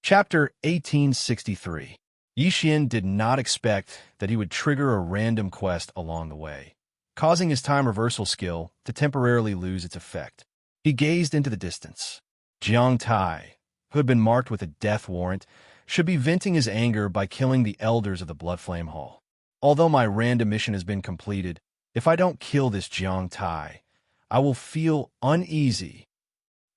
Chapter 1863. Xian did not expect that he would trigger a random quest along the way, causing his time reversal skill to temporarily lose its effect. He gazed into the distance. Jiang Tai, who had been marked with a death warrant, should be venting his anger by killing the elders of the Bloodflame Hall. Although my random mission has been completed, if I don't kill this Jiang Tai, I will feel uneasy.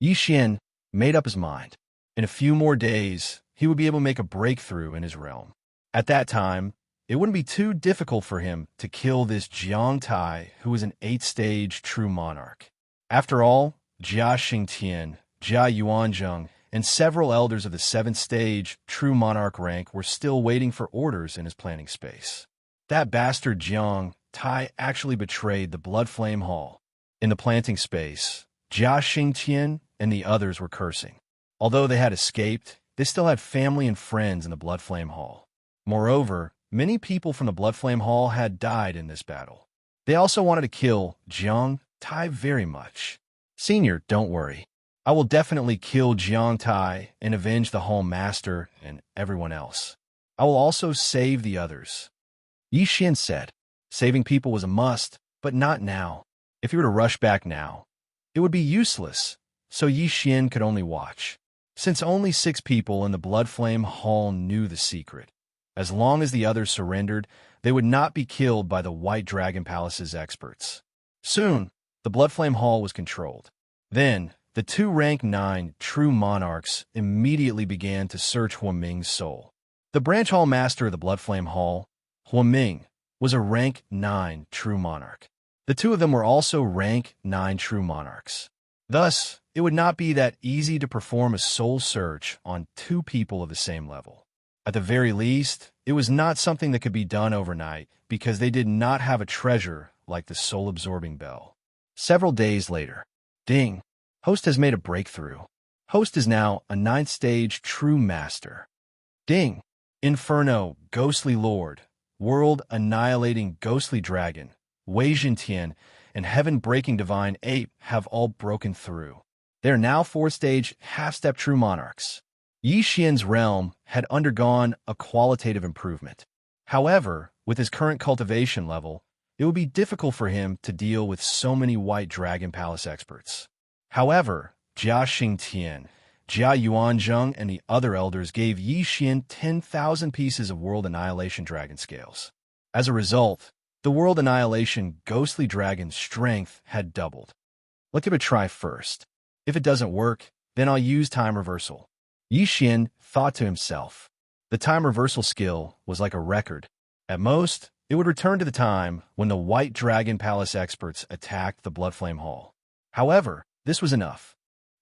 Xian made up his mind. In a few more days, he would be able to make a breakthrough in his realm. At that time, it wouldn't be too difficult for him to kill this Jiang Tai, who was an 8th-stage true monarch. After all, Jia Xingtian, Jia Yuanzheng, and several elders of the 7th-stage true monarch rank were still waiting for orders in his planning space. That bastard Jiang Tai actually betrayed the Bloodflame Hall. In the planting space, Jia Xingtian and the others were cursing. Although they had escaped, they still had family and friends in the Bloodflame Hall. Moreover, many people from the Bloodflame Hall had died in this battle. They also wanted to kill Jiang Tai very much. Senior, don't worry. I will definitely kill Jiang Tai and avenge the Hall Master and everyone else. I will also save the others. Xian said. Saving people was a must, but not now. If he were to rush back now, it would be useless, so Xian could only watch. Since only 6 people in the Bloodflame Hall knew the secret, as long as the others surrendered, they would not be killed by the White Dragon Palace's experts. Soon, the Bloodflame Hall was controlled. Then, the 2 rank 9 true monarchs immediately began to search Huaming's soul. The branch hall master of the Bloodflame Hall, Huaming, was a rank 9 true monarch. The 2 of them were also rank 9 true monarchs. Thus, it would not be that easy to perform a soul search on 2 people of the same level. At the very least, it was not something that could be done overnight because they did not have a treasure like the soul-absorbing bell. Several days later, ding, Host has made a breakthrough. Host is now a 9th-stage true master. Ding, Inferno, Ghostly Lord, World-Annihilating Ghostly Dragon, Wei Jintian, and Heaven-Breaking Divine Ape have all broken through. They are now 4th-stage half-step true monarchs. Xian's realm had undergone a qualitative improvement. However, with his current cultivation level, it would be difficult for him to deal with so many White Dragon Palace experts. However, Jia Xingtian, Jia Yuanzheng, and the other elders gave Xian 10,000 pieces of World Annihilation Dragon Scales. As a result, the World Annihilation Ghostly Dragon's strength had doubled. Let's give it a try first. If it doesn't work, then I'll use time reversal. Xian thought to himself. The time reversal skill was like a record. At most, it would return to the time when the White Dragon Palace experts attacked the Bloodflame Hall. However, this was enough.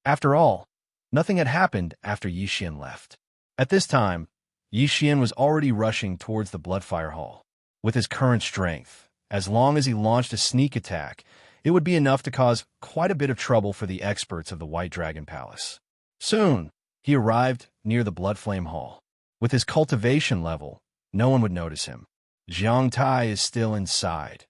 After all, nothing had happened after Xian left. At this time, Xian was already rushing towards the Bloodfire Hall. With his current strength, as long as he launched a sneak attack, it would be enough to cause quite a bit of trouble for the experts of the White Dragon Palace. Soon, he arrived near the Bloodflame Hall. With his cultivation level, no one would notice him. Jiang Tai is still inside.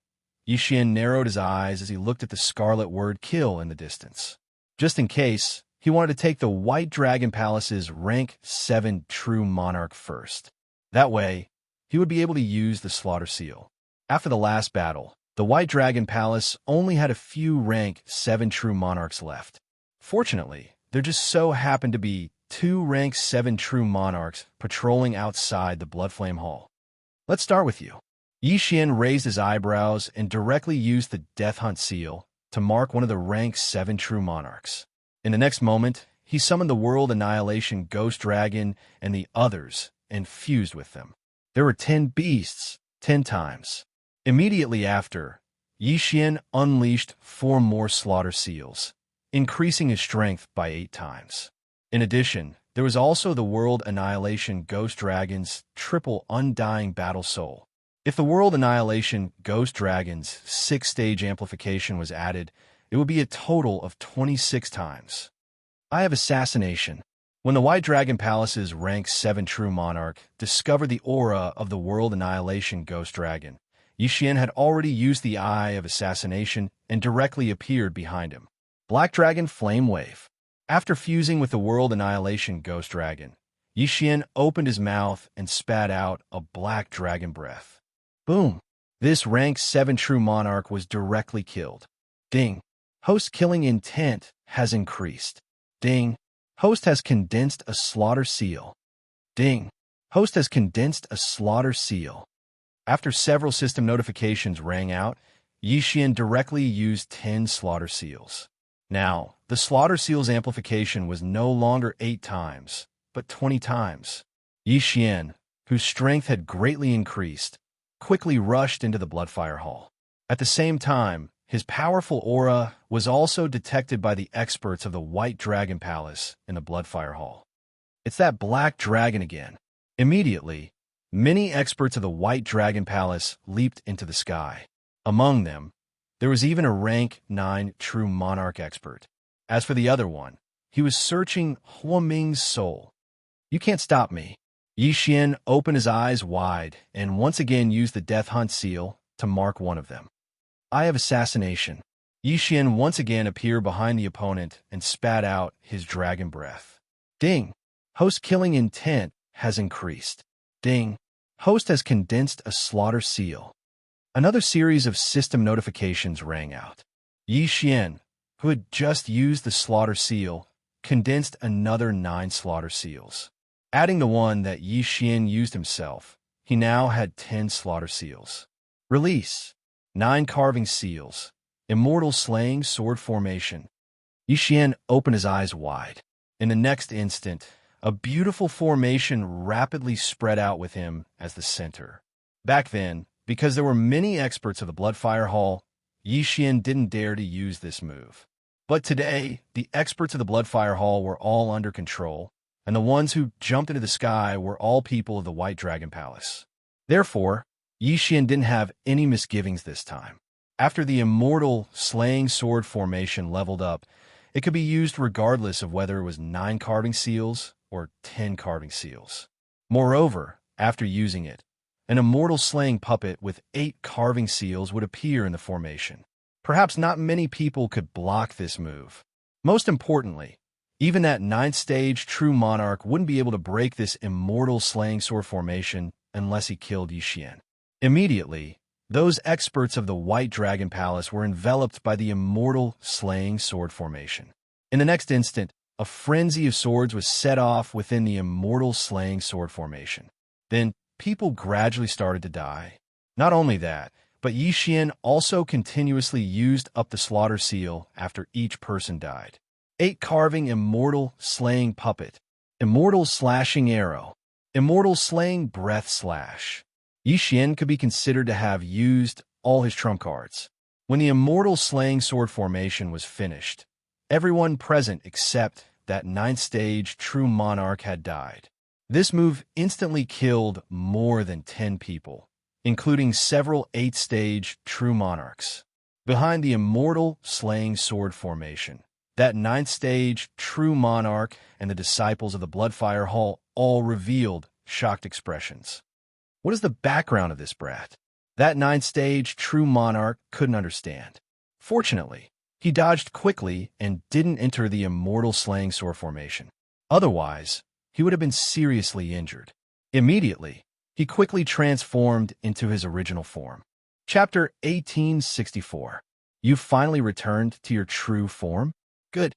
Xian narrowed his eyes as he looked at the scarlet word kill in the distance. Just in case, he wanted to take the White Dragon Palace's rank 7 true monarch first. That way, he would be able to use the slaughter seal. After the last battle, the White Dragon Palace only had a few rank 7 true monarchs left. Fortunately, there just so happened to be 2 rank 7 true monarchs patrolling outside the Bloodflame Hall. Let's start with you. Xian raised his eyebrows and directly used the Death Hunt seal to mark one of the rank 7 true monarchs. In the next moment, he summoned the World Annihilation Ghost Dragon and the others and fused with them. There were 10 beasts, 10 times. Immediately after, Xian unleashed 4 more slaughter seals, increasing his strength by 8 times. In addition, there was also the World Annihilation Ghost Dragon's triple Undying Battle Soul. If the World Annihilation Ghost Dragon's 6th-stage amplification was added, it would be a total of 26 times. I have Assassination. When the White Dragon Palace's rank 7 true monarch discovered the aura of the World Annihilation Ghost Dragon, Xian had already used the Eye of Assassination and directly appeared behind him. Black Dragon Flame Wave. After fusing with the World Annihilation Ghost Dragon, Yixian opened his mouth and spat out a black dragon breath. Boom! This rank 7 true monarch was directly killed. Ding! Host killing intent has increased. Ding! Host has condensed a slaughter seal. Ding! Host has condensed a slaughter seal. After several system notifications rang out, Yixian directly used 10 slaughter seals. Now, the slaughter seal's amplification was no longer 8 times, but 20 times. Yixian, whose strength had greatly increased, quickly rushed into the Bloodfire Hall. At the same time, his powerful aura was also detected by the experts of the White Dragon Palace in the Bloodfire Hall. It's that black dragon again. Immediately, many experts of the White Dragon Palace leaped into the sky. Among them, there was even a rank 9 true monarch expert. As for the other one, he was searching Huaming's soul. You can't stop me. Yixian opened his eyes wide and once again used the Death Hunt seal to mark one of them. Eye of Assassination. Yixian once again appeared behind the opponent and spat out his dragon breath. Ding! Host killing intent has increased. Ding! Host has condensed a slaughter seal. Another series of system notifications rang out. Yixian, who had just used the slaughter seal, condensed another 9 slaughter seals. Adding the one that Yixian used himself, he now had 10 slaughter seals. Release. 9 carving seals. Immortal slaying sword formation. Yixian opened his eyes wide. In the next instant, a beautiful formation rapidly spread out with him as the center. Back then, because there were many experts of the Bloodfire Hall, Yixian didn't dare to use this move. But today, the experts of the Bloodfire Hall were all under control, and the ones who jumped into the sky were all people of the White Dragon Palace. Therefore, Yixian didn't have any misgivings this time. After the immortal slaying sword formation leveled up, it could be used regardless of whether it was 9 carving seals or 10 carving seals. Moreover, after using it, an immortal slaying puppet with 8 carving seals would appear in the formation. Perhaps not many people could block this move. Most importantly, even that 9th stage true monarch wouldn't be able to break this immortal slaying sword formation unless he killed Yixian. Immediately, those experts of the White Dragon Palace were enveloped by the immortal slaying sword formation. In the next instant, a frenzy of swords was set off within the immortal slaying sword formation. Then, people gradually started to die. Not only that, but Yixian also continuously used up the slaughter seal after each person died. 8 carving immortal slaying puppet. Immortal slashing arrow. Immortal slaying breath slash. Yixian could be considered to have used all his trump cards. When the immortal slaying sword formation was finished, everyone present except that 9th stage true monarch had died. This move instantly killed more than 10 people, including several 8th stage true monarchs. Behind the immortal slaying sword formation, that 9th stage true monarch and the disciples of the Bloodfire Hall all revealed shocked expressions. What is the background of this brat? That 9th stage true monarch couldn't understand. Fortunately, he dodged quickly and didn't enter the immortal slaying sword formation. Otherwise, he would have been seriously injured. Immediately, he quickly transformed into his original form. Chapter 1864. You've finally returned to your true form? Good.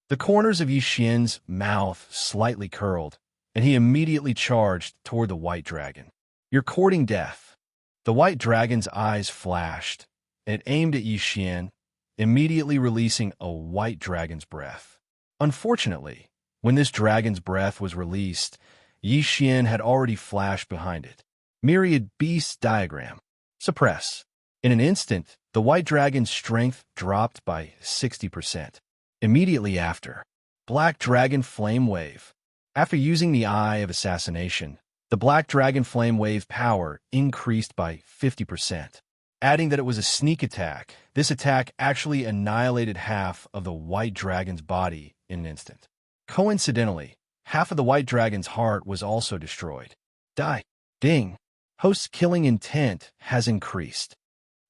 The corners of Yixian's mouth slightly curled, and he immediately charged toward the white dragon. You're courting death. The white dragon's eyes flashed, and it aimed at Yixian, immediately releasing a white dragon's breath. Unfortunately, when this dragon's breath was released, Yixian had already flashed behind it. Myriad Beast Diagram. Suppress. In an instant, the white dragon's strength dropped by 60%. Immediately after, Black Dragon Flame Wave. After using the Eye of Assassination, the Black Dragon Flame Wave power increased by 50%. Adding that it was a sneak attack, this attack actually annihilated half of the white dragon's body in an instant. Coincidentally, half of the white dragon's heart was also destroyed. Die. Ding. Host's killing intent has increased.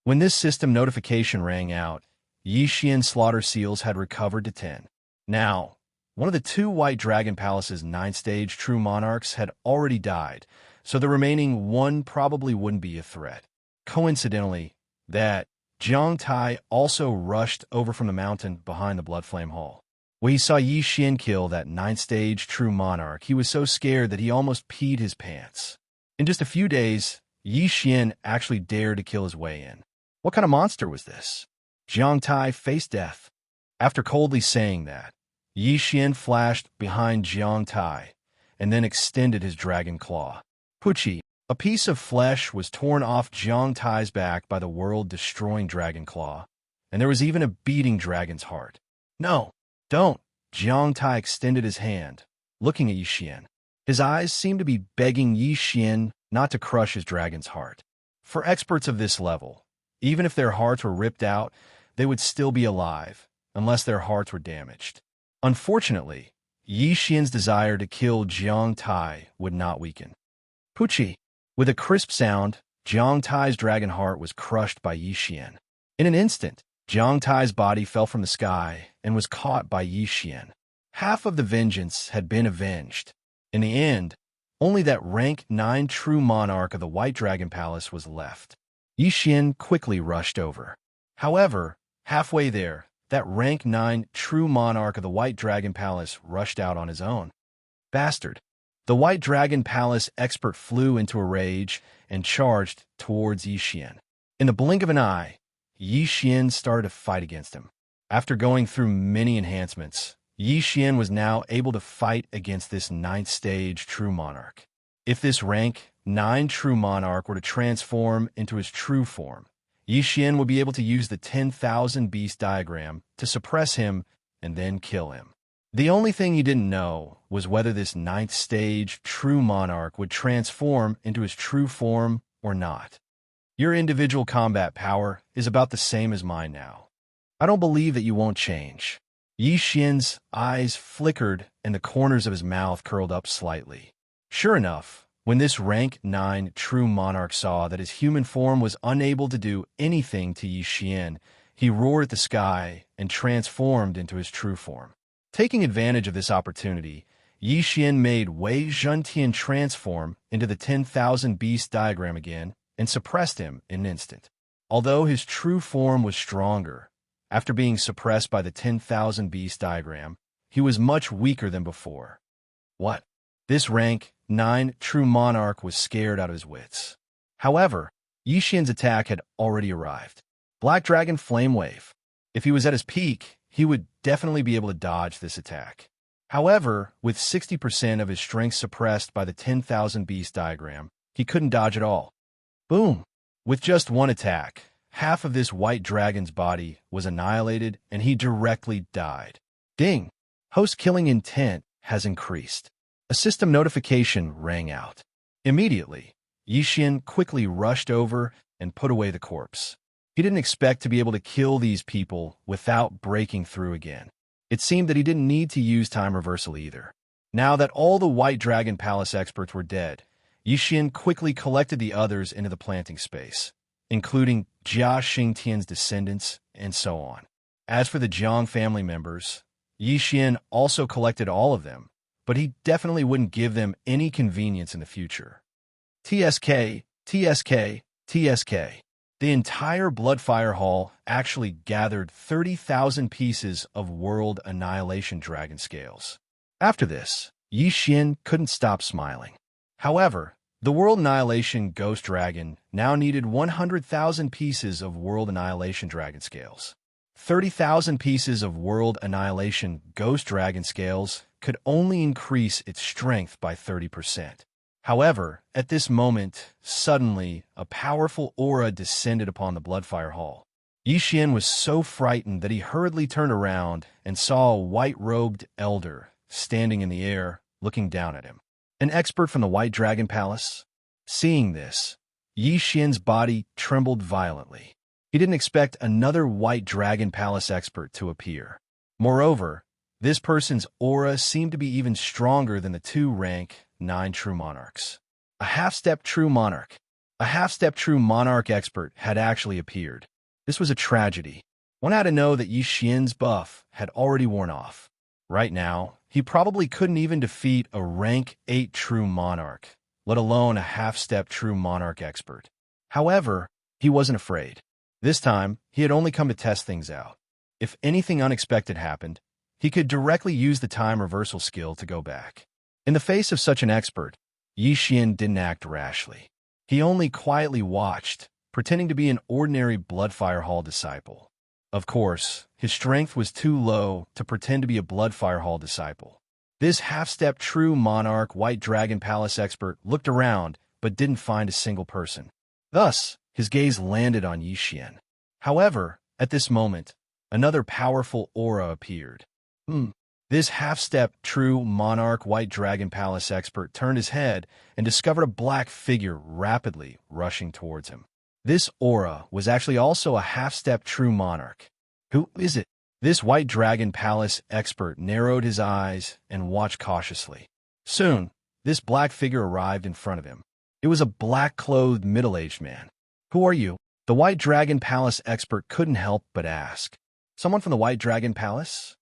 When this system notification rang out, Yixian's slaughter seals had recovered to 10. Now, One of the two White Dragon Palace's 9th-stage true monarchs had already died, so the remaining one probably wouldn't be a threat. Coincidentally, that Xianxia also rushed over from the mountain behind the Bloodflame Hall. When he saw Yixian kill that 9th-stage true monarch, he was so scared that he almost peed his pants. In just a few days, Yixian actually dared to kill his way in. What kind of monster was this? Xianxia faced death. After coldly saying that, Yixian flashed behind Xianxia and then extended his dragon claw. Puchi, a piece of flesh was torn off Xianxia's back by the world-destroying dragon claw, and there was even a beating dragon's heart. No, don't. Xianxia extended his hand, looking at Yixian. His eyes seemed to be begging Yixian not to crush his dragon's heart. For experts of this level, even if their hearts were ripped out, they would still be alive, unless their hearts were damaged. Unfortunately, Yixian's desire to kill Xianxia would not weaken. Puchi. With a crisp sound, Xianxia's dragon heart was crushed by Yixian. In an instant, Xianxia's body fell from the sky and was caught by Yixian. Half of the vengeance had been avenged. In the end, only that rank 9 true monarch of the White Dragon Palace was left. Yixian quickly rushed over. However, halfway there, that rank 9 true monarch of the White Dragon Palace rushed out on his own. Bastard! The White Dragon Palace expert flew into a rage and charged towards Yixian. In the blink of an eye, Yixian started to fight against him. After going through many enhancements, Yixian was now able to fight against this 9th-stage true monarch. If this rank 9 true monarch were to transform into his true form, Yixian would be able to use the 10,000 beast diagram to suppress him and then kill him. The only thing he didn't know was whether this 9th-stage true monarch would transform into his true form or not. Your individual combat power is about the same as mine now. I don't believe that you won't change. Yixian's eyes flickered and the corners of his mouth curled up slightly. Sure enough, when this rank 9 true monarch saw that his human form was unable to do anything to Yixian, he roared at the sky and transformed into his true form. Taking advantage of this opportunity, Yixian made Wei Zhentian transform into the 10,000 beast diagram again and suppressed him in an instant. Although his true form was stronger, after being suppressed by the 10,000 beast diagram, he was much weaker than before. What? This rank 9 true monarch was scared out of his wits. However, Yixian's attack had already arrived. Black Dragon Flame Wave. If he was at his peak, he would definitely be able to dodge this attack. However, with 60% of his strength suppressed by the 10,000 beast diagram, he couldn't dodge at all. Boom! With just one attack, half of this white dragon's body was annihilated and he directly died. Ding! Host killing intent has increased. A system notification rang out. Immediately, Yixian quickly rushed over and put away the corpse. He didn't expect to be able to kill these people without breaking through again. It seemed that he didn't need to use time reversal either. Now that all the White Dragon Palace experts were dead, Yixian quickly collected the others into the planting space, including Jia Xingtian's descendants and so on. As for the Jiang family members, Yixian also collected all of them, but he definitely wouldn't give them any convenience in the future. TSK, TSK, TSK. The entire Bloodfire Hall actually gathered 30,000 pieces of World Annihilation Dragon Scales. After this, Yixian couldn't stop smiling. However, the World Annihilation Ghost Dragon now needed 100,000 pieces of World Annihilation Dragon Scales. 30,000 pieces of World Annihilation Ghost Dragon Scales could only increase its strength by 30%. However, at this moment, suddenly, a powerful aura descended upon the Bloodfire Hall. Yixian was so frightened that he hurriedly turned around and saw a white-robed elder standing in the air, looking down at him. An expert from the White Dragon Palace? Seeing this, Yixian's body trembled violently. He didn't expect another White Dragon Palace expert to appear. Moreover, this person's aura seemed to be even stronger than the 2 rank 9 true monarchs. A half-step true monarch. A half-step true monarch expert had actually appeared. This was a tragedy. One had to know that Yixian's buff had already worn off. Right now, he probably couldn't even defeat a rank 8 true monarch, let alone a half-step true monarch expert. However, he wasn't afraid. This time, he had only come to test things out. If anything unexpected happened, he could directly use the time reversal skill to go back. In the face of such an expert, Xian didn't act rashly. He only quietly watched, pretending to be an ordinary Bloodfire Hall disciple. Of course, his strength was too low to pretend to be a Bloodfire Hall disciple. This half-step true monarch White Dragon Palace expert looked around but didn't find a single person. Thus, his gaze landed on Xian. However, at this moment, another powerful aura appeared. This half-step true monarch White Dragon Palace expert turned his head and discovered a black figure rapidly rushing towards him. This aura was actually also a half-step true monarch. Who is it? This White Dragon Palace expert narrowed his eyes and watched cautiously. Soon, this black figure arrived in front of him. It was a black-clothed middle-aged man. Who are you? The White Dragon Palace expert couldn't help but ask. Someone from the White Dragon Palace?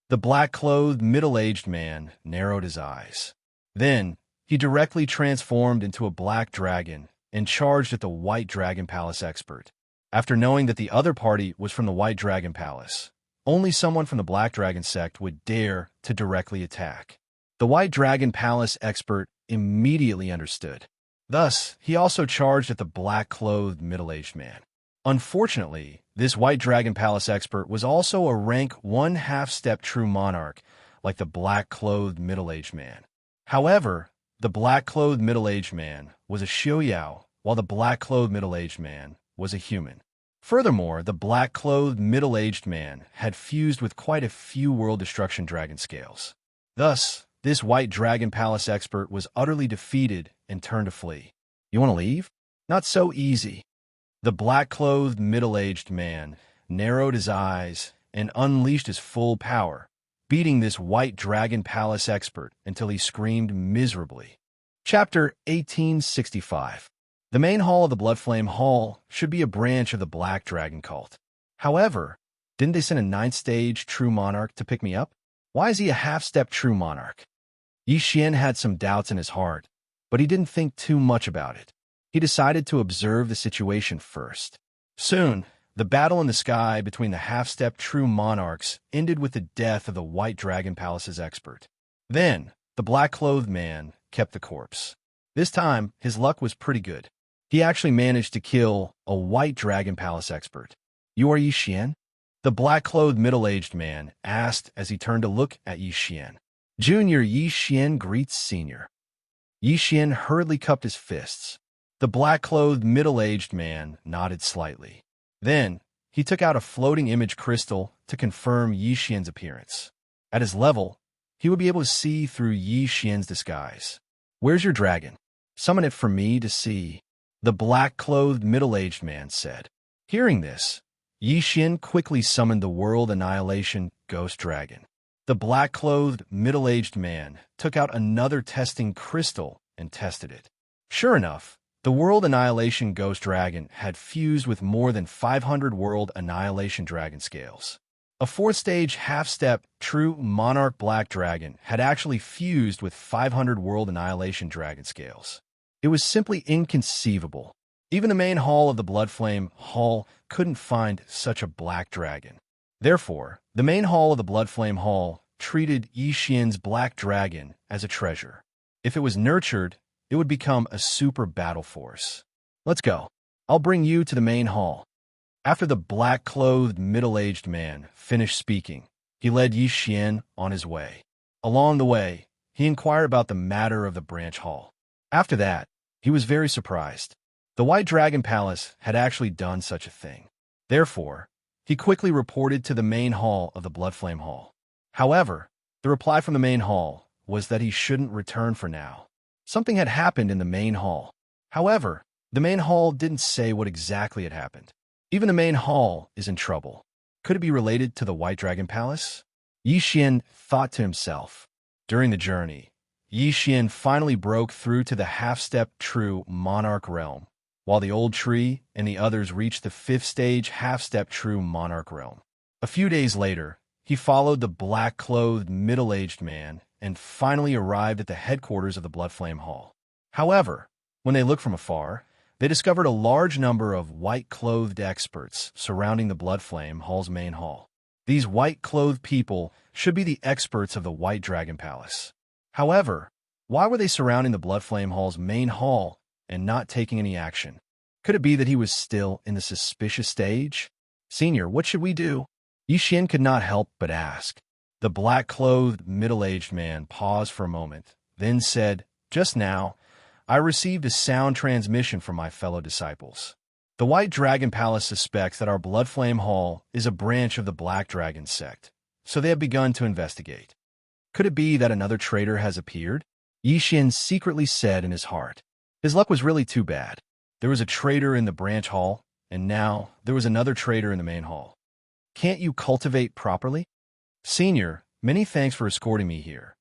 The black-clothed middle-aged man narrowed his eyes. Then, he directly transformed into a black dragon and charged at the White Dragon Palace expert. After knowing that the other party was from the White Dragon Palace, only someone from the Black Dragon sect would dare to directly attack. The White Dragon Palace expert immediately understood. Thus, he also charged at the black-clothed middle-aged man. Unfortunately, this White Dragon Palace expert was also a rank 1 half-step true monarch, like the black-clothed middle-aged man. However, the black-clothed middle-aged man was a Xiuyao, while the black-clothed middle-aged man was a human. Furthermore, the black-clothed middle-aged man had fused with quite a few World Destruction Dragon scales. Thus, this White Dragon Palace expert was utterly defeated and turned to flee. You want to leave? Not so easy. The black-clothed middle-aged man narrowed his eyes and unleashed his full power, beating this White Dragon Palace expert until he screamed miserably. Chapter 1865. The main hall of the Bloodflame Hall should be a branch of the Black Dragon cult. However, didn't they send a 9th stage true monarch to pick me up? Why is he a half-step true monarch? Xian had some doubts in his heart, but he didn't think too much about it. He decided to observe the situation first. Soon, the battle in the sky between the half-step true monarchs ended with the death of the White Dragon Palace's expert. Then, the black-clothed man kept the corpse. This time, his luck was pretty good. He actually managed to kill a White Dragon Palace expert. You are Xian? The black-clothed middle-aged man asked as he turned to look at Xian. Junior Xian greets Senior. Xian hurriedly cupped his fists. The black-clothed middle-aged man nodded slightly. Then, he took out a floating image crystal to confirm Xian's appearance. At his level, he would be able to see through Xian's disguise. Where's your dragon? Summon it for me to see, the black-clothed middle-aged man said. Hearing this, Xian quickly summoned the World Annihilation Ghost Dragon. The black-clothed middle-aged man took out another testing crystal and tested it. Sure enough, the World Annihilation Ghost Dragon had fused with more than 500 World Annihilation Dragon scales. A 4th-stage half-step true Monarch Black Dragon had actually fused with 500 World Annihilation Dragon scales. It was simply inconceivable. Even the main hall of the Bloodflame Hall couldn't find such a black dragon. Therefore, the main hall of the Bloodflame Hall treated Xian's black dragon as a treasure. If it was nurtured, it would become a super battle force. Let's go. I'll bring you to the main hall. After the black-clothed middle-aged man finished speaking, he led Xian on his way. Along the way, he inquired about the matter of the branch hall. After that, he was very surprised. The White Dragon Palace had actually done such a thing. Therefore, he quickly reported to the main hall of the Bloodflame Hall. However, the reply from the main hall was that he shouldn't return for now. Something had happened in the main hall. However, the main hall didn't say what exactly had happened. Even the main hall is in trouble. Could it be related to the White Dragon Palace? Xian thought to himself. During the journey, Xian finally broke through to the half-step true Monarch realm, while the old tree and the others reached the 5th stage half-step true Monarch realm. A few days later, he followed the black-clothed, middle-aged man and finally arrived at the headquarters of the Bloodflame Hall. However, when they looked from afar, they discovered a large number of white-clothed experts surrounding the Bloodflame Hall's main hall. These white-clothed people should be the experts of the White Dragon Palace. However, why were they surrounding the Bloodflame Hall's main hall and not taking any action? Could it be that he was still in the suspicious stage? "Senior, what should we do?" Yixian could not help but ask. The black-clothed, middle-aged man paused for a moment, then said, "Just now, I received a sound transmission from my fellow disciples. The White Dragon Palace suspects that our Bloodflame Hall is a branch of the Black Dragon sect, so they have begun to investigate. Could it be that another traitor has appeared?" Yixian secretly said in his heart. His luck was really too bad. There was a traitor in the branch hall, and now there was another traitor in the main hall. "Can't you cultivate properly?" "Senior, many thanks for escorting me here."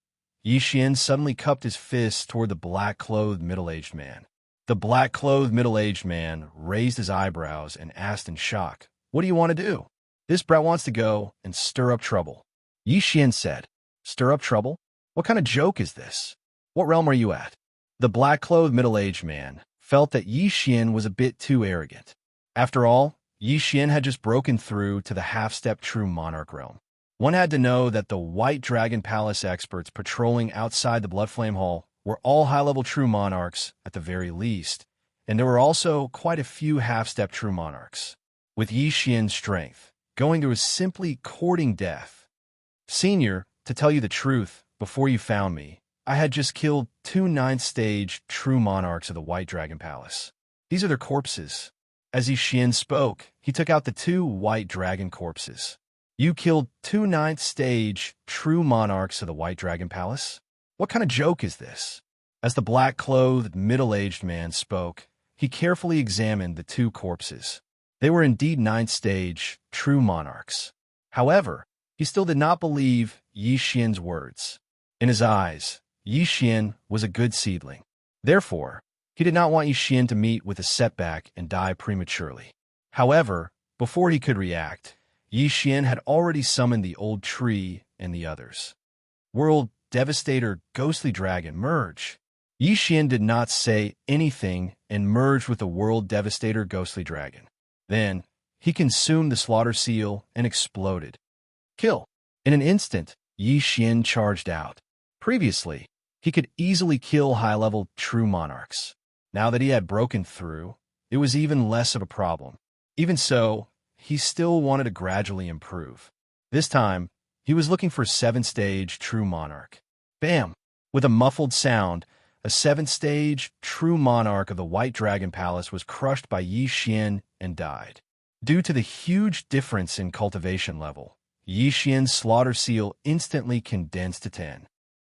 Yixian suddenly cupped his fist toward the black-clothed middle-aged man. The black-clothed middle-aged man raised his eyebrows and asked in shock, "What do you want to do?" "This brat wants to go and stir up trouble." Yixian said, "Stir up trouble? What kind of joke is this? What realm are you at?" The black-clothed middle-aged man felt that Yixian was a bit too arrogant. After all, Yixian had just broken through to the half-step true monarch realm. One had to know that the White Dragon Palace experts patrolling outside the Bloodflame Hall were all high-level true monarchs at the very least, and there were also quite a few half-step true monarchs. With Yixian's strength, going through was simply courting death. "Senior, to tell you the truth, before you found me, I had just killed 2 ninth-stage true monarchs of the White Dragon Palace. These are their corpses." As Yixian spoke, he took out the 2 white dragon corpses. "You killed 2 ninth-stage true monarchs of the White Dragon Palace? What kind of joke is this?" As the black-clothed, middle-aged man spoke, he carefully examined the 2 corpses. They were indeed ninth-stage true monarchs. However, he still did not believe Yixian's words. In his eyes, Yixian was a good seedling. Therefore, he did not want Yixian to meet with a setback and die prematurely. However, before he could react, Yixian had already summoned the old tree and the others. "World Devastator Ghostly Dragon, merge." Yixian did not say anything and merged with the World Devastator Ghostly Dragon. Then, he consumed the slaughter seal and exploded. "Kill." In an instant, Yixian charged out. Previously, he could easily kill high-level true monarchs. Now that he had broken through, it was even less of a problem. Even so, he still wanted to gradually improve. This time, he was looking for a 7th-stage true monarch. Bam! With a muffled sound, a 7th-stage true monarch of the White Dragon Palace was crushed by Yixian and died. Due to the huge difference in cultivation level, Yixian's slaughter seal instantly condensed to 10.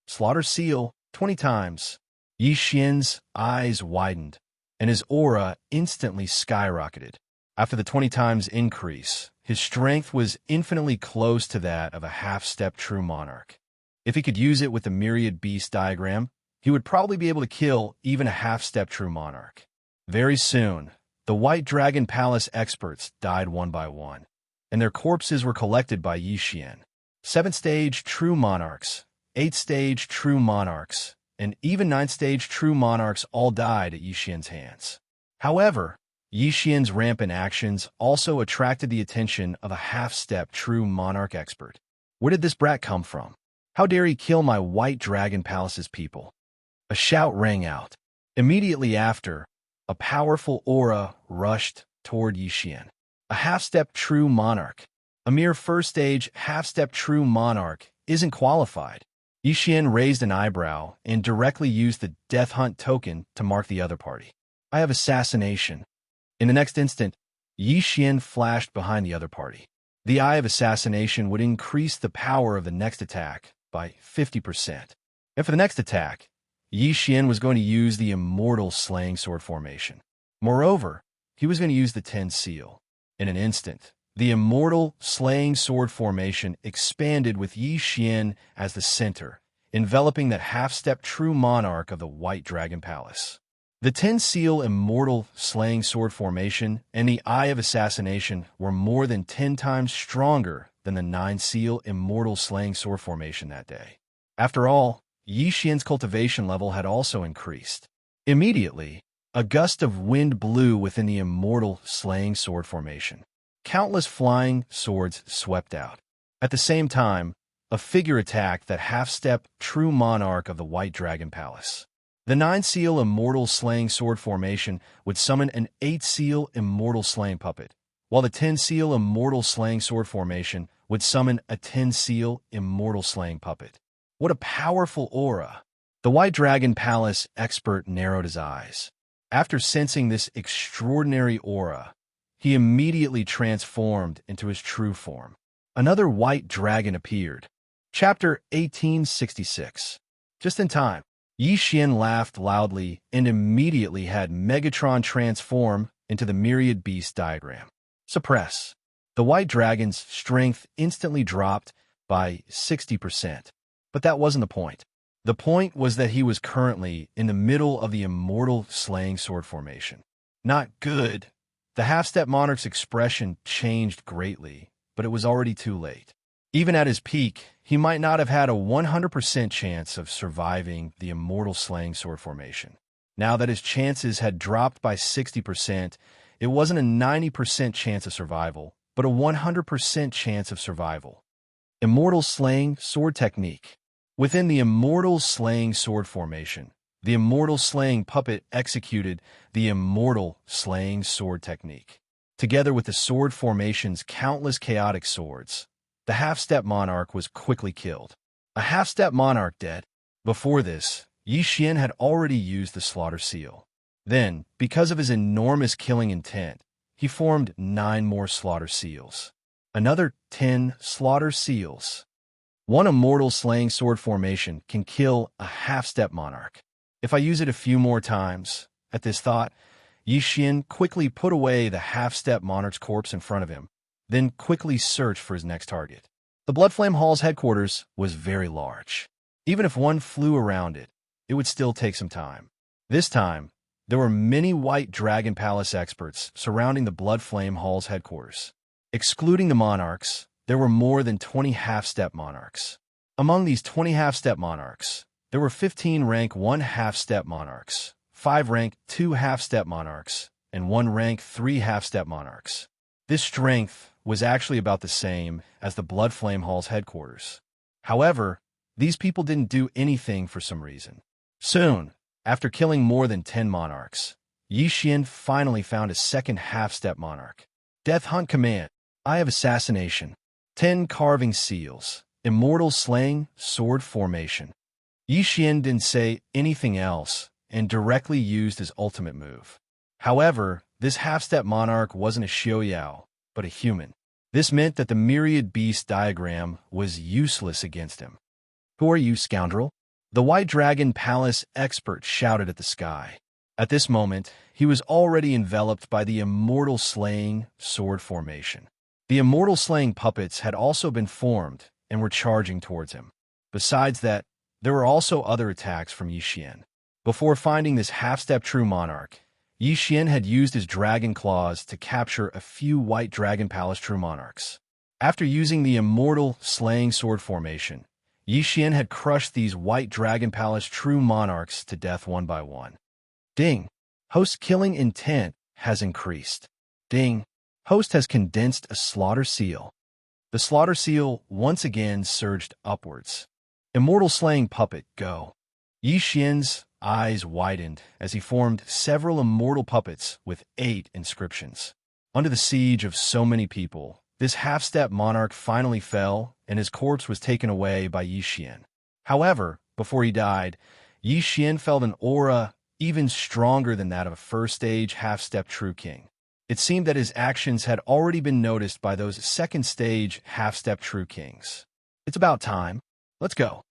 Slaughter seal 20 times. Yixian's eyes widened, and his aura instantly skyrocketed. After the 20 times increase, his strength was infinitely close to that of a half-step true monarch. If he could use it with the myriad beast diagram, he would probably be able to kill even a half-step true monarch. Very soon, the White Dragon Palace experts died one by one, and their corpses were collected by Yixian. 7th-stage true monarchs, 8th-stage true monarchs, and even 9th-stage true monarchs all died at Yixian's hands. However, Yixian's rampant actions also attracted the attention of a half-step true monarch expert. Where did this brat come from? How dare he kill my White Dragon Palace's people? A shout rang out. Immediately after, a powerful aura rushed toward Yixian. A half-step true monarch. A mere first-stage half-step true monarch isn't qualified. Yixian raised an eyebrow and directly used the Death Hunt token to mark the other party. "I have assassination." In the next instant, Yixian flashed behind the other party. The Eye of Assassination would increase the power of the next attack by 50%. And for the next attack, Yixian was going to use the Immortal Slaying Sword formation. Moreover, he was going to use the 10 seal. In an instant, the Immortal Slaying Sword formation expanded with Yixian as the center, enveloping that half-step true monarch of the White Dragon Palace. The 10 seal Immortal Slaying Sword formation and the Eye of Assassination were more than 10 times stronger than than the 9-seal Immortal Slaying Sword formation that day. After all, Xianxia's cultivation level had also increased. Immediately, a gust of wind blew within the Immortal Slaying Sword formation. Countless flying swords swept out. At the same time, a figure attacked that half-step true monarch of the White Dragon Palace. The 9-seal Immortal Slaying Sword formation would summon an 8-seal Immortal Slaying Puppet, while the 10-seal Immortal Slaying Sword formation would summon a 10-seal Immortal Slaying Puppet. What a powerful aura! The White Dragon Palace expert narrowed his eyes. After sensing this extraordinary aura, he immediately transformed into his true form. Another white dragon appeared. Chapter 1866. Just in time, Xian laughed loudly and immediately had Megatron transform into the myriad beast diagram. Suppress. The white dragon's strength instantly dropped by 60%. But that wasn't the point. The point was that he was currently in the middle of the Immortal Slaying Sword formation. Not good. The half-step monarch's expression changed greatly, but it was already too late. Even at his peak, he might not have had a 100% chance of surviving the Immortal Slaying Sword formation. Now that his chances had dropped by 60%, it wasn't a 90% chance of survival, but a 100% chance of survival. Immortal Slaying Sword Technique. Within the Immortal Slaying Sword formation, the Immortal Slaying Puppet executed the Immortal Slaying Sword Technique. Together with the sword formation's countless chaotic swords, the half-step monarch was quickly killed. A half-step monarch dead. Before this, Xian had already used the Slaughter Seal. Then, because of his enormous killing intent, he formed 9 more Slaughter Seals. Another 10 Slaughter Seals. One Immortal Slaying Sword formation can kill a half-step monarch. If I use it a few more times, at this thought, Xian quickly put away the half-step monarch's corpse in front of him, then quickly searched for his next target. The Bloodflame Hall's headquarters was very large. Even if one flew around it, it would still take some time. This time, there were many White Dragon Palace experts surrounding the Bloodflame Hall's headquarters. Excluding the monarchs, there were more than 20 half-step monarchs. Among these 20 half-step monarchs, there were 15 rank 1 half-step monarchs, 5 rank 2 half-step monarchs, and 1 rank 3 half-step monarchs. This strength was actually about the same as the Bloodflame Hall's headquarters. However, these people didn't do anything for some reason. Soon, after killing more than 10 monarchs, Xian finally found a second half-step monarch. Death Hunt Command. Eye of Assassination. 10 Carving Seals. Immortal Slaying Sword Formation. Xian didn't say anything else and directly used his ultimate move. However, this half-step monarch wasn't a Xiaoyao, but a human. This meant that the myriad beast diagram was useless against him. "Who are you, scoundrel?" The White Dragon Palace expert shouted at the sky. At this moment, he was already enveloped by the Immortal Slaying Sword formation. The Immortal Slaying puppets had also been formed and were charging towards him. Besides that, there were also other attacks from Xian. Before finding this half-step true monarch, Xian had used his dragon claws to capture a few White Dragon Palace true monarchs. After using the Immortal Slaying Sword formation, Xian had crushed these White Dragon Palace true monarchs to death one by one. Ding! Host killing intent has increased. Ding! Host has condensed a Slaughter Seal. The Slaughter Seal once again surged upwards. Immortal Slaying Puppet, go! Xian's eyes widened as he formed several immortal puppets with 8 inscriptions. Under the siege of so many people, this half-step monarch finally fell, and his corpse was taken away by Xian. However, before he died, Xian felt an aura even stronger than that of a first-stage half-step true king. It seemed that his actions had already been noticed by those second-stage half-step true kings. It's about time. Let's go.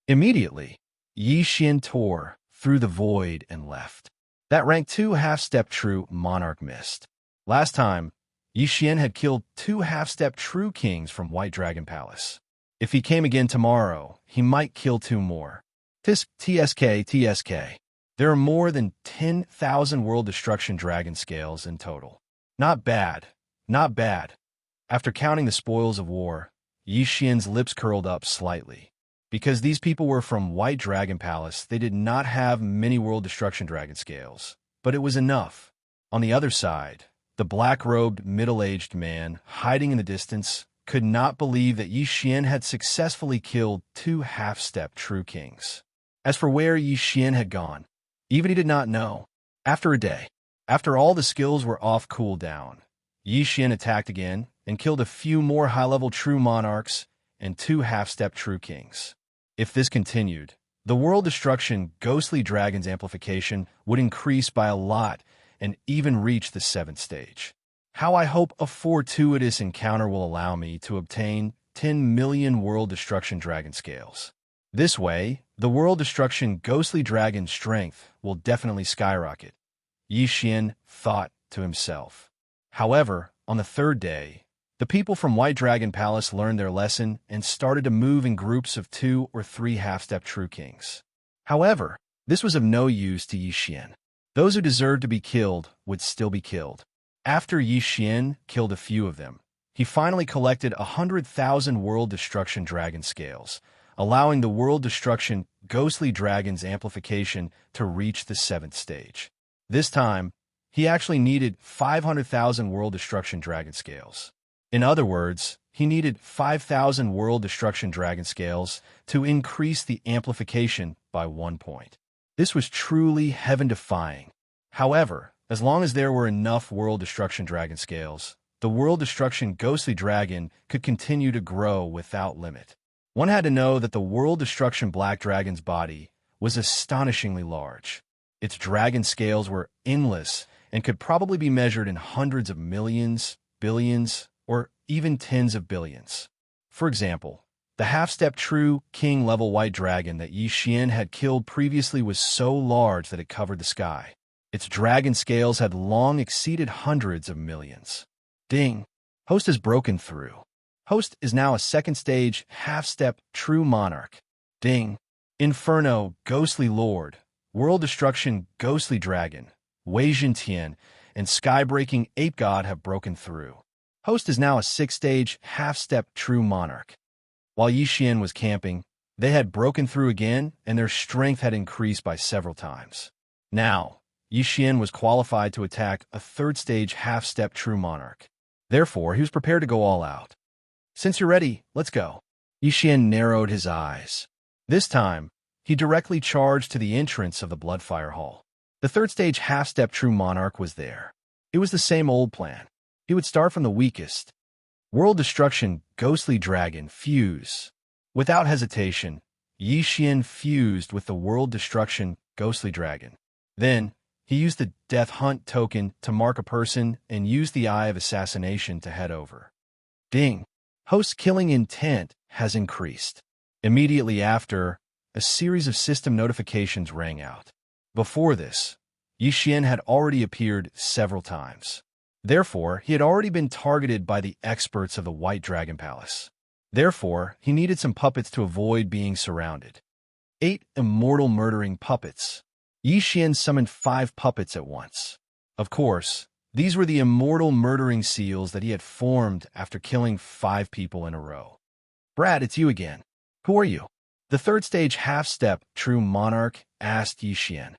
Immediately, Xian tore through the void and left. That rank 2 half-step true monarch missed. Last time, Xian had killed 2 half-step true kings from White Dragon Palace. If he came again tomorrow, he might kill 2 more. TSK. There are more than 10,000 World Destruction Dragon Scales in total. Not bad. Not bad. After counting the spoils of war, Yi Xian's lips curled up slightly. Because these people were from White Dragon Palace, they did not have many World Destruction Dragon scales. But it was enough. On the other side, the black-robed, middle-aged man, hiding in the distance, could not believe that Yi Xian had successfully killed 2 half-step true kings. As for where Yi Xian had gone, even he did not know. After a day, after all the skills were off cooldown, Yi Xian attacked again and killed a few more high-level true monarchs and 2 half-step true kings. If this continued, the World Destruction Ghostly Dragon's amplification would increase by a lot and even reach the 7th stage. How I hope a fortuitous encounter will allow me to obtain 10 million World Destruction Dragon scales. This way, the World Destruction Ghostly Dragon's strength will definitely skyrocket, Yi Xian thought to himself. However, on the 3rd day, the people from White Dragon Palace learned their lesson and started to move in groups of 2 or 3 half-step true kings. However, this was of no use to Yi Xian. Those who deserved to be killed would still be killed. After Yi Xian killed a few of them, he finally collected 100,000 World Destruction Dragon scales, allowing the World Destruction Ghostly Dragon's amplification to reach the 7th stage. This time, he actually needed 500,000 World Destruction Dragon scales. In other words, he needed 5,000 World Destruction Dragon scales to increase the amplification by 1 point. This was truly heaven-defying. However, as long as there were enough World Destruction Dragon scales, the World Destruction Ghostly Dragon could continue to grow without limit. One had to know that the World Destruction Black Dragon's body was astonishingly large. Its dragon scales were endless and could probably be measured in hundreds of millions, billions, or even tens of billions. For example, the half-step true king-level white dragon that Yi Xian had killed previously was so large that it covered the sky. Its dragon scales had long exceeded hundreds of millions. Ding! Host has broken through. Host is now a 2nd stage half-step true monarch. Ding! Inferno, Ghostly Lord, World Destruction Ghostly Dragon, Wei Zhentian, and Sky-Breaking Ape God have broken through. Host is now a 6th stage half-step true monarch. While Yi Xian was camping, they had broken through again, and their strength had increased by several times. Now, Yi Xian was qualified to attack a 3rd stage half-step true monarch. Therefore, he was prepared to go all out. Since you're ready, let's go. Yi Xian narrowed his eyes. This time, he directly charged to the entrance of the Bloodfire Hall. The 3rd stage half-step true monarch was there. It was the same old plan. He would start from the weakest. World Destruction Ghostly Dragon fuse. Without hesitation, Yi Xian fused with the World Destruction Ghostly Dragon. Then, he used the Death Hunt token to mark a person and used the Eye of Assassination to head over. Ding! Host's killing intent has increased. Immediately after, a series of system notifications rang out. Before this, Yi Xian had already appeared several times. Therefore, he had already been targeted by the experts of the White Dragon Palace. Therefore, he needed some puppets to avoid being surrounded. 8 immortal murdering puppets. Yi Xian summoned 5 puppets at once. Of course, these were the immortal murdering seals that he had formed after killing 5 people in a row. Brad, it's you again. Who are you? The 3rd stage half-step true monarch asked Yi Xian.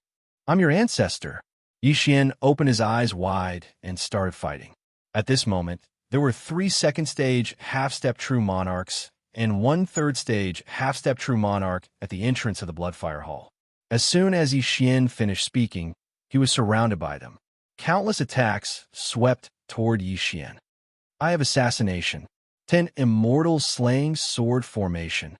I'm your ancestor. Yi Xian opened his eyes wide and started fighting. At this moment, there were 3 2nd stage half-step true monarchs and 1 3rd stage half-step true monarch at the entrance of the Bloodfire Hall. As soon as Yi Xian finished speaking, he was surrounded by them. Countless attacks swept toward Yi Xian. Eye of Assassination. 10 Immortal Slaying Sword Formation.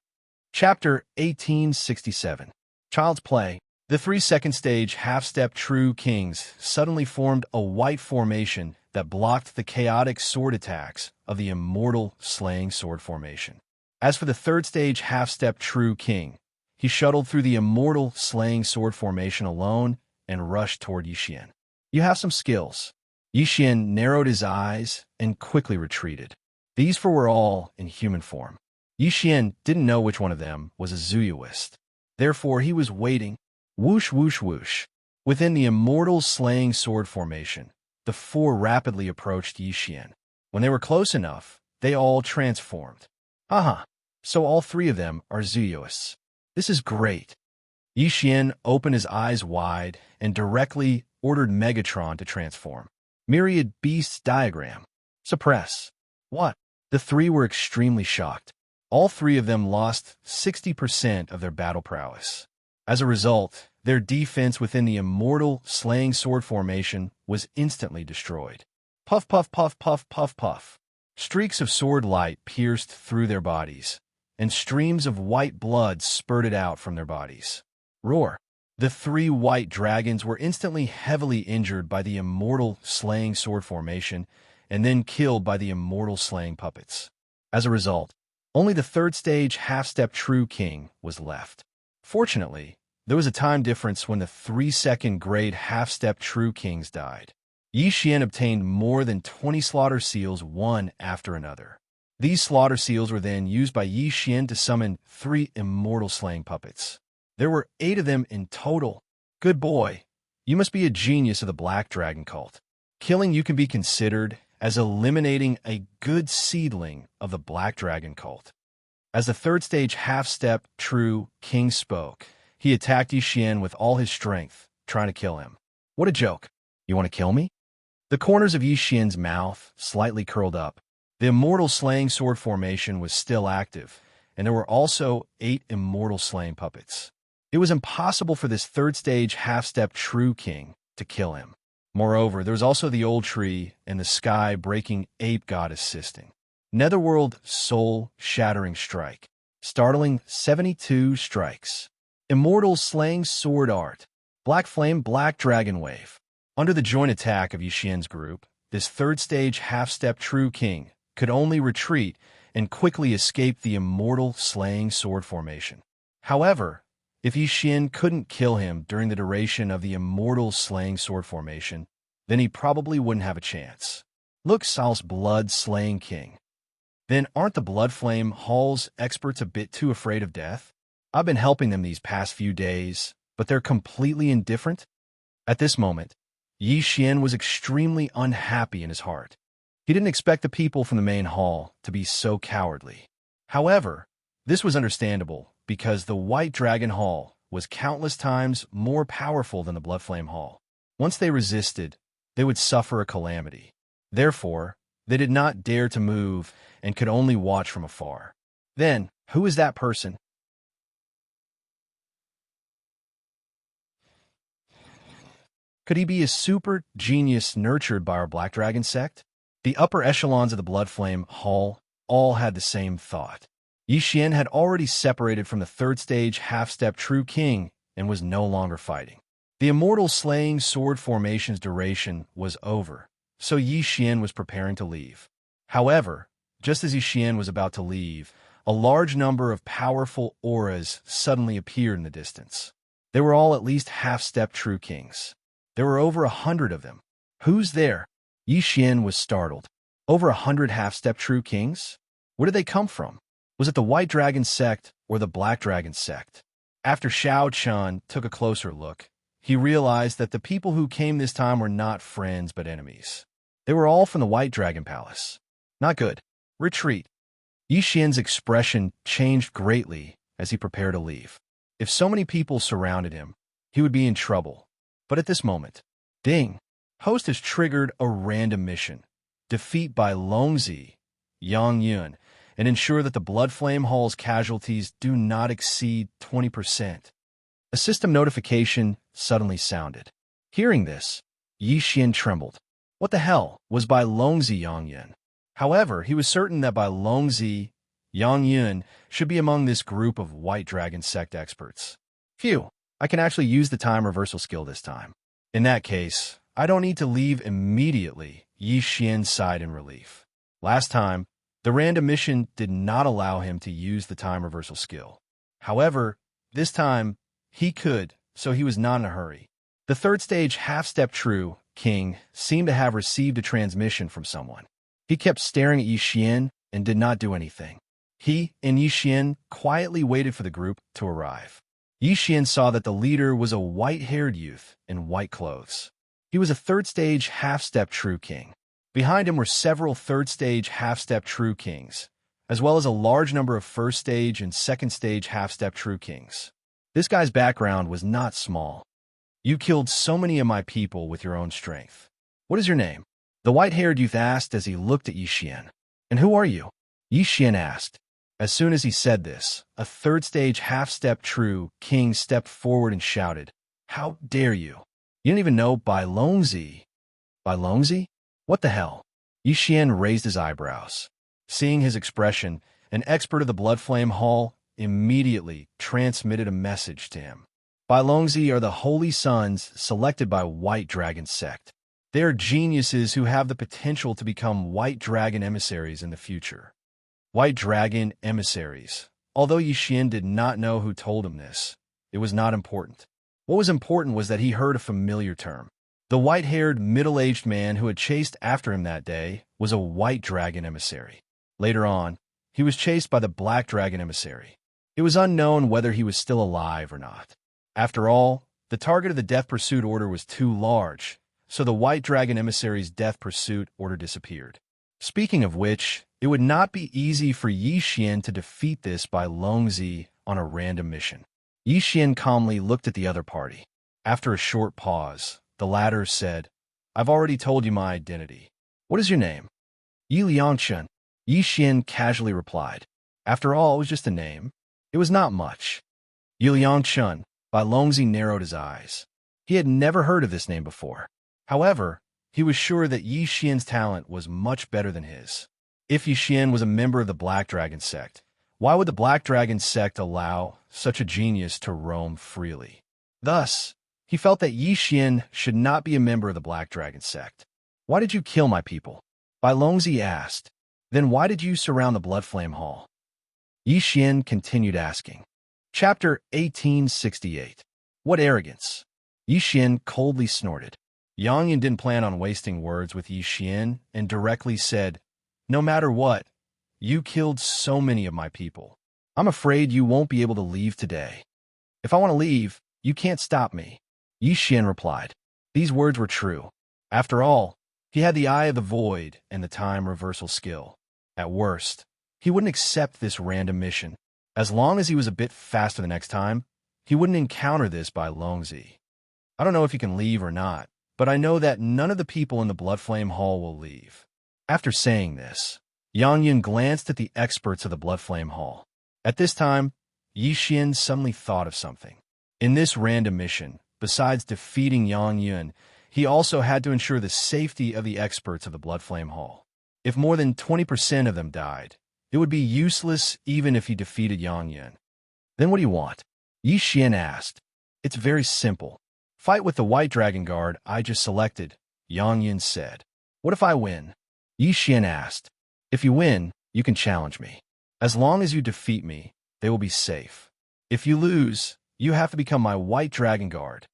Chapter 1867. Child's Play. The 3 2nd stage half-step true kings suddenly formed a white formation that blocked the chaotic sword attacks of the Immortal Slaying Sword Formation. As for the 3rd stage half-step true king, he shuttled through the Immortal Slaying Sword Formation alone and rushed toward Yi Xian. You have some skills. Yi Xian narrowed his eyes and quickly retreated. These 4 were all in human form. Yi Xian didn't know which one of them was a Zuyuist. Therefore, he was waiting. Whoosh, whoosh, whoosh. Within the Immortal Slaying Sword Formation, the 4 rapidly approached Yi Xian. When they were close enough, they all transformed. Haha, so all three of them are Zooists. This is great. Yixian opened his eyes wide and directly ordered Megatron to transform. Myriad Beasts diagram. Suppress. What? The three were extremely shocked. All three of them lost 60% of their battle prowess. As a result, their defense within the immortal slaying sword formation was instantly destroyed. Puff, puff, puff, puff, puff, puff. Streaks of sword light pierced through their bodies, and streams of white blood spurted out from their bodies. Roar. The three white dragons were instantly heavily injured by the immortal slaying sword formation and then killed by the immortal slaying puppets. As a result, only the third stage half-step true king was left. Fortunately, there was a time difference when the 3-second grade half-step true kings died. Yixian obtained more than 20 slaughter seals one after another. These slaughter seals were then used by Yixian to summon 3 immortal slaying puppets. There were 8 of them in total. Good boy. You must be a genius of the Black Dragon cult. Killing you can be considered as eliminating a good seedling of the Black Dragon cult. As the third stage half-step true king spoke, he attacked Yixian with all his strength, trying to kill him. What a joke. You want to kill me? The corners of Yixian's mouth slightly curled up. The immortal slaying sword formation was still active, and there were also 8 immortal slaying puppets. It was impossible for this third stage half-step true king to kill him. Moreover, there was also the old tree and the sky-breaking ape god assisting. Netherworld soul-shattering strike. Startling 72 strikes. Immortal slaying sword art. Black flame black dragon wave. Under the joint attack of Yixian's group, this third stage half-step true king could only retreat and quickly escape the immortal slaying sword formation. However, if Yixian couldn't kill him during the duration of the immortal slaying sword formation, then he probably wouldn't have a chance. Look, Sal's blood slaying king. Then aren't the blood flame Hall's experts a bit too afraid of death? I've been helping them these past few days, but they're completely indifferent? At this moment, Yixian was extremely unhappy in his heart. He didn't expect the people from the main hall to be so cowardly. However, this was understandable because the White Dragon Hall was countless times more powerful than the Blood Flame Hall. Once they resisted, they would suffer a calamity. Therefore, they did not dare to move and could only watch from afar. Then, who is that person? Could he be a super genius nurtured by our Black Dragon sect? The upper echelons of the Blood Flame Hall all had the same thought. Yixian had already separated from the third stage half-step true king and was no longer fighting. The immortal slaying sword formation's duration was over, so Yixian was preparing to leave. However, just as Yixian was about to leave, a large number of powerful auras suddenly appeared in the distance. They were all at least half-step true kings. There were over 100 of them. Who's there? Yixian was startled. Over 100 half-step true kings? Where did they come from? Was it the White Dragon sect or the Black Dragon sect? After Xiao Chun took a closer look, he realized that the people who came this time were not friends but enemies. They were all from the White Dragon Palace. Not good. Retreat. Yixian's expression changed greatly as he prepared to leave. If so many people surrounded him, he would be in trouble. But at this moment, ding! Host has triggered a random mission. Defeat by Longzi, Yang Yun, and ensure that the Blood Flame Hall's casualties do not exceed 20%. A system notification suddenly sounded. Hearing this, Yixian trembled. What the hell was by Longzi Yang Yun? However, he was certain that by Longzi, Yang Yun should be among this group of White Dragon sect experts. Phew, I can actually use the time reversal skill this time. In that case, I don't need to leave immediately, Yixian sighed in relief. Last time, the random mission did not allow him to use the time reversal skill. However, this time, he could, so he was not in a hurry. The third stage half-step true king seemed to have received a transmission from someone. He kept staring at Yixian and did not do anything. He and Yixian quietly waited for the group to arrive. Yixian saw that the leader was a white-haired youth in white clothes. He was a third stage half-step true king. Behind him were several third-stage half-step true kings, as well as a large number of first stage and second stage half-step true kings. This guy's background was not small. You killed so many of my people with your own strength. What is your name? The white-haired youth asked as he looked at Yixian. And who are you? Yixian asked. As soon as he said this, a third-stage half-step true king stepped forward and shouted, "How dare you? You didn't even know Bai Longzi." Bai Longzi? What the hell? Yixian raised his eyebrows. Seeing his expression, an expert of the Blood Flame Hall immediately transmitted a message to him. Bai Longzi are the holy sons selected by White Dragon sect. They are geniuses who have the potential to become White Dragon emissaries in the future. White Dragon emissaries. Although Yixian did not know who told him this, it was not important. What was important was that he heard a familiar term. The white-haired, middle-aged man who had chased after him that day was a White Dragon emissary. Later on, he was chased by the Black Dragon emissary. It was unknown whether he was still alive or not. After all, the target of the Death Pursuit Order was too large, so the White Dragon emissary's Death Pursuit Order disappeared. Speaking of which, it would not be easy for Yixian to defeat this Bai Longzi on a random mission. Yixian calmly looked at the other party. After a short pause, the latter said, "I've already told you my identity. What is your name?" Xianxia. Yixian casually replied. After all, it was just a name. It was not much. Xianxia. Bai Longzi narrowed his eyes. He had never heard of this name before. However, he was sure that Yixian's talent was much better than his. If Yixian was a member of the Black Dragon sect, why would the Black Dragon sect allow such a genius to roam freely? Thus, he felt that Yixian should not be a member of the Black Dragon sect. Why did you kill my people? Bai Longzi asked. Then why did you surround the Blood Flame Hall? Yixian continued asking. Chapter 1868. What arrogance! Yixian coldly snorted. Yang didn't plan on wasting words with Yixian and directly said, "No matter what, you killed so many of my people. I'm afraid you won't be able to leave today. If I want to leave, you can't stop me." Yixian replied. These words were true. After all, he had the Eye of the Void and the time reversal skill. At worst, he wouldn't accept this random mission. As long as he was a bit faster the next time, he wouldn't encounter this Bai Longzi. I don't know if you can leave or not, but I know that none of the people in the Blood Flame Hall will leave. After saying this, Yang glanced at the experts of the Blood Flame Hall. At this time, Yixian suddenly thought of something. In this random mission, besides defeating Yang, he also had to ensure the safety of the experts of the Blood Flame Hall. If more than 20% of them died, it would be useless even if he defeated Yang. Then what do you want? Yixian asked. It's very simple. Fight with the White Dragon Guard I just selected, Yang said. What if I win? Yixian asked. If you win, you can challenge me. As long as you defeat me, they will be safe. If you lose, you have to become my White Dragon Guard.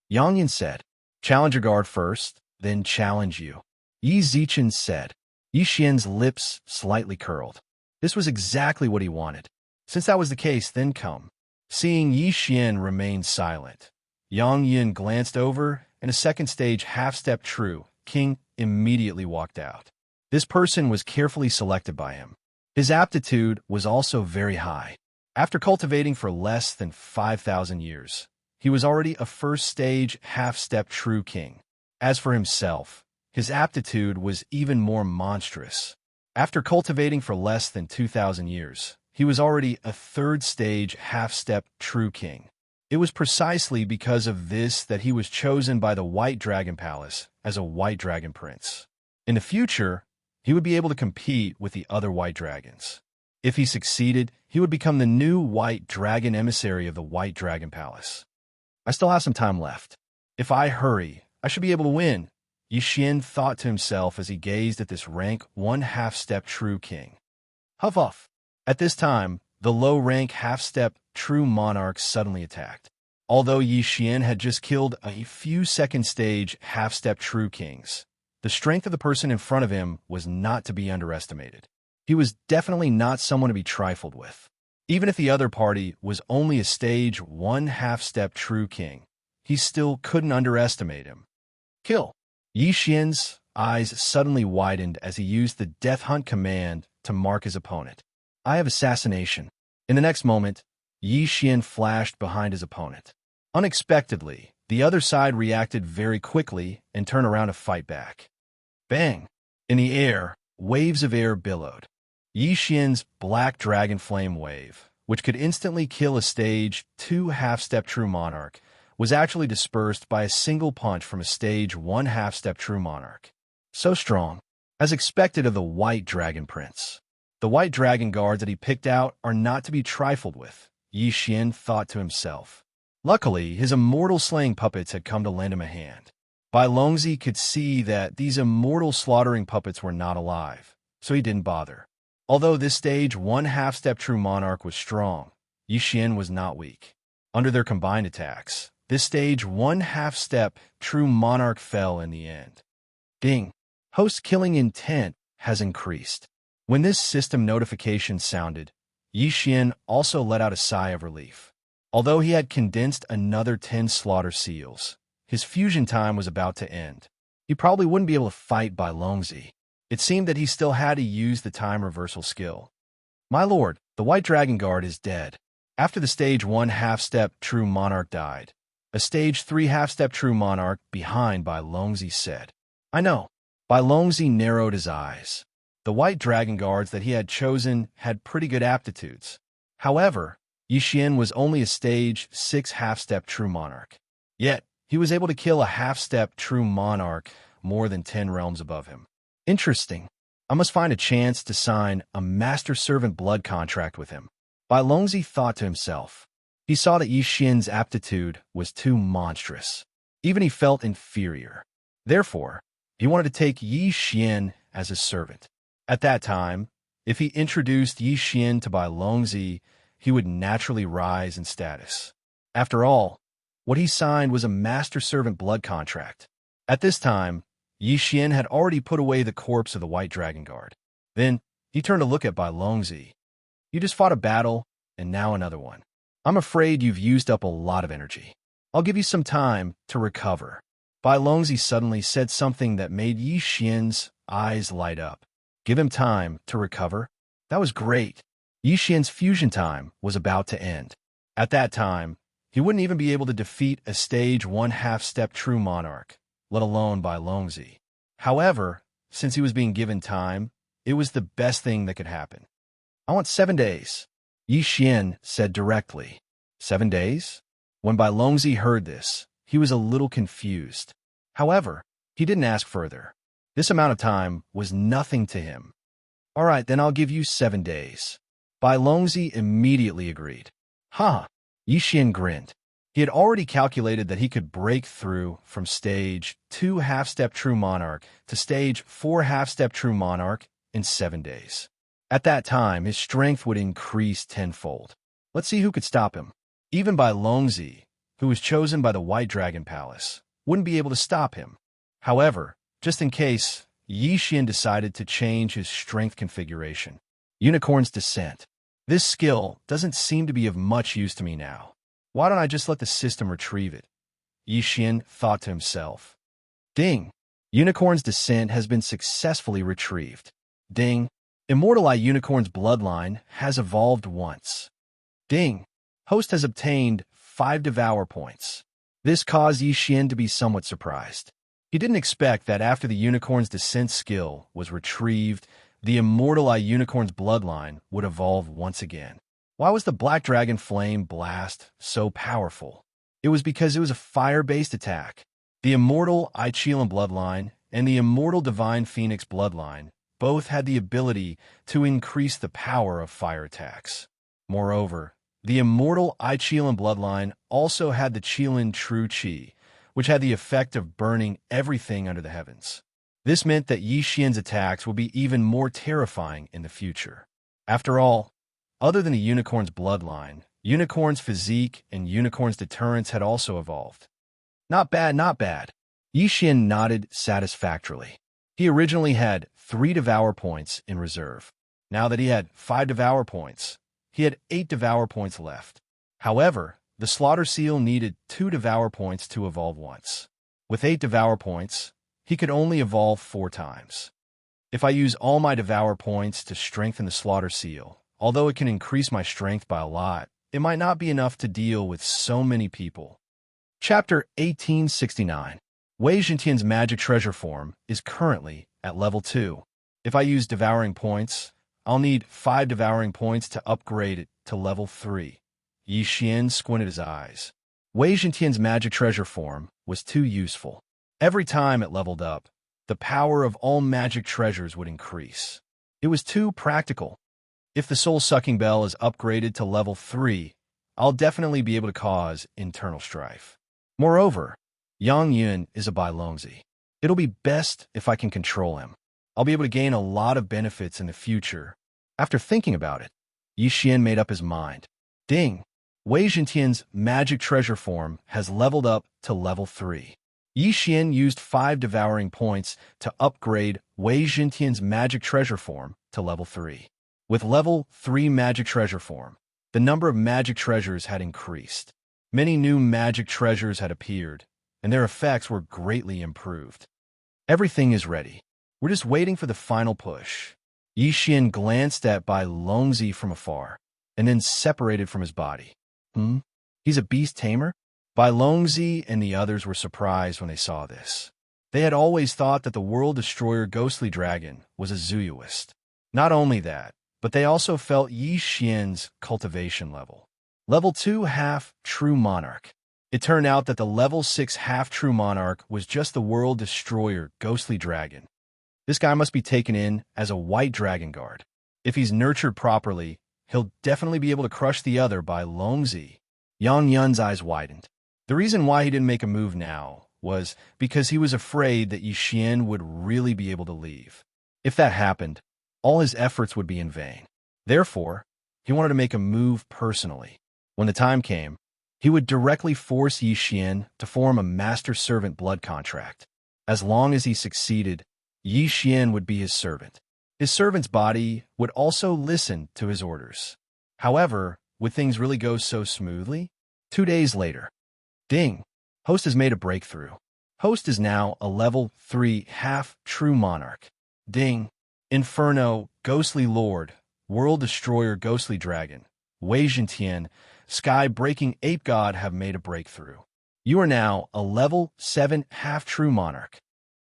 Yang said. Challenge your guard first, then challenge you. Yi Zichen said. Yixian's lips slightly curled. This was exactly what he wanted. Since that was the case, then come. Seeing Yixian remain silent, Yang glanced over, and a second stage half-step true king immediately walked out. This person was carefully selected by him. His aptitude was also very high. After cultivating for less than 5,000 years, he was already a first-stage half-step true king. As for himself, his aptitude was even more monstrous. After cultivating for less than 2,000 years, he was already a third-stage half-step true king. It was precisely because of this that he was chosen by the White Dragon Palace as a White Dragon Prince. In the future, he would be able to compete with the other White Dragons. If he succeeded, he would become the new White Dragon Emissary of the White Dragon Palace. I still have some time left. If I hurry, I should be able to win, Yixian thought to himself as he gazed at this rank 1 half-step true king. Huff off. At this time, the low-rank half-step true monarch suddenly attacked. Although Yixian had just killed a few second-stage half-step true kings, the strength of the person in front of him was not to be underestimated. He was definitely not someone to be trifled with. Even if the other party was only a stage 1 half-step true king, he still couldn't underestimate him. Kill! Yixian's eyes suddenly widened as he used the Death Hunt command to mark his opponent. I have assassination. In the next moment, Xian flashed behind his opponent. Unexpectedly, the other side reacted very quickly and turned around to fight back. Bang! In the air, waves of air billowed. Xian's Black Dragon Flame Wave, which could instantly kill a Stage 2 half-step True Monarch, was actually dispersed by a single punch from a Stage 1 half-step True Monarch. So strong, as expected of the White Dragon Prince. The White Dragon Guards that he picked out are not to be trifled with, Xian thought to himself. Luckily, his immortal slaying puppets had come to lend him a hand. Bai Longzi could see that these immortal slaughtering puppets were not alive, so he didn't bother. Although this Stage 1 half-step True Monarch was strong, Xian was not weak. Under their combined attacks, this Stage 1 half-step True Monarch fell in the end. Ding! Host killing intent has increased. When this system notification sounded, Xian also let out a sigh of relief. Although he had condensed another 10 slaughter seals, his fusion time was about to end. He probably wouldn't be able to fight Bai Longzi. It seemed that he still had to use the time reversal skill. My lord, the White Dragon Guard is dead. After the Stage 1 half-step True Monarch died, a Stage 3 half-step True Monarch behind Bai Longzi said. I know. Bai Longzi narrowed his eyes. The White Dragon Guards that he had chosen had pretty good aptitudes. However, Xian was only a Stage 6 half-step True Monarch. Yet, he was able to kill a half-step True Monarch more than 10 realms above him. Interesting. I must find a chance to sign a master-servant blood contract with him. Bai Longzi thought to himself. He saw that Xian's aptitude was too monstrous. Even he felt inferior. Therefore, he wanted to take Xian as his servant. At that time, if he introduced Xian to Bai Longzi, he would naturally rise in status. After all, what he signed was a master-servant blood contract. At this time, Xian had already put away the corpse of the White Dragon Guard. Then, he turned to look at Bai Longzi. You just fought a battle, and now another one. I'm afraid you've used up a lot of energy. I'll give you some time to recover. Bai Longzi suddenly said something that made Xian's eyes light up. Give him time to recover? That was great. Xian's fusion time was about to end. At that time, he wouldn't even be able to defeat a Stage 1 half-step True Monarch, let alone Bai Longzi. However, since he was being given time, it was the best thing that could happen. I want 7 days, Xian said directly. 7 days? When Bai Longzi heard this, he was a little confused. However, he didn't ask further. This amount of time was nothing to him. All right, then I'll give you 7 days. Bai Longzi immediately agreed. Ha! Xian grinned. He had already calculated that he could break through from Stage 2 half-step True Monarch to Stage 4 half-step True Monarch in 7 days. At that time, his strength would increase tenfold. Let's see who could stop him. Even Bai Longzi, who was chosen by the White Dragon Palace, wouldn't be able to stop him. However, just in case, Xian decided to change his strength configuration. Unicorn's Descent. This skill doesn't seem to be of much use to me now. Why don't I just let the system retrieve it? Xian thought to himself. Ding! Unicorn's Descent has been successfully retrieved. Ding! Immortal Unicorn's bloodline has evolved once. Ding! Host has obtained 5 Devour points. This caused Xian to be somewhat surprised. He didn't expect that after the Unicorn's Descent skill was retrieved, the Immortal Unicorn's bloodline would evolve once again. Why was the Black Dragon Flame Blast so powerful? It was because it was a fire-based attack. The Immortal Ichilan bloodline and the Immortal Divine Phoenix bloodline both had the ability to increase the power of fire attacks. Moreover, the Immortal Ichilan bloodline also had the Qilin True Qi, which had the effect of burning everything under the heavens. This meant that Xian's attacks would be even more terrifying in the future. After all, other than the Unicorn's bloodline, Unicorn's physique and Unicorn's deterrence had also evolved. Not bad, not bad. Xian nodded satisfactorily. He originally had 3 Devour points in reserve. Now that he had 5 Devour points, he had 8 Devour points left. However, the Slaughter Seal needed 2 Devour points to evolve once. With 8 Devour points, he could only evolve 4 times. If I use all my Devour points to strengthen the Slaughter Seal, although it can increase my strength by a lot, it might not be enough to deal with so many people. Chapter 1869. Wei Jintian's magic treasure form is currently at level 2. If I use devouring points, I'll need 5 devouring points to upgrade it to level 3. Yi Xian squinted his eyes. Wei Jintian's magic treasure form was too useful. Every time it leveled up, the power of all magic treasures would increase. It was too practical. If the soul-sucking bell is upgraded to level 3, I'll definitely be able to cause internal strife. Moreover, Yang Yun is a Bailongzi. It'll be best if I can control him. I'll be able to gain a lot of benefits in the future. After thinking about it, Yi Xian made up his mind. Ding! Wei Jintian's magic treasure form has leveled up to level 3. Yi Xian used 5 devouring points to upgrade Wei Jintian's magic treasure form to level 3. With level 3 magic treasure form, the number of magic treasures had increased. Many new magic treasures had appeared, and their effects were greatly improved. Everything is ready. We're just waiting for the final push. Yi Xian glanced at Bai Longzi from afar, and then separated from his body. He's a beast tamer? Bai Longzi and the others were surprised when they saw this. They had always thought that the world destroyer ghostly dragon was a Zuyuist. Not only that, but they also felt Yi Xian's cultivation level. Level 2 half-true monarch. It turned out that the level 6 half-true monarch was just the world destroyer ghostly dragon. This guy must be taken in as a white dragon guard. If he's nurtured properly, he'll definitely be able to crush the other by Longzi. Yang Yun's eyes widened. The reason why he didn't make a move now was because he was afraid that Yi Xian would really be able to leave. If that happened, all his efforts would be in vain. Therefore, he wanted to make a move personally. When the time came, he would directly force Yi Xian to form a master-servant blood contract. As long as he succeeded, Yi Xian would be his servant. His servant's body would also listen to his orders. However, would things really go so smoothly? 2 days later. Ding! Host has made a breakthrough. Host is now a level 3 half-true monarch. Ding! Inferno, Ghostly Lord, World Destroyer Ghostly Dragon, Wei Jintian, Sky-Breaking Ape God have made a breakthrough. You are now a level 7 half-true monarch.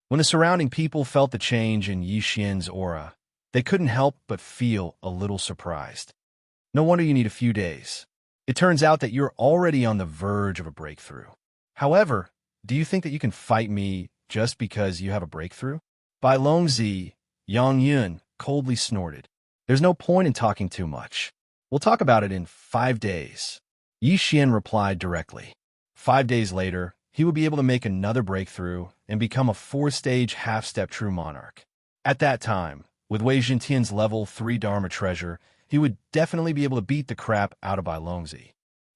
When the surrounding people felt the change in Yi Xian's aura, they couldn't help but feel a little surprised. No wonder you need a few days. It turns out that you're already on the verge of a breakthrough. However, do you think that you can fight me just because you have a breakthrough? Bai Longzi, Yang Yun coldly snorted. There's no point in talking too much. We'll talk about it in 5 days. Yi Xian replied directly. 5 days later, he would be able to make another breakthrough and become a 4-stage half-step true monarch. At that time, with Wei Jintian's level 3 Dharma treasure, he would definitely be able to beat the crap out of Bai Longzi.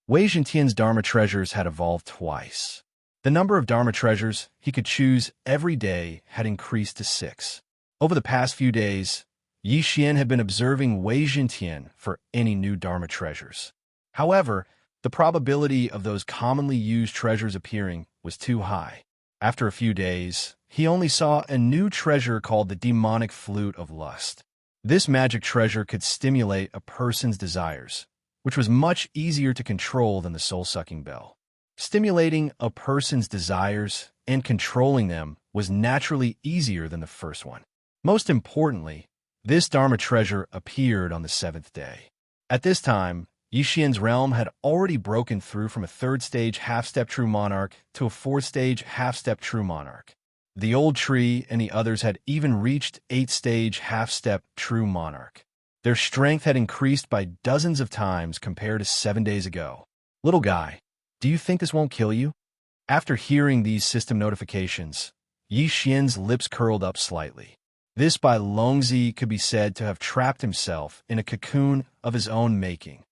Wei Jintian's Dharma treasures had evolved twice. The number of Dharma treasures he could choose every day had increased to 6. Over the past few days, Yi Xian had been observing Wei Jintian for any new Dharma treasures. However, the probability of those commonly used treasures appearing was too high. After a few days, he only saw a new treasure called the Demonic Flute of Lust. This magic treasure could stimulate a person's desires, which was much easier to control than the soul-sucking bell. Stimulating a person's desires and controlling them was naturally easier than the first one. Most importantly, this Dharma treasure appeared on the 7th day. At this time, Yi Xian's realm had already broken through from a 3rd-stage half-step true monarch to a 4th-stage half-step true monarch. The old tree and the others had even reached 8th-stage half-step true monarch. Their strength had increased by dozens of times compared to 7 days ago. Little guy, do you think this won't kill you? After hearing these system notifications, Yi Xian's lips curled up slightly. This Bai Longzi could be said to have trapped himself in a cocoon of his own making.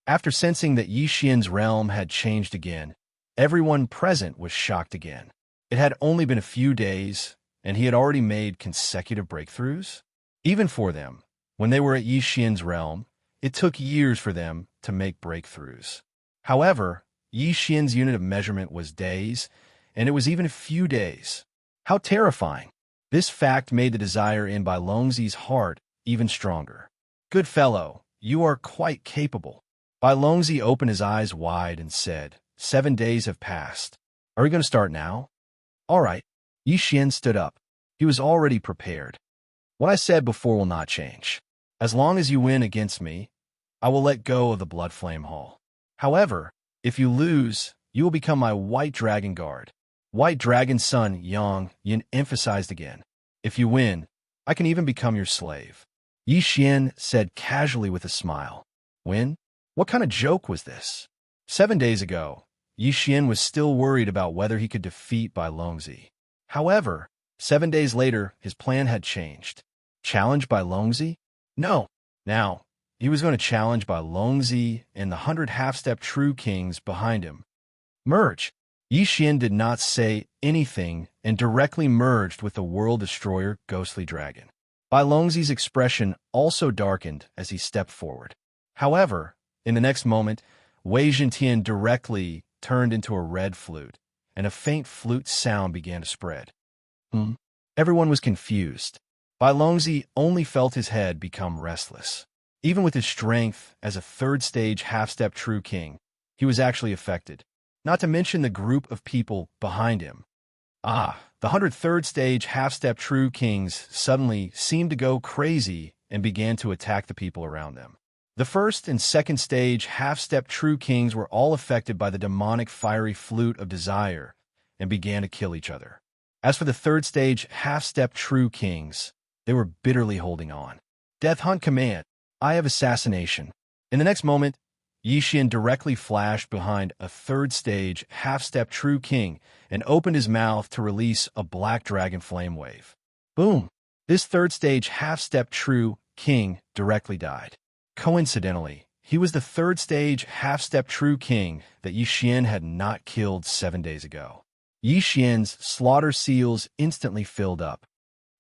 After sensing that Yi Xian's realm had changed again, everyone present was shocked again. It had only been a few days, and he had already made consecutive breakthroughs. Even for them, when they were at Yi Xian's realm, it took years for them to make breakthroughs. However, Yi Xian's unit of measurement was days, and it was even a few days. How terrifying! This fact made the desire in Bai Longzi's heart even stronger. Good fellow, you are quite capable. Bai Longzi opened his eyes wide and said, 7 days have passed. Are we going to start now? All right. Yi Xian stood up. He was already prepared. What I said before will not change. As long as you win against me, I will let go of the Blood Flame Hall. However, if you lose, you will become my White Dragon Guard. White Dragon's son Yang Yin emphasized again. If you win, I can even become your slave. Yi Xian said casually with a smile. Win? What kind of joke was this? 7 days ago, Yi Xian was still worried about whether he could defeat Bai Longzi. However, 7 days later, his plan had changed. Challenge Bai Longzi? No. Now, he was going to challenge Bai Longzi and the 100 half-step true kings behind him. Merge. Yi Xian did not say anything and directly merged with the World Destroyer Ghostly Dragon. Bai Longzi's expression also darkened as he stepped forward. However, in the next moment, Wei Zhentian directly turned into a red flute, and a faint flute sound began to spread. Everyone was confused. Bai Longzi only felt his head become restless. Even with his strength as a third-stage half-step true king, he was actually affected, not to mention the group of people behind him. The 103rd stage half-step true kings suddenly seemed to go crazy and began to attack the people around them. The first and second stage half-step true kings were all affected by the demonic fiery flute of desire and began to kill each other. As for the third stage half-step true kings, they were bitterly holding on. Death Hunt Command, Eye of Assassination. In the next moment, Yi Xian directly flashed behind a third stage half-step true king and opened his mouth to release a black dragon flame wave. Boom! This third stage half-step true king directly died. Coincidentally, he was the third stage half-step true king that Yi Xian had not killed 7 days ago. Yi Xian's slaughter seals instantly filled up.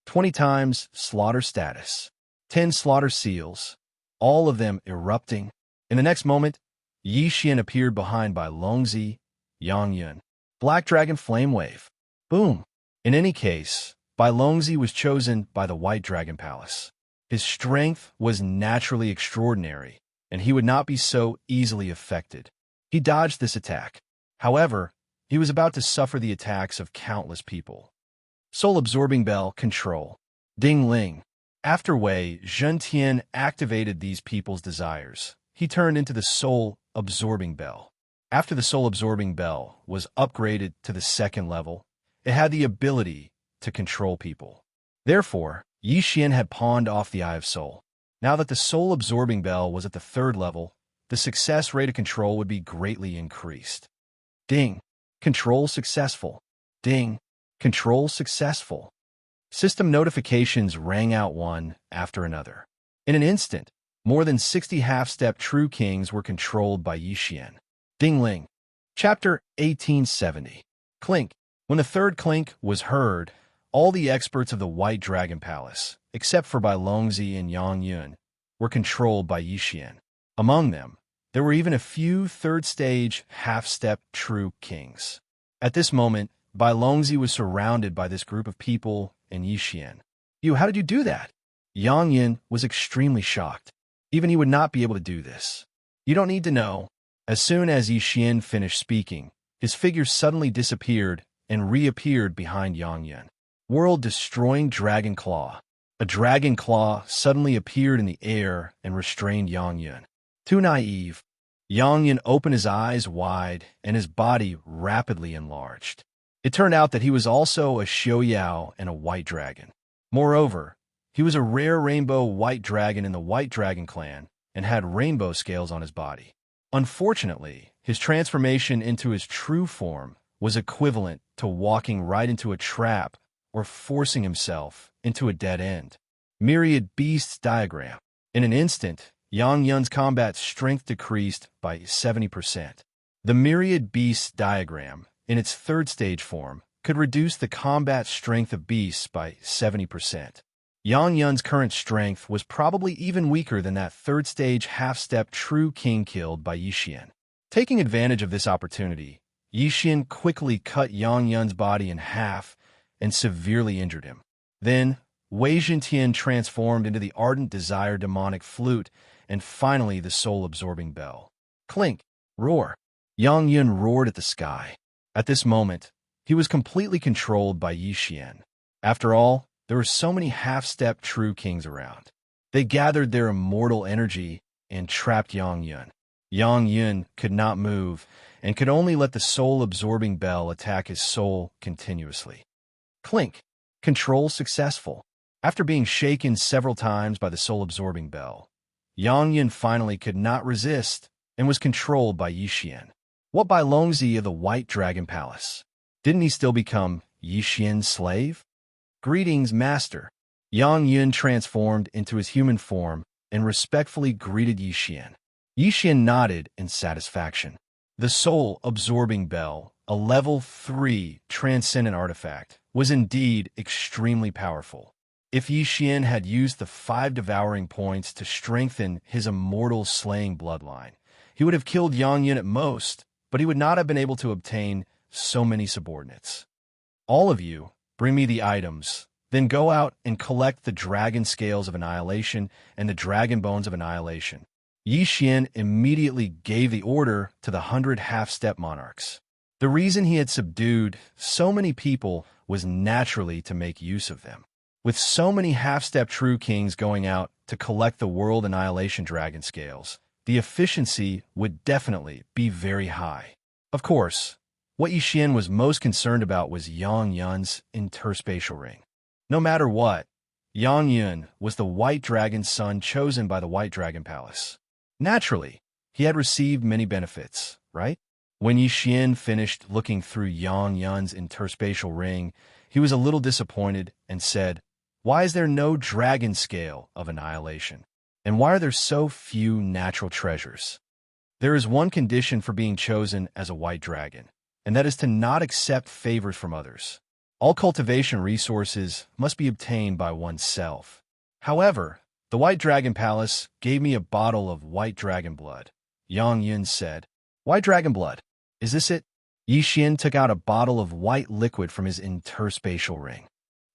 20 times slaughter status. 10 slaughter seals, all of them erupting. In the next moment, Yi Xian appeared behind Bai Longzi, Yang Yin. Black Dragon Flame Wave. Boom! In any case, Bai Longzi was chosen by the White Dragon Palace. His strength was naturally extraordinary, and he would not be so easily affected. He dodged this attack. However, he was about to suffer the attacks of countless people. Soul-absorbing bell control. Ding Ling. After Wei Zhentian activated these people's desires, he turned into the soul-absorbing bell. After the soul-absorbing bell was upgraded to the second level, it had the ability to control people. Therefore, Yi Xian had pawned off the Eye of Soul. Now that the soul-absorbing bell was at the third level, the success rate of control would be greatly increased. Ding. Control successful. Ding. Control successful. System notifications rang out one after another. In an instant, more than 60 half-step true kings were controlled by Yi Xian. Ding Ling. Chapter 1870. Clink. When the third clink was heard, all the experts of the White Dragon Palace, except for Bai Longzi and Yang Yun, were controlled by Yi Xian. Among them, there were even a few third-stage half-step true kings. At this moment, Bai Longzi was surrounded by this group of people and Yi Xian. How did you do that? Yang Yin was extremely shocked. Even he would not be able to do this. You don't need to know. As soon as Yi Xian finished speaking, his figure suddenly disappeared and reappeared behind Yang Yin. World-destroying Dragon Claw. A dragon claw suddenly appeared in the air and restrained Yang Yin. Too naive. Yang Yin opened his eyes wide and his body rapidly enlarged. It turned out that he was also a Xiaoyao and a white dragon. Moreover, he was a rare rainbow white dragon in the White Dragon clan and had rainbow scales on his body. Unfortunately, his transformation into his true form was equivalent to walking right into a trap or forcing himself into a dead end. Myriad Beasts Diagram. In an instant, Yang Yun's combat strength decreased by 70%. The Myriad Beasts Diagram, in its third stage form, could reduce the combat strength of beasts by 70%. Yang Yun's current strength was probably even weaker than that third stage half-step true king killed by Yi Xian. Taking advantage of this opportunity, Yi Xian quickly cut Yang Yun's body in half and severely injured him. Then, Xianxia transformed into the ardent desire demonic flute, and finally the soul-absorbing bell. Clink! Roar! Yangyun roared at the sky. At this moment, he was completely controlled by Yixian. After all, there were so many half-step true kings around. They gathered their immortal energy and trapped Yangyun. Yangyun could not move and could only let the soul-absorbing bell attack his soul continuously. Clink! Control successful. After being shaken several times by the soul-absorbing bell, Yangyun finally could not resist and was controlled by Yixian. What by Longzi of the White Dragon Palace? Didn't he still become Yixian's slave? Greetings, Master. Yangyun transformed into his human form and respectfully greeted Yixian. Yixian nodded in satisfaction. The soul-absorbing bell, a level 3 transcendent artifact, was indeed extremely powerful. If Yixian had used the 5 devouring points to strengthen his immortal slaying bloodline, he would have killed Yangyun at most, but he would not have been able to obtain so many subordinates. All of you, bring me the items, then go out and collect the dragon scales of annihilation and the dragon bones of annihilation. Yixian immediately gave the order to the 100 half-step monarchs. The reason he had subdued so many people was naturally to make use of them. With so many half-step true kings going out to collect the world annihilation dragon scales, the efficiency would definitely be very high. Of course, what Yixian was most concerned about was Yangyun's interspatial ring. No matter what, Yangyun was the White Dragon's son chosen by the White Dragon Palace. Naturally, he had received many benefits, right? When Yixian finished looking through Yangyun's interspatial ring, he was a little disappointed and said, "Why is there no dragon scale of annihilation? And why are there so few natural treasures?" There is one condition for being chosen as a white dragon, and that is to not accept favors from others. All cultivation resources must be obtained by oneself. However, the White Dragon Palace gave me a bottle of white dragon blood. Yangyun said, "White dragon blood, is this it?" Yixian took out a bottle of white liquid from his interspatial ring.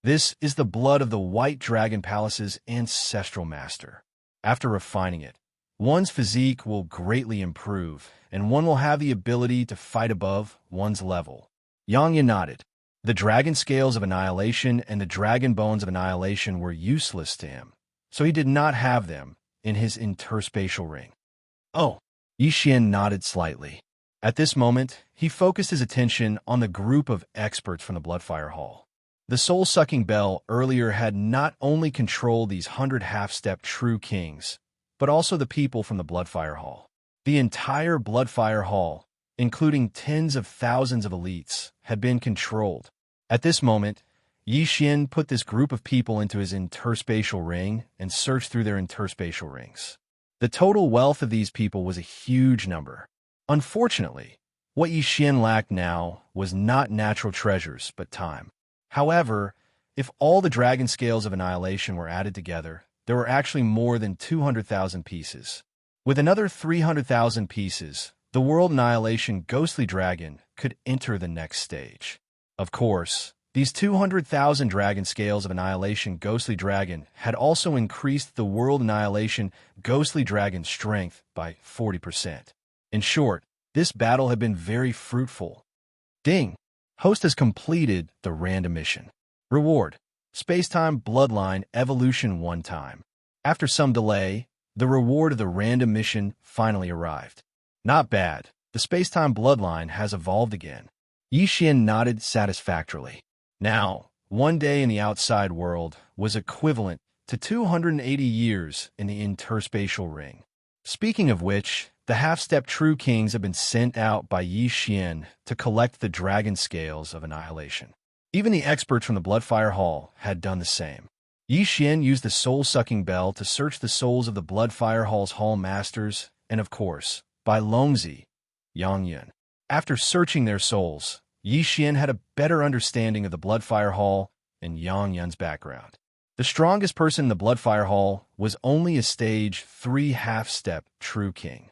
This is the blood of the White Dragon Palace's ancestral master. After refining it, one's physique will greatly improve, and one will have the ability to fight above one's level. Yangyun nodded. The dragon scales of annihilation and the dragon bones of annihilation were useless to him, so he did not have them in his interspatial ring. Oh, Yixian nodded slightly. At this moment, he focused his attention on the group of experts from the Bloodfire Hall. The soul-sucking bell earlier had not only controlled these 100 half-step true kings, but also the people from the Bloodfire Hall. The entire Bloodfire Hall, including tens of thousands of elites, had been controlled. At this moment, Yixian put this group of people into his interspatial ring and searched through their interspatial rings. The total wealth of these people was a huge number. Unfortunately, what Yixian lacked now was not natural treasures, but time. However, if all the dragon scales of annihilation were added together, there were actually more than 200,000 pieces. With another 300,000 pieces, the world annihilation ghostly dragon could enter the next stage. Of course, these 200,000 dragon scales of annihilation ghostly dragon had also increased the world annihilation ghostly dragon's strength by 40%. In short, this battle had been very fruitful. Ding! Host has completed the random mission. Reward: Spacetime Bloodline Evolution 1 time. After some delay, the reward of the random mission finally arrived. Not bad. The Spacetime Bloodline has evolved again. Yixian nodded satisfactorily. Now, one day in the outside world was equivalent to 280 years in the interspatial ring. Speaking of which, the half-step true kings have been sent out by Yixian to collect the dragon scales of annihilation. Even the experts from the Bloodfire Hall had done the same. Yixian used the soul-sucking bell to search the souls of the Bloodfire Hall's hall masters, and of course, by Longzi, Yangyun. After searching their souls, Yixian had a better understanding of the Bloodfire Hall and Yangyun's background. The strongest person in the Bloodfire Hall was only a stage 3 half-step true king.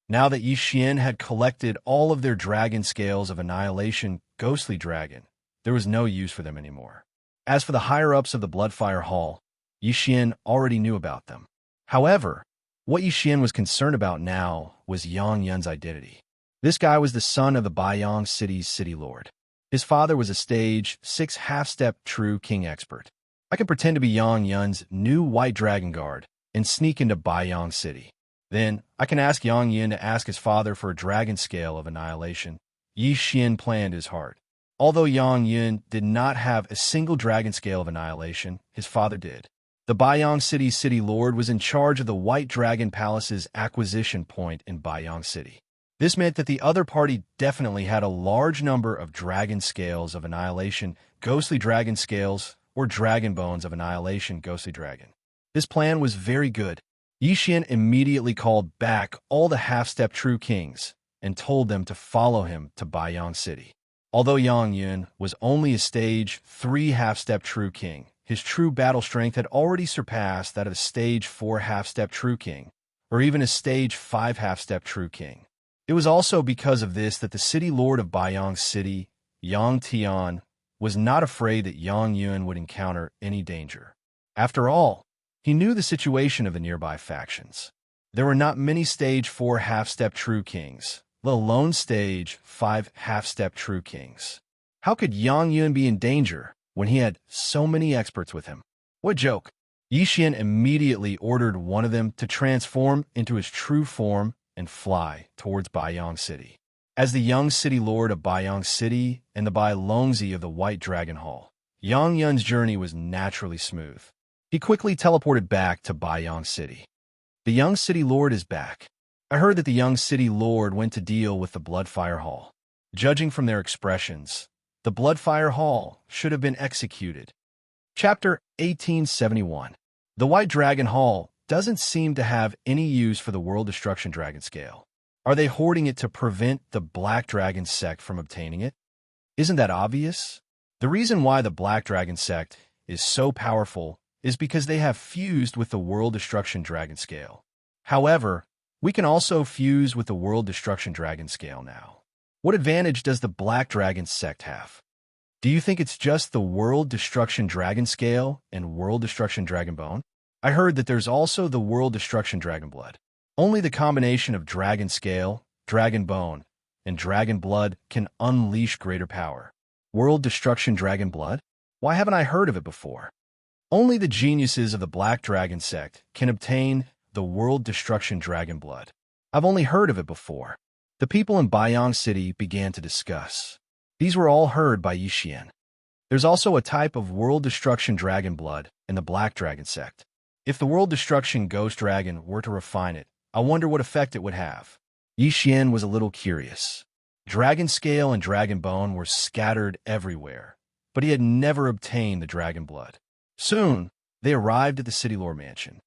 Now that Yixian had collected all of their dragon scales of annihilation ghostly dragon, there was no use for them anymore. As for the higher-ups of the Bloodfire Hall, Yixian already knew about them. However, what Yixian was concerned about now was Yang Yun's identity. This guy was the son of the Baiyang City's city lord. His father was a stage 6 half-step true king expert. I can pretend to be Yang Yun's new white dragon guard and sneak into Baiyang City. Then, I can ask Yang Yun to ask his father for a dragon scale of annihilation. Yixian planned his heart. Although Yang Yun did not have a single dragon scale of annihilation, his father did. The Baiyang City's city lord was in charge of the White Dragon Palace's acquisition point in Baiyang City. This meant that the other party definitely had a large number of dragon scales of annihilation, ghostly dragon scales, or dragon bones of annihilation, ghostly dragon. This plan was very good. Yixian immediately called back all the half-step true kings and told them to follow him to Baiyang City. Although Yang Yun was only a stage 3 half-step true king, his true battle strength had already surpassed that of a stage 4 half-step true king, or even a stage 5 half-step true king. It was also because of this that the city lord of Baiyang City, Yang Tian, was not afraid that Yang Yun would encounter any danger. After all, he knew the situation of the nearby factions. There were not many stage 4 half-step true kings, let alone stage 5 half-step true kings. How could Yang Yun be in danger when he had so many experts with him? What joke! Yixian immediately ordered one of them to transform into his true form and fly towards Baiyang City. As the young city lord of Baiyang City and the Bai Longzi of the White Dragon Hall, Yang Yun's journey was naturally smooth. He quickly teleported back to Baiyang City. The young city lord is back. I heard that the young city lord went to deal with the Bloodfire Hall. Judging from their expressions, the Bloodfire Hall should have been executed. Chapter 1871. The White Dragon Hall doesn't seem to have any use for the World Destruction Dragon Scale. Are they hoarding it to prevent the Black Dragon sect from obtaining it? Isn't that obvious? The reason why the Black Dragon sect is so powerful is because they have fused with the World Destruction Dragon Scale. However, we can also fuse with the World Destruction Dragon Scale now. What advantage does the Black Dragon sect have? Do you think it's just the World Destruction Dragon Scale and World Destruction Dragon Bone? I heard that there's also the World Destruction Dragon Blood. Only the combination of Dragon Scale, Dragon Bone, and Dragon Blood can unleash greater power. World Destruction Dragon Blood? Why haven't I heard of it before? Only the geniuses of the Black Dragon sect can obtain the World Destruction Dragon Blood. I've only heard of it before. The people in Baiyang City began to discuss. These were all heard by Yixian. There's also a type of World Destruction Dragon Blood in the Black Dragon sect. If the World Destruction Ghost Dragon were to refine it, I wonder what effect it would have. Yixian was a little curious. Dragon Scale and Dragon Bone were scattered everywhere, but he had never obtained the Dragon Blood. Soon, they arrived at the City Lord Mansion.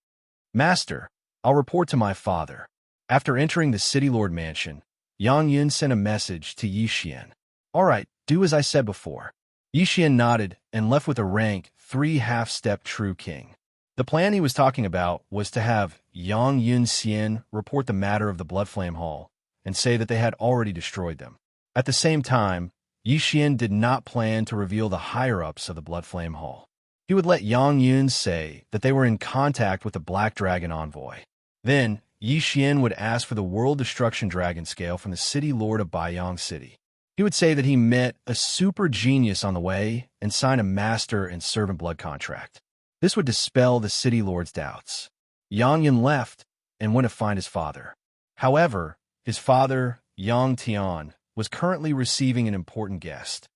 Master, I'll report to my father. After entering the City Lord Mansion, Yang Yun sent a message to Yixian. All right, do as I said before. Yixian nodded and left with a rank 3 half-step true king. The plan he was talking about was to have Yang Yun Xian report the matter of the Bloodflame Hall and say that they had already destroyed them. At the same time, Yixian did not plan to reveal the higher-ups of the Bloodflame Hall. He would let Yang Yun say that they were in contact with the Black Dragon Envoy. Then, Yixian would ask for the World Destruction Dragon Scale from the City Lord of Baiyang City. He would say that he met a super genius on the way and sign a master and servant blood contract. This would dispel the City Lord's doubts. Yang Yun left and went to find his father. However, his father, Yang Tian, was currently receiving an important guest.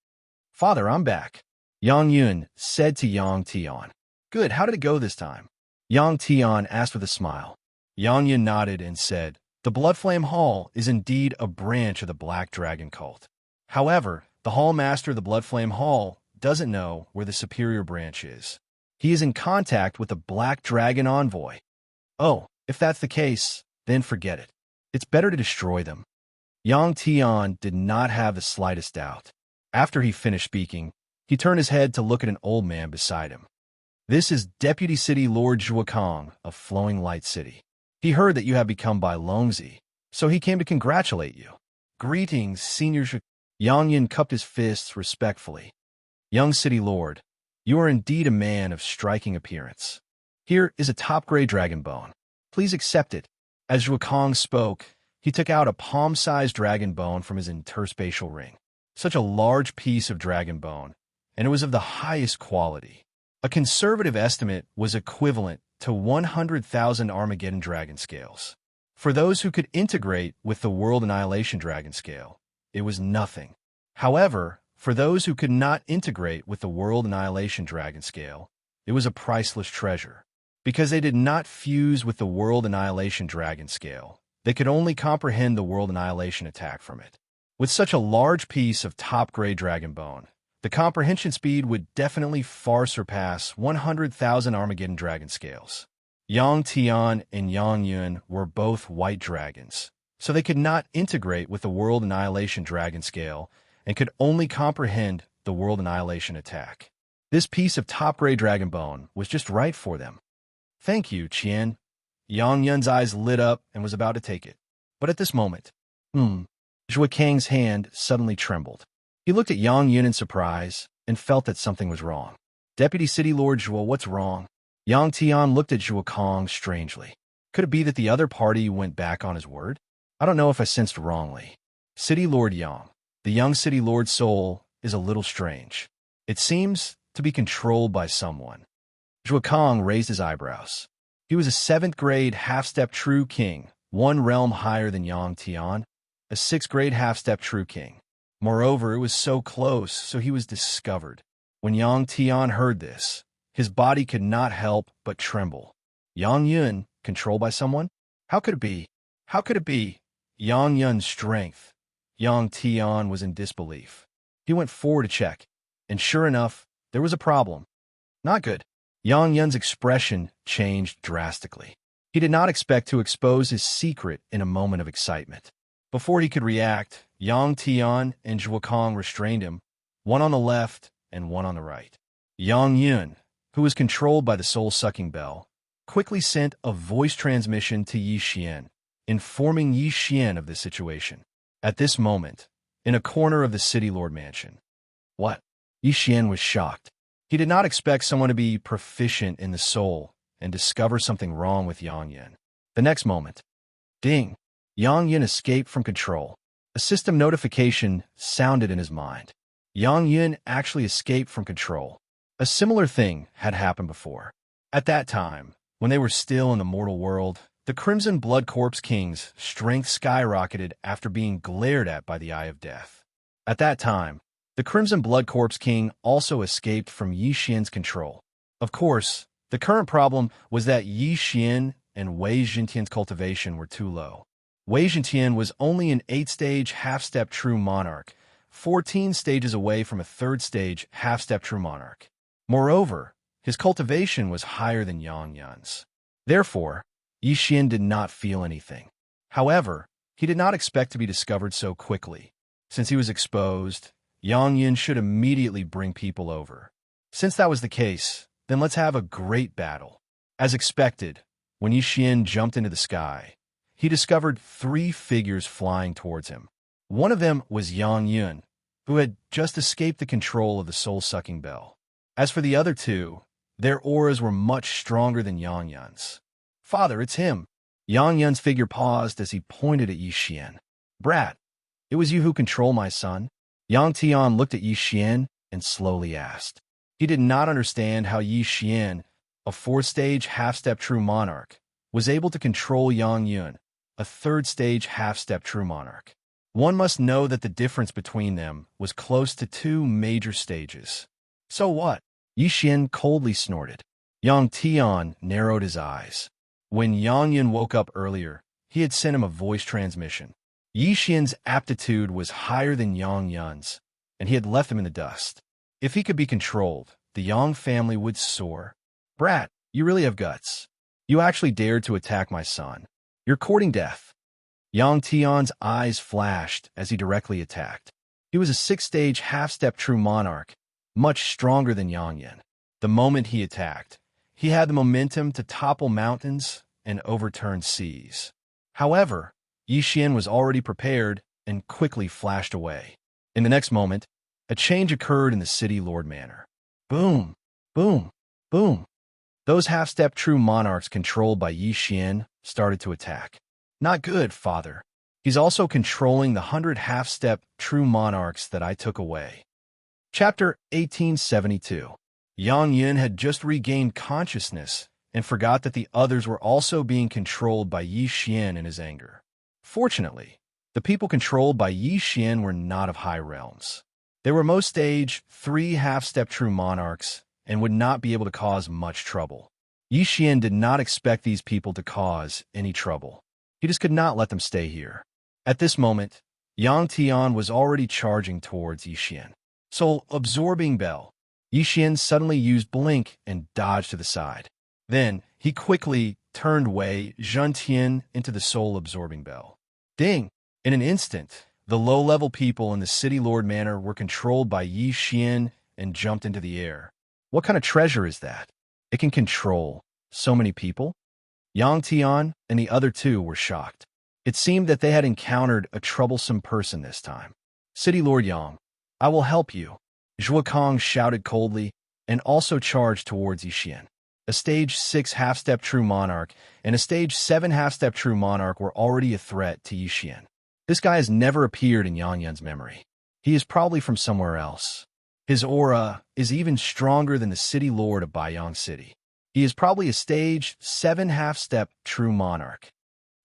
Father, I'm back. Yang Yun said to Yang Tian. Good, how did it go this time? Yang Tian asked with a smile. Yang Yun nodded and said, the Bloodflame Hall is indeed a branch of the Black Dragon cult. However, the Hall Master of the Bloodflame Hall doesn't know where the superior branch is. He is in contact with the Black Dragon Envoy. Oh, if that's the case, then forget it. It's better to destroy them. Yang Tian did not have the slightest doubt. After he finished speaking, he turned his head to look at an old man beside him. This is Deputy City Lord Zhuokang of Flowing Light City. He heard that you have become Bai Longzi, so he came to congratulate you. Greetings, Senior Yang Yun cupped his fists respectfully. Young City Lord, You are indeed a man of striking appearance. Here is a top-grade dragon bone. Please accept it." As Zhuokong spoke, he took out a palm-sized dragon bone from his interspatial ring. Such a large piece of dragon bone, and it was of the highest quality. A conservative estimate was equivalent to 100,000 Armageddon dragon scales. For those who could integrate with the World Annihilation dragon scale, it was nothing. However, for those who could not integrate with the World Annihilation dragon scale, it was a priceless treasure. Because they did not fuse with the World Annihilation dragon scale, they could only comprehend the World Annihilation attack from it. With such a large piece of top-grade dragon bone, the comprehension speed would definitely far surpass 100,000 Armageddon dragon scales. Yang Tian and Yang Yun were both white dragons, so they could not integrate with the World Annihilation dragon scale and could only comprehend the World Annihilation attack. This piece of top-grade dragon bone was just right for them. "Thank you, Qian." Yang Yun's eyes lit up and was about to take it. But at this moment, Zhuokang's hand suddenly trembled. He looked at Yang Yun in surprise and felt that something was wrong. "Deputy City Lord Zhuo, what's wrong?" Yang Tian looked at Zhuokang strangely. Could it be that the other party went back on his word? I don't know if I sensed wrongly. City Lord Yang, the young City Lord's soul, is a little strange. It seems to be controlled by someone. Zhuokang raised his eyebrows. He was a 7th-grade half-step true king, one realm higher than Yang Tian, a 6th-grade half-step true king. Moreover, it was so close, so he was discovered. When Yang Tian heard this, his body could not help but tremble. Yang Yun, controlled by someone? How could it be? How could it be? Yang Yun's strength. Yang Tian was in disbelief. He went forward to check, and sure enough, there was a problem. Not good. Yang Yun's expression changed drastically. He did not expect to expose his secret in a moment of excitement. Before he could react, Yang Tian and Zhuokang restrained him, one on the left and one on the right. Yang Yun, who was controlled by the soul-sucking bell, quickly sent a voice transmission to Yi Xian, informing Yi Xian of the situation. At this moment, in a corner of the City Lord Mansion. What? Yi Xian was shocked. He did not expect someone to be proficient in the soul and discover something wrong with Yang Yun. The next moment, ding! Yang Yun escaped from control. A system notification sounded in his mind. Yang Yun actually escaped from control. A similar thing had happened before. At that time, when they were still in the mortal world, the Crimson Blood Corpse King's strength skyrocketed after being glared at by the Eye of Death. At that time, the Crimson Blood Corpse King also escaped from Yi Xian's control. Of course, the current problem was that Yi Xian and Wei Zhentian's cultivation were too low. Wei Zhentian was only an 8th-stage half-step true monarch, 14 stages away from a 3rd-stage half-step true monarch. Moreover, his cultivation was higher than Yang Yun's. Therefore, Yi Xian did not feel anything. However, he did not expect to be discovered so quickly. Since he was exposed, Yang Yun should immediately bring people over. Since that was the case, then let's have a great battle. As expected, when Yi Xian jumped into the sky, he discovered 3 figures flying towards him. One of them was Yang Yun, who had just escaped the control of the soul-sucking bell. As for the other 2, their auras were much stronger than Yang Yun's. "Father, it's him." Yang Yun's figure paused as he pointed at Yi Xian. "Brat, it was you who control my son?" Yang Tian looked at Yi Xian and slowly asked. He did not understand how Yi Xian, a 4th-stage half-step true monarch, was able to control Yang Yun, a 3rd-stage half-step true monarch. One must know that the difference between them was close to 2 major stages. So what? Yi Xian coldly snorted. Yang Tian narrowed his eyes. When Yang Yun woke up earlier, he had sent him a voice transmission. Yi Xian's aptitude was higher than Yang Yun's, and he had left him in the dust. If he could be controlled, the Yang family would soar. "Brat, you really have guts. You actually dared to attack my son. You're courting death." Yang Tian's eyes flashed as he directly attacked. He was a 6th-stage half-step true monarch, much stronger than Yang Yun. The moment he attacked, he had the momentum to topple mountains and overturn seas. However, Yi Xian was already prepared and quickly flashed away. In the next moment, a change occurred in the City Lord Manor. Boom! Boom! Boom! Those half-step true monarchs controlled by Xian started to attack. Not good, father. He's also controlling the 100 half-step true monarchs that I took away. Chapter 1872. Yang Yun had just regained consciousness and forgot that the others were also being controlled by Yi Xian in his anger. Fortunately, the people controlled by Yi Xian were not of high realms. They were most stage 3 half-step true monarchs and would not be able to cause much trouble. Yi Xian did not expect these people to cause any trouble. He just could not let them stay here. At this moment, Yang Tian was already charging towards Yi Xian. Soul-absorbing bell. Yi Xian suddenly used blink and dodged to the side. Then, he quickly turned Wei Zhentian into the soul-absorbing bell. Ding! In an instant, the low-level people in the City Lord Manor were controlled by Yi Xian and jumped into the air. What kind of treasure is that? It can control so many people? Yang Tian and the other two were shocked. It seemed that they had encountered a troublesome person this time. City Lord Yang, I will help you, Zhuo Kong shouted coldly and also charged towards Yi Xian. A stage 6 half-step true monarch and a stage 7 half-step true monarch were already a threat to Yi Xian. This guy has never appeared in Yang Yun's memory. He is probably from somewhere else. His aura is even stronger than the City Lord of Baiyang City. He is probably a stage 7 half-step true monarch.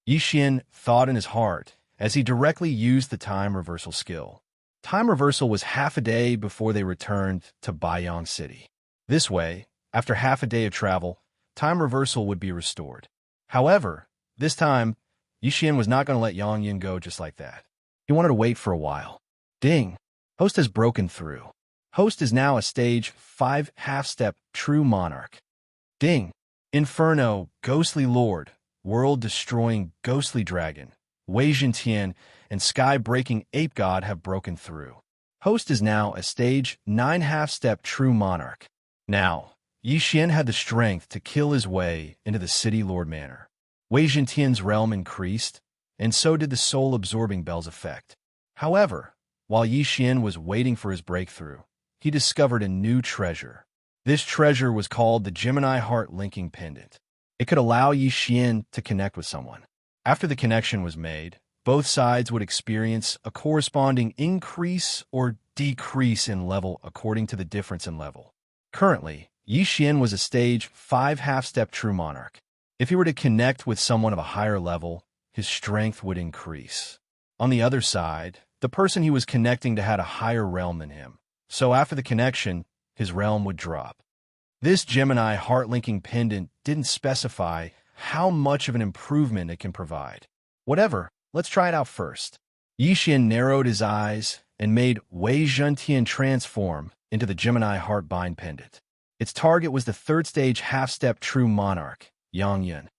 Yi Xian thought in his heart as he directly used the time reversal skill. Time reversal was half a day before they returned to Baiyang City. This way, after half a day of travel, time reversal would be restored. However, this time, Yi Xian was not going to let Yang Yun go just like that. He wanted to wait for a while. Ding! Host has broken through. Host is now a stage 5 half-step true monarch. Ding! Inferno, Ghostly Lord, World-destroying Ghostly Dragon, Wei Zhentian, and Sky-breaking Ape God have broken through. Host is now a stage 9 half-step true monarch. Now, Yi Xian had the strength to kill his way into the City Lord Manor. Wei Zhentian's realm increased, and so did the soul-absorbing bell's effect. However, while Yi Xian was waiting for his breakthrough, he discovered a new treasure. This treasure was called the Gemini Heart Linking Pendant. It could allow Yi Xian to connect with someone. After the connection was made, both sides would experience a corresponding increase or decrease in level according to the difference in level. Currently, Yi Xian was a stage 5 half-step true monarch. If he were to connect with someone of a higher level, his strength would increase. On the other side, the person he was connecting to had a higher realm than him. So after the connection, his realm would drop. This Gemini heart-linking pendant didn't specify how much of an improvement it can provide. Whatever, let's try it out first. Yi Xian narrowed his eyes and made Wei Zhentian transform into the Gemini heart bind pendant. Its target was the 3rd stage half-step true monarch, Yang Yun.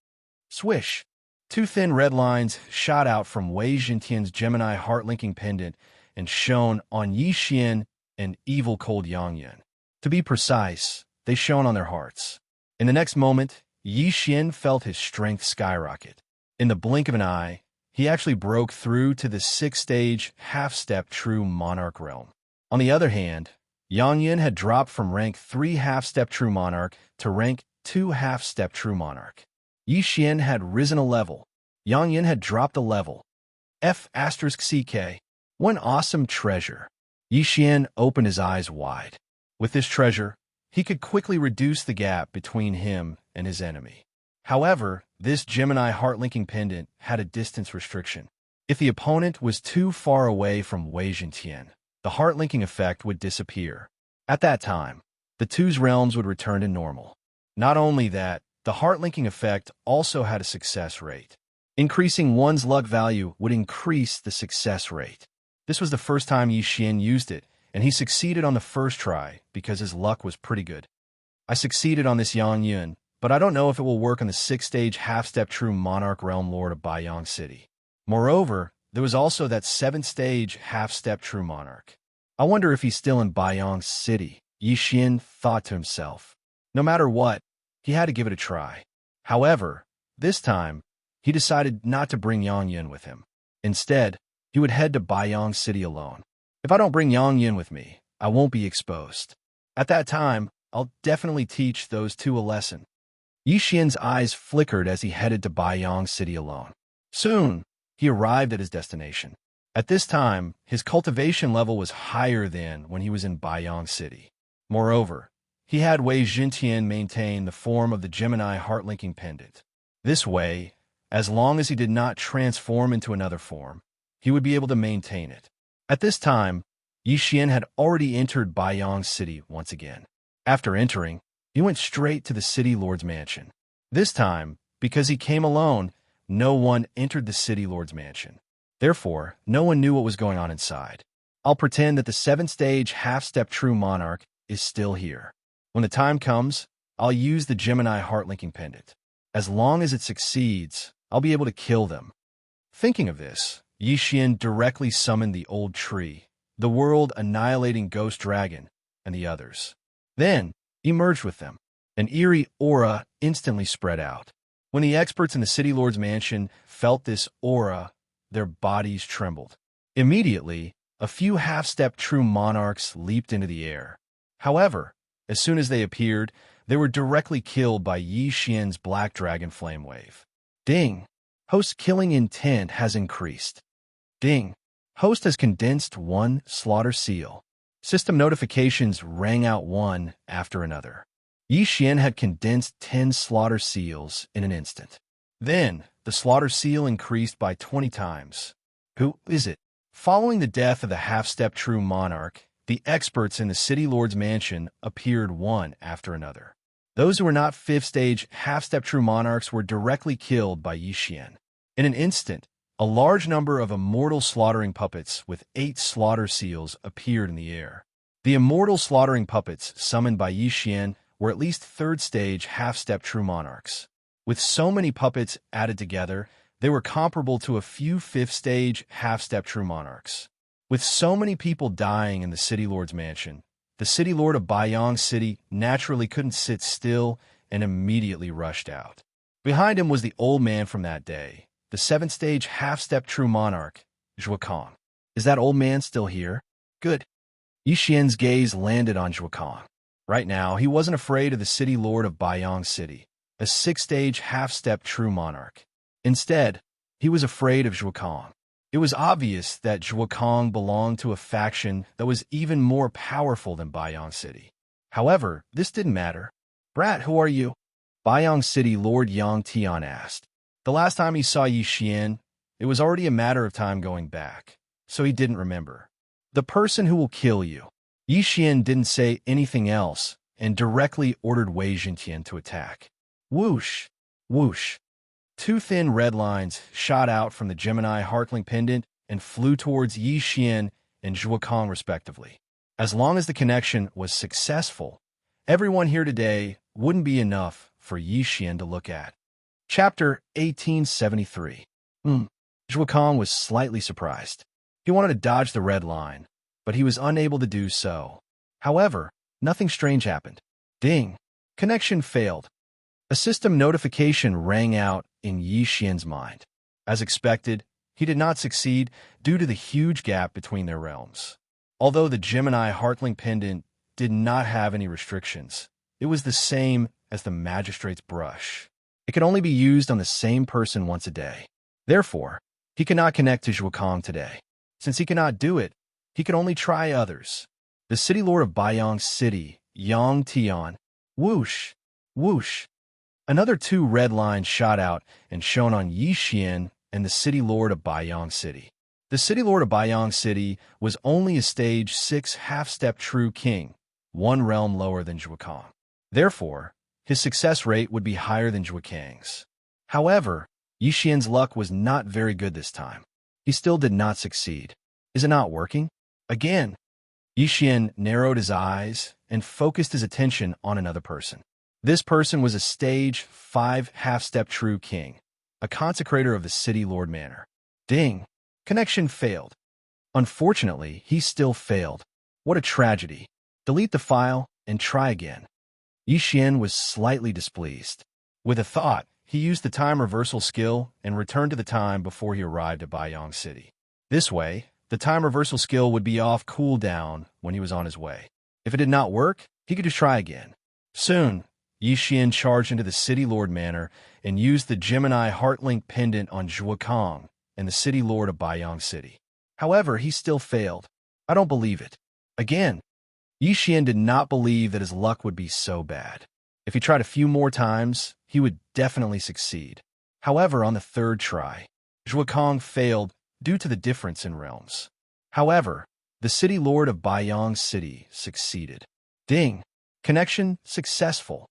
Swish! 2 thin red lines shot out from Wei Zhentian's Gemini heart-linking pendant and shone on Yi Xian and evil cold Yang Yun. To be precise, they shone on their hearts. In the next moment, Yi Xian felt his strength skyrocket. In the blink of an eye, he actually broke through to the 6th stage half-step true monarch realm. On the other hand, Yang Yun had dropped from rank 3 half-step true monarch to rank 2 half-step true monarch. Yi Xian had risen a level. Yang Yun had dropped a level. F***CK. One awesome treasure. Yi Xian opened his eyes wide. With this treasure, he could quickly reduce the gap between him and his enemy. However, this Gemini heart-linking pendant had a distance restriction. If the opponent was too far away from Wei Zhentian, the heart-linking effect would disappear. At that time, the two's realms would return to normal. Not only that, the heart-linking effect also had a success rate. Increasing one's luck value would increase the success rate. This was the first time Yi Xian used it, and he succeeded on the first try because his luck was pretty good. I succeeded on this Yang Yun, but I don't know if it will work on the 6th stage half-step true monarch realm lord of Baiyang City. Moreover, there was also that 7th stage half-step true monarch. I wonder if he's still in Baiyang City, Yi Xian thought to himself. No matter what, he had to give it a try. However, this time, he decided not to bring Yang Yun with him. Instead, he would head to Baiyang City alone. If I don't bring Yang Yun with me, I won't be exposed. At that time, I'll definitely teach those two a lesson. Yixian's eyes flickered as he headed to Baiyang City alone. Soon, he arrived at his destination. At this time, his cultivation level was higher than when he was in Baiyang City. Moreover, he had Wei Jintian maintain the form of the Gemini heart-linking pendant. This way, as long as he did not transform into another form, he would be able to maintain it. At this time, Yixian had already entered Baiyang City once again. After entering, he went straight to the city lord's mansion. This time, because he came alone, no one entered the city lord's mansion. Therefore, no one knew what was going on inside. I'll pretend that the 7th-stage half-step true monarch is still here. When the time comes, I'll use the Gemini heart-linking pendant. As long as it succeeds, I'll be able to kill them. Thinking of this, Yixian directly summoned the old tree, the world-annihilating ghost dragon, and the others. Then, he merged with them. An eerie aura instantly spread out. When the experts in the city lord's mansion felt this aura, their bodies trembled. Immediately, a few half-step true monarchs leaped into the air. However, as soon as they appeared, they were directly killed by Yixian's black dragon flame wave. Ding! Host killing intent has increased. Ding! Host has condensed 1 slaughter seal. System notifications rang out one after another. Yixian had condensed 10 slaughter seals in an instant. Then, the slaughter seal increased by 20 times. Who is it? Following the death of the half-step true monarch, the experts in the city lord's mansion appeared one after another. Those who were not 5th-stage half-step true monarchs were directly killed by Yixian. In an instant, a large number of immortal slaughtering puppets with 8 slaughter seals appeared in the air. The immortal slaughtering puppets summoned by Yixian were at least 3rd-stage half-step true monarchs. With so many puppets added together, they were comparable to a few 5th-stage half-step true monarchs. With so many people dying in the city lord's mansion, the city lord of Baiyang City naturally couldn't sit still and immediately rushed out. Behind him was the old man from that day, the 7th-stage half-step true monarch, Zhuokong. Is that old man still here? Good. Yixian's gaze landed on Zhuokong. Right now, he wasn't afraid of the city lord of Baiyang City, a 6th-stage half-step true monarch. Instead, he was afraid of Zhuokong. It was obvious that Zhuokong belonged to a faction that was even more powerful than Baiyang City. However, this didn't matter. Brat, who are you? Baiyang City Lord Yang Tian asked. The last time he saw Yixian, it was already a matter of time going back, so he didn't remember. The person who will kill you. Yixian didn't say anything else and directly ordered Wei Jintian to attack. Whoosh! Whoosh! 2 thin red lines shot out from the Gemini heartling pendant and flew towards Yixian and Zhuokong respectively. As long as the connection was successful, everyone here today wouldn't be enough for Yixian to look at. Chapter 1873. Zhuokong was slightly surprised. He wanted to dodge the red line, but he was unable to do so. However, nothing strange happened. Ding! Connection failed. A system notification rang out in Yixian's mind. As expected, he did not succeed due to the huge gap between their realms. Although the Gemini heartling pendant did not have any restrictions, it was the same as the magistrate's brush. It could only be used on the same person once a day. Therefore, he could not connect to Zhuokong today. Since he could not do it, he could only try others. The city lord of Baiyang City, Yang Tian. Whoosh! Whoosh! Another 2 red lines shot out and shone on Yixian and the city lord of Baiyang City. The city lord of Baiyang City was only a stage 6 half-step true king, 1 realm lower than Zhuokong. Therefore, his success rate would be higher than Zhuokang's. However, Yixian's luck was not very good this time. He still did not succeed. Is it not working? Again. Yixian narrowed his eyes and focused his attention on another person. This person was a stage 5 half-step true king, a consecrator of the city lord manor. Ding! Connection failed. Unfortunately, he still failed. What a tragedy. Delete the file and try again. Yixian was slightly displeased. With a thought, he used the time reversal skill and returned to the time before he arrived at Baiyang City. This way, the time reversal skill would be off cooldown when he was on his way. If it did not work, he could just try again. Soon, Yixian charged into the city lord manor and used the Gemini heart-link pendant on Zhuokang and the city lord of Baiyang City. However, he still failed. I don't believe it. Again, Yixian did not believe that his luck would be so bad. If he tried a few more times, he would definitely succeed. However, on the third try, Zhuokang failed due to the difference in realms. However, the city lord of Baiyang City succeeded. Ding! Connection successful.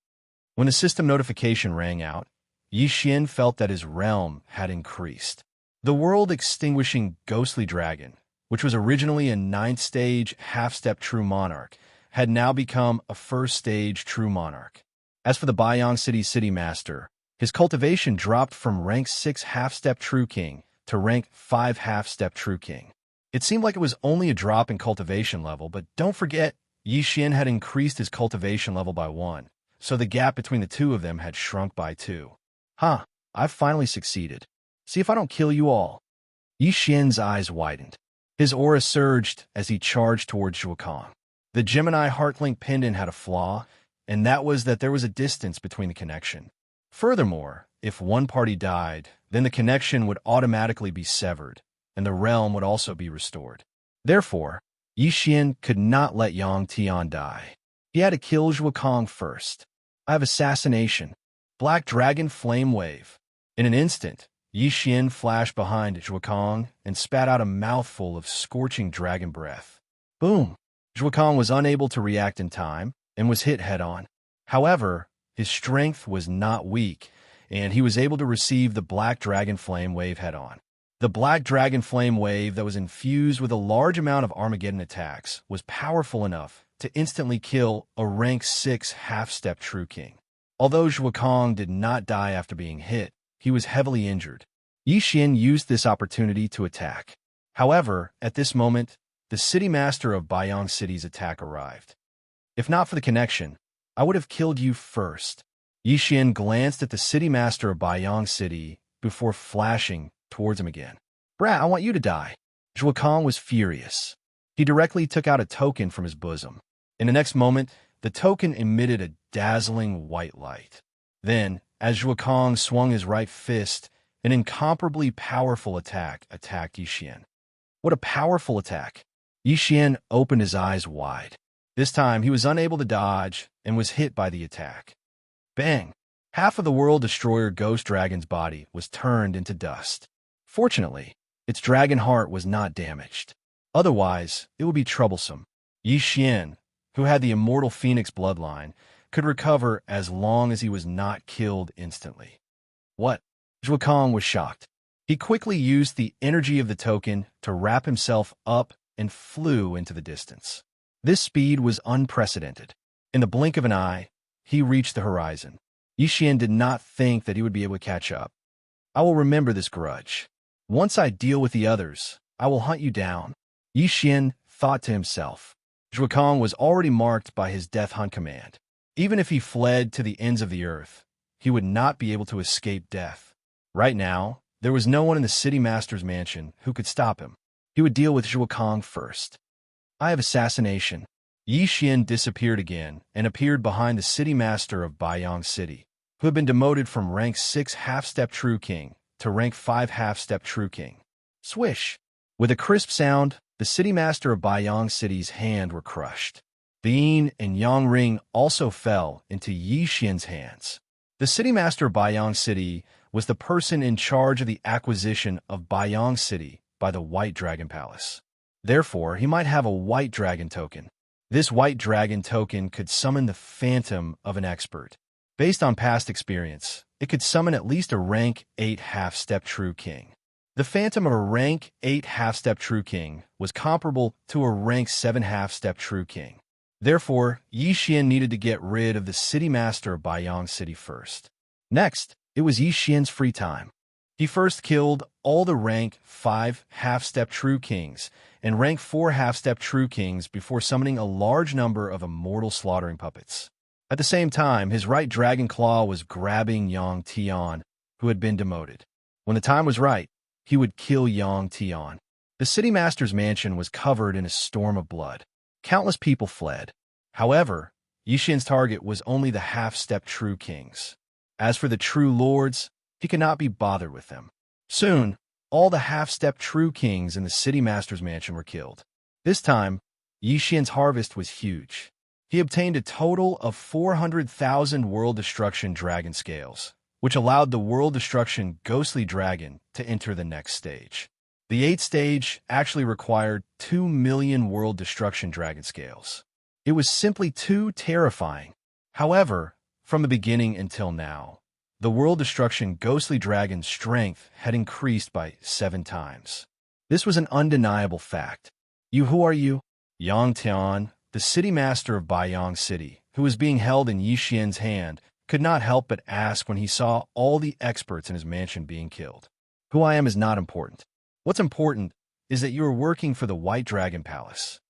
When the system notification rang out, Yixian felt that his realm had increased. The world-extinguishing ghostly dragon, which was originally a 9th-stage half-step true monarch, had now become a 1st-stage true monarch. As for the Baiyang City city master, his cultivation dropped from rank 6 half-step true king to rank 5 half-step true king. It seemed like it was only a drop in cultivation level, but don't forget, Yixian had increased his cultivation level by 1, so the gap between the two of them had shrunk by 2. I've finally succeeded. See if I don't kill you all. Yixian's eyes widened. His aura surged as he charged towards Zhuokang. The Gemini heart-link pendant had a flaw, and that was that there was a distance between the connection. Furthermore, if one party died, then the connection would automatically be severed, and the realm would also be restored. Therefore, Yixian could not let Yang Tian die. He had to kill Zhuokang first. I have assassination. Black Dragon Flame Wave. In an instant, Yixian flashed behind Zhuokang and spat out a mouthful of scorching dragon breath. Boom! Zhuokang was unable to react in time and was hit head-on. However, his strength was not weak, and he was able to receive the Black Dragon Flame Wave head-on. The Black Dragon Flame Wave that was infused with a large amount of Armageddon attacks was powerful enough to instantly kill a rank 6 half-step true king. Although Zhuokang did not die after being hit, he was heavily injured. Yixian used this opportunity to attack. However, at this moment, the city master of Baiyang City's attack arrived. If not for the connection, I would have killed you first. Yixian glanced at the city master of Baiyang City before flashing towards him again. Brat, I want you to die. Zhuokang was furious. He directly took out a token from his bosom. In the next moment, the token emitted a dazzling white light. Then, as Zhuokang swung his right fist, an incomparably powerful attack attacked Yixian. What a powerful attack! Yixian opened his eyes wide. This time, he was unable to dodge and was hit by the attack. Bang! Half of the World Destroyer Ghost Dragon's body was turned into dust. Fortunately, its dragon heart was not damaged. Otherwise, it would be troublesome. Yixian, who had the Immortal Phoenix bloodline, could recover as long as he was not killed instantly. What? Zhuokang was shocked. He quickly used the energy of the token to wrap himself up and flew into the distance. This speed was unprecedented. In the blink of an eye, he reached the horizon. Yixian did not think that he would be able to catch up. I will remember this grudge. Once I deal with the others, I will hunt you down. Yixian thought to himself. Zhuokang was already marked by his death hunt command. Even if he fled to the ends of the earth, he would not be able to escape death. Right now, there was no one in the city master's mansion who could stop him. He would deal with Zhuokang first. I have assassination. Yixian disappeared again and appeared behind the city master of Baiyang City, who had been demoted from rank 6 half-step true king to rank 5 half-step true king. Swish! With a crisp sound, the city master of Baiyang City's hand were crushed. The yin and yang ring also fell into Yixian's hands. The city master of Baiyang City was the person in charge of the acquisition of Baiyang City by the White Dragon Palace. Therefore, he might have a White Dragon token. This White Dragon token could summon the phantom of an expert. Based on past experience, it could summon at least a rank 8 half-step true king. The phantom of a rank 8 half-step true king was comparable to a rank 7 half-step true king. Therefore, Yixian needed to get rid of the city master of Baiyang City first. Next, it was Yixian's free time. He first killed all the rank 5 half-step true kings and rank 4 half-step true kings before summoning a large number of immortal slaughtering puppets. At the same time, his right dragon claw was grabbing Yang Tian, who had been demoted. When the time was right, he would kill Yang Tian. The city master's mansion was covered in a storm of blood. Countless people fled. However, Yixian's target was only the half-step true kings. As for the true lords, he could not be bothered with them. Soon, all the half-step true kings in the city master's mansion were killed. This time, Yixian's harvest was huge. He obtained a total of 400,000 World Destruction Dragon Scales, which allowed the World Destruction Ghostly Dragon to enter the next stage. The 8th stage actually required 2 million World Destruction Dragon Scales. It was simply too terrifying. However, from the beginning until now, the World Destruction Ghostly Dragon's strength had increased by 7 times. This was an undeniable fact. Who are you? Yang Tian, the city master of Baiyang City, who was being held in Yixian's hand, could not help but ask when he saw all the experts in his mansion being killed. Who I am is not important. What's important is that you are working for the White Dragon Palace.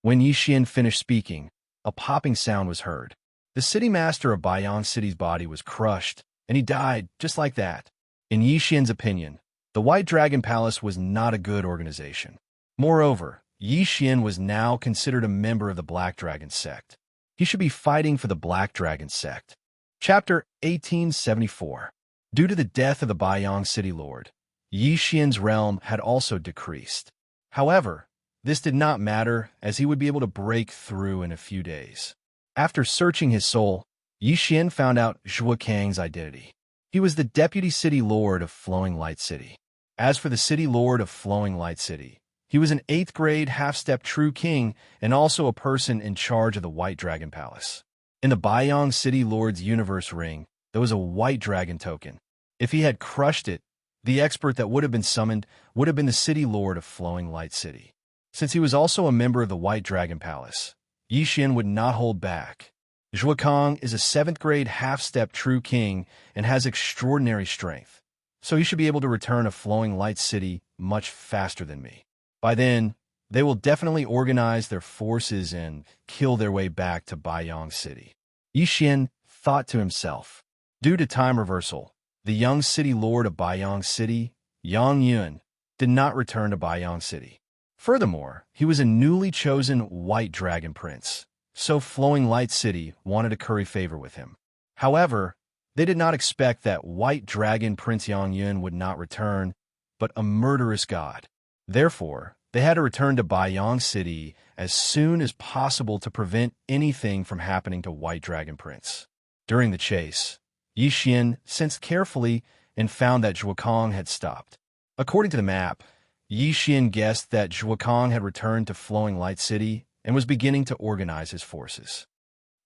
When Yixian finished speaking, a popping sound was heard. The city master of Baiyang City's body was crushed, and he died just like that. In Yixian's opinion, the White Dragon Palace was not a good organization. Moreover, Yixian was now considered a member of the Black Dragon sect. He should be fighting for the Black Dragon sect. Chapter 1874. Due to the death of the Baiyang City Lord, Yixian's realm had also decreased. However, this did not matter, as he would be able to break through in a few days. After searching his soul, Yixian found out Zhuo Kang's identity. He was the deputy city lord of Flowing Light City. As for the city lord of Flowing Light City, he was an 8th grade half-step true king and also a person in charge of the White Dragon Palace. In the Baiyang City Lord's universe ring, there was a white dragon token. If he had crushed it, the expert that would have been summoned would have been the city lord of Flowing Light City. Since he was also a member of the White Dragon Palace, Yixian would not hold back. Zhuo Kang is a 7th grade half-step true king and has extraordinary strength, so he should be able to return to Flowing Light City much faster than me. By then, they will definitely organize their forces and kill their way back to Baiyang City. Yixian thought to himself. Due to time reversal, the young city lord of Baiyang City, Yang Yun, did not return to Baiyang City. Furthermore, he was a newly chosen White Dragon Prince, so Flowing Light City wanted to curry favor with him. However, they did not expect that White Dragon Prince Yang Yun would not return, but a murderous god. Therefore, they had to return to Baiyang City as soon as possible to prevent anything from happening to White Dragon Prince. During the chase, Yixian sensed carefully and found that Zhuo Kang had stopped. According to the map, Yixian guessed that Zhuo Kang had returned to Flowing Light City and was beginning to organize his forces.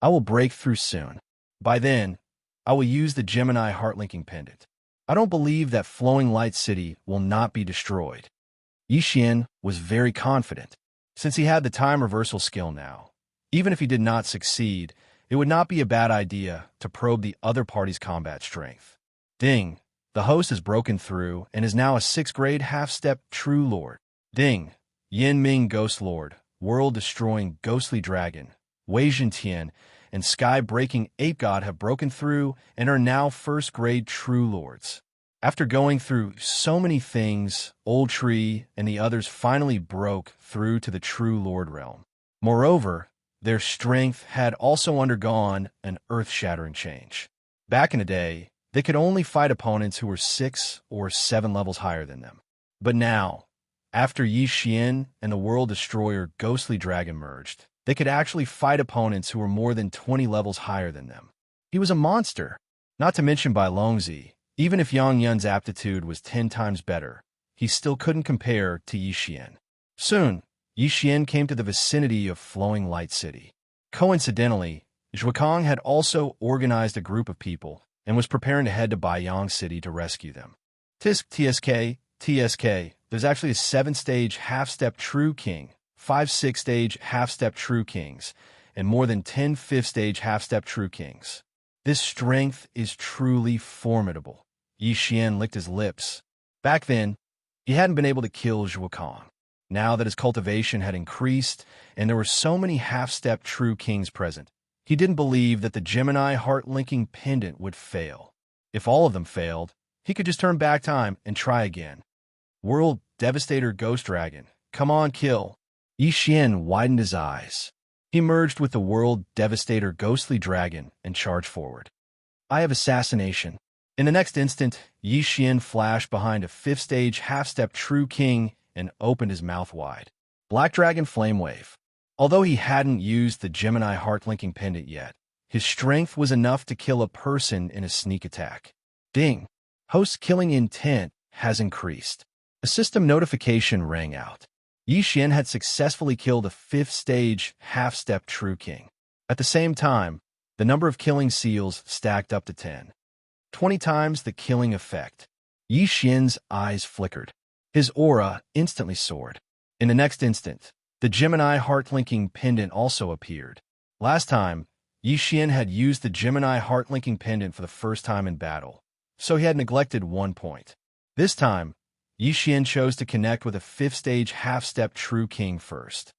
I will break through soon. By then, I will use the Gemini heart-linking pendant. I don't believe that Flowing Light City will not be destroyed. Yixian was very confident, since he had the time reversal skill now. Even if he did not succeed, it would not be a bad idea to probe the other party's combat strength. Ding! The host has broken through and is now a 6th grade half-step true lord. Ding! Yin Ming Ghost Lord, world-destroying ghostly dragon, Wei Zhentian, and sky-breaking ape god have broken through and are now 1st grade true lords. After going through so many things, Old Tree and the others finally broke through to the true lord realm. Moreover, their strength had also undergone an earth-shattering change. Back in the day, they could only fight opponents who were 6 or 7 levels higher than them. But now, after Yixian and the World Destroyer Ghostly Dragon merged, they could actually fight opponents who were more than 20 levels higher than them. He was a monster. Not to mention by Longzi, even if Yang Yun's aptitude was 10 times better, he still couldn't compare to Yixian. Soon, Yixian came to the vicinity of Flowing Light City. Coincidentally, Zhuo Kang had also organized a group of people and was preparing to head to Baiyang City to rescue them. TSK, there's actually a 7-stage half-step true king, 5 6-stage half-step true kings, and more than 10 5th-stage half-step true kings. This strength is truly formidable. Yixian licked his lips. Back then, he hadn't been able to kill Zhuo Kang. Now that his cultivation had increased and there were so many half-step true kings present, he didn't believe that the Gemini heart-linking pendant would fail. If all of them failed, he could just turn back time and try again. World Devastator Ghost Dragon, come on, kill. Yixian widened his eyes. He merged with the world devastator ghostly dragon and charged forward. I have assassination. In the next instant, Xian flashed behind a fifth-stage half-step true king and opened his mouth wide. Black Dragon Flame Wave. Although he hadn't used the Gemini heart-linking pendant yet, his strength was enough to kill a person in a sneak attack. Ding! Host's killing intent has increased. A system notification rang out. Xian had successfully killed a fifth-stage half-step true king. At the same time, the number of killing seals stacked up to 10. 20 times the killing effect. Xian's eyes flickered. His aura instantly soared. In the next instant, the Gemini heart-linking pendant also appeared. Last time, Xian had used the Gemini heart-linking pendant for the first time in battle, so he had neglected 1 point. This time, Xian chose to connect with a fifth-stage half-step true king first.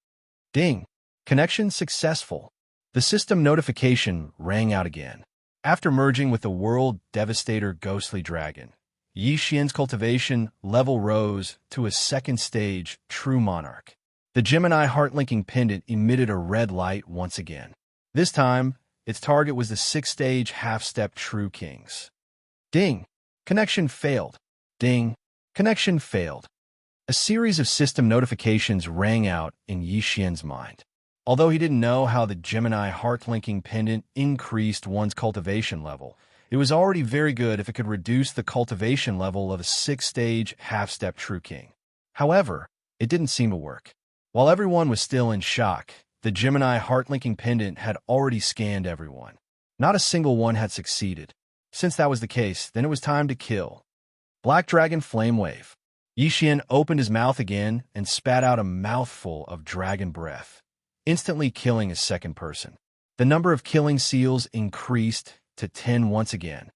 Ding! Connection successful. The system notification rang out again. After merging with the world devastator ghostly dragon, Xian's cultivation level rose to a second-stage true monarch. The Gemini heart-linking pendant emitted a red light once again. This time, its target was the sixth-stage half-step true kings. Ding! Connection failed. Ding! Connection failed. A series of system notifications rang out in Xian's mind. Although he didn't know how the Gemini heart-linking pendant increased one's cultivation level, it was already very good if it could reduce the cultivation level of a sixth-stage half-step true king. However, it didn't seem to work. While everyone was still in shock, the Gemini heart-linking pendant had already scanned everyone. Not a single one had succeeded. Since that was the case, then it was time to kill. Black Dragon Flame Wave. Xian opened his mouth again and spat out a mouthful of dragon breath, instantly killing a second person. The number of killing seals increased to 10 once again.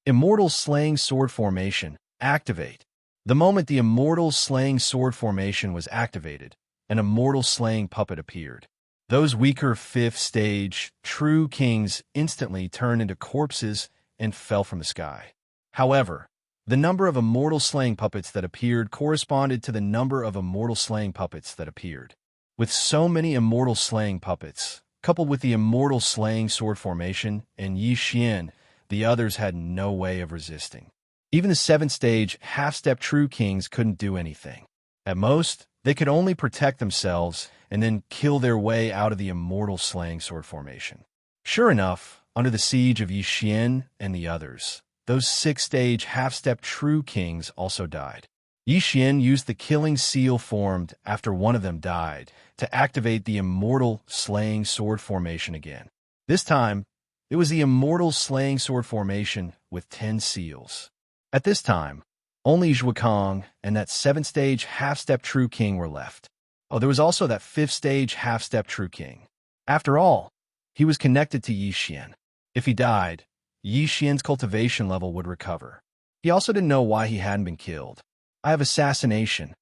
Immortal Slaying Sword Formation. Activate. The moment the Immortal Slaying Sword Formation was activated, an Immortal Slaying Puppet appeared. Those weaker fifth-stage true kings instantly turned into corpses and fell from the sky. However, the number of Immortal Slaying Puppets that appeared corresponded to the number of Immortal Slaying Puppets that appeared. With so many Immortal Slaying Puppets, coupled with the Immortal Slaying Sword Formation and Xian, the others had no way of resisting. Even the seventh-stage half-step true kings couldn't do anything. At most, they could only protect themselves and then kill their way out of the Immortal Slaying Sword Formation. Sure enough, under the siege of Xian and the others, those six-stage half-step true kings also died. Xian used the killing seal formed after one of them died to activate the Immortal Slaying Sword Formation again. This time, it was the Immortal Slaying Sword Formation with 10 seals. At this time, only Zhuokang and that seventh-stage half-step true king were left. Oh, there was also that fifth-stage half-step true king. After all, he was connected to Xian. If he died, Xian's cultivation level would recover. He also didn't know why he hadn't been killed. I have assassination.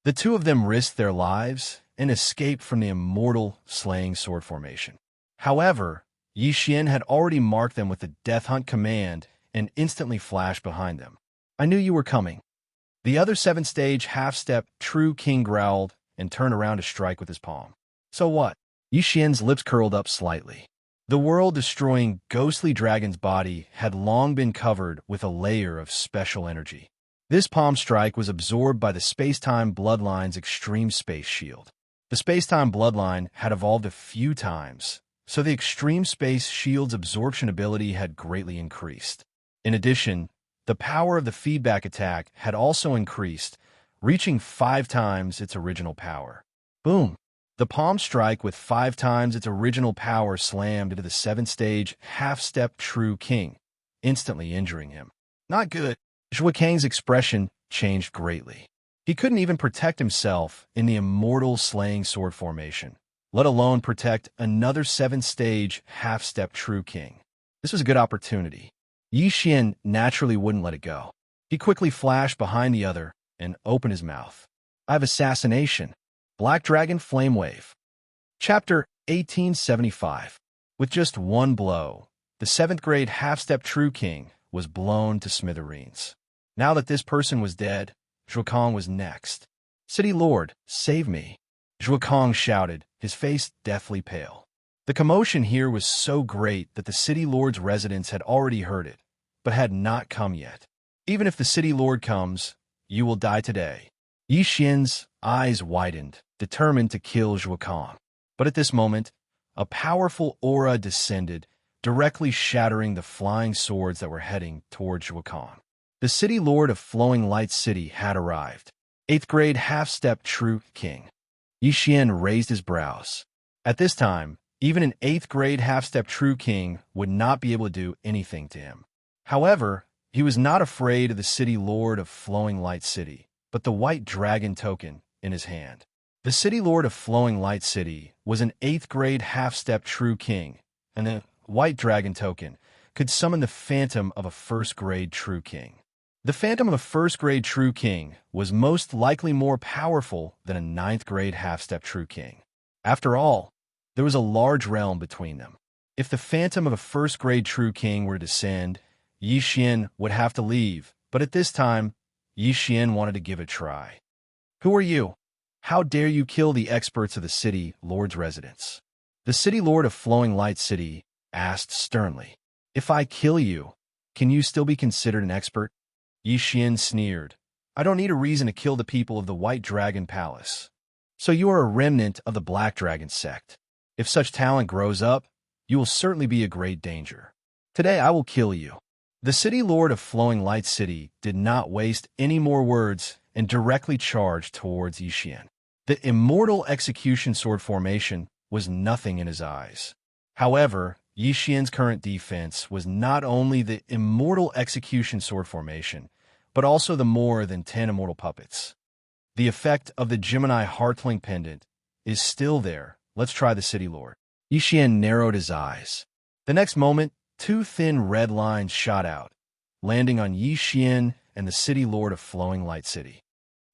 The two of them risked their lives and escaped from the Immortal Slaying Sword Formation. However, Xian had already marked them with the Death Hunt command and instantly flashed behind them. I knew you were coming. The other seventh-stage half-step true king growled and turned around to strike with his palm. So what? Xian's lips curled up slightly. The world-destroying ghostly dragon's body had long been covered with a layer of special energy. This palm strike was absorbed by the space-time bloodline's extreme space shield. The space-time bloodline had evolved a few times, so the extreme space shield's absorption ability had greatly increased. In addition, the power of the feedback attack had also increased, reaching 5 times its original power. Boom! The palm strike with 5 times its original power slammed into the seventh-stage half-step true king, instantly injuring him. Not good. Zhuokang's expression changed greatly. He couldn't even protect himself in the Immortal Slaying Sword Formation, let alone protect another seventh-stage half-step true king. This was a good opportunity. Xian naturally wouldn't let it go. He quickly flashed behind the other and opened his mouth. I have assassination. Black Dragon Flame Wave. Chapter 1875. With just one blow, the 7th grade half-step true king was blown to smithereens. Now that this person was dead, Zhuokang was next. City Lord, save me! Zhuokang shouted, his face deathly pale. The commotion here was so great that the city lord's residents had already heard it, but had not come yet. Even if the city lord comes, you will die today. Yi Xian's eyes widened, determined to kill Zhuokang. But at this moment, a powerful aura descended, directly shattering the flying swords that were heading toward Zhuokang. The city lord of Flowing Light City had arrived. 8th grade half-step true king. Yi Xian raised his brows. At this time, even an 8th grade half-step true king would not be able to do anything to him. However, he was not afraid of the city lord of Flowing Light City, but the white dragon token in his hand. The city lord of Flowing Light City was an 8th grade half-step true king, and the white dragon token could summon the phantom of a 1st grade true king. The phantom of a 1st grade true king was most likely more powerful than a 9th grade half-step true king. After all, there was a large realm between them. If the phantom of a 1st grade true king were to descend, Yi Xian would have to leave, but at this time, Yi Xian wanted to give it a try. Who are you? How dare you kill the experts of the city lord's residence? The city lord of Flowing Light City asked sternly. If I kill you, can you still be considered an expert? Yi Xian sneered. I don't need a reason to kill the people of the White Dragon Palace. So you are a remnant of the Black Dragon sect. If such talent grows up, you will certainly be a great danger. Today I will kill you. The city lord of Flowing Light City did not waste any more words and directly charged towards Yi Xian. The Immortal Execution Sword formation was nothing in his eyes. However, Yi Xian's current defense was not only the Immortal Execution Sword formation, but also the more than 10 immortal puppets. The effect of the Gemini Heartling pendant is still there. Let's try the city lord. Yi Xian narrowed his eyes. The next moment, 2 thin red lines shot out, landing on Yi Xian and the city lord of Flowing Light City.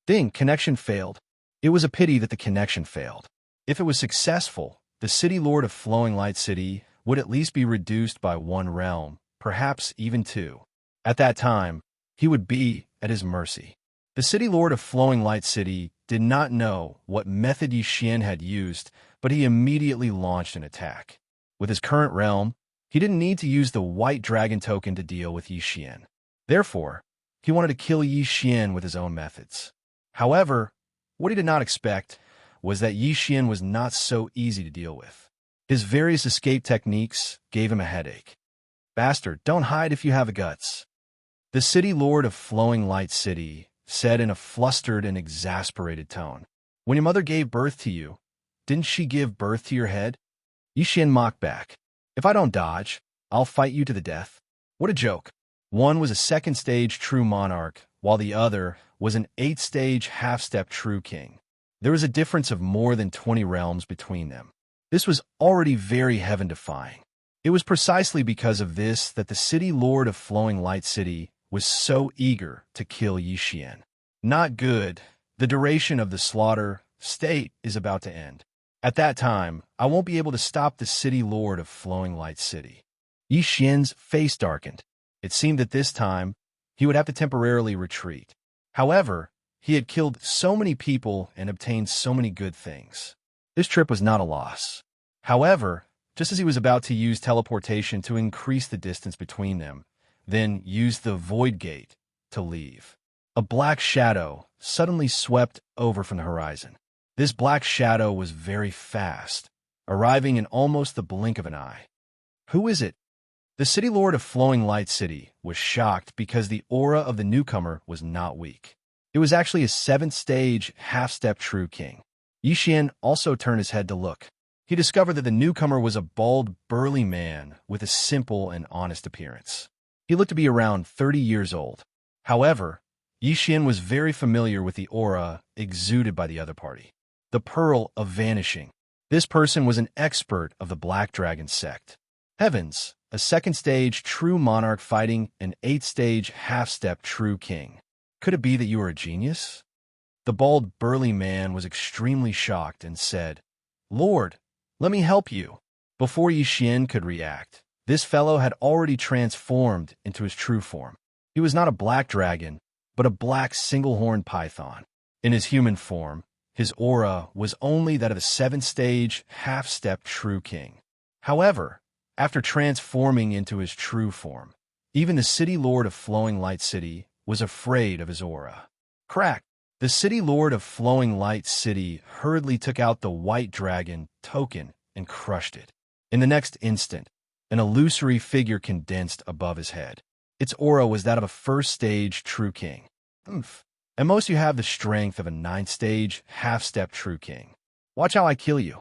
Ding, connection failed. It was a pity that the connection failed. If it was successful, the city lord of Flowing Light City would at least be reduced by 1 realm, perhaps even 2. At that time, he would be at his mercy. The city lord of Flowing Light City did not know what method Yi Xian had used, but he immediately launched an attack. With his current realm, he didn't need to use the White Dragon token to deal with Yi Xian. Therefore, he wanted to kill Yi Xian with his own methods. However, what he did not expect was that Yi Xian was not so easy to deal with. His various escape techniques gave him a headache. Bastard, don't hide if you have the guts. The city lord of Flowing Light City said in a flustered and exasperated tone. When your mother gave birth to you, didn't she give birth to your head? Yi Xian mocked back. If I don't dodge, I'll fight you to the death. What a joke. One was a 2nd stage true monarch, while the other was an 8th stage half-step true king. There was a difference of more than 20 realms between them. This was already very heaven-defying. It was precisely because of this that the city lord of Flowing Light City was so eager to kill Yi Xian. Not good. The duration of the slaughter state is about to end. At that time, I won't be able to stop the city lord of Flowing Light City. Yi Xian's face darkened. It seemed that this time, he would have to temporarily retreat. However, he had killed so many people and obtained so many good things. This trip was not a loss. However, just as he was about to use teleportation to increase the distance between them, then use the Void Gate to leave, a black shadow suddenly swept over from the horizon. This black shadow was very fast, arriving in almost the blink of an eye. Who is it? The city lord of Flowing Light City was shocked because the aura of the newcomer was not weak. It was actually a 7th stage half-step true king. Yi Xian also turned his head to look. He discovered that the newcomer was a bald, burly man with a simple and honest appearance. He looked to be around 30 years old. However, Yi Xian was very familiar with the aura exuded by the other party. The Pearl of Vanishing. This person was an expert of the Black Dragon sect. Heavens, a 2nd stage true monarch fighting an 8th stage half-step true king. Could it be that you are a genius? The bald, burly man was extremely shocked and said, Lord, let me help you. Before Yi Xian could react, this fellow had already transformed into his true form. He was not a black dragon, but a black single-horned python. In his human form, his aura was only that of a 7th stage half-step true king. However, after transforming into his true form, even the city lord of Flowing Light City was afraid of his aura. Crack! The city lord of Flowing Light City hurriedly took out the white dragon token and crushed it. In the next instant, an illusory figure condensed above his head. Its aura was that of a first-stage true king. Oomph. At most you have the strength of a ninth-stage, half-step true king. Watch how I kill you.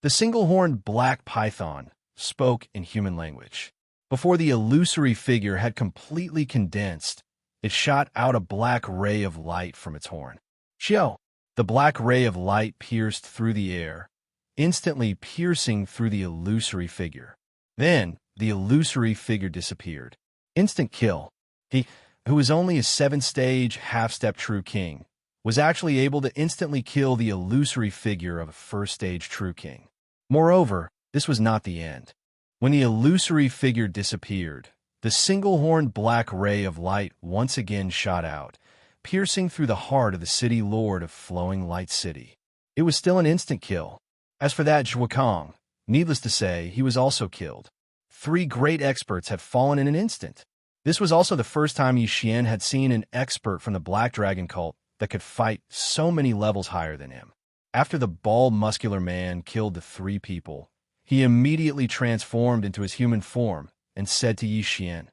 The single-horned black python spoke in human language. Before the illusory figure had completely condensed, it shot out a black ray of light from its horn. Xiao! The black ray of light pierced through the air, instantly piercing through the illusory figure. Then, the illusory figure disappeared. Instant kill. He, who was only a 7th-stage, half-step true king, was actually able to instantly kill the illusory figure of a first-stage true king. Moreover, this was not the end. When the illusory figure disappeared, the single-horned black ray of light once again shot out, piercing through the heart of the city lord of Flowing Light City. It was still an instant kill. As for that Zhuokong, needless to say, he was also killed. 3 great experts had fallen in an instant. This was also the first time Yixian had seen an expert from the Black Dragon cult that could fight so many levels higher than him. After the bald, muscular man killed the 3 people, he immediately transformed into his human form and said to Yixian,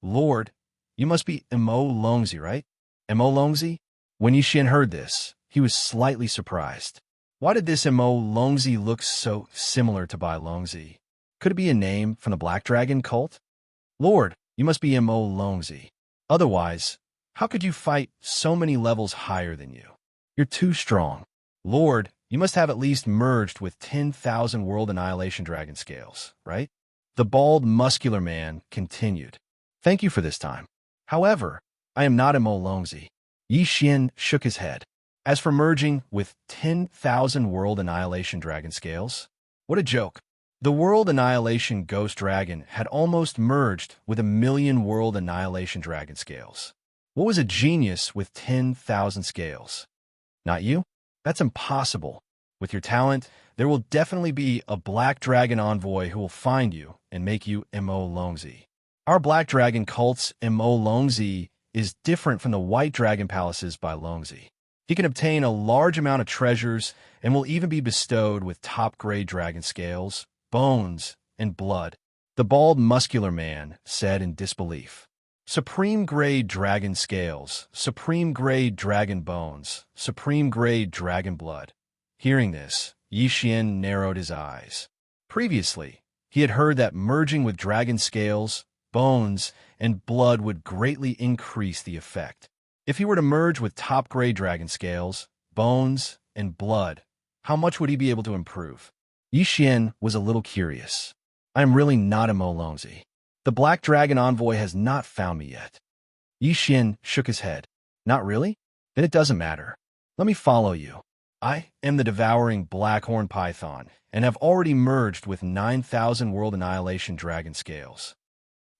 "Lord, you must be Mo Longzi, right?" Mo Longzi? When Yixian heard this, he was slightly surprised. Why did this Mo Longzi look so similar to Bai Longzi? Could it be a name from the Black Dragon cult? Lord, you must be Mo Longzi. Otherwise, how could you fight so many levels higher than you? You're too strong. Lord, you must have at least merged with 10,000 World Annihilation Dragon scales, right? The bald, muscular man continued. Thank you for this time. However, I am not Mo Longzi. Yixian shook his head. As for merging with 10,000 World Annihilation Dragon scales, what a joke. The World Annihilation Ghost Dragon had almost merged with 1,000,000 World Annihilation Dragon scales. What was a genius with 10,000 scales? Not you? That's impossible. With your talent, there will definitely be a Black Dragon envoy who will find you and make you Mo Longzi. Our Black Dragon cult's Mo Longzi is different from the White Dragon palaces by Longzi. He can obtain a large amount of treasures and will even be bestowed with top-grade dragon scales, bones, and blood. The bald, muscular man said in disbelief. Supreme-grade dragon scales, supreme-grade dragon bones, supreme-grade dragon blood. Hearing this, Yixian narrowed his eyes. Previously, he had heard that merging with dragon scales, bones, and blood would greatly increase the effect. If he were to merge with top-grade dragon scales, bones, and blood, how much would he be able to improve? Yixian was a little curious. I am really not a Mo Longzi. The Black Dragon envoy has not found me yet. Yixian shook his head. Not really? Then it doesn't matter. Let me follow you. I am the devouring Blackhorn Python and have already merged with 9,000 World Annihilation Dragon scales.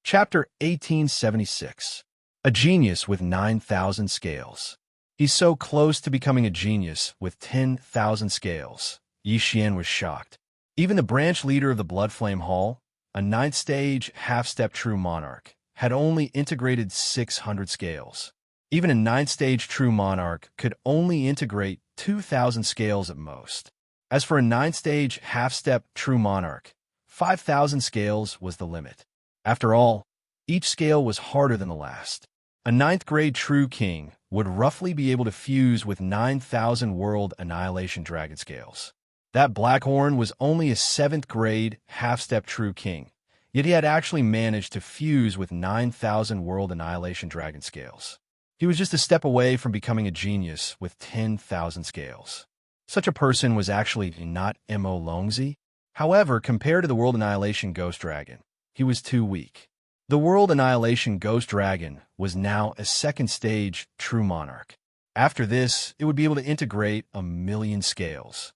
Chapter 1876. A genius with 9,000 scales. He's so close to becoming a genius with 10,000 scales. Yixian was shocked. Even the branch leader of the Bloodflame Hall, a 9th-stage, half-step true monarch, had only integrated 600 scales. Even a 9th-stage true monarch could only integrate 2,000 scales at most. As for a 9th-stage, half-step true monarch, 5,000 scales was the limit. After all, each scale was harder than the last. A 9th-grade true king would roughly be able to fuse with 9,000 World Annihilation Dragon scales. That Blackhorn was only a 7th-grade, half-step true king, yet he had actually managed to fuse with 9,000 World Annihilation Dragon scales. He was just a step away from becoming a genius with 10,000 scales. Such a person was actually not Mo Longzi. However, compared to the World Annihilation Ghost Dragon, he was too weak. The World Annihilation Ghost Dragon was now a 2nd-stage true monarch. After this, it would be able to integrate 1,000,000 scales.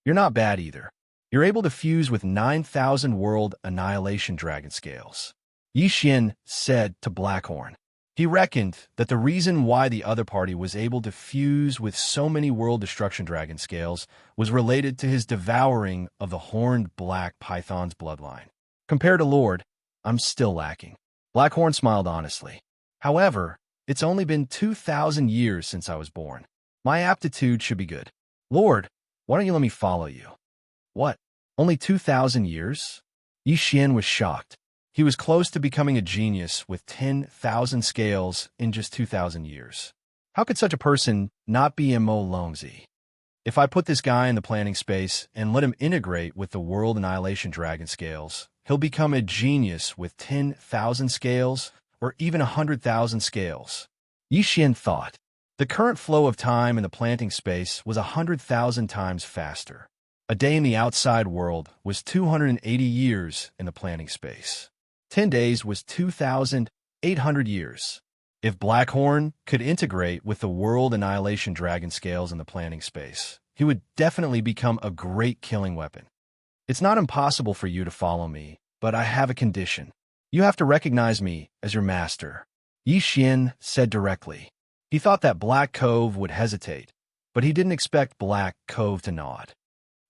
You're not bad either. You're able to fuse with 9,000 World Annihilation Dragon scales. Yixian said to Blackhorn. He reckoned that the reason why the other party was able to fuse with so many world destruction dragon scales was related to his devouring of the horned black python's bloodline. Compared to Lord, I'm still lacking. Blackhorn smiled honestly. However, it's only been 2,000 years since I was born. My aptitude should be good. Lord, why don't you let me follow you? What? Only 2,000 years? Xian was shocked. He was close to becoming a genius with 10,000 scales in just 2,000 years. How could such a person not be Mo Longzi? If I put this guy in the planning space and let him integrate with the World Annihilation Dragon scales, he'll become a genius with 10,000 scales or even 100,000 scales. Xian thought. The current flow of time in the planting space was 100,000 times faster. A day in the outside world was 280 years in the planting space. 10 days was 2,800 years. If Blackhorn could integrate with the World Annihilation Dragon scales in the planting space, he would definitely become a great killing weapon. It's not impossible for you to follow me, but I have a condition. You have to recognize me as your master. Xian said directly. He thought that Black Cove would hesitate, but he didn't expect Black Cove to nod.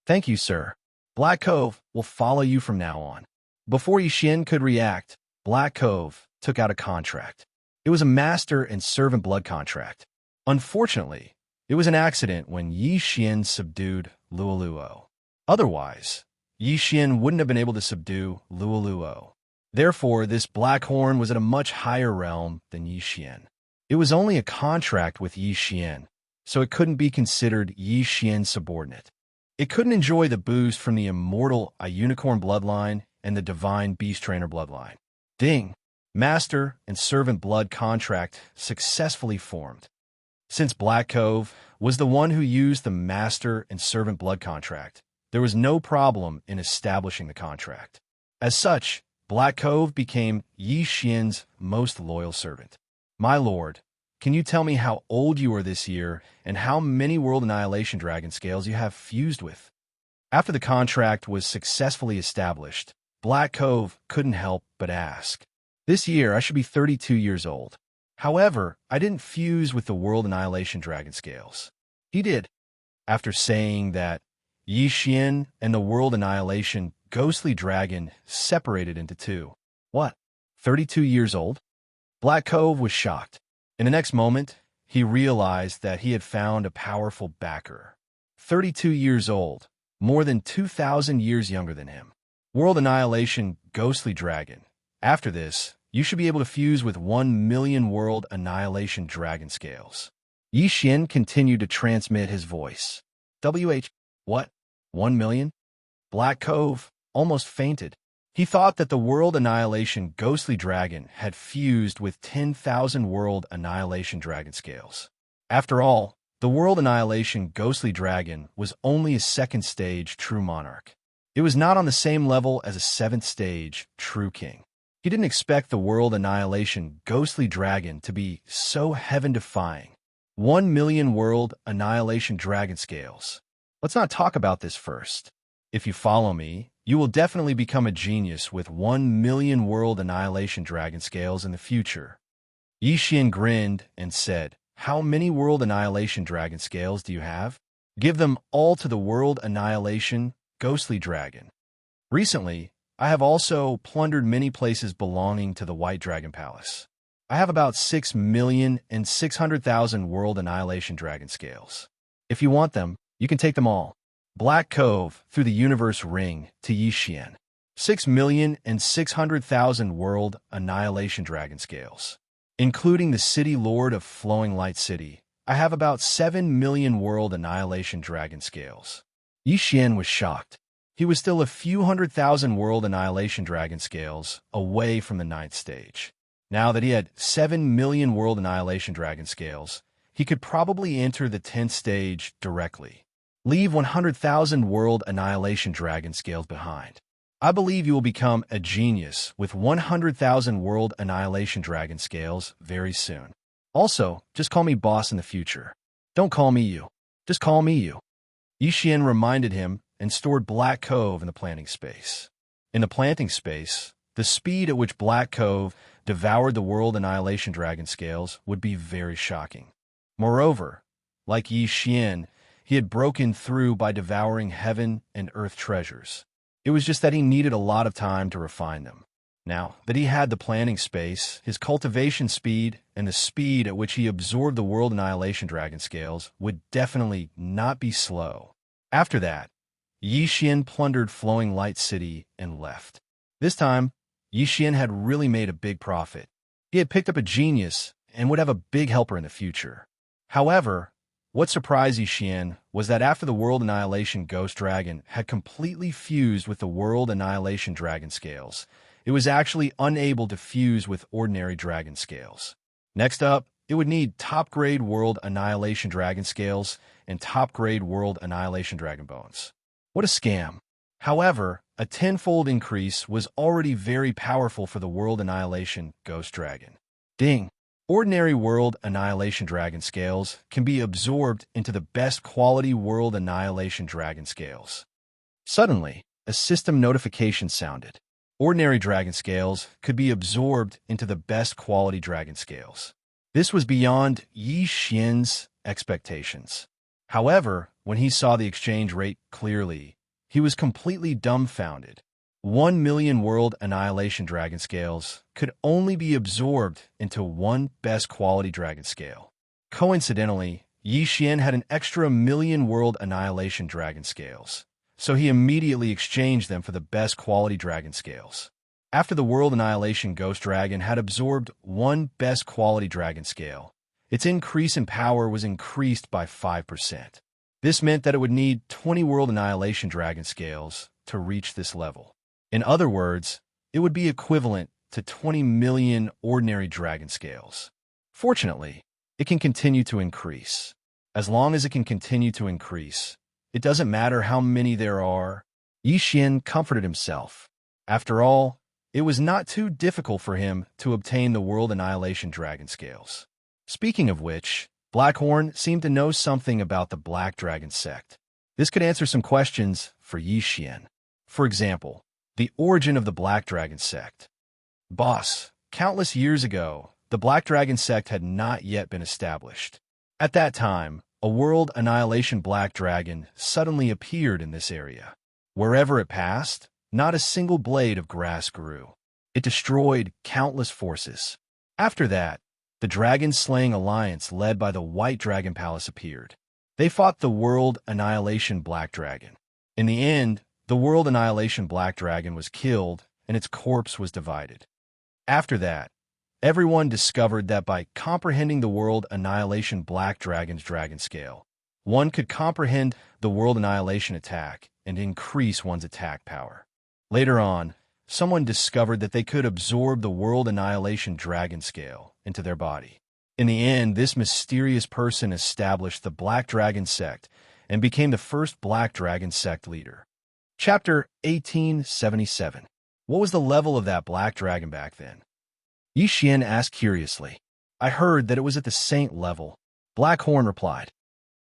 Thank you, sir. Black Cove will follow you from now on. Before Xian could react, Black Cove took out a contract. It was a master and servant blood contract. Unfortunately, it was an accident when Xian subdued Luoluo. Otherwise, Xian wouldn't have been able to subdue Luoluo. Therefore, this black horn was at a much higher realm than Xian. It was only a contract with Xian, so it couldn't be considered Xian's subordinate. It couldn't enjoy the boost from the immortal unicorn bloodline and the divine beast trainer bloodline. Ding! Master and servant blood contract successfully formed. Since Black Cove was the one who used the master and servant blood contract, there was no problem in establishing the contract. As such, Black Cove became Xian's most loyal servant. My lord, can you tell me how old you are this year and how many World Annihilation Dragon scales you have fused with? After the contract was successfully established, Black Cove couldn't help but ask. This year, I should be 32 years old. However, I didn't fuse with the World Annihilation Dragon scales. He did. After saying that, Xian and the World Annihilation Ghostly Dragon separated into two. What? 32 years old? Black Cove was shocked. In the next moment, he realized that he had found a powerful backer. 32 years old, more than 2,000 years younger than him. World Annihilation Ghostly Dragon. After this, you should be able to fuse with 1 million World Annihilation Dragon scales. Xian continued to transmit his voice. What? 1 million? Black Cove almost fainted. He thought that the World Annihilation Ghostly Dragon had fused with 10,000 World Annihilation Dragon scales. After all, the World Annihilation Ghostly Dragon was only a second stage True Monarch. It was not on the same level as a 7th stage True King. He didn't expect the World Annihilation Ghostly Dragon to be so heaven-defying. 1 million World Annihilation Dragon scales. Let's not talk about this first. If you follow me, you will definitely become a genius with 1 million World Annihilation Dragon scales in the future. Xian grinned and said, How many World Annihilation Dragon scales do you have? Give them all to the World Annihilation Ghostly Dragon. Recently, I have also plundered many places belonging to the White Dragon Palace. I have about 6,600,000 World Annihilation Dragon scales. If you want them, you can take them all. Black Cove through the universe ring to Xian. 6,600,000 World Annihilation Dragon scales. Including the City Lord of Flowing Light City, I have about 7 million World Annihilation Dragon scales. Xian was shocked. He was still a few 100,000 World Annihilation Dragon scales away from the 9th stage. Now that he had 7 million World Annihilation Dragon scales, he could probably enter the 10th stage directly. Leave 100,000 World Annihilation Dragon scales behind. I believe you will become a genius with 100,000 World Annihilation Dragon scales very soon. Also, just call me boss in the future. Don't call me you. Just call me you. Xian reminded him and stored Black Cove in the planting space. In the planting space, the speed at which Black Cove devoured the world annihilation dragon scales would be very shocking. Moreover, like Yi Xian, he had broken through by devouring heaven and earth treasures. It was just that he needed a lot of time to refine them. Now that he had the planning space, his cultivation speed, and the speed at which he absorbed the world annihilation dragon scales would definitely not be slow. After that, Yi Xian plundered Flowing Light City and left. This time, Yi Xian had really made a big profit. He had picked up a genius and would have a big helper in the future. However, what surprised Yi Xian was that after the World Annihilation Ghost Dragon had completely fused with the World Annihilation Dragon Scales, it was actually unable to fuse with ordinary dragon scales. Next up, it would need top-grade World Annihilation Dragon Scales and top-grade World Annihilation Dragon Bones. What a scam. However, a tenfold increase was already very powerful for the World Annihilation Ghost Dragon. Ding! Ordinary World Annihilation Dragon Scales can be absorbed into the best quality World Annihilation Dragon Scales. Suddenly, a system notification sounded. Ordinary dragon scales could be absorbed into the best quality dragon scales. This was beyond Yi Xian's expectations. However, when he saw the exchange rate clearly, he was completely dumbfounded. 1 million World Annihilation Dragon Scales could only be absorbed into one best quality dragon scale. Coincidentally, Yi Xian had an extra million World Annihilation Dragon Scales, so he immediately exchanged them for the best quality dragon scales. After the World Annihilation Ghost Dragon had absorbed one best quality dragon scale, its increase in power was increased by 5%. This meant that it would need 20 World Annihilation Dragon Scales to reach this level. In other words, it would be equivalent to 20 million ordinary dragon scales. Fortunately, it can continue to increase. As long as it can continue to increase, it doesn't matter how many there are. Yi Xian comforted himself. After all, it was not too difficult for him to obtain the World Annihilation Dragon Scales. Speaking of which, Blackhorn seemed to know something about the Black Dragon sect. This could answer some questions for Yi Xian. For example, the origin of the Black Dragon sect. Boss, countless years ago, the Black Dragon sect had not yet been established. At that time, a World Annihilation Black Dragon suddenly appeared in this area. Wherever it passed, not a single blade of grass grew. It destroyed countless forces. After that, the dragon-slaying alliance led by the White Dragon Palace appeared. They fought the World Annihilation Black Dragon. In the end, the World Annihilation Black Dragon was killed and its corpse was divided. After that, everyone discovered that by comprehending the World Annihilation Black Dragon's dragon scale, one could comprehend the World Annihilation attack and increase one's attack power. Later on, someone discovered that they could absorb the World Annihilation Dragon scale into their body. In the end, this mysterious person established the Black Dragon sect and became the first Black Dragon sect leader. Chapter 1877. What was the level of that Black Dragon back then? Yi Xian asked curiously. I heard that it was at the Saint level. Blackhorn replied.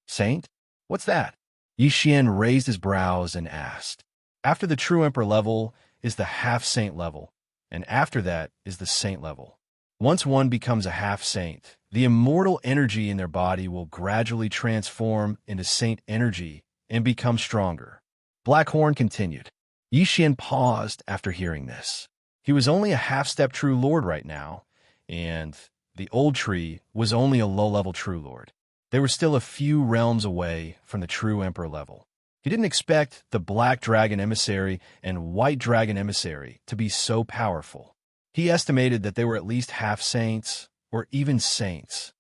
Saint? What's that? Yi Xian raised his brows and asked. After the True Emperor level is the Half-Saint level, and after that is the Saint level. Once one becomes a half-saint, the immortal energy in their body will gradually transform into saint energy and become stronger. Blackhorn continued. Yi Xian paused after hearing this. He was only a half-step True Lord right now, and the old tree was only a low-level True Lord. They were still a few realms away from the True Emperor level. He didn't expect the Black Dragon Emissary and White Dragon Emissary to be so powerful. He estimated that they were at least half-saints or even saints.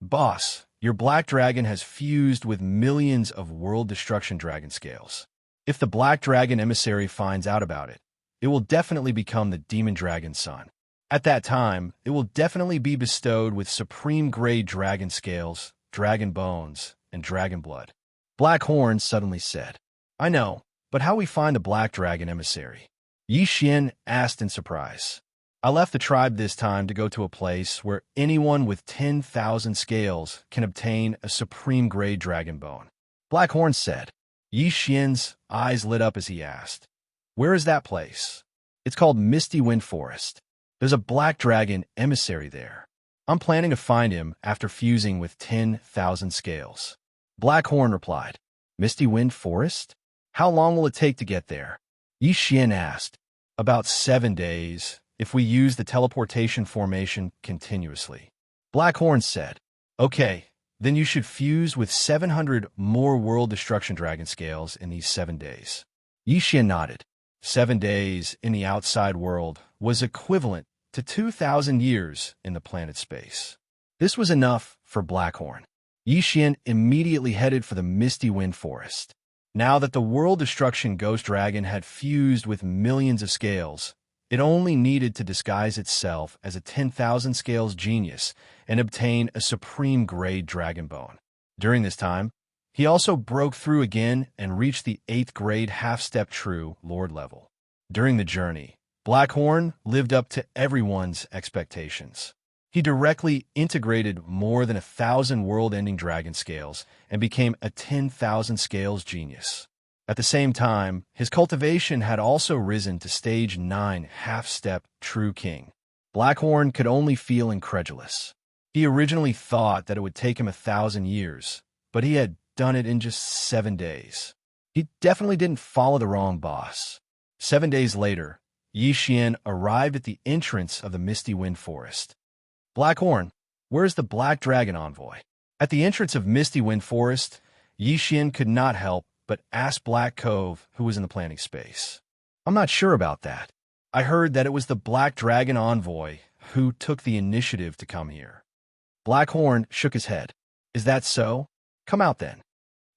Boss, your Black Dragon has fused with millions of World Destruction Dragon Scales. If the Black Dragon Emissary finds out about it, it will definitely become the Demon Dragon's son. At that time, it will definitely be bestowed with supreme-grade dragon scales, dragon bones, and dragon blood. Blackhorn suddenly said, I know, but how we find the Black Dragon Emissary? Yi Xian asked in surprise. I left the tribe this time to go to a place where anyone with 10,000 scales can obtain a supreme-grade dragon bone. Blackhorn said. Yi Xian's eyes lit up as he asked, Where is that place? It's called Misty Wind Forest. There's a black dragon emissary there. I'm planning to find him after fusing with 10,000 scales. Blackhorn replied. Misty Wind Forest? How long will it take to get there? Yixian asked. About 7 days, if we use the teleportation formation continuously. Blackhorn said. Okay, then you should fuse with 700 more World Destruction Dragon scales in these 7 days. Yixian nodded. 7 days in the outside world was equivalent to 2,000 years in the planet space. This was enough for Blackhorn. Yixian immediately headed for the Misty Wind Forest. Now that the World Destruction Ghost Dragon had fused with millions of scales, it only needed to disguise itself as a 10,000 scales genius and obtain a supreme grade dragon bone. During this time, he also broke through again and reached the 8th grade half-step true Lord level. During the journey, Blackhorn lived up to everyone's expectations. He directly integrated more than 1,000 world-ending dragon scales and became a 10,000 scales genius. At the same time, his cultivation had also risen to stage 9 half-step true king. Blackhorn could only feel incredulous. He originally thought that it would take him 1,000 years, but he had done it in just 7 days. He definitely didn't follow the wrong boss. 7 days later, Yixian arrived at the entrance of the Misty Wind Forest. Blackhorn, where's the Black Dragon Envoy? At the entrance of Misty Wind Forest, Yixian could not help but ask Black Cove, who was in the planning space. I'm not sure about that. I heard that it was the Black Dragon Envoy who took the initiative to come here. Blackhorn shook his head. Is that so? Come out then.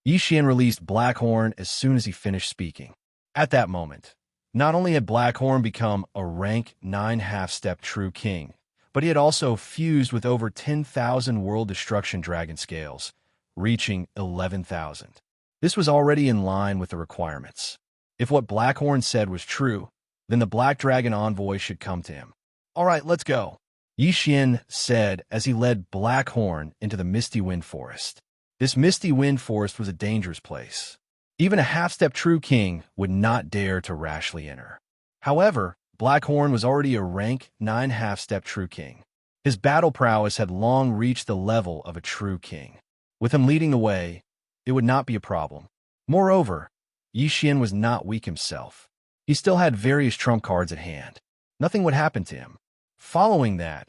Yixian released Blackhorn as soon as he finished speaking. At that moment, not only had Blackhorn become a rank 9 half-step true king, but he had also fused with over 10,000 World Destruction Dragon scales, reaching 11,000. This was already in line with the requirements. If what Blackhorn said was true, then the Black Dragon Envoy should come to him. All right, let's go, Yixian said as he led Blackhorn into the Misty Wind Forest. This Misty Wind Forest was a dangerous place. Even a half-step true king would not dare to rashly enter. However, Blackhorn was already a rank 9 half-step true king. His battle prowess had long reached the level of a true king. With him leading the way, it would not be a problem. Moreover, Yixian was not weak himself. He still had various trump cards at hand. Nothing would happen to him. Following that,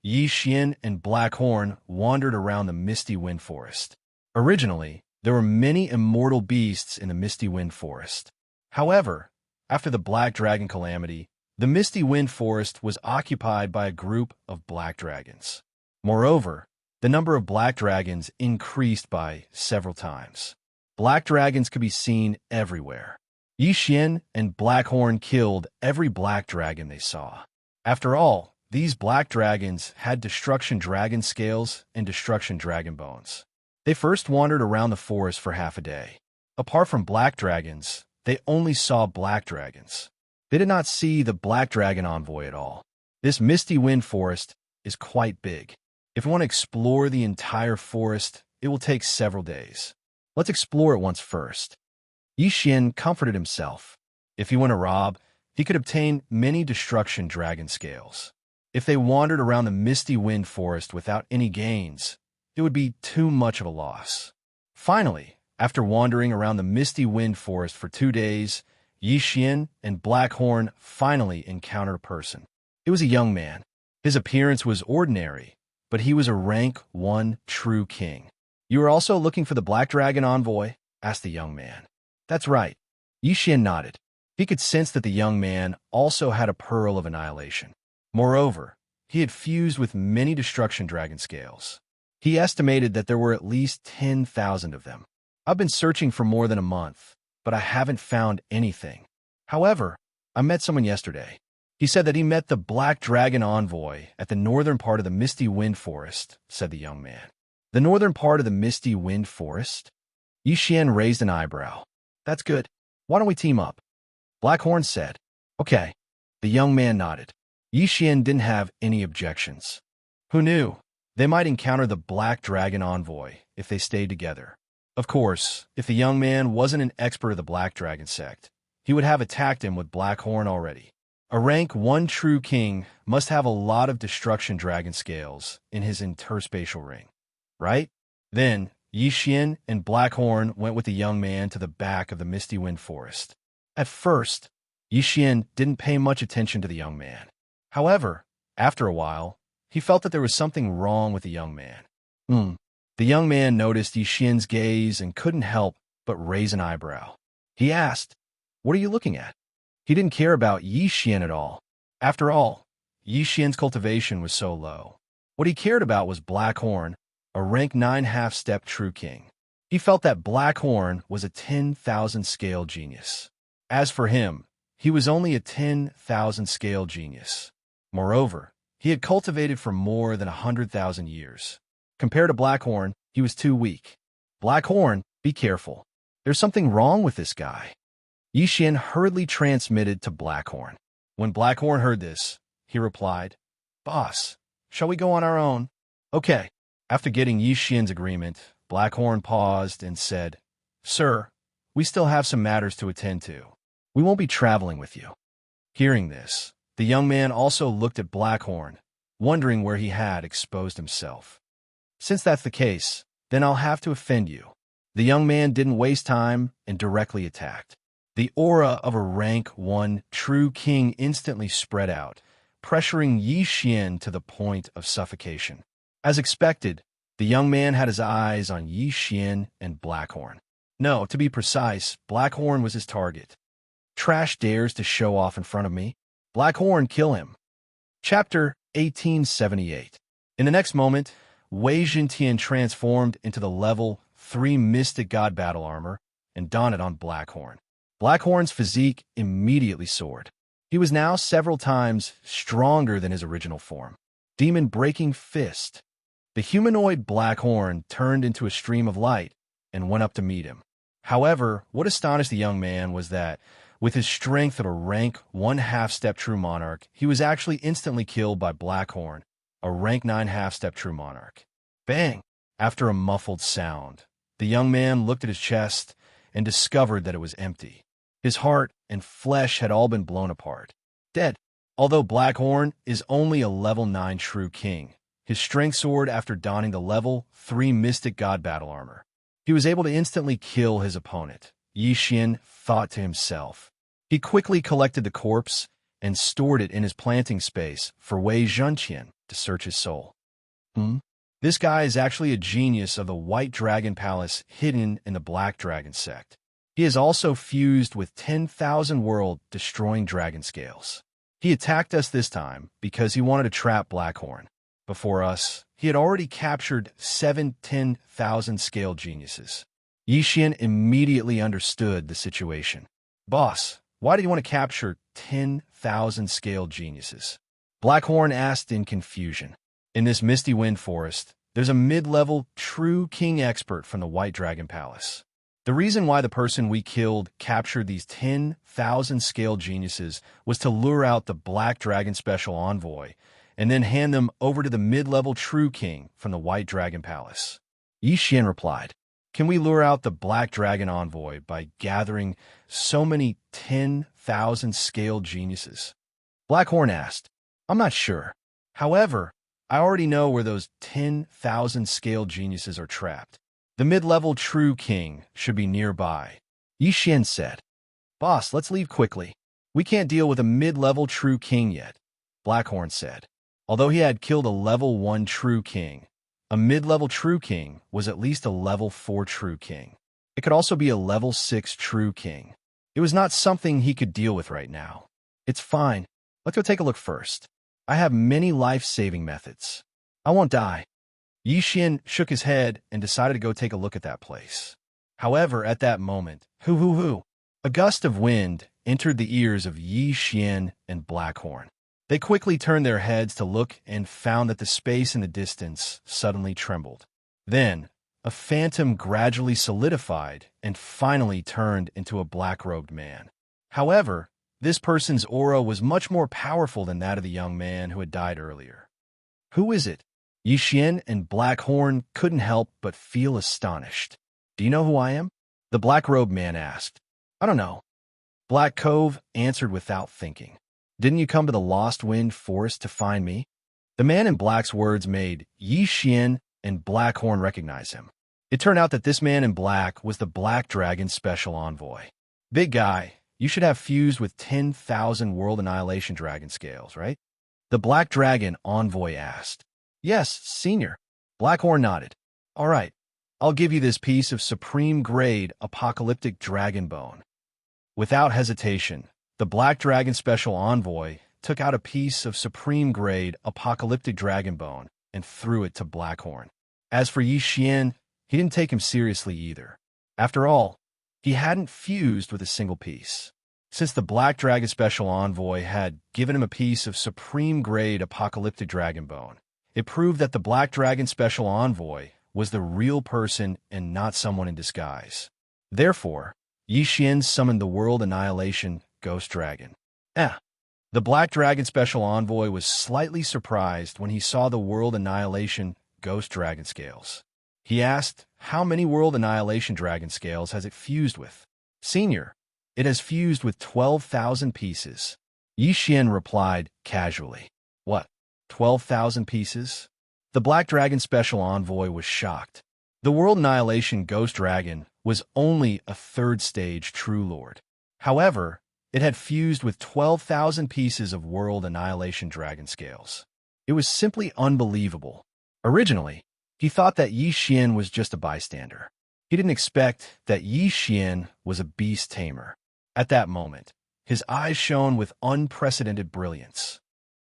Yixian and Blackhorn wandered around the Misty Wind Forest. Originally, there were many immortal beasts in the Misty Wind Forest. However, after the Black Dragon Calamity, the Misty Wind Forest was occupied by a group of black dragons. Moreover, the number of black dragons increased by several times. Black dragons could be seen everywhere. Yixian and Blackhorn killed every black dragon they saw. After all, these black dragons had Destruction Dragon scales and Destruction Dragon bones. They first wandered around the forest for half a day. Apart from black dragons, they only saw black dragons. They did not see the Black Dragon Envoy at all. This Misty Wind Forest is quite big. If we want to explore the entire forest, it will take several days. Let's explore it once first. Yixian comforted himself. If he went to rob, he could obtain many Destruction Dragon scales. If they wandered around the Misty Wind Forest without any gains, it would be too much of a loss. Finally, after wandering around the Misty Wind Forest for 2 days, Yixian and Blackhorn finally encountered a person. It was a young man. His appearance was ordinary, but he was a rank 1 true king. You are also looking for the Black Dragon Envoy? Asked the young man. That's right. Yixian nodded. He could sense that the young man also had a Pearl of Annihilation. Moreover, he had fused with many Destruction Dragon scales. He estimated that there were at least 10,000 of them. I've been searching for more than a month, but I haven't found anything. However, I met someone yesterday. He said that he met the Black Dragon Envoy at the northern part of the Misty Wind Forest, said the young man. The northern part of the Misty Wind Forest? Yixian raised an eyebrow. That's good. Why don't we team up? Blackhorn said. Okay. The young man nodded. Yixian didn't have any objections. Who knew? They might encounter the Black Dragon Envoy if they stayed together. Of course, if the young man wasn't an expert of the Black Dragon sect, he would have attacked him with Blackhorn already. A rank 1 true king must have a lot of destruction dragon scales in his interspatial ring, right? Then, Yixian and Blackhorn went with the young man to the back of the Misty Wind Forest. At first, Yixian didn't pay much attention to the young man. However, after a while, he felt that there was something wrong with the young man. The young man noticed Yixian's gaze and couldn't help but raise an eyebrow. He asked, "What are you looking at?" He didn't care about Yixian at all. After all, Yixian's cultivation was so low. What he cared about was Blackhorn, a rank 9 half-step true king. He felt that Blackhorn was a 10,000 scale genius. As for him, he was only a 10,000 scale genius. Moreover, he had cultivated for more than 100,000 years. Compared to Blackhorn, he was too weak. Blackhorn, be careful. There's something wrong with this guy. Yixian hurriedly transmitted to Blackhorn. When Blackhorn heard this, he replied, "Boss, shall we go on our own?" "Okay." After getting Yixian's agreement, Blackhorn paused and said, "Sir, we still have some matters to attend to. We won't be traveling with you." Hearing this, the young man also looked at Blackhorn, wondering where he had exposed himself. "Since that's the case, then I'll have to offend you." The young man didn't waste time and directly attacked. The aura of a rank 1 true king instantly spread out, pressuring Yixian to the point of suffocation. As expected, the young man had his eyes on Yixian and Blackhorn. No, to be precise, Blackhorn was his target. "Trash dares to show off in front of me. Blackhorn, kill him." Chapter 1878. In the next moment, Wei Zhentian transformed into the level 3 Mystic God battle armor and donned it on Blackhorn. Blackhorn's physique immediately soared. He was now several times stronger than his original form. Demon-breaking fist. The humanoid Blackhorn turned into a stream of light and went up to meet him. However, what astonished the young man was that, with his strength of a rank 1 half-step true monarch, he was actually instantly killed by Blackhorn, a rank 9 half-step true monarch. Bang! After a muffled sound, the young man looked at his chest and discovered that it was empty. His heart and flesh had all been blown apart. Dead. Although Blackhorn is only a level 9 true king, his strength soared after donning the level 3 Mystic God battle armor. He was able to instantly kill his opponent, Yixian thought to himself. He quickly collected the corpse and stored it in his planting space for Wei Zhentian to search his soul. This guy is actually a genius of the White Dragon Palace hidden in the Black Dragon sect. He is also fused with 10,000 world-destroying dragon scales. He attacked us this time because he wanted to trap Blackhorn. Before us, he had already captured 7 10,000 scale geniuses. Yixian immediately understood the situation. "Boss, why do you want to capture 10,000 scale geniuses?" Blackhorn asked in confusion. "In this Misty Wind Forest, there's a mid-level true king expert from the White Dragon Palace. The reason why the person we killed captured these 10,000 scale geniuses was to lure out the Black Dragon Special Envoy and then hand them over to the mid-level true king from the White Dragon Palace." Yixian replied, "Can we lure out the Black Dragon Envoy by gathering so many 10,000 scale geniuses?" Blackhorn asked, "I'm not sure. However, I already know where those 10,000 scale geniuses are trapped. The mid-level true king should be nearby." Yixian said, "Boss, let's leave quickly. We can't deal with a mid-level true king yet," Blackhorn said. Although he had killed a level 1 true king, a mid-level true king was at least a level 4 true king. It could also be a level 6 true king. It was not something he could deal with right now. "It's fine. Let's go take a look first. I have many life-saving methods. I won't die." Yixian shook his head and decided to go take a look at that place. However, at that moment, a gust of wind entered the ears of Yixian and Blackhorn. They quickly turned their heads to look and found that the space in the distance suddenly trembled. Then, a phantom gradually solidified and finally turned into a black-robed man. However, this person's aura was much more powerful than that of the young man who had died earlier. "Who is it?" Yixian and Blackhorn couldn't help but feel astonished. "Do you know who I am?" the black-robed man asked. "I don't know." Black Cove answered without thinking. Didn't you come to the Lost Wind Forest to find me?" The man in black's words made Xian and Blackhorn recognize him. It turned out that this man in black was the Black Dragon Special Envoy. "Big guy, you should have fused with 10,000 World Annihilation Dragon Scales, right?" The Black Dragon Envoy asked. "Yes, Senior." Blackhorn nodded. "All right, I'll give you this piece of supreme-grade apocalyptic dragon bone." Without hesitation, the Black Dragon Special Envoy took out a piece of supreme-grade apocalyptic dragon bone and threw it to Blackhorn. As for Xian, he didn't take him seriously either. After all, he hadn't fused with a single piece. Since the Black Dragon Special Envoy had given him a piece of supreme-grade apocalyptic dragon bone, it proved that the Black Dragon Special Envoy was the real person and not someone in disguise. Therefore, Xian summoned the World Annihilation Ghost Dragon. The Black Dragon Special Envoy was slightly surprised when he saw the World Annihilation Ghost Dragon Scales. He asked, "How many World Annihilation Dragon Scales has it fused with?" "Senior, it has fused with 12,000 pieces." Xian replied casually. "What, 12,000 pieces?" The Black Dragon Special Envoy was shocked. The World Annihilation Ghost Dragon was only a third-stage True Lord. However, it had fused with 12,000 pieces of World Annihilation Dragon Scales. It was simply unbelievable. Originally, he thought that Xian was just a bystander. He didn't expect that Xian was a beast tamer. At that moment, his eyes shone with unprecedented brilliance.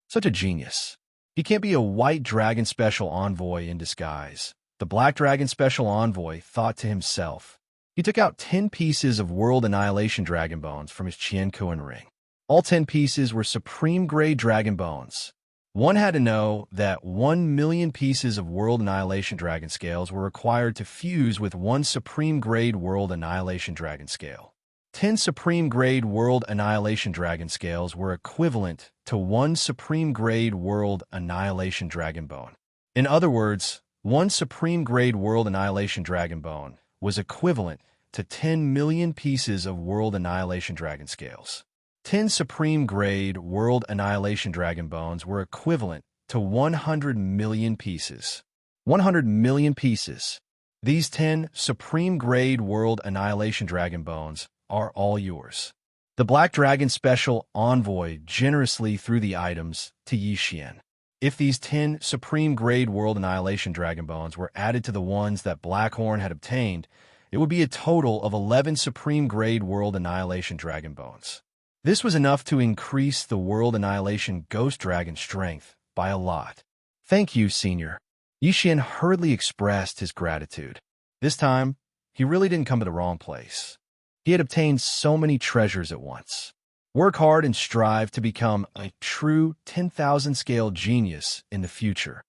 Such a genius. He can't be a White Dragon Special Envoy in disguise. The Black Dragon Special Envoy thought to himself. He took out 10 pieces of World Annihilation Dragon Bones from his Qiankuan ring. All 10 pieces were supreme-grade dragon bones. One had to know that 1 million pieces of World Annihilation Dragon Scales were required to fuse with one supreme-grade World Annihilation Dragon Scale. 10 supreme-grade World Annihilation Dragon Scales were equivalent to one supreme-grade World Annihilation Dragon Bone. In other words, one supreme-grade World Annihilation Dragon Bone was equivalent to 10 million pieces of World Annihilation Dragon Scales. 10 supreme-grade World Annihilation Dragon Bones were equivalent to 100 million pieces. 100 million pieces. These 10 supreme-grade World Annihilation Dragon Bones are all yours. The Black Dragon Special Envoy generously threw the items to Xian. If these 10 supreme-grade World Annihilation Dragon Bones were added to the ones that Blackhorn had obtained, it would be a total of 11 supreme-grade World Annihilation Dragon Bones. This was enough to increase the World Annihilation Ghost Dragon strength by a lot. "Thank you, Senior." Xian hurriedly expressed his gratitude. This time, he really didn't come to the wrong place. He had obtained so many treasures at once. Work hard and strive to become a true 10,000 scale genius in the future.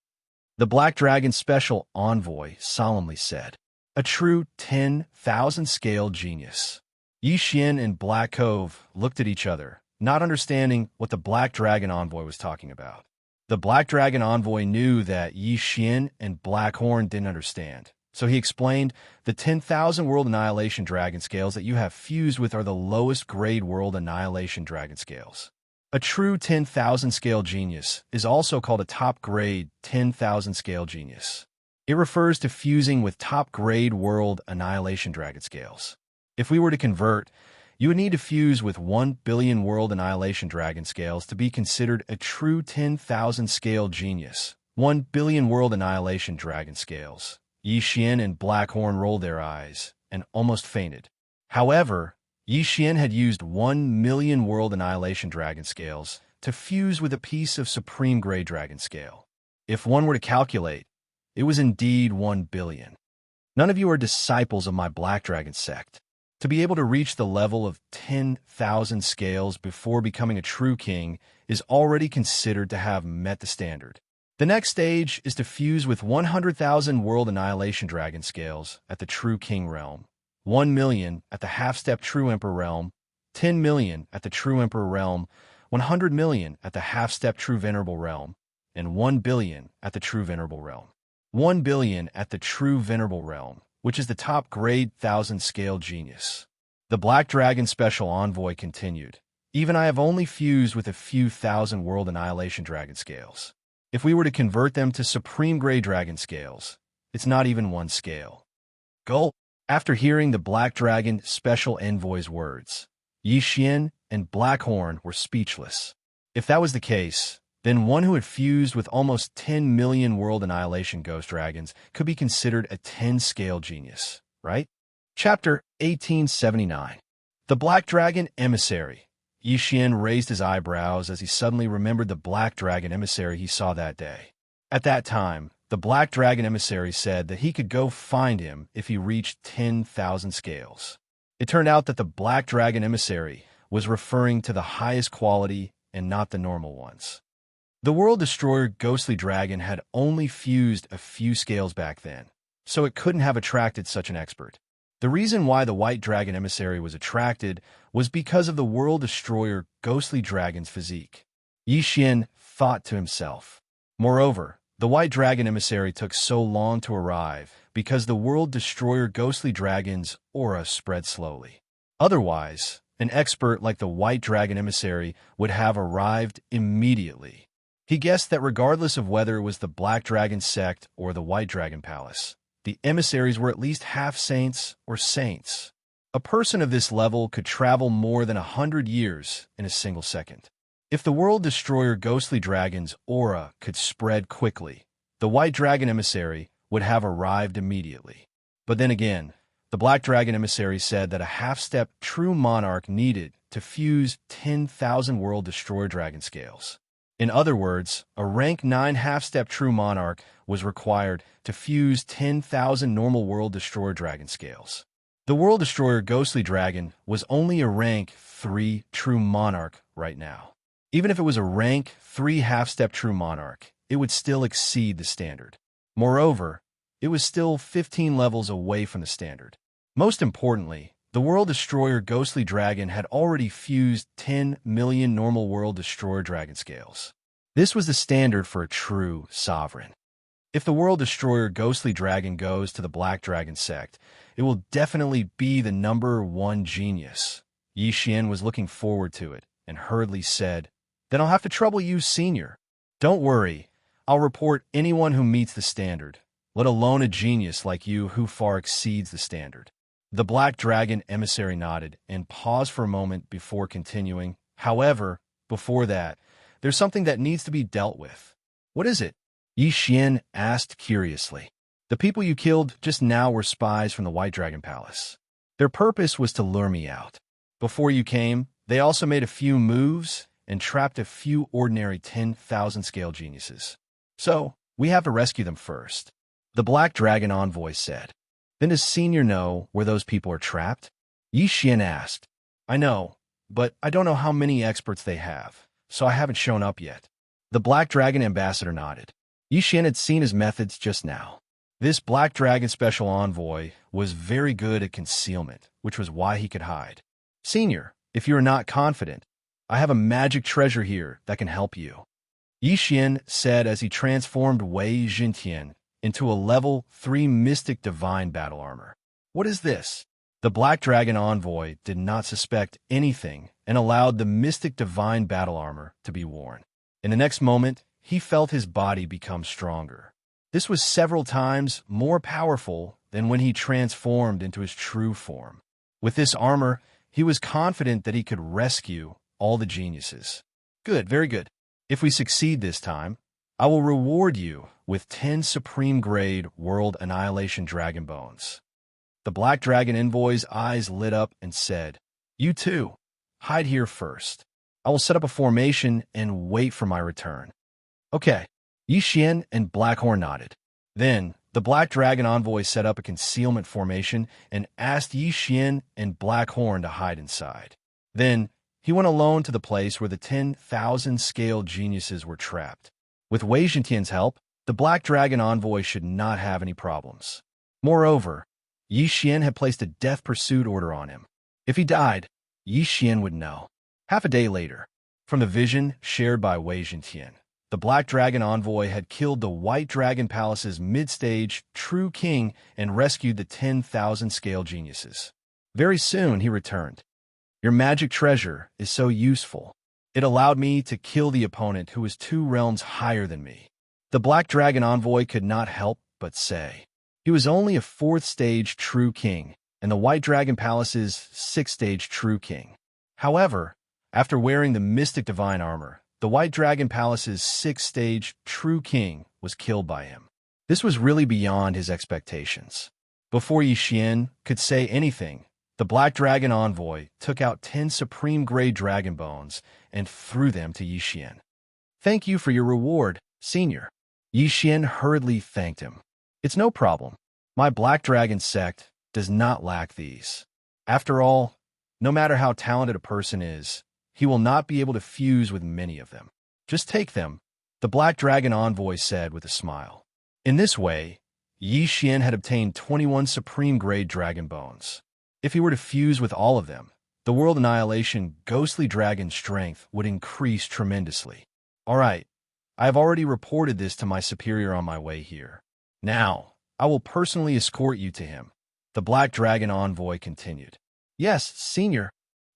The Black Dragon Special Envoy solemnly said, "A true 10,000 scale genius." Xian and Black Cove looked at each other, not understanding what the Black Dragon Envoy was talking about. The Black Dragon Envoy knew that Xian and Blackhorn didn't understand. So he explained, "The 10,000 World Annihilation Dragon Scales that you have fused with are the lowest grade World Annihilation Dragon Scales. A true 10,000 scale genius is also called a top grade 10,000 scale genius. It refers to fusing with top grade World Annihilation Dragon Scales. If we were to convert, you would need to fuse with 1 billion World Annihilation Dragon Scales to be considered a true 10,000 scale genius. 1 billion World Annihilation Dragon Scales." Xian and Blackhorn rolled their eyes and almost fainted. However, Xian had used 1 million World Annihilation Dragon Scales to fuse with a piece of Supreme Grade Dragon Scale. If one were to calculate, it was indeed 1 billion. None of you are disciples of my Black Dragon sect. To be able to reach the level of 10,000 scales before becoming a true king is already considered to have met the standard. The next stage is to fuse with 100,000 World Annihilation Dragon Scales at the True King realm, 1 million at the Half-Step True Emperor realm, 10 million at the True Emperor realm, 100 million at the Half-Step True Venerable realm, and 1 billion at the True Venerable realm. 1 billion at the True Venerable realm, which is the top grade 1,000 scale genius. The Black Dragon Special Envoy continued. Even I have only fused with a few thousand world annihilation dragon scales. If we were to convert them to supreme gray dragon scales, it's not even one scale. Gulp! After hearing the Black Dragon Special Envoy's words, Xian and Blackhorn were speechless. If that was the case, then one who had fused with almost 10 million world annihilation ghost dragons could be considered a 10-scale genius, right? Chapter 1879. The Black Dragon Emissary. Xian raised his eyebrows as he suddenly remembered the Black Dragon Emissary he saw that day. At that time, the Black Dragon Emissary said that he could go find him if he reached 10,000 scales. It turned out that the Black Dragon Emissary was referring to the highest quality and not the normal ones. The World Destroyer Ghostly Dragon had only fused a few scales back then, so it couldn't have attracted such an expert. The reason why the White Dragon Emissary was attracted was because of the World Destroyer Ghostly Dragon's physique. Xian thought to himself. Moreover, the White Dragon Emissary took so long to arrive because the World Destroyer Ghostly Dragon's aura spread slowly. Otherwise, an expert like the White Dragon Emissary would have arrived immediately. He guessed that regardless of whether it was the Black Dragon Sect or the White Dragon Palace, the emissaries were at least half saints or saints. A person of this level could travel more than 100 years in a single second. If the World Destroyer Ghostly Dragon's aura could spread quickly, the White Dragon Emissary would have arrived immediately. But then again, the Black Dragon Emissary said that a half-step true monarch needed to fuse 10,000 World Destroyer Dragon scales. In other words, a rank 9 half-step true monarch was required to fuse 10,000 normal World Destroyer Dragon scales. The World Destroyer Ghostly Dragon was only a rank 3 true monarch right now. Even if it was a rank 3 half-step true monarch, it would still exceed the standard. Moreover, it was still 15 levels away from the standard. Most importantly, the World Destroyer Ghostly Dragon had already fused 10 million normal World Destroyer Dragon scales. This was the standard for a true sovereign. If the World Destroyer Ghostly Dragon goes to the Black Dragon Sect, it will definitely be the #1 genius. Xian was looking forward to it and hurriedly said, "Then I'll have to trouble you, Senior. Don't worry, I'll report anyone who meets the standard, let alone a genius like you who far exceeds the standard." The Black Dragon Emissary nodded and paused for a moment before continuing. "However, before that, there's something that needs to be dealt with." "What is it?" Xian asked curiously. "The people you killed just now were spies from the White Dragon Palace. Their purpose was to lure me out. Before you came, they also made a few moves and trapped a few ordinary 10,000 scale geniuses. So, we have to rescue them first," the Black Dragon Envoy said. "Then does Senior know where those people are trapped?" Xian asked. "I know, but I don't know how many experts they have, so I haven't shown up yet." The Black Dragon Ambassador nodded. Xian had seen his methods just now. This Black Dragon Special Envoy was very good at concealment, which was why he could hide. "Senior, if you are not confident, I have a magic treasure here that can help you," Xian said as he transformed Wei Jintian into a level 3 Mystic Divine Battle Armor. "What is this?" The Black Dragon Envoy did not suspect anything and allowed the Mystic Divine Battle Armor to be worn. In the next moment, he felt his body become stronger. This was several times more powerful than when he transformed into his true form. With this armor, he was confident that he could rescue all the geniuses. "Good, very good. If we succeed this time, I will reward you with 10 Supreme Grade World Annihilation Dragon Bones." The Black Dragon Envoy's eyes lit up and said, "You too. Hide here first. I will set up a formation and wait for my return." "Okay." Xian and Blackhorn nodded. Then, the Black Dragon Envoy set up a concealment formation and asked Xian and Blackhorn to hide inside. Then, he went alone to the place where the 10,000 scale geniuses were trapped. With Wei Jintian's help, the Black Dragon Envoy should not have any problems. Moreover, Xian had placed a death pursuit order on him. If he died, Xian would know. Half a day later, from the vision shared by Wei Jintian, the Black Dragon Envoy had killed the White Dragon Palace's mid-stage true king and rescued the 10,000 scale geniuses. Very soon he returned. Your magic treasure is so useful. It allowed me to kill the opponent who was 2 realms higher than me. The Black Dragon Envoy could not help but say. He was only a 4th stage true king, and the White Dragon Palace's 6th stage true king. However, after wearing the Mystic Divine Armor, the White Dragon Palace's 6th stage true king was killed by him. This was really beyond his expectations. Before Yixian could say anything, the Black Dragon Envoy took out 10 Supreme Grade Dragon Bones and threw them to Yixian. "Thank you for your reward, Senior." Yixian hurriedly thanked him. "It's no problem. My Black Dragon sect does not lack these. After all, no matter how talented a person is, he will not be able to fuse with many of them. Just take them," the Black Dragon Envoy said with a smile. In this way, Yixian had obtained 21 Supreme Grade Dragon Bones. If he were to fuse with all of them, the World Annihilation Ghostly Dragon's strength would increase tremendously. "All right, I have already reported this to my superior on my way here. Now, I will personally escort you to him," the Black Dragon Envoy continued. "Yes, Senior."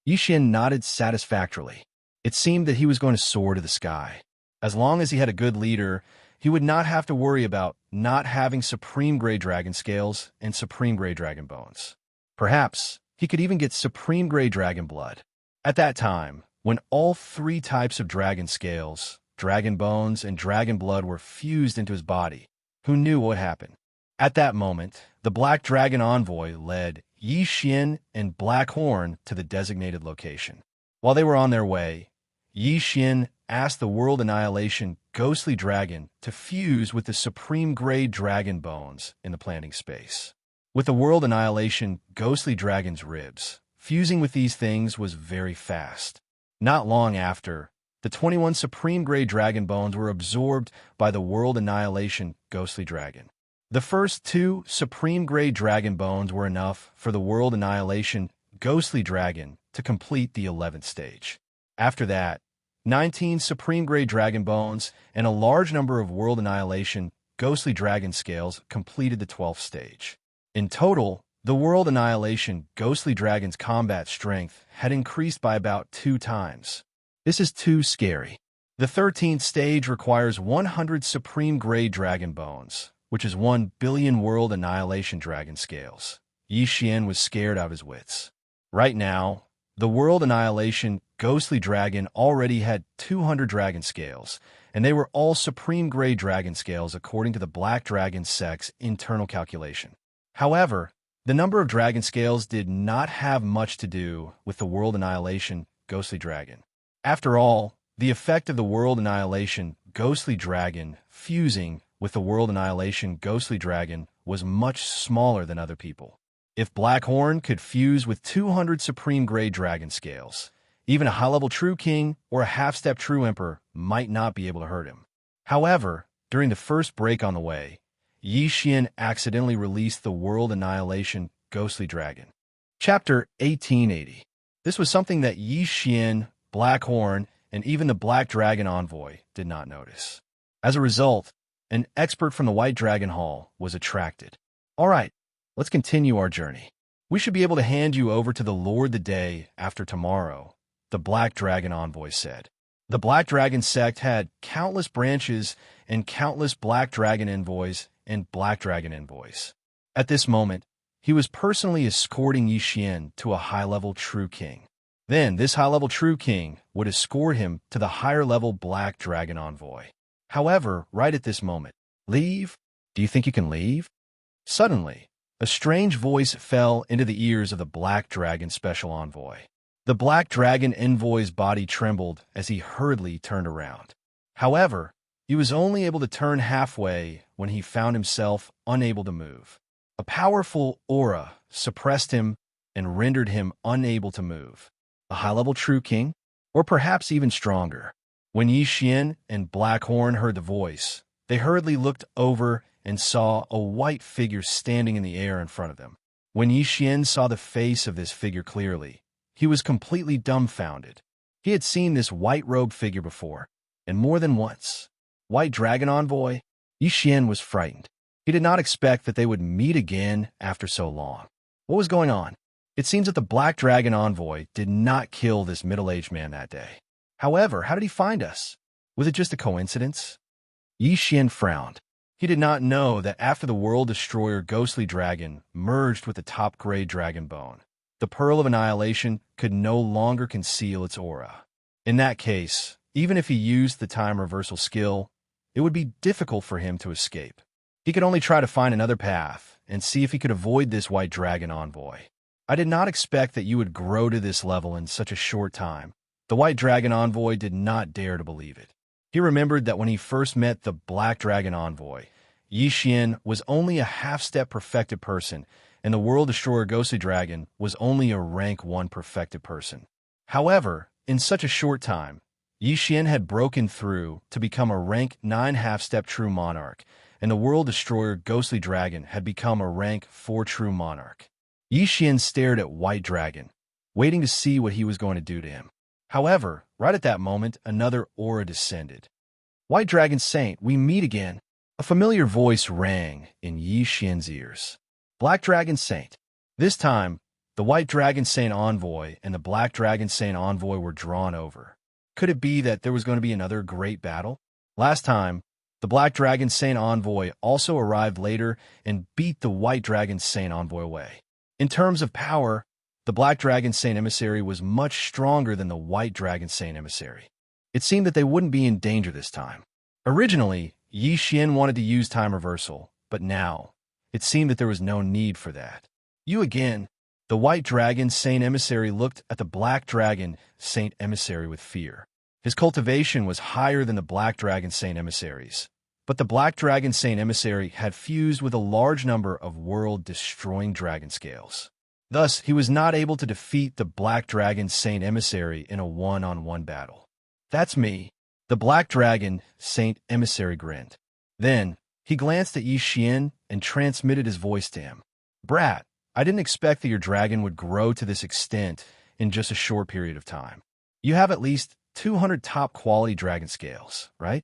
Yixian nodded satisfactorily. It seemed that he was going to soar to the sky. As long as he had a good leader, he would not have to worry about not having Supreme Grade Dragon Scales and Supreme Grade Dragon Bones. Perhaps he could even get Supreme Grade Dragon Blood. At that time, when all 3 types of Dragon Scales, Dragon Bones, and Dragon Blood were fused into his body, who knew what would happen? At that moment, the Black Dragon Envoy led Yixian and Black Horn to the designated location. While they were on their way, Yixian asked the World Annihilation Ghostly Dragon to fuse with the Supreme Grade Dragon Bones in the planting space. With the World Annihilation Ghostly Dragon's ribs, fusing with these things was very fast. Not long after, the 21 Supreme Grade Dragon Bones were absorbed by the World Annihilation Ghostly Dragon. The first 2 Supreme Grade Dragon Bones were enough for the World Annihilation Ghostly Dragon to complete the 11th stage. After that, 19 Supreme Grade Dragon Bones and a large number of World Annihilation Ghostly Dragon Scales completed the 12th stage. In total, the World Annihilation Ghostly Dragon's combat strength had increased by about 2 times. This is too scary. The 13th stage requires 100 Supreme Grade Dragon Bones, which is 1 billion World Annihilation Dragon Scales. Yixian was scared out of his wits. Right now, the World Annihilation Ghostly Dragon already had 200 Dragon Scales, and they were all Supreme Grade Dragon Scales according to the Black Dragon sect's internal calculation. However, the number of Dragon Scales did not have much to do with the World Annihilation Ghostly Dragon. After all, the effect of the World Annihilation Ghostly Dragon fusing with the World Annihilation Ghostly Dragon was much smaller than other people. If Black Horn could fuse with 200 Supreme Grade Dragon Scales, even a high-level True King or a half-step True Emperor might not be able to hurt him. However, during the first break on the way, Yixian accidentally released the World Annihilation Ghostly Dragon. Chapter 1880. This was something that Yixian, Black Horn, and even the Black Dragon Envoy did not notice. As a result, an expert from the White Dragon Hall was attracted. "All right, let's continue our journey. We should be able to hand you over to the Lord the day after tomorrow," the Black Dragon Envoy said. The Black Dragon sect had countless branches and countless Black Dragon Envoys and Black Dragon Envoys. At this moment, he was personally escorting Yixian to a high-level True King. Then this high-level True King would escort him to the higher-level Black Dragon Envoy. However, right at this moment, "Leave? Do you think you can leave?" Suddenly, a strange voice fell into the ears of the Black Dragon Special Envoy. The Black Dragon Envoy's body trembled as he hurriedly turned around. However, he was only able to turn halfway when he found himself unable to move. A powerful aura suppressed him and rendered him unable to move. A high-level True King? Or perhaps even stronger. When Yixian and Black Horn heard the voice, they hurriedly looked over and saw a white figure standing in the air in front of them. When Yixian saw the face of this figure clearly, he was completely dumbfounded. He had seen this white-robed figure before, and more than once. White Dragon Envoy? Yixian was frightened. He did not expect that they would meet again after so long. What was going on? It seems that the Black Dragon envoy did not kill this middle-aged man that day. However, how did he find us? Was it just a coincidence? Yixian frowned. He did not know that after the World Destroyer Ghostly Dragon merged with the top-grade Dragon Bone, the Pearl of Annihilation could no longer conceal its aura. In that case, even if he used the time reversal skill, it would be difficult for him to escape. He could only try to find another path and see if he could avoid this White Dragon envoy. I did not expect that you would grow to this level in such a short time. The White Dragon envoy did not dare to believe it. He remembered that when he first met the Black Dragon envoy, Yixian was only a half-step perfected person, and the World Destroyer Ghostly Dragon was only a rank 1 perfected person. However, in such a short time, Yixian had broken through to become a rank 9 half-step True Monarch, and the World Destroyer Ghostly Dragon had become a rank 4 True Monarch. Yixian stared at White Dragon, waiting to see what he was going to do to him. However, right at that moment, another aura descended. White Dragon Saint, we meet again. A familiar voice rang in Yixian's ears. Black Dragon Saint. This time, the White Dragon Saint envoy and the Black Dragon Saint envoy were drawn over. Could it be that there was going to be another great battle? Last time, the Black Dragon Saint envoy also arrived later and beat the White Dragon Saint envoy away. In terms of power, the Black Dragon Saint emissary was much stronger than the White Dragon Saint emissary. It seemed that they wouldn't be in danger this time. Originally, Yixian wanted to use time reversal, but now, it seemed that there was no need for that. You again. The White Dragon Saint emissary looked at the Black Dragon Saint emissary with fear. His cultivation was higher than the Black Dragon Saint emissaries, but the Black Dragon Saint emissary had fused with a large number of world-destroying dragon scales. Thus, he was not able to defeat the Black Dragon Saint emissary in a one-on-one battle. That's me. The Black Dragon Saint emissary grinned. Then, he glanced at Yixian and transmitted his voice to him. Brat, I didn't expect that your dragon would grow to this extent in just a short period of time. You have at least 200 top-quality dragon scales, right?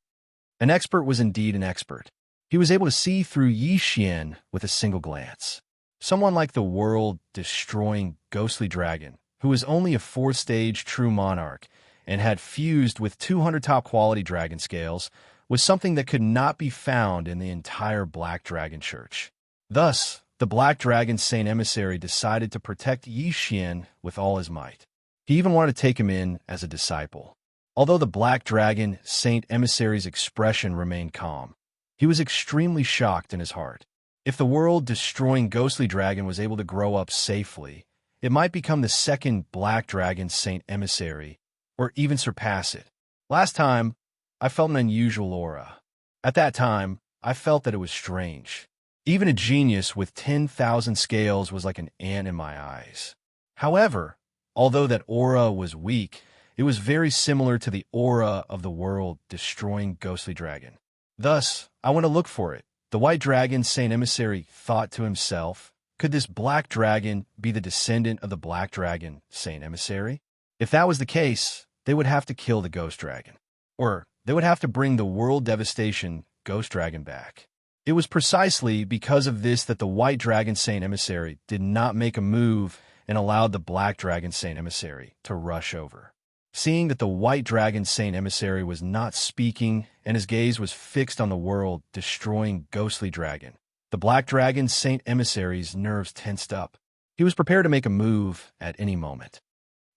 An expert was indeed an expert. He was able to see through Yixian with a single glance. Someone like the world-destroying Ghostly Dragon, who was only a 4th-stage True Monarch and had fused with 200 top-quality dragon scales, was something that could not be found in the entire Black Dragon Church. Thus, the Black Dragon Saint emissary decided to protect Yixian with all his might. He even wanted to take him in as a disciple. Although the Black Dragon Saint emissary's expression remained calm, he was extremely shocked in his heart. If the world-destroying Ghostly Dragon was able to grow up safely, it might become the second Black Dragon Saint emissary, or even surpass it. Last time, I felt an unusual aura. At that time, I felt that it was strange. Even a genius with 10,000 scales was like an ant in my eyes. However, although that aura was weak, it was very similar to the aura of the world-destroying Ghostly Dragon. Thus, I went to look for it. The White Dragon Saint emissary thought to himself, could this Black Dragon be the descendant of the Black Dragon Saint emissary? If that was the case, they would have to kill the Ghost Dragon. Or they would have to bring the World Devastation Ghost Dragon back. It was precisely because of this that the White Dragon Saint emissary did not make a move and allowed the Black Dragon Saint emissary to rush over. Seeing that the White Dragon Saint emissary was not speaking and his gaze was fixed on the world-destroying Ghostly Dragon, the Black Dragon Saint emissary's nerves tensed up. He was prepared to make a move at any moment.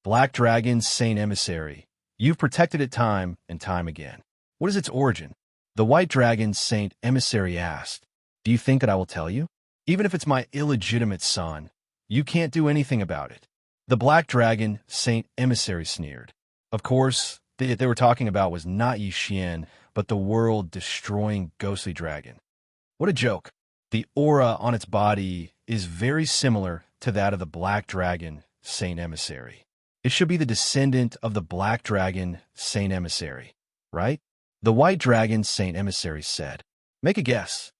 Black Dragon Saint emissary, you've protected it time and time again. What is its origin? The White Dragon Saint emissary asked. Do you think that I will tell you? Even if it's my illegitimate son, you can't do anything about it. The Black Dragon Saint emissary sneered. Of course, they were talking about was not Yixian, but the world-destroying Ghostly Dragon. What a joke. The aura on its body is very similar to that of the Black Dragon Saint emissary. It should be the descendant of the Black Dragon Saint emissary, right? The White Dragon Saint emissary said. Make a guess.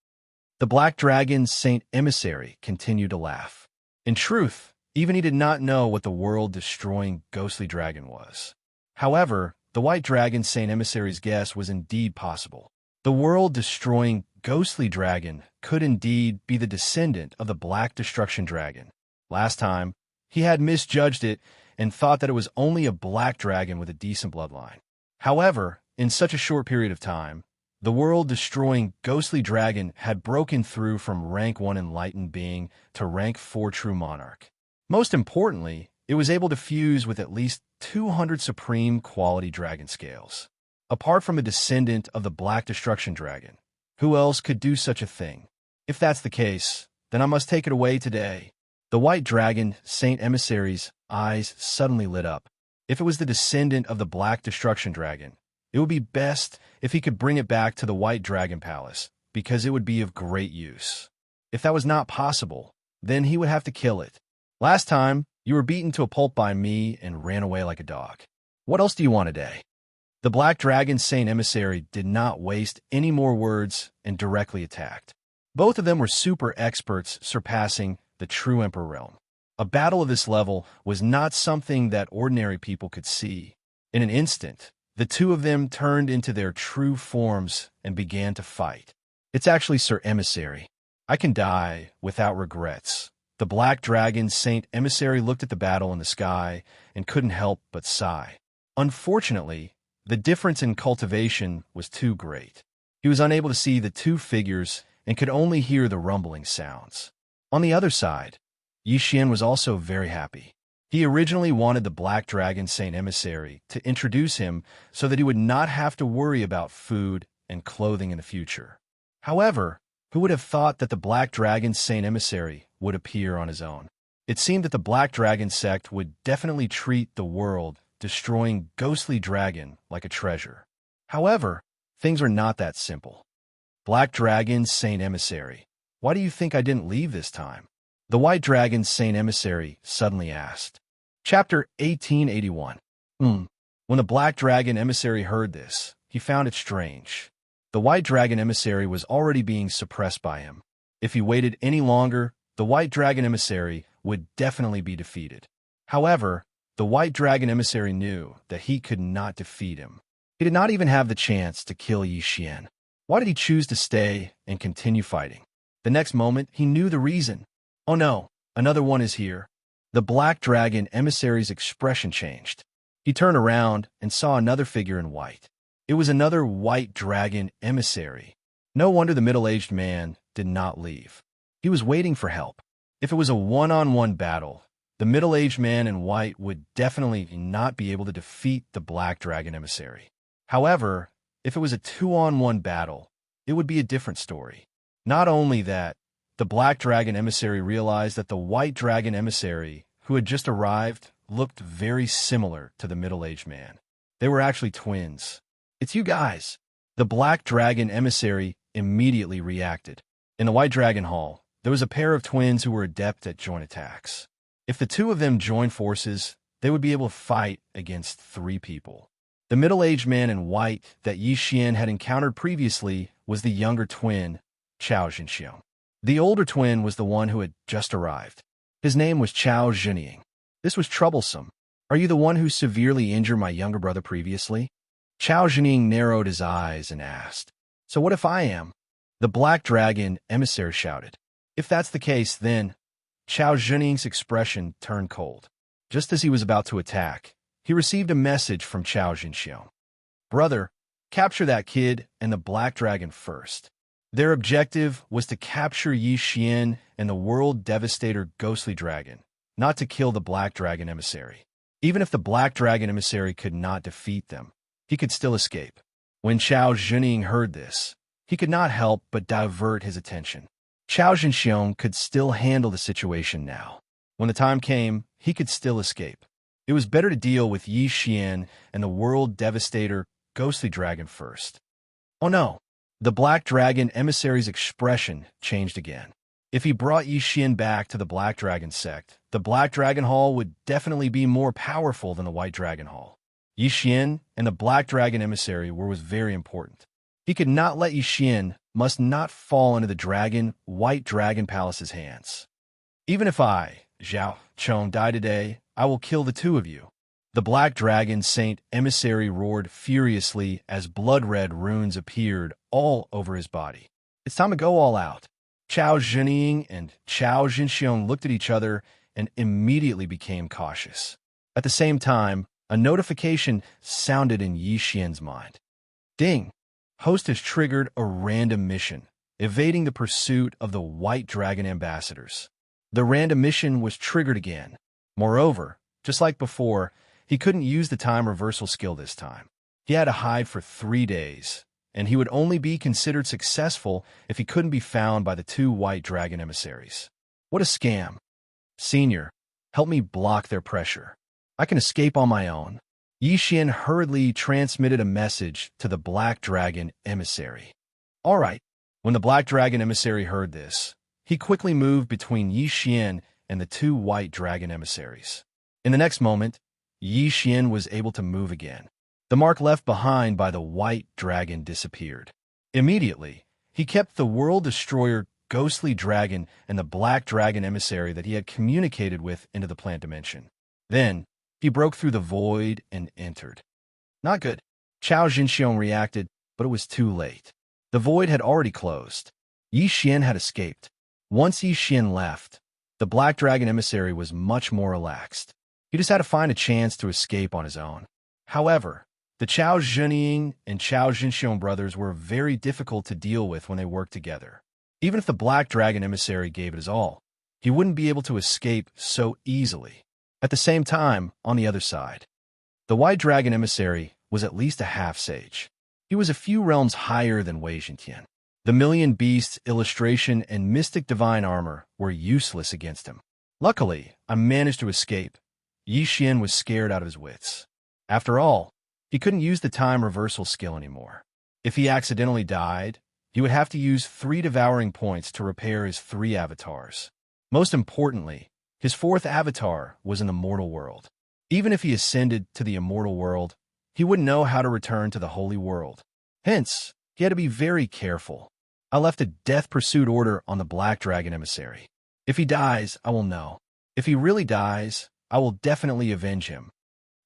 The Black Dragon Saint emissary continued to laugh. In truth, even he did not know what the world-destroying Ghostly Dragon was. However, the White Dragon Saint emissary's guess was indeed possible. The world-destroying Ghostly Dragon could indeed be the descendant of the Black Destruction Dragon. Last time, He had misjudged it and thought that it was only a black dragon with a decent bloodline. However, in such a short period of time, the world-destroying ghostly dragon had broken through from rank 1 enlightened being to rank 4 true monarch. Most importantly, it was able to fuse with at least 200 supreme quality dragon scales. Apart from a descendant of the Black Destruction Dragon, who else could do such a thing? If that's the case, then I must take it away today. The white dragon, Saint Emissary's eyes suddenly lit up. If it was the descendant of the Black Destruction Dragon, it would be best if he could bring it back to the White Dragon Palace, because it would be of great use. If that was not possible, then he would have to kill it. Last time, you were beaten to a pulp by me and ran away like a dog. What else do you want today? The Black Dragon Saint Emissary did not waste any more words and directly attacked. Both of them were super experts, surpassing the true Emperor realm. A battle of this level was not something that ordinary people could see. In an instant, the two of them turned into their true forms and began to fight. It's actually Sir Emissary. I can die without regrets. The Black Dragon Saint Emissary looked at the battle in the sky and couldn't help but sigh. Unfortunately, the difference in cultivation was too great. He was unable to see the two figures and could only hear the rumbling sounds. On the other side, Xianxia was also very happy. He originally wanted the Black Dragon Saint Emissary to introduce him so that he would not have to worry about food and clothing in the future. However, who would have thought that the Black Dragon Saint Emissary would appear on his own? It seemed that the Black Dragon sect would definitely treat the world-destroying ghostly dragon like a treasure. However, things are not that simple. Black Dragon Saint Emissary, why do you think I didn't leave this time? The White Dragon Saint Emissary suddenly asked. Chapter 1881. When the Black Dragon Emissary heard this, he found it strange. The White Dragon Emissary was already being suppressed by him. If he waited any longer, the White Dragon Emissary would definitely be defeated. However, the White Dragon Emissary knew that he could not defeat him. He did not even have the chance to kill Xianxia. Why did he choose to stay and continue fighting? The next moment, he knew the reason. Oh no, another one is here. The Black Dragon Emissary's expression changed. He turned around and saw another figure in white. It was another White Dragon Emissary. No wonder the middle-aged man did not leave. He was waiting for help. If it was a one-on-one battle, the middle-aged man in white would definitely not be able to defeat the Black Dragon Emissary. However, if it was a two-on-one battle, it would be a different story. Not only that, the Black Dragon Emissary realized that the White Dragon Emissary, who had just arrived, looked very similar to the middle-aged man. They were actually twins. It's you guys. The Black Dragon Emissary immediately reacted. In the White Dragon Hall, there was a pair of twins who were adept at joint attacks. If the two of them joined forces, they would be able to fight against 3 people. The middle-aged man in white that Xianxia had encountered previously was the younger twin, Xianxia. The older twin was the one who had just arrived. His name was Xianxia. This was troublesome. Are you the one who severely injured my younger brother previously? Xianxia narrowed his eyes and asked. So what if I am? The Black Dragon Emissary shouted. If that's the case, then... Xianxia's expression turned cold. Just as he was about to attack, he received a message from Xianxia. Brother, capture that kid and the Black Dragon first. Their objective was to capture Xianxia and the World Devastator Ghostly Dragon, not to kill the Black Dragon Emissary. Even if the Black Dragon Emissary could not defeat them, he could still escape. When Xianxia heard this, he could not help but divert his attention. Xianxia could still handle the situation now. When the time came, he could still escape. It was better to deal with Xianxia and the World Devastator Ghostly Dragon first. Oh no! The Black Dragon Emissary's expression changed again. If he brought Xianxia back to the Black Dragon sect, the Black Dragon Hall would definitely be more powerful than the White Dragon Hall. Xianxia and the Black Dragon Emissary was very important. He could not let Xianxia must not fall into the White Dragon Palace's hands. Even if I, Zhao Chong, die today, I will kill the two of you. The Black Dragon Saint Emissary roared furiously as blood-red runes appeared all over his body. It's time to go all out. Xianxia and Xianxia looked at each other and immediately became cautious. At the same time, a notification sounded in Xian's mind. Ding! Host has triggered a random mission, evading the pursuit of the White Dragon ambassadors. The random mission was triggered again. Moreover, just like before, he couldn't use the time reversal skill this time. He had to hide for 3 days, and he would only be considered successful if he couldn't be found by the 2 White Dragon emissaries. What a scam. Senior, help me block their pressure. I can escape on my own. Xian hurriedly transmitted a message to the Black Dragon emissary. All right. When the Black Dragon emissary heard this, he quickly moved between Xian and the 2 White Dragon emissaries. In the next moment, Xian was able to move again. The mark left behind by the White Dragon disappeared. Immediately, he kept the World Destroyer, Ghostly Dragon, and the Black Dragon emissary that he had communicated with into the plant dimension. Then, he broke through the void and entered. Not good. Chao Jinxiong reacted, but it was too late. The void had already closed. Xian had escaped. Once Xian left, the Black Dragon emissary was much more relaxed. He just had to find a chance to escape on his own. However, the Chao Zhenying and Chao Jinxiong brothers were very difficult to deal with when they worked together. Even if the Black Dragon emissary gave it his all, he wouldn't be able to escape so easily. At the same time, on the other side, the White Dragon emissary was at least a half-sage. He was a few realms higher than Wei Zhentian. The Million Beasts illustration and Mystic Divine armor were useless against him. Luckily, I managed to escape. Xian was scared out of his wits. After all, he couldn't use the time reversal skill anymore. If he accidentally died, he would have to use 3 devouring points to repair his 3 avatars. Most importantly, his 4th avatar was in the mortal world. Even if he ascended to the immortal world, he wouldn't know how to return to the holy world. Hence, he had to be very careful. I left a death pursuit order on the Black Dragon emissary. If he dies, I will know. If he really dies, I will definitely avenge him.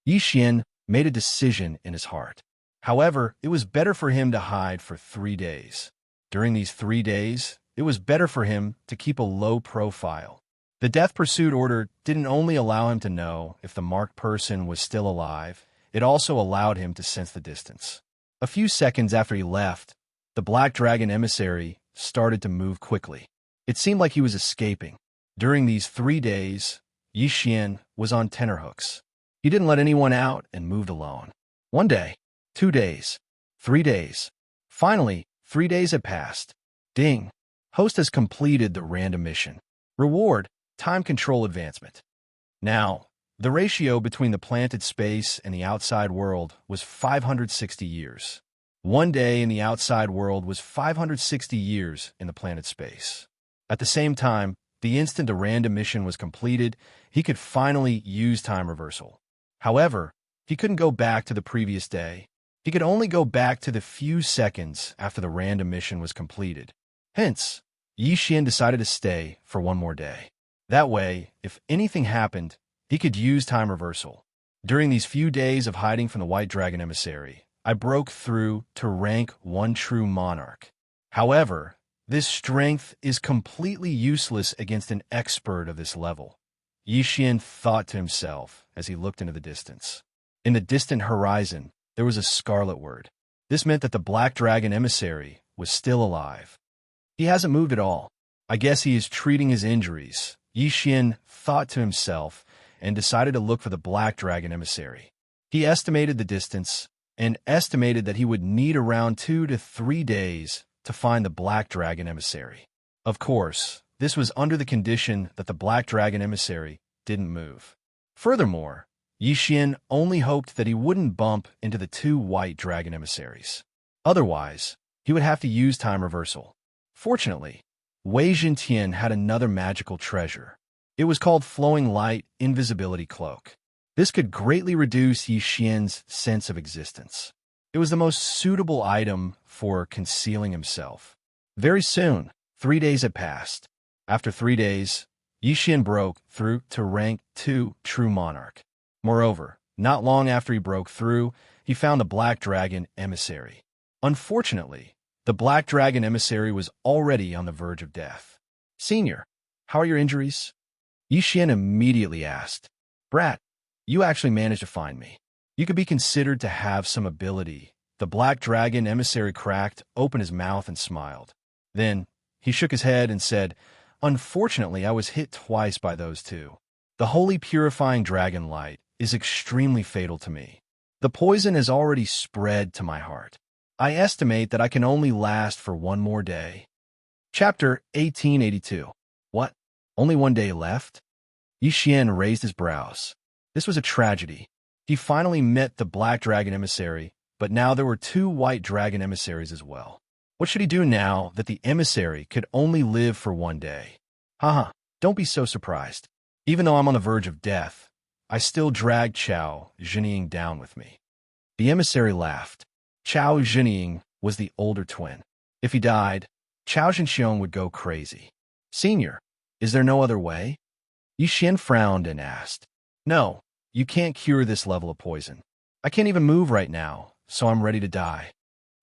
Xian made a decision in his heart. However, it was better for him to hide for 3 days. During these 3 days, it was better for him to keep a low profile. The death pursuit order didn't only allow him to know if the marked person was still alive, it also allowed him to sense the distance. A few seconds after he left, the Black Dragon emissary started to move quickly. It seemed like he was escaping. During these 3 days, Xian was on tenterhooks. He didn't let anyone out and moved alone. 1 day, 2 days, 3 days. Finally, 3 days had passed. Ding! Host has completed the random mission. Reward: time control advancement. Now, the ratio between the planted space and the outside world was 560 years. 1 day in the outside world was 560 years in the planted space. At the same time, the instant the random mission was completed, he could finally use time reversal. However, he couldn't go back to the previous day. He could only go back to the few seconds after the random mission was completed. Hence, Xian decided to stay for 1 more day. That way, if anything happened, he could use time reversal. During these few days of hiding from the White Dragon emissary, I broke through to rank 1 true monarch. However, this strength is completely useless against an expert of this level. Xian thought to himself as he looked into the distance. In the distant horizon, there was a scarlet word. This meant that the Black Dragon emissary was still alive. He hasn't moved at all. I guess he is treating his injuries. Xian thought to himself and decided to look for the Black Dragon emissary. He estimated the distance and estimated that he would need around 2 to 3 days to find the Black Dragon emissary. Of course, this was under the condition that the Black Dragon emissary didn't move. Furthermore, Xian only hoped that he wouldn't bump into the 2 White Dragon emissaries. Otherwise, he would have to use time reversal. Fortunately, Wei Zhentian had another magical treasure. It was called Flowing Light Invisibility Cloak. This could greatly reduce Xian's sense of existence. It was the most suitable item for concealing himself. Very soon, 3 days had passed. After 3 days, Xian broke through to rank 2 true monarch. Moreover, not long after he broke through, he found the Black Dragon emissary. Unfortunately, the Black Dragon emissary was already on the verge of death. Senior, how are your injuries? Yixian immediately asked, "Brat, you actually managed to find me. You could be considered to have some ability." The black dragon emissary cracked, opened his mouth, and smiled. Then he shook his head and said, "Unfortunately, I was hit twice by those two. The holy purifying dragon light is extremely fatal to me. The poison has already spread to my heart. I estimate that I can only last for one more day." Chapter 1882. What? Only one day left? Yixian raised his brows. This was a tragedy. He finally met the black dragon emissary, but now there were two white dragon emissaries as well. What should he do now that the emissary could only live for one day? Haha, don't be so surprised. Even though I'm on the verge of death, I still drag Chao Zhenying down with me. The emissary laughed. Chao Zhenying was the older twin. If he died, Chao Zhenxiong would go crazy. "Senior, is there no other way?" Yixian frowned and asked. "No, you can't cure this level of poison. I can't even move right now, so I'm ready to die."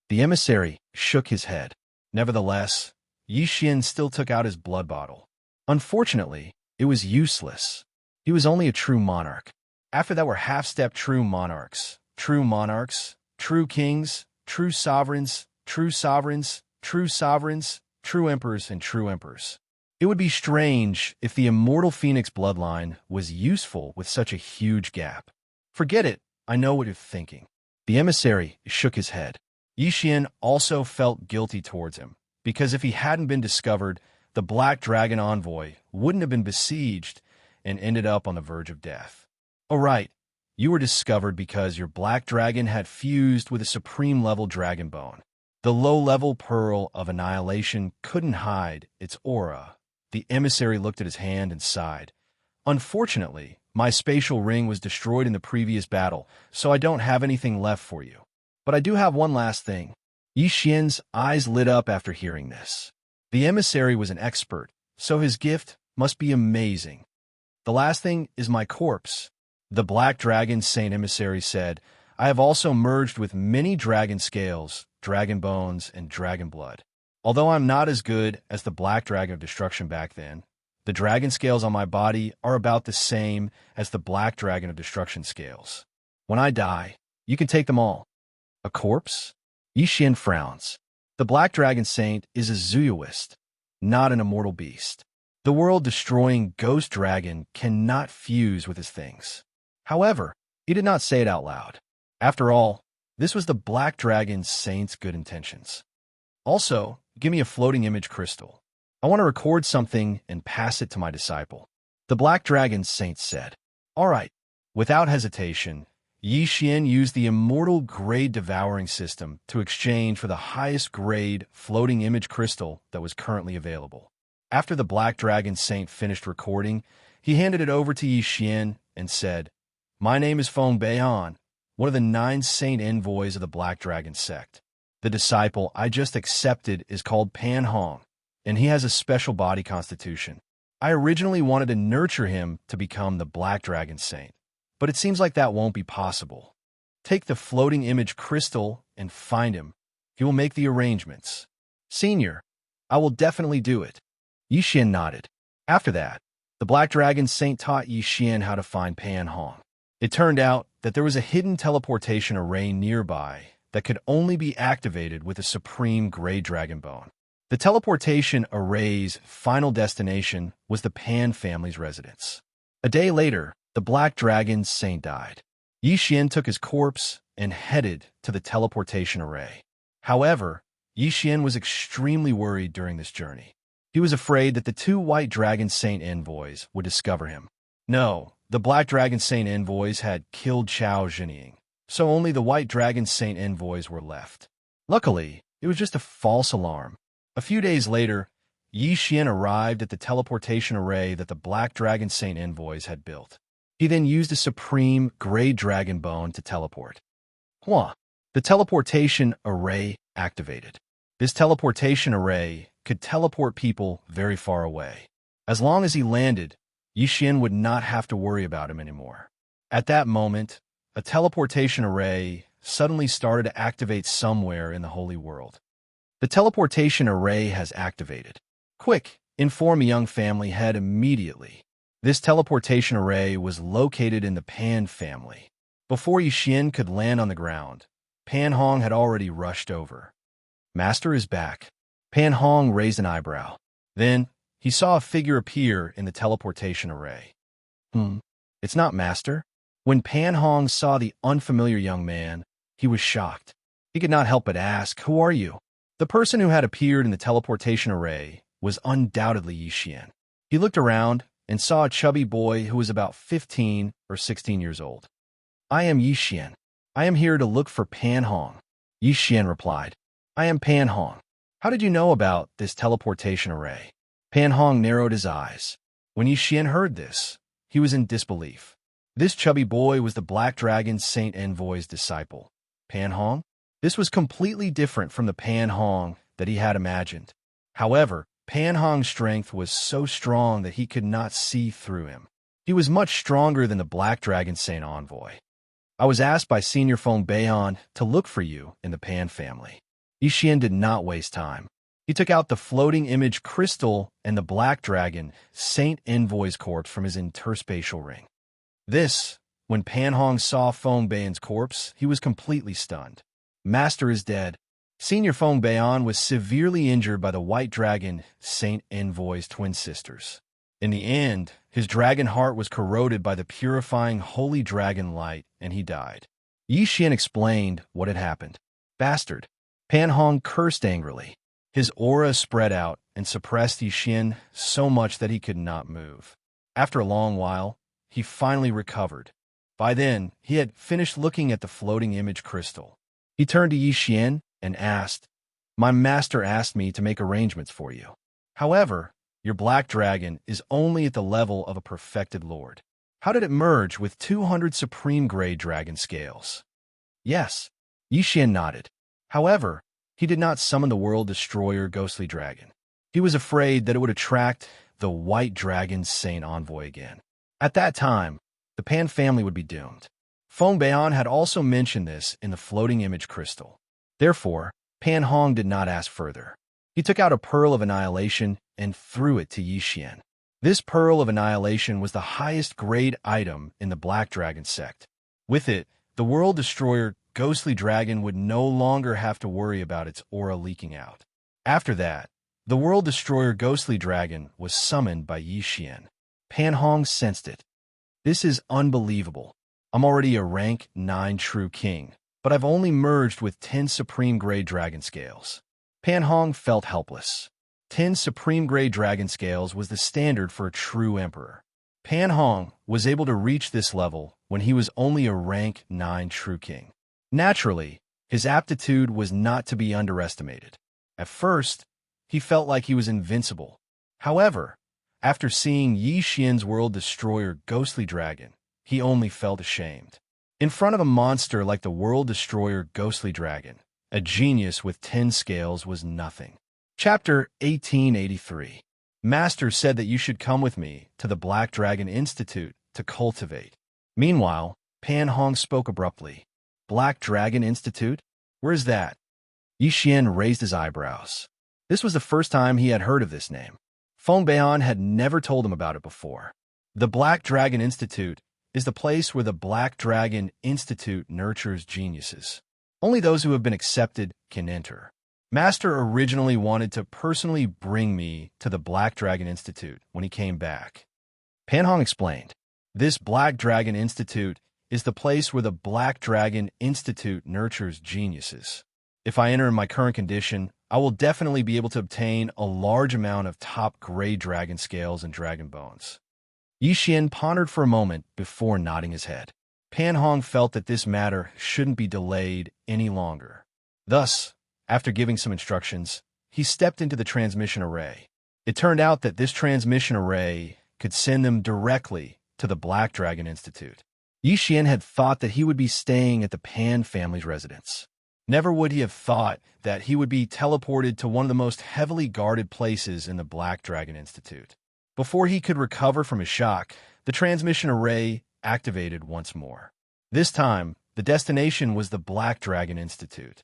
The emissary shook his head. Nevertheless, Yixian still took out his blood bottle. Unfortunately, it was useless. He was only a true monarch. After that were half-step true monarchs, true kings, true sovereigns, true sovereigns, true sovereigns, true emperors, and true emperors. It would be strange if the immortal phoenix bloodline was useful with such a huge gap. "Forget it, I know what you're thinking." The emissary shook his head. Yixian also felt guilty towards him, because if he hadn't been discovered, the Black Dragon envoy wouldn't have been besieged and ended up on the verge of death. "Oh right, you were discovered because your Black Dragon had fused with a supreme-level dragon bone. The low-level pearl of annihilation couldn't hide its aura." The emissary looked at his hand and sighed. "Unfortunately, my spatial ring was destroyed in the previous battle, so I don't have anything left for you. But I do have one last thing." Yixian's eyes lit up after hearing this. The emissary was an expert, so his gift must be amazing. "The last thing is my corpse," the Black Dragon Saint Emissary said. "I have also merged with many dragon scales, dragon bones, and dragon blood. Although I'm not as good as the Black Dragon of Destruction back then, the dragon scales on my body are about the same as the Black Dragon of Destruction scales. When I die, you can take them all." "A corpse?" Yixian frowns. The Black Dragon Saint is a Zuyuist, not an immortal beast. The world-destroying ghost dragon cannot fuse with his things. However, he did not say it out loud. After all, this was the Black Dragon Saint's good intentions. "Also, give me a floating image crystal. I want to record something and pass it to my disciple," the Black Dragon Saint said. All right. Without hesitation, Yixian used the Immortal Grade Devouring system to exchange for the highest grade floating image crystal that was currently available. After the Black Dragon Saint finished recording, he handed it over to Yixian and said, "My name is Feng Beihan, one of the 9 saint envoys of the Black Dragon sect. The disciple I just accepted is called Pan Hong, and he has a special body constitution. I originally wanted to nurture him to become the Black Dragon Saint, but it seems like that won't be possible. Take the floating image crystal and find him. He will make the arrangements." "Senior, I will definitely do it." Yixian nodded. After that, the Black Dragon Saint taught Yixian how to find Pan Hong. It turned out that there was a hidden teleportation array nearby that could only be activated with a supreme Grey Dragon Bone. The teleportation array's final destination was the Pan family's residence. A day later, the Black Dragon Saint died. Yixian took his corpse and headed to the teleportation array. However, Yixian was extremely worried during this journey. He was afraid that the 2 White Dragon Saint envoys would discover him. No, the Black Dragon Saint envoys had killed Chao Zhenying, so only the White Dragon Saint envoys were left. Luckily, it was just a false alarm. A few days later, Yixian arrived at the teleportation array that the Black Dragon Saint envoys had built. He then used a supreme Grey Dragon Bone to teleport. The teleportation array activated. This teleportation array could teleport people very far away. As long as he landed, Yixian would not have to worry about him anymore. At that moment, a teleportation array suddenly started to activate somewhere in the Holy World. "The teleportation array has activated. Quick, inform a young family head immediately." This teleportation array was located in the Pan family. Before Yixian could land on the ground, Pan Hong had already rushed over. Master is back. Pan Hong raised an eyebrow. Then, he saw a figure appear in the teleportation array. It's not Master. When Pan Hong saw the unfamiliar young man, he was shocked. He could not help but ask, "Who are you?" The person who had appeared in the teleportation array was undoubtedly Yixian. He looked around and saw a chubby boy who was about 15 or 16 years old. "I am Yixian. I am here to look for Pan Hong." Yixian replied, "I am Pan Hong. How did you know about this teleportation array?" Pan Hong narrowed his eyes. When Yixian heard this, he was in disbelief. This chubby boy was the Black Dragon Saint Envoy's disciple. Pan Hong? This was completely different from the Pan Hong that he had imagined. However, Pan Hong's strength was so strong that he could not see through him. He was much stronger than the Black Dragon Saint Envoy. "I was asked by Senior Feng Beihan to look for you in the Pan family." Yixian did not waste time. He took out the floating image crystal and the Black Dragon Saint Envoy's corpse from his interspatial ring. When Pan Hong saw Feng Beihan's corpse, he was completely stunned. "Master is dead." Senior Feng Beihan was severely injured by the White Dragon Saint Envoy's twin sisters. In the end, his dragon heart was corroded by the purifying holy dragon light, and he died. Yixian explained what had happened. "Bastard." Pan Hong cursed angrily. His aura spread out and suppressed Yixian so much that he could not move. After a long while, he finally recovered. By then, he had finished looking at the floating image crystal. He turned to Yixian and asked, "My master asked me to make arrangements for you. However, your black dragon is only at the level of a perfected lord. How did it merge with 200 supreme grade dragon scales?" "Yes." Yixian nodded. However, he did not summon the world destroyer ghostly dragon. He was afraid that it would attract the White Dragon Saint Envoy again. At that time, the Pan family would be doomed. Feng Beihan had also mentioned this in the floating image crystal. Therefore, Pan Hong did not ask further. He took out a Pearl of Annihilation and threw it to Yixian. This Pearl of Annihilation was the highest grade item in the Black Dragon sect. With it, the World Destroyer Ghostly Dragon would no longer have to worry about its aura leaking out. After that, the World Destroyer Ghostly Dragon was summoned by Yixian. Pan Hong sensed it. "This is unbelievable. I'm already a rank 9 true king, but I've only merged with 10 supreme grade dragon scales." Pan Hong felt helpless. 10 supreme grade dragon scales was the standard for a true emperor. Pan Hong was able to reach this level when he was only a rank 9 true king. Naturally, his aptitude was not to be underestimated. At first, he felt like he was invincible. However, after seeing Yixian's World Destroyer Ghostly Dragon, he only felt ashamed. In front of a monster like the World Destroyer Ghostly Dragon, a genius with 10 scales was nothing. Chapter 1883. Master said that you should come with me to the Black Dragon Institute to cultivate. Meanwhile, Pan Hong spoke abruptly. "Black Dragon Institute? Where is that?" Yixian raised his eyebrows. This was the first time he had heard of this name. Feng Beihan had never told him about it before. The Black Dragon Institute is the place where the Black Dragon Institute nurtures geniuses. Only those who have been accepted can enter. Master originally wanted to personally bring me to the Black Dragon Institute when he came back. Pan Hong explained, "This Black Dragon Institute is the place where the Black Dragon Institute nurtures geniuses. If I enter in my current condition, I will definitely be able to obtain a large amount of top-grade dragon scales and dragon bones." Yixian pondered for a moment before nodding his head. Pan Hong felt that this matter shouldn't be delayed any longer. Thus, after giving some instructions, he stepped into the transmission array. It turned out that this transmission array could send them directly to the Black Dragon Institute. Yixian had thought that he would be staying at the Pan family's residence. Never would he have thought that he would be teleported to one of the most heavily guarded places in the Black Dragon Institute. Before he could recover from his shock, the transmission array activated once more. This time, the destination was the Black Dragon Institute.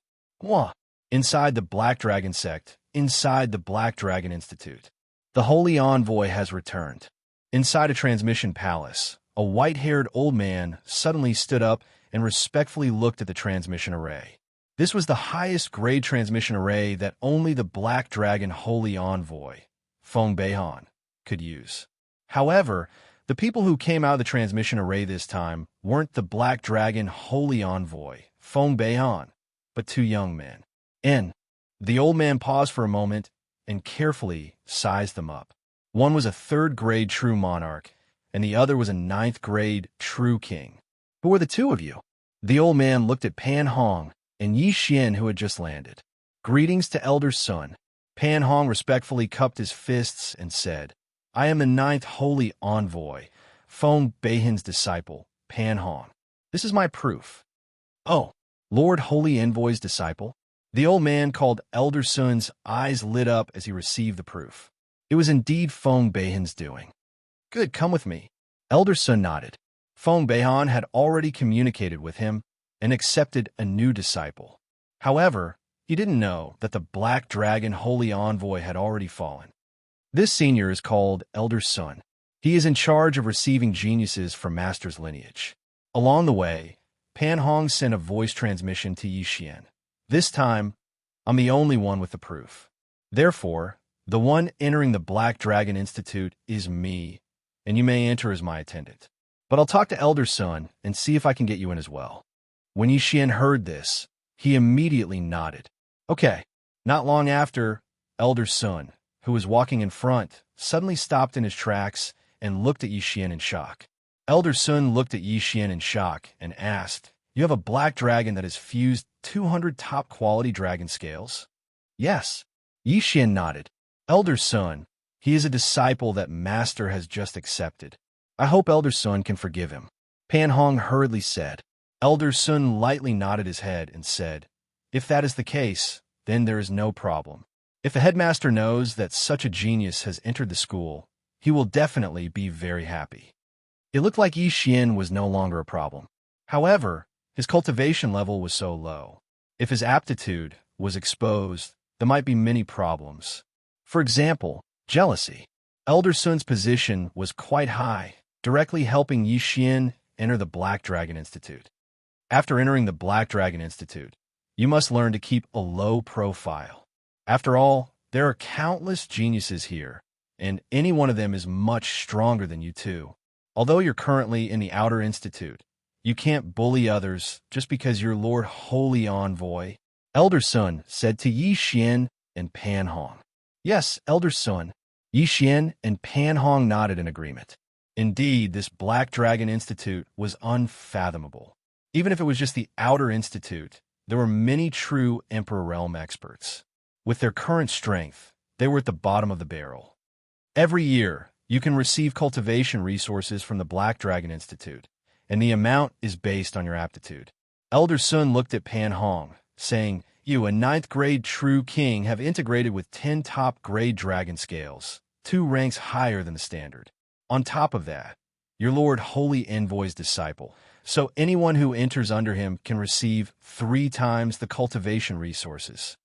Inside the Black Dragon sect, inside the Black Dragon Institute. The Holy Envoy has returned. Inside a transmission palace, a white-haired old man suddenly stood up and respectfully looked at the transmission array. This was the highest grade transmission array that only the Black Dragon Holy Envoy, Feng Beihan, could use. However, the people who came out of the transmission array this time weren't the Black Dragon Holy Envoy, Feng Beihan, but two young men. The old man paused for a moment and carefully sized them up. One was a 3rd grade true monarch, and the other was a 9th grade true king. Who are the two of you? The old man looked at Pan Hong and Yi Xian, who had just landed. Greetings to Elder Sun. Pan Hong respectfully cupped his fists and said, I am the 9th Holy Envoy, Feng Beihan's disciple, Pan Hong. This is my proof. Oh, Lord Holy Envoy's disciple? The old man called Elder Sun's eyes lit up as he received the proof. It was indeed Feng Beihan's doing. Good, come with me. Elder Sun nodded. Feng Beihan had already communicated with him and accepted a new disciple. However, he didn't know that the Black Dragon Holy Envoy had already fallen. This senior is called Elder Sun. He is in charge of receiving geniuses from Master's lineage. Along the way, Pan Hong sent a voice transmission to Yi Xian. This time, I'm the only one with the proof. Therefore, the one entering the Black Dragon Institute is me, and you may enter as my attendant. But I'll talk to Elder Sun and see if I can get you in as well. When Yi Xian heard this, he immediately nodded. Okay. Not long after, Elder Sun, who was walking in front, suddenly stopped in his tracks and looked at Yi Xian in shock. Elder Sun looked at Yi Xian in shock and asked, You have a black dragon that has fused 200 top-quality dragon scales? Yes. Yi Xian nodded. Elder Sun, he is a disciple that Master has just accepted. I hope Elder Sun can forgive him. Pan Hong hurriedly said. Elder Sun lightly nodded his head and said, If that is the case, then there is no problem. If the headmaster knows that such a genius has entered the school, he will definitely be very happy. It looked like Yi Xian was no longer a problem. However, his cultivation level was so low. If his aptitude was exposed, there might be many problems. For example, jealousy. Elder Sun's position was quite high, directly helping Yi Xian enter the Black Dragon Institute. After entering the Black Dragon Institute, you must learn to keep a low profile. After all, there are countless geniuses here, and any one of them is much stronger than you two. Although you're currently in the Outer Institute, you can't bully others just because you're Lord Holy Envoy, Elder Sun said to Yi Xian and Pan Hong. Yes, Elder Sun. Yi Xian and Pan Hong nodded in agreement. Indeed, this Black Dragon Institute was unfathomable. Even if it was just the Outer Institute, there were many true Emperor Realm experts. With their current strength, they were at the bottom of the barrel. Every year, you can receive cultivation resources from the Black Dragon Institute, and the amount is based on your aptitude. Elder Sun looked at Pan Hong, saying, You, a 9th grade true king, have integrated with 10 top grade dragon scales, 2 ranks higher than the standard. On top of that, your Lord Holy Envoy's disciple, so anyone who enters under him can receive 3 times the cultivation resources.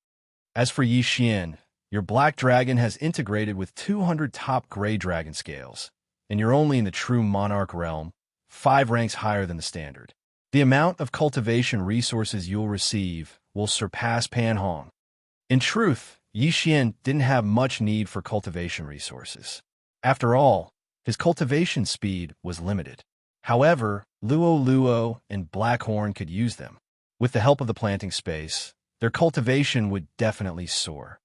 As for Yi Xian, your Black Dragon has integrated with 200 top grade dragon scales, and you're only in the true monarch realm, 5 ranks higher than the standard. The amount of cultivation resources you'll receive will surpass Pan Hong. In truth, Yi Xian didn't have much need for cultivation resources. After all, his cultivation speed was limited. However, Luo and Blackhorn could use them. With the help of the planting space, their cultivation would definitely soar.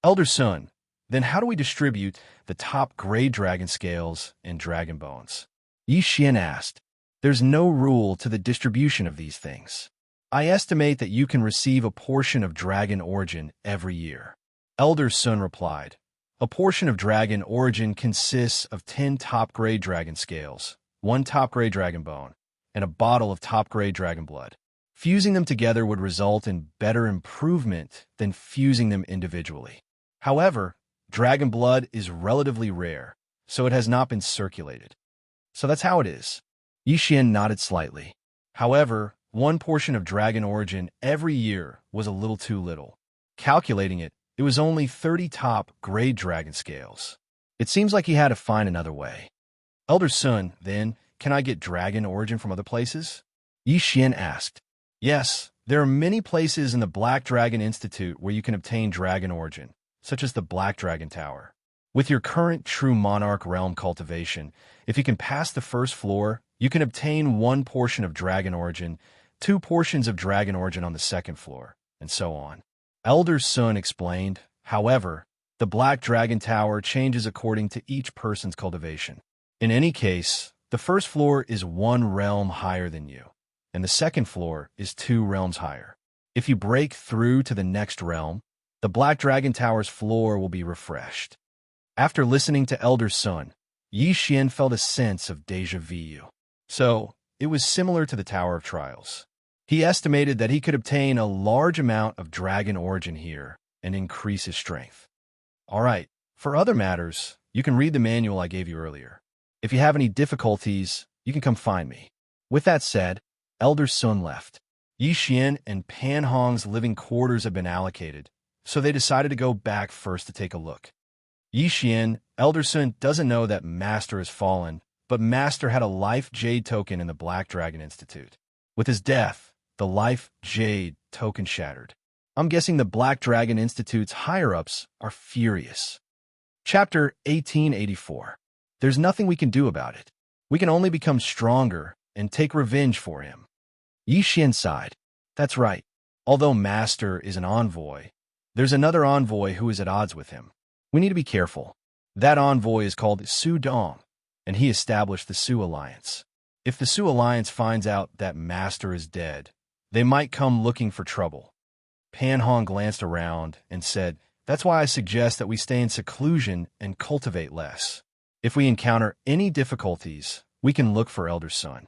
Elder Sun, then how do we distribute the top grade dragon scales and dragon bones? Yi Xian asked. There's no rule to the distribution of these things. I estimate that you can receive a portion of dragon origin every year. Elder Sun replied. A portion of dragon origin consists of 10 top-grade dragon scales, 1 top-grade dragon bone, and a bottle of top-grade dragon blood. Fusing them together would result in better improvement than fusing them individually. However, dragon blood is relatively rare, so it has not been circulated. So that's how it is. Yi Xian nodded slightly. However, 1 portion of dragon origin every year was a little too little. Calculating it, it was only 30 top grade dragon scales. It seems like he had to find another way. Elder Sun, then, can I get dragon origin from other places? Yi Xian asked. Yes, there are many places in the Black Dragon Institute where you can obtain dragon origin, such as the Black Dragon Tower. With your current True Monarch Realm cultivation, if you can pass the first floor, you can obtain 1 portion of dragon origin, 2 portions of dragon origin on the second floor, and so on. Elder Sun explained, however, the Black Dragon Tower changes according to each person's cultivation. In any case, the first floor is 1 realm higher than you, and the second floor is 2 realms higher. If you break through to the next realm, the Black Dragon Tower's floor will be refreshed. After listening to Elder Sun, Yi Xian felt a sense of déjà vu. So, it was similar to the Tower of Trials. He estimated that he could obtain a large amount of dragon origin here and increase his strength. Alright, for other matters, you can read the manual I gave you earlier. If you have any difficulties, you can come find me. With that said, Elder Sun left. Yi Xian and Pan Hong's living quarters had been allocated, so they decided to go back first to take a look. Yi Xian, Elder Sun doesn't know that Master has fallen, but Master had a Life Jade token in the Black Dragon Institute. With his death, the Life Jade token shattered. I'm guessing the Black Dragon Institute's higher-ups are furious. Chapter 1884. There's nothing we can do about it. We can only become stronger and take revenge for him. Yi Xian sighed. That's right. Although Master is an envoy, there's another envoy who is at odds with him. We need to be careful. That envoy is called Su Dong, and he established the Su Alliance. If the Su Alliance finds out that Master is dead, they might come looking for trouble. Pan Hong glanced around and said, that's why I suggest that we stay in seclusion and cultivate less. If we encounter any difficulties, we can look for Elder Sun.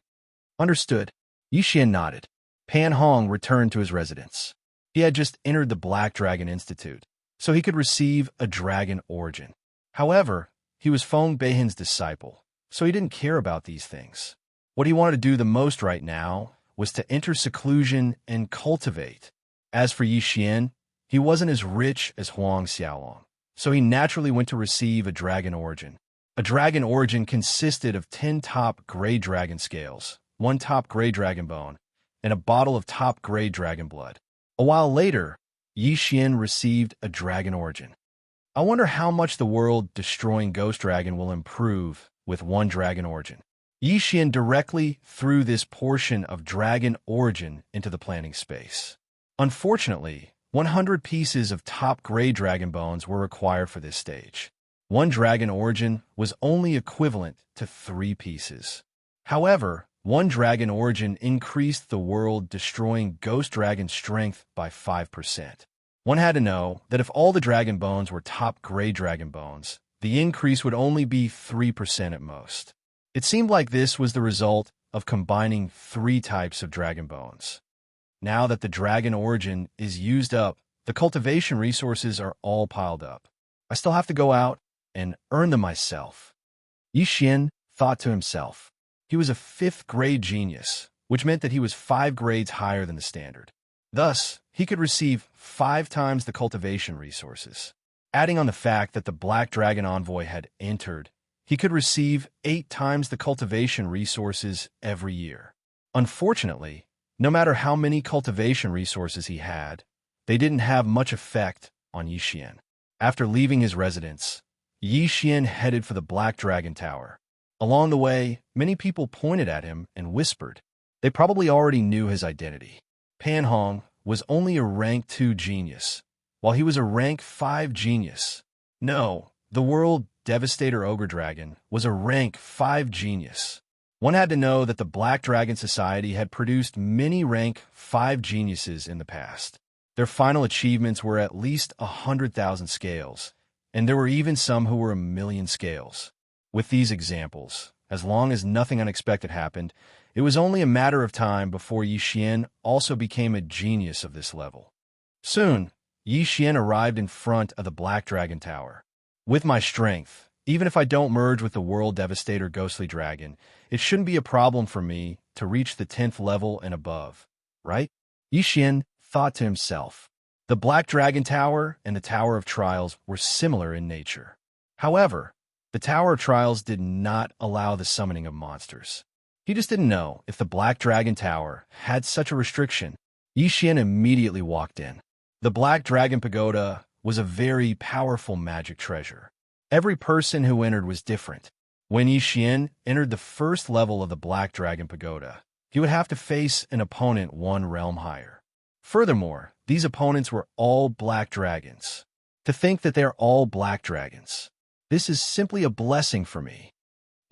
Understood. Yi Xian nodded. Pan Hong returned to his residence. He had just entered the Black Dragon Institute, so he could receive a dragon origin. However, he was Feng Beihin's disciple, so he didn't care about these things. What he wanted to do the most right now was to enter seclusion and cultivate. As for Yi Xian, he wasn't as rich as Huang Xiaolong, so he naturally went to receive a dragon origin. A dragon origin consisted of 10 top gray dragon scales, 1 top gray dragon bone, and a bottle of top gray dragon blood. A while later, Yi Xian received a dragon origin. I wonder how much the world-destroying ghost dragon will improve with 1 dragon origin. Yi Xian directly threw this portion of dragon origin into the planning space. Unfortunately, 100 pieces of top gray dragon bones were required for this stage. 1 dragon origin was only equivalent to 3 pieces. However, 1 dragon origin increased the world-destroying ghost dragon strength by 5%. One had to know that if all the dragon bones were top gray dragon bones, the increase would only be 3% at most. It seemed like this was the result of combining 3 types of dragon bones. Now that the dragon origin is used up, the cultivation resources are all piled up. I still have to go out and earn them myself. Yi Xian thought to himself. He was a 5th grade genius, which meant that he was 5 grades higher than the standard. Thus, he could receive 5 times the cultivation resources. Adding on the fact that the Black Dragon Envoy had entered, he could receive 8 times the cultivation resources every year. Unfortunately, no matter how many cultivation resources he had, they didn't have much effect on Yi Xian. After leaving his residence, Yi Xian headed for the Black Dragon Tower. Along the way, many people pointed at him and whispered. They probably already knew his identity. Pan Hong was only a rank 2 genius, while he was a rank 5 genius. No, the world Devastator Ogre Dragon was a rank 5 genius. One had to know that the Black Dragon Society had produced many rank 5 geniuses in the past. Their final achievements were at least 100,000 scales, and there were even some who were 1,000,000 scales. With these examples, as long as nothing unexpected happened, it was only a matter of time before Yi Xian also became a genius of this level. Soon, Yi Xian arrived in front of the Black Dragon Tower. With my strength, even if I don't merge with the World Devastator Ghostly Dragon, it shouldn't be a problem for me to reach the 10th level and above, right? Yi Xian thought to himself. The Black Dragon Tower and the Tower of Trials were similar in nature. However, The Tower of Trials did not allow the summoning of monsters. He just didn't know if the Black Dragon Tower had such a restriction. Xian immediately walked in. The Black Dragon Pagoda was a very powerful magic treasure. Every person who entered was different. When Xian entered the first level of the Black Dragon Pagoda, he would have to face an opponent one realm higher. Furthermore, these opponents were all black dragons. To think that they're all black dragons. This is simply a blessing for me.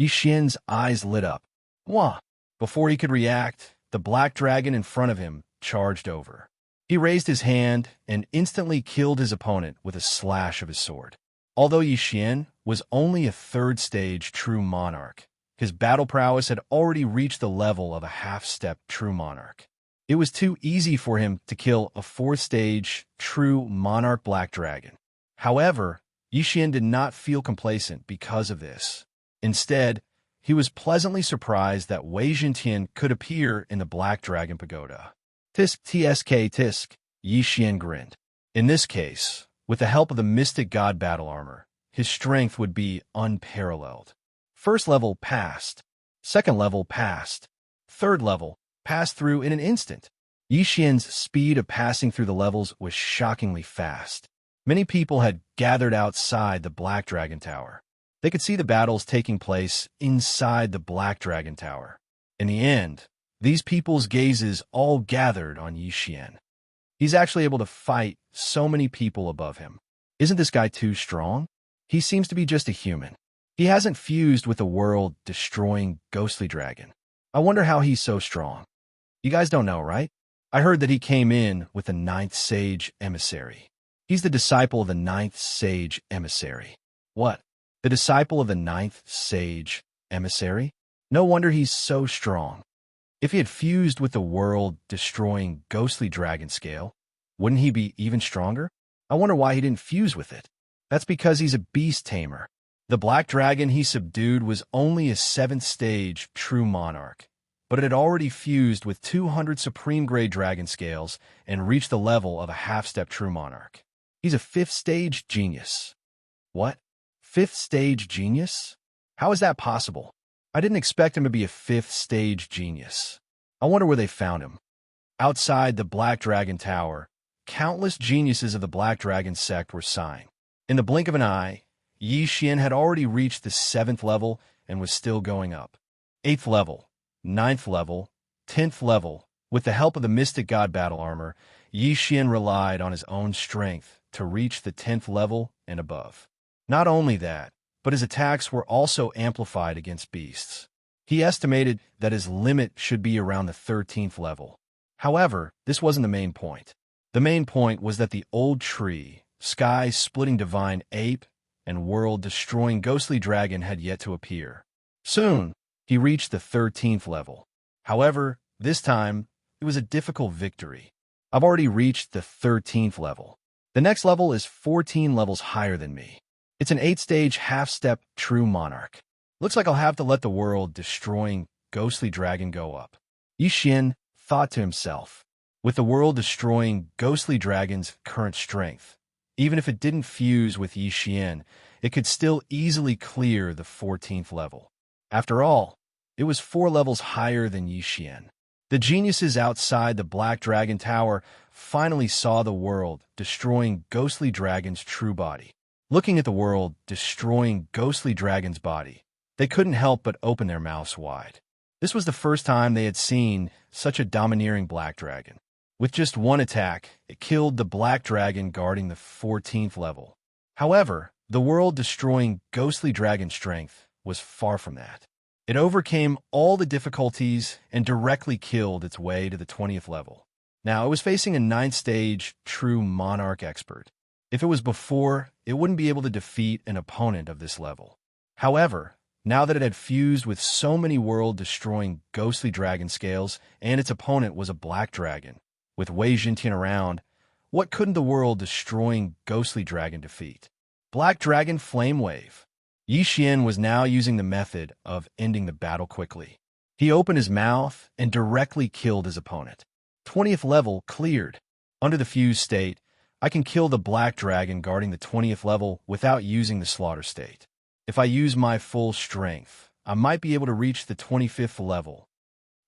Xian's eyes lit up. Wah! Before he could react, the black dragon in front of him charged over. He raised his hand and instantly killed his opponent with a slash of his sword. Although Xian was only a third-stage true monarch, his battle prowess had already reached the level of a half-step true monarch. It was too easy for him to kill a fourth-stage true monarch black dragon. However, Xian did not feel complacent because of this. Instead, he was pleasantly surprised that Wei Jintian could appear in the Black Dragon Pagoda. Tisk tsk tisk, Xian grinned. In this case, with the help of the Mystic God battle armor, his strength would be unparalleled. First level passed. Second level passed. Third level passed through in an instant. Xian's speed of passing through the levels was shockingly fast. Many people had gathered outside the Black Dragon Tower. They could see the battles taking place inside the Black Dragon Tower. In the end, these people's gazes all gathered on Xian. He's actually able to fight so many people above him. Isn't this guy too strong? He seems to be just a human. He hasn't fused with the world-destroying ghostly dragon. I wonder how he's so strong. You guys don't know, right? I heard that he came in with the 9th Sage Emissary. He's the disciple of the 9th Sage Emissary. What? The disciple of the 9th Sage Emissary? No wonder he's so strong. If he had fused with the world-destroying ghostly dragon scale, wouldn't he be even stronger? I wonder why he didn't fuse with it. That's because he's a beast tamer. The black dragon he subdued was only a 7th stage true monarch, but it had already fused with 200 supreme grade dragon scales and reached the level of a half-step true monarch. He's a 5th stage genius. What? 5th stage genius? How is that possible? I didn't expect him to be a 5th stage genius. I wonder where they found him. Outside the Black Dragon Tower, countless geniuses of the Black Dragon sect were sighing. In the blink of an eye, Xian had already reached the 7th level and was still going up. 8th level, 9th level, 10th level. With the help of the Mystic God battle armor, Xian relied on his own strength to reach the 10th level and above. Not only that, but his attacks were also amplified against beasts. He estimated that his limit should be around the 13th level. However, this wasn't the main point. The main point was that the old tree, sky-splitting divine ape, and world-destroying ghostly dragon had yet to appear. Soon, he reached the 13th level. However, this time, it was a difficult victory. I've already reached the 13th level. The next level is 14 levels higher than me. It's an 8th-stage half-step true monarch. Looks like I'll have to let the world-destroying ghostly dragon go up. Xian thought to himself, with the world-destroying ghostly dragon's current strength, even if it didn't fuse with Xian, it could still easily clear the 14th level. After all, it was 4 levels higher than Xian. The geniuses outside the Black Dragon Tower finally saw the world-destroying ghostly dragon's true body. Looking at the world-destroying ghostly dragon's body, they couldn't help but open their mouths wide. This was the first time they had seen such a domineering black dragon. With just one attack, it killed the black dragon guarding the 14th level. However, the world-destroying ghostly dragon's strength was far from that. It overcame all the difficulties and directly killed its way to the 20th level. Now, it was facing a 9th stage true monarch expert. If it was before, it wouldn't be able to defeat an opponent of this level. However, now that it had fused with so many world-destroying ghostly dragon scales and its opponent was a black dragon, with Wei Jintian around, what couldn't the world-destroying ghostly dragon defeat? Black Dragon Flame Wave. Xian was now using the method of ending the battle quickly. He opened his mouth and directly killed his opponent. 20th level cleared. Under the fused state, I can kill the black dragon guarding the 20th level without using the slaughter state. If I use my full strength, I might be able to reach the 25th level.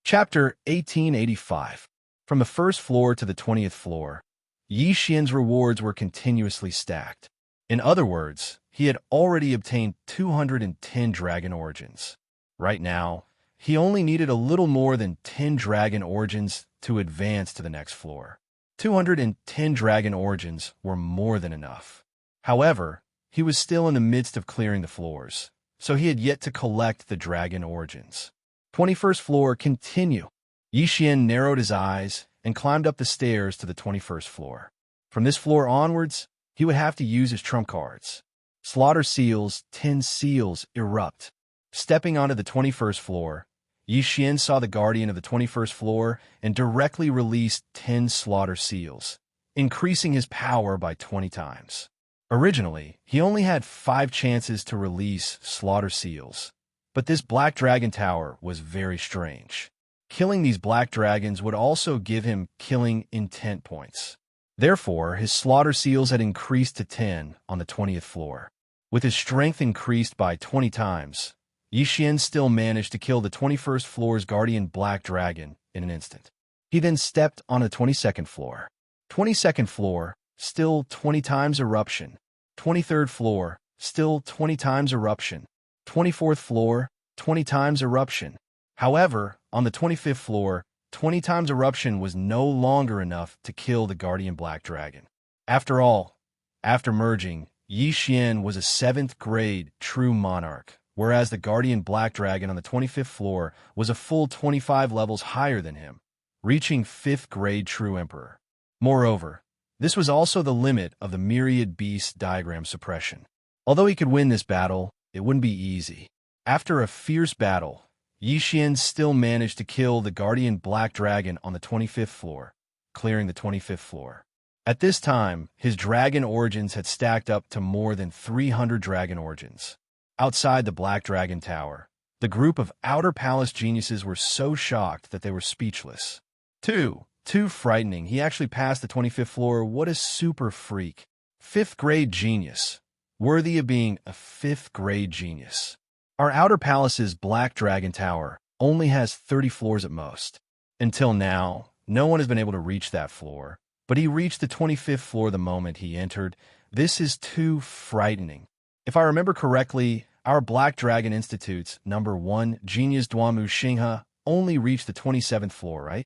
Chapter 1885. From the first floor to the 20th floor, Yi Xian's rewards were continuously stacked. In other words, he had already obtained 210 dragon origins. Right now, he only needed a little more than 10 dragon origins to advance to the next floor. 210 dragon origins were more than enough. However, he was still in the midst of clearing the floors, so he had yet to collect the dragon origins. 21st floor, continue. Yi Xian narrowed his eyes and climbed up the stairs to the 21st floor. From this floor onwards, he would have to use his trump cards. Slaughter seals, 10 seals, erupt. Stepping onto the 21st floor, Yi Xian saw the guardian of the 21st floor and directly released 10 slaughter seals, increasing his power by 20 times. Originally, he only had 5 chances to release slaughter seals, but this black dragon tower was very strange. Killing these black dragons would also give him killing intent points. Therefore, his slaughter seals had increased to 10 on the 20th floor. With his strength increased by 20 times, Yi Xian still managed to kill the 21st floor's guardian black dragon in an instant. He then stepped on the 22nd floor. 22nd floor, still 20 times eruption. 23rd floor, still 20 times eruption. 24th floor, 20 times eruption. However, on the 25th floor, 20 times eruption was no longer enough to kill the guardian black dragon. After all, after merging, Yi Xian was a 7th grade true monarch, whereas the guardian black dragon on the 25th floor was a full 25 levels higher than him, reaching 5th grade true emperor. Moreover, this was also the limit of the myriad beast diagram suppression. Although he could win this battle, it wouldn't be easy. After a fierce battle, Yi Xian still managed to kill the guardian black dragon on the 25th floor, clearing the 25th floor. At this time, his dragon origins had stacked up to more than 300 dragon origins. Outside the Black Dragon Tower, the group of Outer Palace geniuses were so shocked that they were speechless. Too frightening. He actually passed the 25th floor. What a super freak. 5th grade genius. Worthy of being a 5th grade genius. Our Outer Palace's Black Dragon Tower only has 30 floors at most. Until now, no one has been able to reach that floor, but he reached the 25th floor the moment he entered. This is too frightening. If I remember correctly, our Black Dragon Institute's number 1 genius Duanmu Xinghe only reached the 27th floor, right?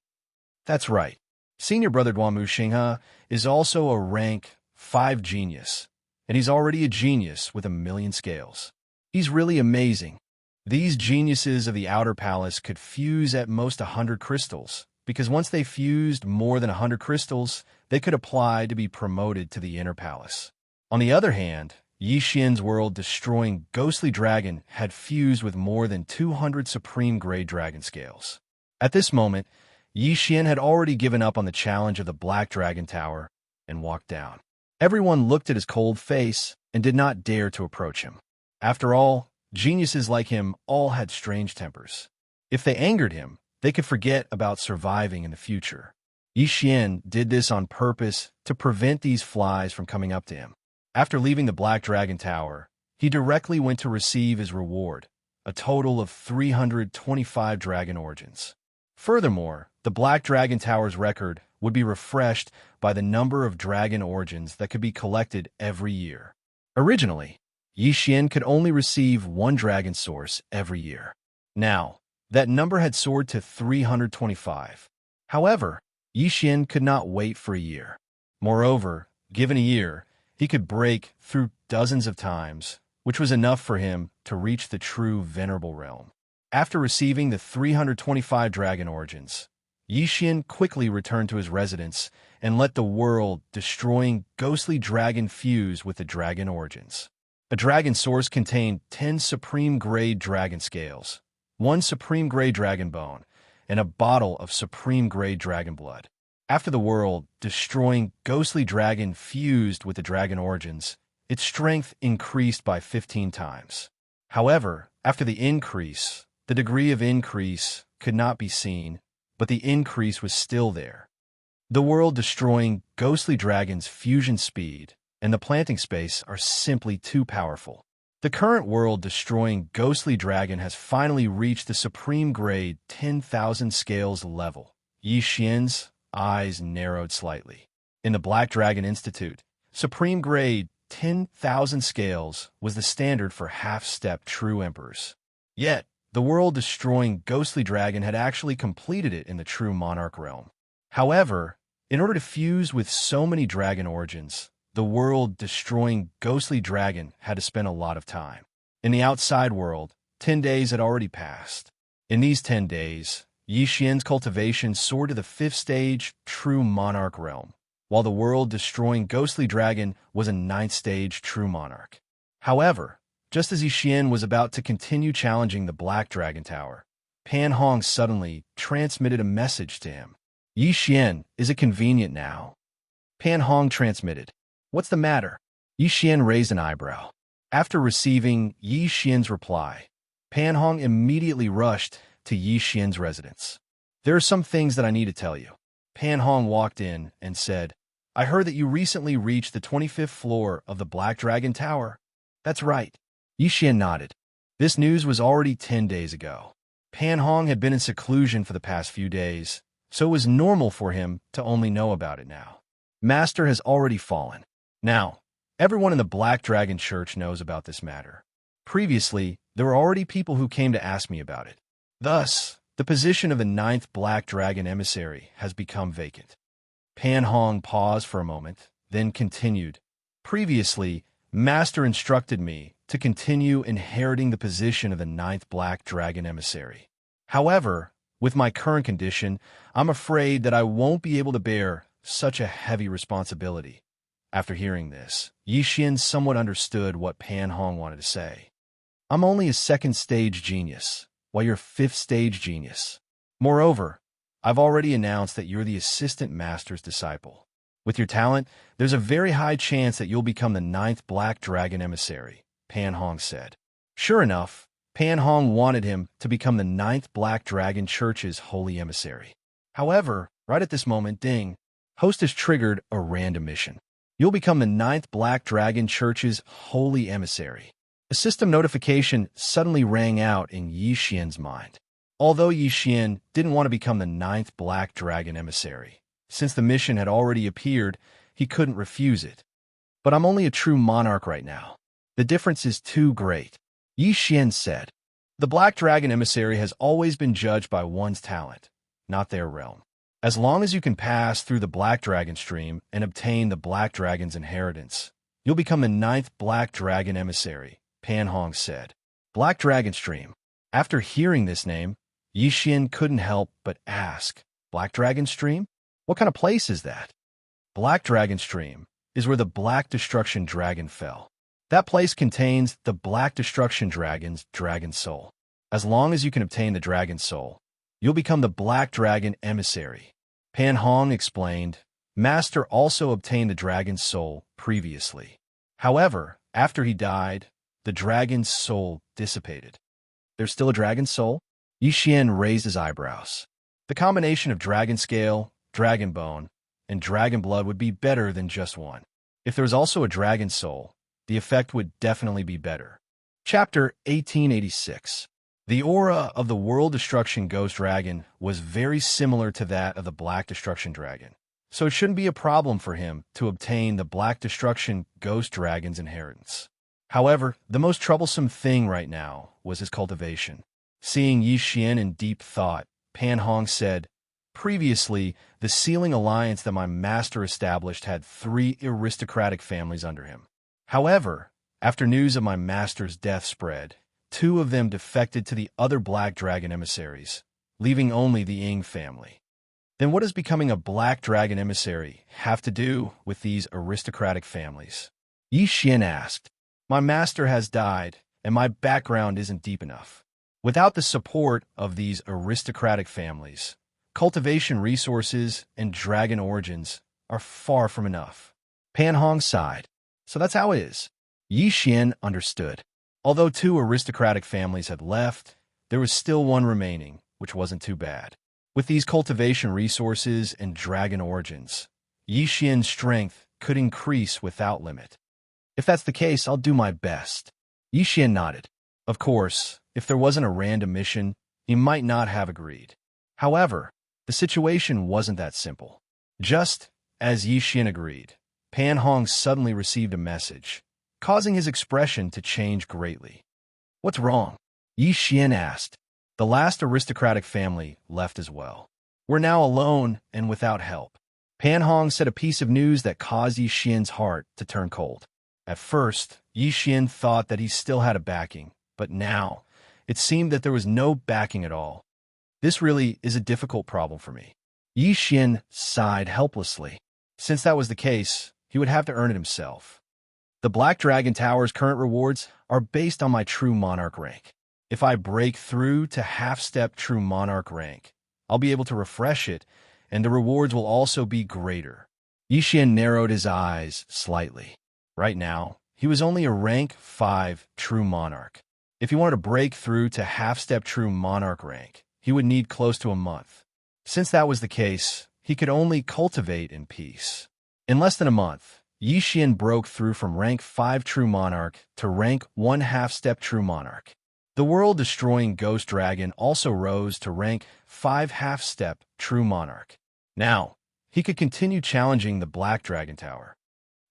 That's right. Senior brother Duanmu Xinghe is also a rank 5 genius, and he's already a genius with 1,000,000 scales. He's really amazing. These geniuses of the Outer Palace could fuse at most 100 crystals, because once they fused more than 100 crystals, they could apply to be promoted to the Inner Palace. On the other hand, Yi Xian's world-destroying ghostly dragon had fused with more than 200 supreme-grade dragon scales. At this moment, Yi Xian had already given up on the challenge of the Black Dragon Tower and walked down. Everyone looked at his cold face and did not dare to approach him. After all, geniuses like him all had strange tempers. If they angered him, they could forget about surviving in the future. Yi Xian did this on purpose to prevent these flies from coming up to him. After leaving the Black Dragon Tower, he directly went to receive his reward, a total of 325 dragon origins. Furthermore, the Black Dragon Tower's record would be refreshed by the number of dragon origins that could be collected every year. Originally, Yi Xian could only receive 1 dragon source every year. Now, that number had soared to 325. However, Yi Xian could not wait for a year. Moreover, given a year, he could break through dozens of times, which was enough for him to reach the true Venerable Realm. After receiving the 325 dragon origins, Yi Xian quickly returned to his residence and let the world-destroying ghostly dragon fuse with the dragon origins. A dragon source contained 10 supreme-grade dragon scales, 1 supreme-grade dragon bone, and a bottle of supreme-grade dragon blood. After the world-destroying ghostly dragon fused with the dragon origins, its strength increased by 15 times. However, after the increase, the degree of increase could not be seen, but the increase was still there. The world-destroying ghostly dragon's fusion speed and the planting space are simply too powerful. The current world-destroying ghostly dragon has finally reached the supreme grade 10,000 scales level. Yi Xian's eyes narrowed slightly. In the Black Dragon Institute, supreme grade 10,000 scales was the standard for half-step true emperors. Yet, the world-destroying ghostly dragon had actually completed it in the true monarch realm. However, in order to fuse with so many dragon origins, the world-destroying ghostly dragon had to spend a lot of time. In the outside world, 10 days had already passed. In these 10 days, Yi Xian's cultivation soared to the 5th stage true monarch realm, while the world-destroying ghostly dragon was a 9th stage true monarch. However, just as Yi Xian was about to continue challenging the Black Dragon Tower, Pan Hong suddenly transmitted a message to him. Yi Xian, is it convenient now? Pan Hong transmitted. What's the matter? Yi Xian raised an eyebrow. After receiving Yi Xian's reply, Pan Hong immediately rushed to Yi Xian's residence. There are some things that I need to tell you. Pan Hong walked in and said, I heard that you recently reached the 25th floor of the Black Dragon Tower. That's right. Yi Xian nodded. This news was already 10 days ago. Pan Hong had been in seclusion for the past few days, so it was normal for him to only know about it now. Master has already fallen. Now, everyone in the Black Dragon Church knows about this matter. Previously, there were already people who came to ask me about it. Thus, the position of the 9th Black Dragon Emissary has become vacant. Pan Hong paused for a moment, then continued. Previously, Master instructed me to continue inheriting the position of the 9th Black Dragon Emissary. However, with my current condition, I'm afraid that I won't be able to bear such a heavy responsibility. After hearing this, Yi Xian somewhat understood what Pan Hong wanted to say. I'm only a 2nd stage genius, while you're 5th stage genius. Moreover, I've already announced that you're the assistant master's disciple. With your talent, there's a very high chance that you'll become the 9th Black Dragon Emissary, Pan Hong said. Sure enough, Pan Hong wanted him to become the 9th Black Dragon Church's holy emissary. However, right at this moment, ding, host has triggered a random mission. You'll become the 9th Black Dragon Church's holy emissary. A system notification suddenly rang out in Yi Xian's mind. Although Yi Xian didn't want to become the 9th Black Dragon Emissary, since the mission had already appeared, he couldn't refuse it. But I'm only a true monarch right now. The difference is too great. Yi Xian said, the Black Dragon Emissary has always been judged by one's talent, not their realm. As long as you can pass through the Black Dragon stream and obtain the Black Dragon's inheritance, you'll become the 9th Black Dragon Emissary, Pan Hong said. Black Dragon Stream. After hearing this name, Yi Xian couldn't help but ask, Black Dragon Stream? What kind of place is that? Black Dragon Stream is where the Black Destruction Dragon fell. That place contains the Black Destruction Dragon's Dragon Soul. As long as you can obtain the Dragon Soul, you'll become the Black Dragon Emissary. Pan Hong explained, Master also obtained the Dragon's Soul previously. However, after he died, the Dragon's Soul dissipated. There's still a Dragon's Soul? Yi Xian raised his eyebrows. The combination of Dragon Scale, Dragon Bone, and Dragon Blood would be better than just one. If there was also a Dragon Soul, the effect would definitely be better. Chapter 1886. The aura of the World Destruction Ghost Dragon was very similar to that of the Black Destruction Dragon, so it shouldn't be a problem for him to obtain the Black Destruction Ghost Dragon's inheritance. However, the most troublesome thing right now was his cultivation. Seeing Yi Xian in deep thought, Pan Hong said, Previously, the sealing alliance that my master established had 3 aristocratic families under him. However, after news of my master's death spread, 2 of them defected to the other Black Dragon emissaries, leaving only the Ying family. Then what does becoming a Black Dragon emissary have to do with these aristocratic families? Yi Xian asked. My master has died, and my background isn't deep enough. Without the support of these aristocratic families, cultivation resources and dragon origins are far from enough. Pan Hong sighed. So that's how it is. Yi Xian understood. Although 2 aristocratic families had left, there was still one remaining, which wasn't too bad. With these cultivation resources and dragon origins, Yi Xian's strength could increase without limit. If that's the case, I'll do my best. Yixian nodded. Of course, if there wasn't a random mission, he might not have agreed. However, the situation wasn't that simple. Just as Yixian agreed, Pan Hong suddenly received a message, causing his expression to change greatly. What's wrong? Yixian asked. The last aristocratic family left as well. We're now alone and without help. Pan Hong said a piece of news that caused Yixian's heart to turn cold. At first, Yixian thought that he still had a backing, but now, it seemed that there was no backing at all. This really is a difficult problem for me. Yixian sighed helplessly. Since that was the case, he would have to earn it himself. The Black Dragon Tower's current rewards are based on my True Monarch rank. If I break through to half-step True Monarch rank, I'll be able to refresh it, and the rewards will also be greater. Yixian narrowed his eyes slightly. Right now, he was only a rank 5 True Monarch. If he wanted to break through to half-step True Monarch rank, he would need close to a month. Since that was the case, he could only cultivate in peace. In less than a month, Yixian broke through from rank 5 True Monarch to rank 1 half-step True Monarch. The world-destroying Ghost Dragon also rose to rank 5 half-step True Monarch. Now, he could continue challenging the Black Dragon Tower.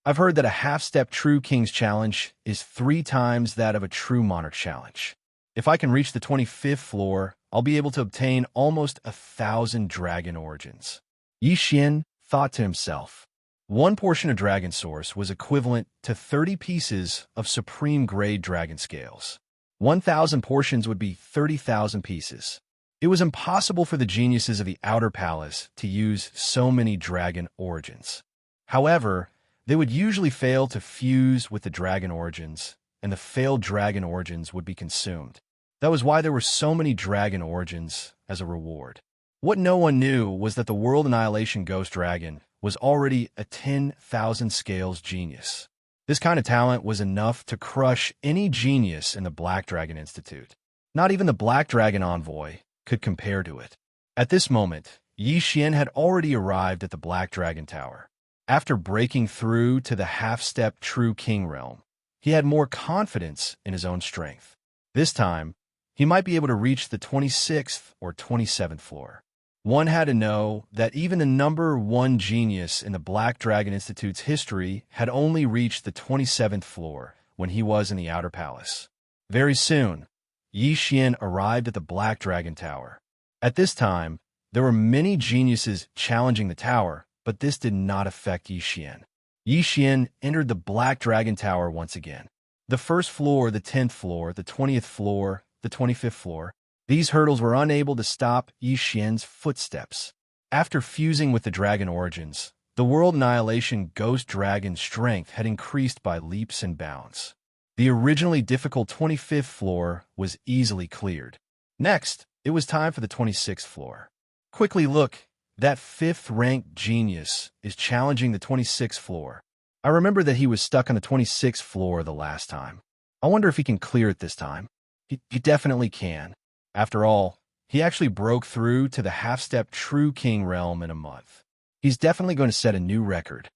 I've heard that a half-step True King's challenge is 3 times that of a True Monarch challenge. If I can reach the 25th floor, I'll be able to obtain almost 1,000 dragon origins. Yixian thought to himself. One portion of Dragon Source was equivalent to 30 pieces of Supreme-grade Dragon Scales. 1,000 portions would be 30,000 pieces. It was impossible for the geniuses of the Outer Palace to use so many dragon origins. However, they would usually fail to fuse with the dragon origins, and the failed dragon origins would be consumed. That was why there were so many dragon origins as a reward. What no one knew was that the World Annihilation Ghost Dragon was already a 10,000 scales genius. This kind of talent was enough to crush any genius in the Black Dragon Institute. Not even the Black Dragon Envoy could compare to it. At this moment, Yixian had already arrived at the Black Dragon Tower. After breaking through to the half-step True King realm, he had more confidence in his own strength. This time, he might be able to reach the 26th or 27th floor. One had to know that even the number 1 genius in the Black Dragon Institute's history had only reached the 27th floor when he was in the Outer Palace. Very soon, Yixian arrived at the Black Dragon Tower. At this time, there were many geniuses challenging the tower, but this did not affect Yixian. Yixian entered the Black Dragon Tower once again. The first floor, the 10th floor, the 20th floor, the 25th floor. These hurdles were unable to stop Yixian's footsteps. After fusing with the dragon origins, the World Annihilation Ghost Dragon's strength had increased by leaps and bounds. The originally difficult 25th floor was easily cleared. Next, it was time for the 26th floor. Quickly look, that 5th-ranked genius is challenging the 26th floor. I remember that he was stuck on the 26th floor the last time. I wonder if he can clear it this time. He definitely can. After all, he actually broke through to the half-step True King realm in a month. He's definitely going to set a new record.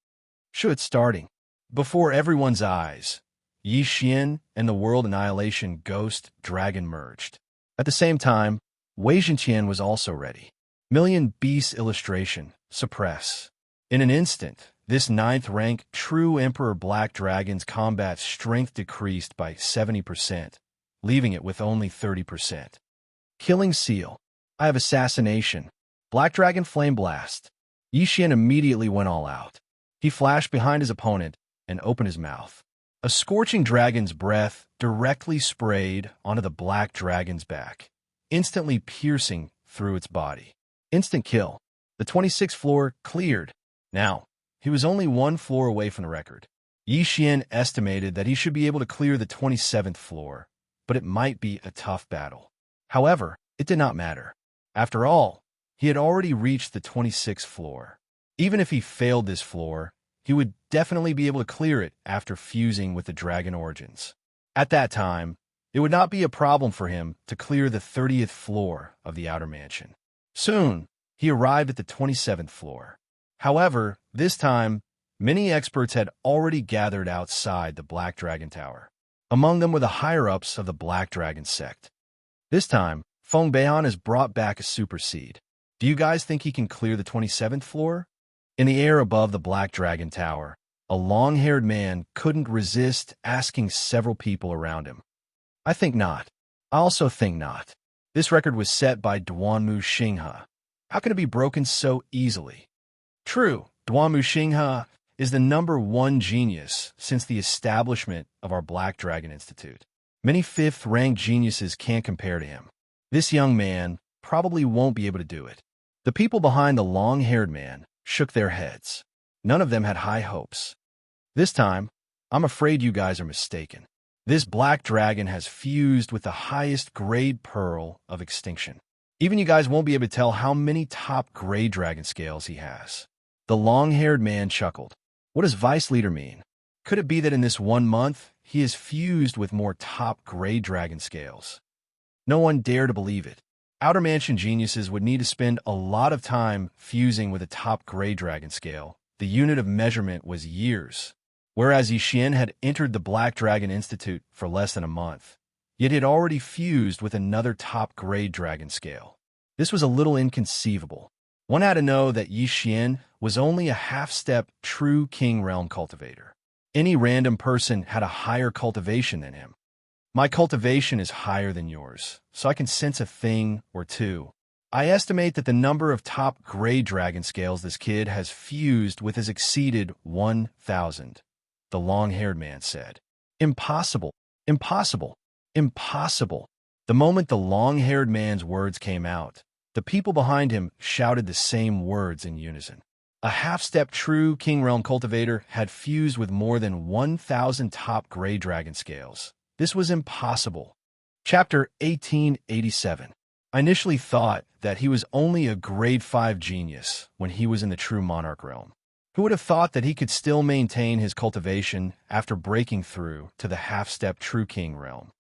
Sure, it's starting. Before everyone's eyes, Yixian and the World Annihilation Ghost Dragon merged. At the same time, Wei Zhenqian was also ready. Million Beast illustration, suppress. In an instant, this 9th-rank True Emperor Black Dragon's combat strength decreased by 70%, leaving it with only 30%. Killing Seal. I have Assassination. Black Dragon Flame Blast. Yixian immediately went all out. He flashed behind his opponent and opened his mouth. A scorching dragon's breath directly sprayed onto the Black Dragon's back, instantly piercing through its body. Instant kill. The 26th floor cleared. Now, he was only 1 floor away from the record. Yixian estimated that he should be able to clear the 27th floor, but it might be a tough battle. However, it did not matter. After all, he had already reached the 26th floor. Even if he failed this floor, he would definitely be able to clear it after fusing with the dragon origins. At that time, it would not be a problem for him to clear the 30th floor of the Outer Mansion. Soon, he arrived at the 27th floor. However, this time, many experts had already gathered outside the Black Dragon Tower. Among them were the higher-ups of the Black Dragon sect. This time, Feng Beihan has brought back a super seed. Do you guys think he can clear the 27th floor? In the air above the Black Dragon Tower, a long-haired man couldn't resist asking several people around him. I think not. I also think not. This record was set by Duanmu Xinghe. How can it be broken so easily? True, Duanmu Xinghe is the #1 genius since the establishment of our Black Dragon Institute. Many fifth-ranked geniuses can't compare to him. This young man probably won't be able to do it. The people behind the long-haired man shook their heads. None of them had high hopes. This time, I'm afraid you guys are mistaken. This Black Dragon has fused with the highest grade pearl of extinction. Even you guys won't be able to tell how many top grade dragon scales he has. The long-haired man chuckled. What does Vice Leader mean? Could it be that in this 1 month, he is fused with more top grade dragon scales? No one dared to believe it. Outer Mansion geniuses would need to spend a lot of time fusing with a top grade dragon scale. The unit of measurement was years. Whereas Yixian had entered the Black Dragon Institute for less than a month, yet he had already fused with another top grade dragon scale. This was a little inconceivable. One had to know that Yixian was only a half-step true King Realm cultivator. Any random person had a higher cultivation than him. My cultivation is higher than yours, so I can sense a thing or two. I estimate that the number of top grade dragon scales this kid has fused with has exceeded 1,000. The long-haired man said. Impossible, impossible, impossible. The moment the long-haired man's words came out, the people behind him shouted the same words in unison. A half-step true King Realm cultivator had fused with more than 1,000 top grade dragon scales. This was impossible. Chapter 1887. I initially thought that he was only a grade 5 genius when he was in the true monarch realm. Who would have thought that he could still maintain his cultivation after breaking through to the half-step true king realm?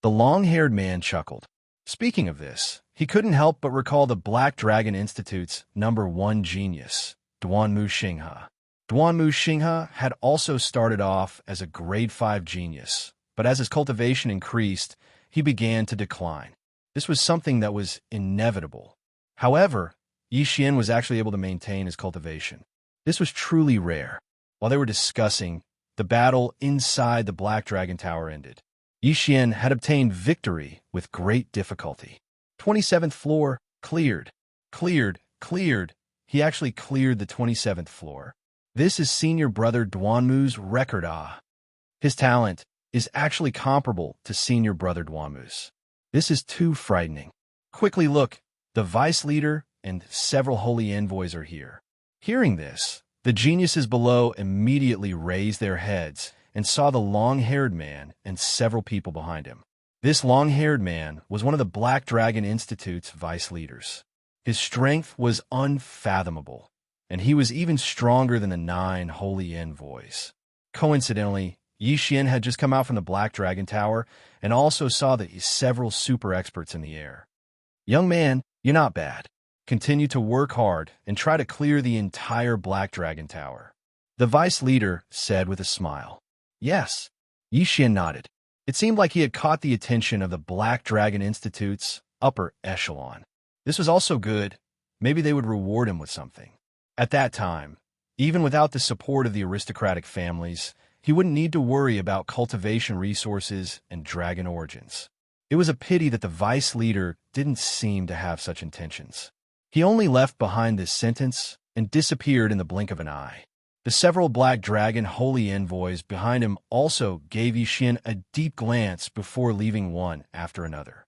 The long-haired man chuckled. Speaking of this, he couldn't help but recall the Black Dragon Institute's #1 genius, Duanmu Xinghe. Duanmu Xinghe had also started off as a grade 5 genius, but as his cultivation increased, he began to decline. This was something that was inevitable. However, Yixian was actually able to maintain his cultivation. This was truly rare. While they were discussing, the battle inside the Black Dragon Tower ended. Yixian had obtained victory with great difficulty. 27th floor, cleared. Cleared, cleared. He actually cleared the 27th floor. This is senior brother Duanmu's record. His talent is actually comparable to senior brother Duanmu's. This is too frightening. Quickly look, the vice leader and several holy envoys are here. Hearing this, the geniuses below immediately raised their heads and saw the long-haired man and several people behind him. This long-haired man was one of the Black Dragon Institute's vice leaders. His strength was unfathomable, and he was even stronger than the 9 holy envoys. Coincidentally, Yixian had just come out from the Black Dragon Tower and also saw the several super experts in the air. Young man, you're not bad. Continue to work hard and try to clear the entire Black Dragon Tower. The vice leader said with a smile. Yes. Yixian nodded. It seemed like he had caught the attention of the Black Dragon Institute's upper echelon. This was also good. Maybe they would reward him with something. At that time, even without the support of the aristocratic families, he wouldn't need to worry about cultivation resources and dragon origins. It was a pity that the vice leader didn't seem to have such intentions. He only left behind this sentence and disappeared in the blink of an eye. The several Black Dragon holy envoys behind him also gave Yixian a deep glance before leaving one after another.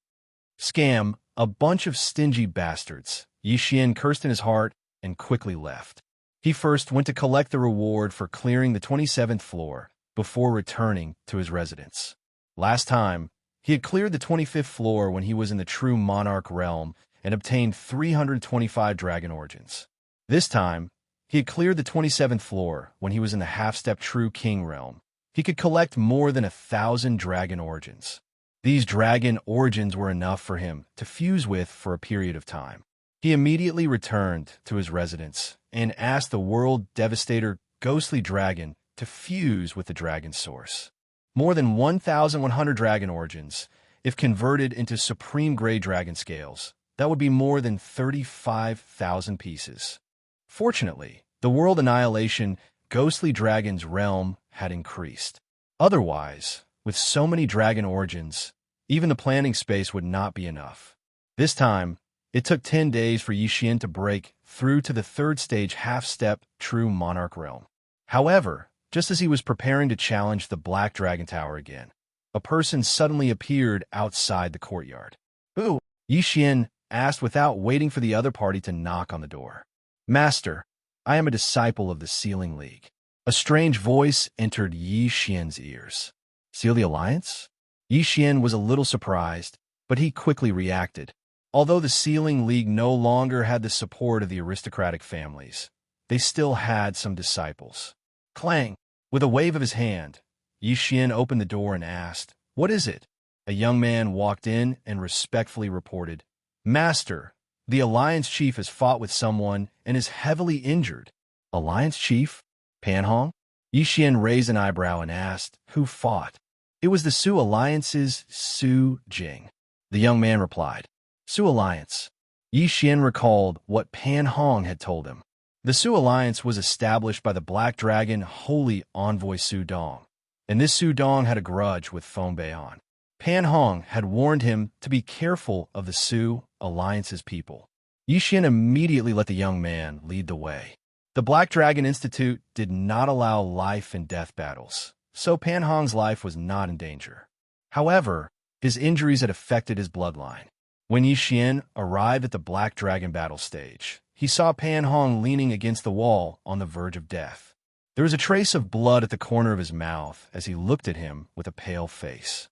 Scam, a bunch of stingy bastards. Yixian cursed in his heart and quickly left. He first went to collect the reward for clearing the 27th floor before returning to his residence. Last time, he had cleared the 25th floor when he was in the true monarch realm and obtained 325 dragon origins. This time, he had cleared the 27th floor when he was in the half-step true king realm. He could collect more than 1,000 dragon origins. These dragon origins were enough for him to fuse with for a period of time. He immediately returned to his residence and asked the world devastator ghostly dragon to fuse with the dragon source. more than 1,100 dragon origins. If converted into supreme gray dragon scales, that would be more than 35,000 pieces. Fortunately, the world annihilation ghostly dragon's realm had increased. Otherwise, with so many dragon origins, even the planning space would not be enough. This time, it took 10 days for Yixian to break through to the third stage half-step true monarch realm. However, just as he was preparing to challenge the Black Dragon Tower again, a person suddenly appeared outside the courtyard. "Who?" Yixian asked without waiting for the other party to knock on the door. "Master, I am a disciple of the Sealing League." A strange voice entered Yixian's ears. "Seal the Alliance?" Yixian was a little surprised, but he quickly reacted. Although the Sealing League no longer had the support of the aristocratic families, they still had some disciples. Clang! With a wave of his hand, Yixian opened the door and asked, "What is it?" A young man walked in and respectfully reported, "Master, the Alliance Chief has fought with someone and is heavily injured." "Alliance Chief? Pan Hong?" Yixian raised an eyebrow and asked, "Who fought?" "It was the Su Alliance's Su Jing." The young man replied, "Su Alliance." Yixian recalled what Pan Hong had told him. The Su Alliance was established by the Black Dragon Holy Envoy Su Dong, and this Su Dong had a grudge with Feng Beihan. Pan Hong had warned him to be careful of the Su Alliance's people. Yixian immediately let the young man lead the way. The Black Dragon Institute did not allow life and death battles, so Pan Hong's life was not in danger. However, his injuries had affected his bloodline. When Yixian arrived at the Black Dragon battle stage, he saw Pan Hong leaning against the wall on the verge of death. There was a trace of blood at the corner of his mouth as he looked at him with a pale face.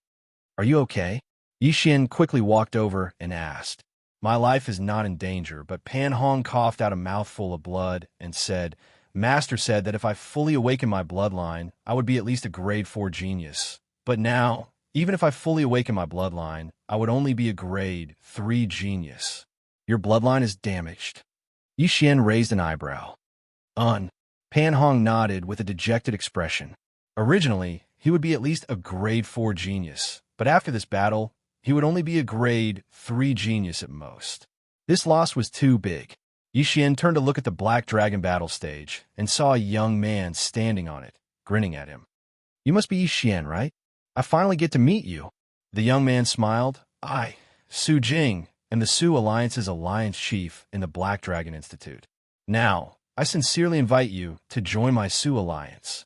"Are you okay?" Yixian quickly walked over and asked. "My life is not in danger," but Pan Hong coughed out a mouthful of blood and said, "Master said that if I fully awaken my bloodline, I would be at least a grade 4 genius. But now, even if I fully awaken my bloodline, I would only be a grade 3 genius. Your bloodline is damaged." Yixian raised an eyebrow. Pan Hong nodded with a dejected expression. Originally, he would be at least a grade 4 genius, but after this battle, he would only be a grade 3 genius at most. This loss was too big. Yixian turned to look at the Black Dragon battle stage and saw a young man standing on it, grinning at him. "You must be Yixian, right? I finally get to meet you." The young man smiled. "I, Su Jing, am the Su Alliance's Alliance Chief in the Black Dragon Institute. Now, I sincerely invite you to join my Su Alliance."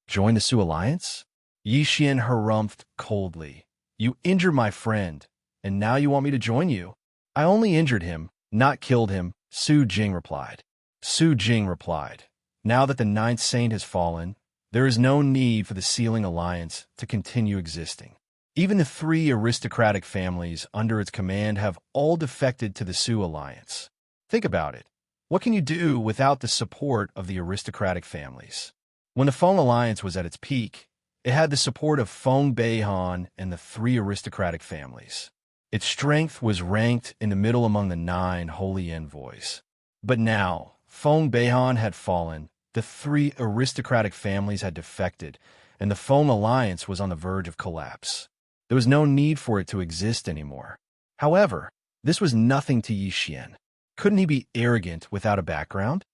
"Join the Su Alliance?" Yixian harumphed coldly. "You injured my friend, and now you want me to join you?" "I only injured him, not killed him," Su Jing replied. Su Jing replied, "Now that the Ninth Saint has fallen, there is no need for the Sealing Alliance to continue existing. Even the 3 aristocratic families under its command have all defected to the Su Alliance. Think about it. What can you do without the support of the aristocratic families?" When the Feng Alliance was at its peak, it had the support of Feng Beihan and the 3 aristocratic families. Its strength was ranked in the middle among the 9 holy envoys. But now, Feng Beihan had fallen, the 3 aristocratic families had defected, and the Feng Alliance was on the verge of collapse. There was no need for it to exist anymore. However, this was nothing to Yixian. Couldn't he be arrogant without a background?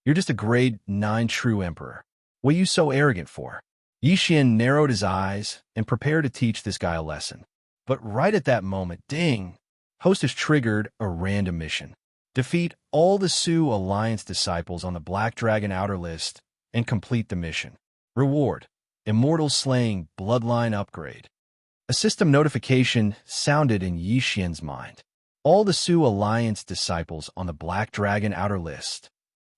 "You're just a grade 9 true emperor. What are you so arrogant for?" Yixian narrowed his eyes and prepared to teach this guy a lesson. But right at that moment, ding! Hostess triggered a random mission. Defeat all the Su Alliance disciples on the Black Dragon outer list and complete the mission. Reward: Immortal Slaying Bloodline Upgrade. A system notification sounded in Yixian's mind. All the Su Alliance disciples on the Black Dragon outer list.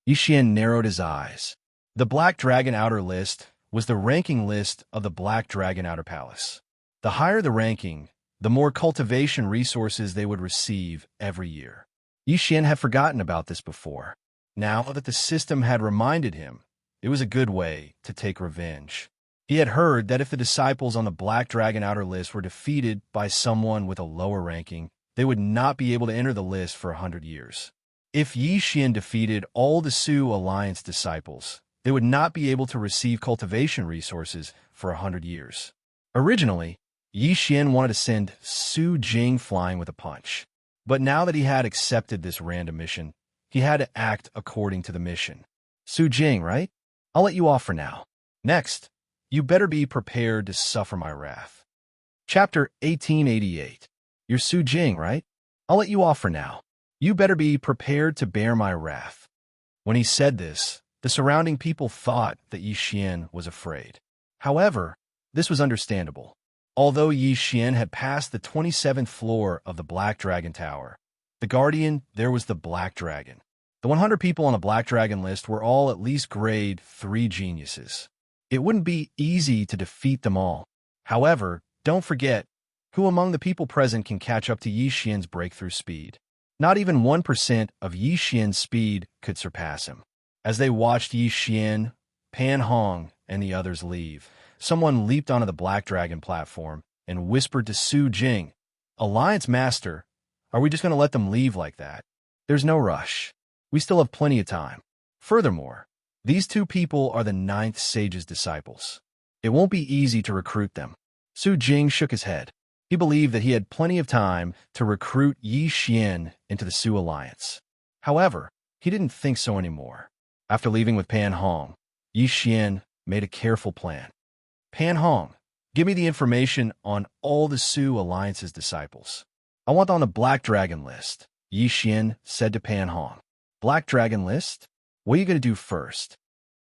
Yixian narrowed his eyes. The Black Dragon outer list was the ranking list of the Black Dragon outer palace. The higher the ranking, the more cultivation resources they would receive every year. Yixian had forgotten about this before. Now that the system had reminded him, it was a good way to take revenge. He had heard that if the disciples on the Black Dragon outer list were defeated by someone with a lower ranking, they would not be able to enter the list for 100 years. If Yixian defeated all the Su Alliance disciples, they would not be able to receive cultivation resources for 100 years. Originally, Yi Xian wanted to send Su Jing flying with a punch. But now that he had accepted this random mission, he had to act according to the mission. Su Jing, right? I'll let you off for now. Next, you better be prepared to suffer my wrath. Chapter 1888. You're Su Jing, right? I'll let you off for now. You better be prepared to bear my wrath. When he said this, the surrounding people thought that Yi Xian was afraid. However, this was understandable. Although Yi Xian had passed the 27th floor of the Black Dragon Tower, the Guardian, there was the Black Dragon. The 100 people on the Black Dragon list were all at least grade 3 geniuses. It wouldn't be easy to defeat them all. However, don't forget, who among the people present can catch up to Yi Xian's breakthrough speed? Not even 1% of Yi Xian's speed could surpass him. As they watched Yi Xian, Pan Hong, and the others leave, someone leaped onto the Black Dragon platform and whispered to Su Jing, "Alliance Master, are we just going to let them leave like that? There's no rush. We still have plenty of time. Furthermore, these two people are the 9th Sage's disciples. It won't be easy to recruit them." Su Jing shook his head. He believed that he had plenty of time to recruit Yi Xian into the Su Alliance. However, he didn't think so anymore. After leaving with Pan Hong, Yi Xian made a careful plan. "Pan Hong, give me the information on all the Su Alliance's disciples. I want them on the Black Dragon list," Yi Xian said to Pan Hong. "Black Dragon list? What are you going to do first?"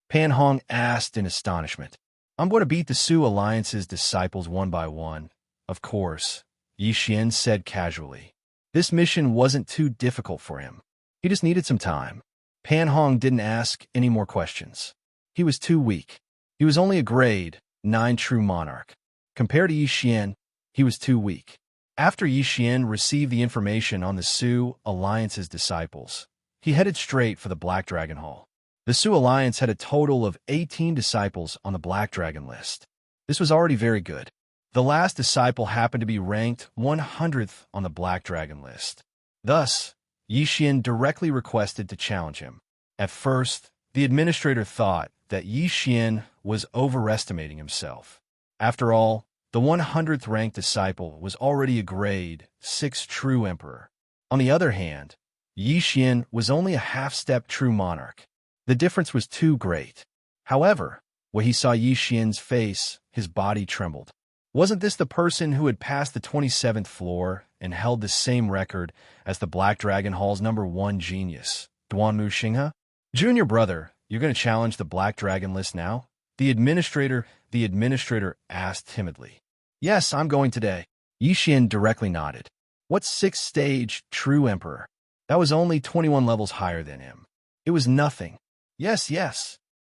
Pan Hong asked in astonishment. "I'm going to beat the Su Alliance's disciples one by one." "Of course," Yi Xian said casually. This mission wasn't too difficult for him. He just needed some time. Pan Hong didn't ask any more questions. He was too weak. He was only a grade 9 true monarch. Compared to Yi Xian, he was too weak. After Yi Xian received the information on the Su Alliance's disciples, he headed straight for the Black Dragon Hall. The Su Alliance had a total of 18 disciples on the Black Dragon list. This was already very good. The last disciple happened to be ranked 100th on the Black Dragon list. Thus, Yi Xian directly requested to challenge him. At first, the administrator thought that Yi Xian was overestimating himself. After all, the 100th ranked disciple was already a grade 6 true emperor. On the other hand, Yi Xian was only a half-step true monarch. The difference was too great. However, when he saw Yi Xian's face, his body trembled. Wasn't this the person who had passed the 27th floor and held the same record as the Black Dragon Hall's #1 genius, Duanmu Xinghe? "Junior brother, you're going to challenge the Black Dragon list now?" The administrator asked timidly. "Yes, I'm going today." Yi Xian directly nodded. "What 6th stage true emperor? That was only 21 levels higher than him. It was nothing." Yes.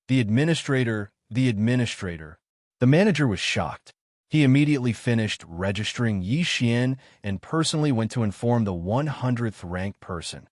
The administrator. The manager was shocked. He immediately finished registering Yi Xian and personally went to inform the 100th ranked person.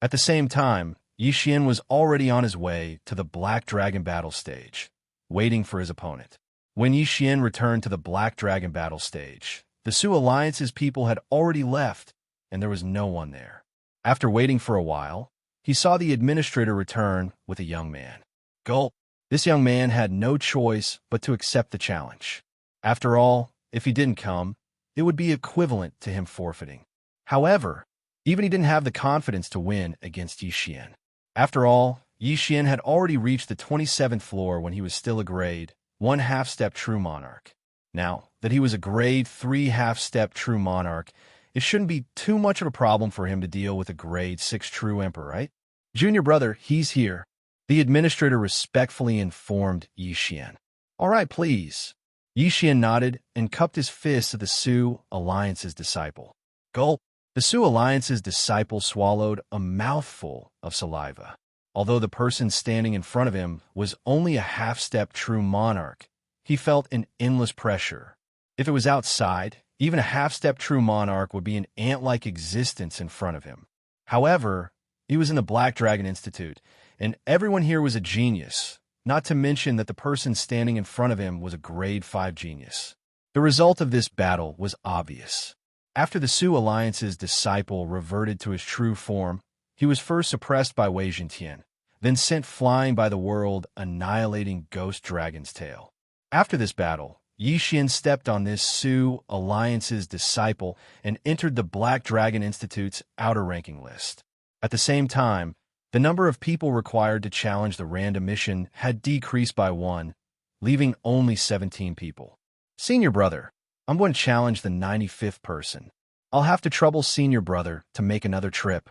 At the same time, Yi Xian was already on his way to the Black Dragon battle stage, waiting for his opponent. When Yi Xian returned to the Black Dragon battle stage, the Su Alliance's people had already left, and there was no one there. After waiting for a while, he saw the administrator return with a young man. Gulp! This young man had no choice but to accept the challenge. After all, if he didn't come, it would be equivalent to him forfeiting. However, even he didn't have the confidence to win against Yi Xian. After all, Yi Xian had already reached the 27th floor when he was still a grade 1 half-step true monarch. Now that he was a grade 3 half-step true monarch, it shouldn't be too much of a problem for him to deal with a grade 6 true emperor, right? "Junior brother, he's here," the administrator respectfully informed Yi Xian. "All right, please." Yi Xian nodded and cupped his fist to the Su Alliance's disciple. Gulp! The Su Alliance's disciple swallowed a mouthful of saliva. Although the person standing in front of him was only a half-step true monarch, he felt an endless pressure. If it was outside, even a half-step true monarch would be an ant-like existence in front of him. However, he was in the Black Dragon Institute, and everyone here was a genius, not to mention that the person standing in front of him was a grade 5 genius. The result of this battle was obvious. After the Su Alliance's disciple reverted to his true form, he was first suppressed by Wei Zhentian, then sent flying by the world, annihilating Ghost Dragon's tail. After this battle, Yixian stepped on this Su Alliance's disciple and entered the Black Dragon Institute's outer ranking list. At the same time, the number of people required to challenge the random mission had decreased by 1, leaving only 17 people. Senior brother, I'm going to challenge the 95th person. I'll have to trouble senior brother to make another trip.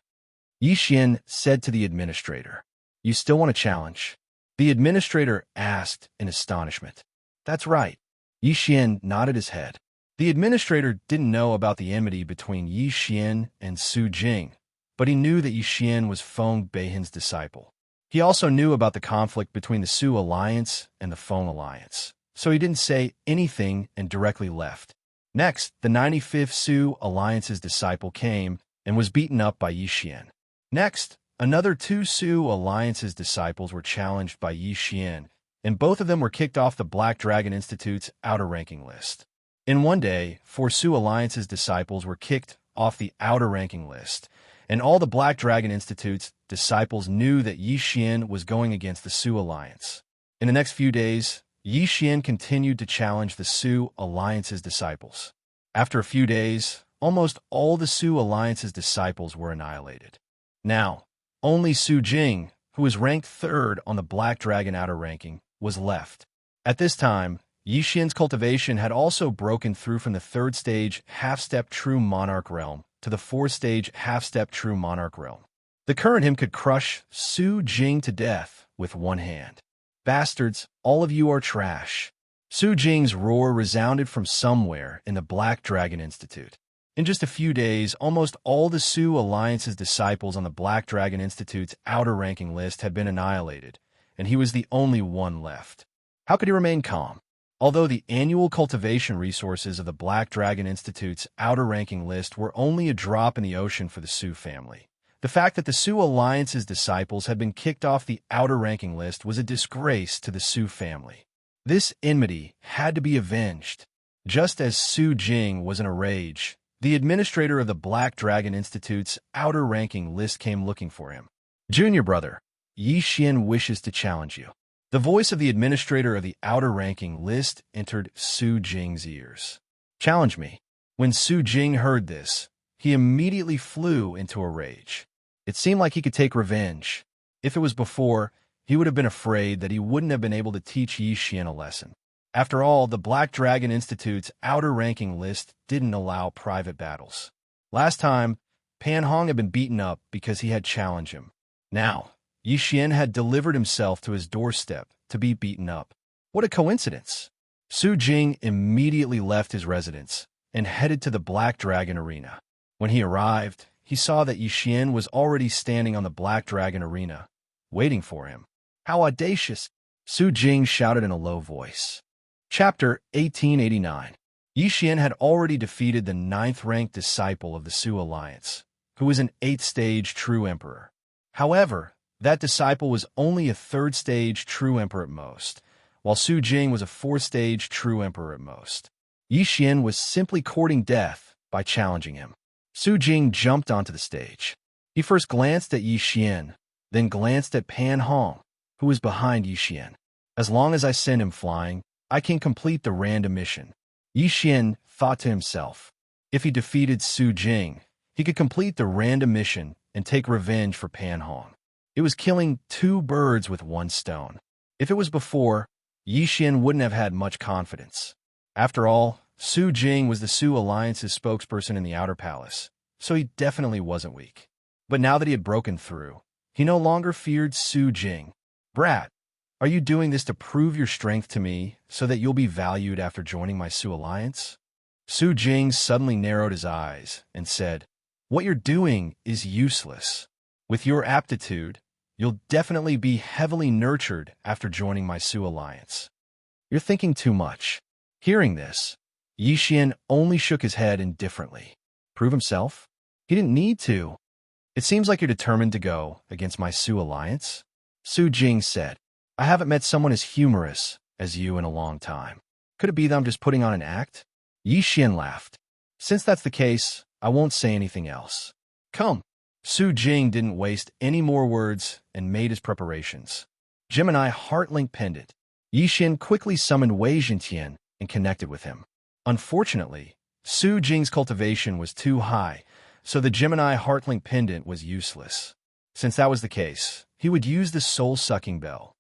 Yixian said to the administrator. You still want to challenge? The administrator asked in astonishment. That's right. Yixian nodded his head. The administrator didn't know about the enmity between Yixian and Su Jing, but he knew that Yixian was Feng Beihin's disciple. He also knew about the conflict between the Su Alliance and the Feng Alliance, so he didn't say anything and directly left. Next, the 95th Su Alliance's disciple came and was beaten up by Yixian. Next, another 2 Su Alliance's disciples were challenged by Yixian, and both of them were kicked off the Black Dragon Institute's outer ranking list. In one day, 4 Su Alliance's disciples were kicked off the outer ranking list, and all the Black Dragon Institute's disciples knew that Yixian was going against the Su Alliance. In the next few days, Yixian continued to challenge the Su Alliance's disciples. After a few days, almost all the Su Alliance's disciples were annihilated. Now, only Su Jing, who was ranked 3rd on the Black Dragon outer ranking, was left. At this time, Yixian's cultivation had also broken through from the 3rd stage half-step true monarch realm to the 4th stage half-step true monarch realm. The current him could crush Su Jing to death with one hand. Bastards, all of you are trash. Su Jing's roar resounded from somewhere in the Black Dragon Institute. In just a few days, almost all the Su Alliance's disciples on the Black Dragon Institute's outer ranking list had been annihilated, and he was the only one left. How could he remain calm? Although the annual cultivation resources of the Black Dragon Institute's outer ranking list were only a drop in the ocean for the Su family, the fact that the Su Alliance's disciples had been kicked off the outer ranking list was a disgrace to the Su family. This enmity had to be avenged. Just as Su Jing was in a rage, the administrator of the Black Dragon Institute's outer ranking list came looking for him. Junior brother, Yixian wishes to challenge you. The voice of the administrator of the outer ranking list entered Su Jing's ears. Challenge me. When Su Jing heard this, he immediately flew into a rage. It seemed like he could take revenge. If it was before, he would have been afraid that he wouldn't have been able to teach Yixian a lesson. After all, the Black Dragon Institute's outer ranking list didn't allow private battles. Last time, Pan Hong had been beaten up because he had challenged him. Now, Yixian had delivered himself to his doorstep to be beaten up. What a coincidence! Su Jing immediately left his residence and headed to the Black Dragon Arena. When he arrived, he saw that Yixian was already standing on the Black Dragon Arena, waiting for him. How audacious! Su Jing shouted in a low voice. Chapter 1889. Yixian had already defeated the 9th-ranked disciple of the Su Alliance, who was an 8th-stage true emperor. However, that disciple was only a 3rd-stage true emperor at most, while Su Jing was a 4th-stage true emperor at most. Yixian was simply courting death by challenging him. Su Jing jumped onto the stage. He first glanced at Yixian, then glanced at Pan Hong, who was behind Yixian. As long as I send him flying, I can complete the random mission. Yixian thought to himself. If he defeated Su Jing, he could complete the random mission and take revenge for Pan Hong. It was killing 2 birds with 1 stone. If it was before, Yixian wouldn't have had much confidence. After all, Su Jing was the Su Alliance's spokesperson in the Outer Palace, so he definitely wasn't weak. But now that he had broken through, he no longer feared Su Jing. Brat, are you doing this to prove your strength to me so that you'll be valued after joining my Su Alliance? Su Jing suddenly narrowed his eyes and said, What you're doing is useless. With your aptitude, you'll definitely be heavily nurtured after joining my Su Alliance. You're thinking too much. Hearing this, Yixian only shook his head indifferently. Prove himself? He didn't need to. It seems like you're determined to go against my Su Alliance. Su Jing said, I haven't met someone as humorous as you in a long time. Could it be that I'm just putting on an act? Yixian laughed. Since that's the case, I won't say anything else. Come. Su Jing didn't waste any more words and made his preparations. Gemini Heartlink Pendant. Yixian quickly summoned Wei Zhentian and connected with him. Unfortunately, Su Jing's cultivation was too high, so the Gemini Heartlink pendant was useless. Since that was the case, he would use the soul-sucking bell.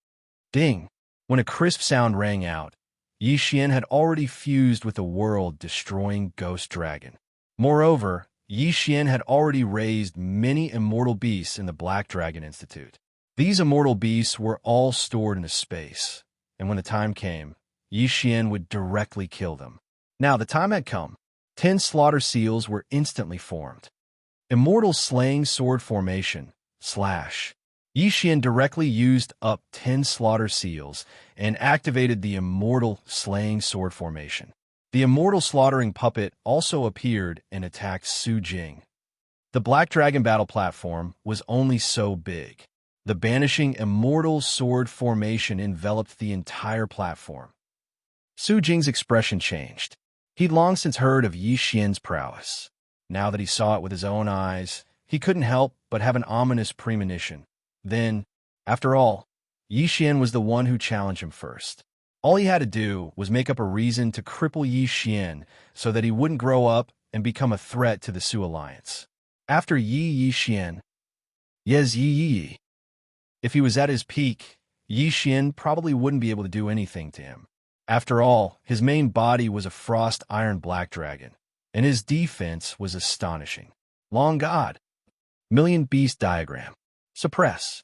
Ding! When a crisp sound rang out, Yixian had already fused with the world-destroying ghost dragon. Moreover, Yixian had already raised many immortal beasts in the Black Dragon Institute. These immortal beasts were all stored in a space, and when the time came, Yixian would directly kill them. Now the time had come. 10 slaughter seals were instantly formed. Immortal Slaying Sword Formation, / Yixian directly used up 10 slaughter seals and activated the Immortal Slaying Sword Formation. The Immortal Slaughtering Puppet also appeared and attacked Su Jing. The Black Dragon battle platform was only so big. The Banishing Immortal Sword Formation enveloped the entire platform. Su Jing's expression changed. He'd long since heard of Yixian's prowess. Now that he saw it with his own eyes, he couldn't help but have an ominous premonition. Then, after all, Yixian was the one who challenged him first. All he had to do was make up a reason to cripple Yixian so that he wouldn't grow up and become a threat to the Su Alliance. After Yixian, yes, Yi. If he was at his peak, Yixian probably wouldn't be able to do anything to him. After all, his main body was a frost iron black dragon, and his defense was astonishing. Long God. Million Beast Diagram. Suppress.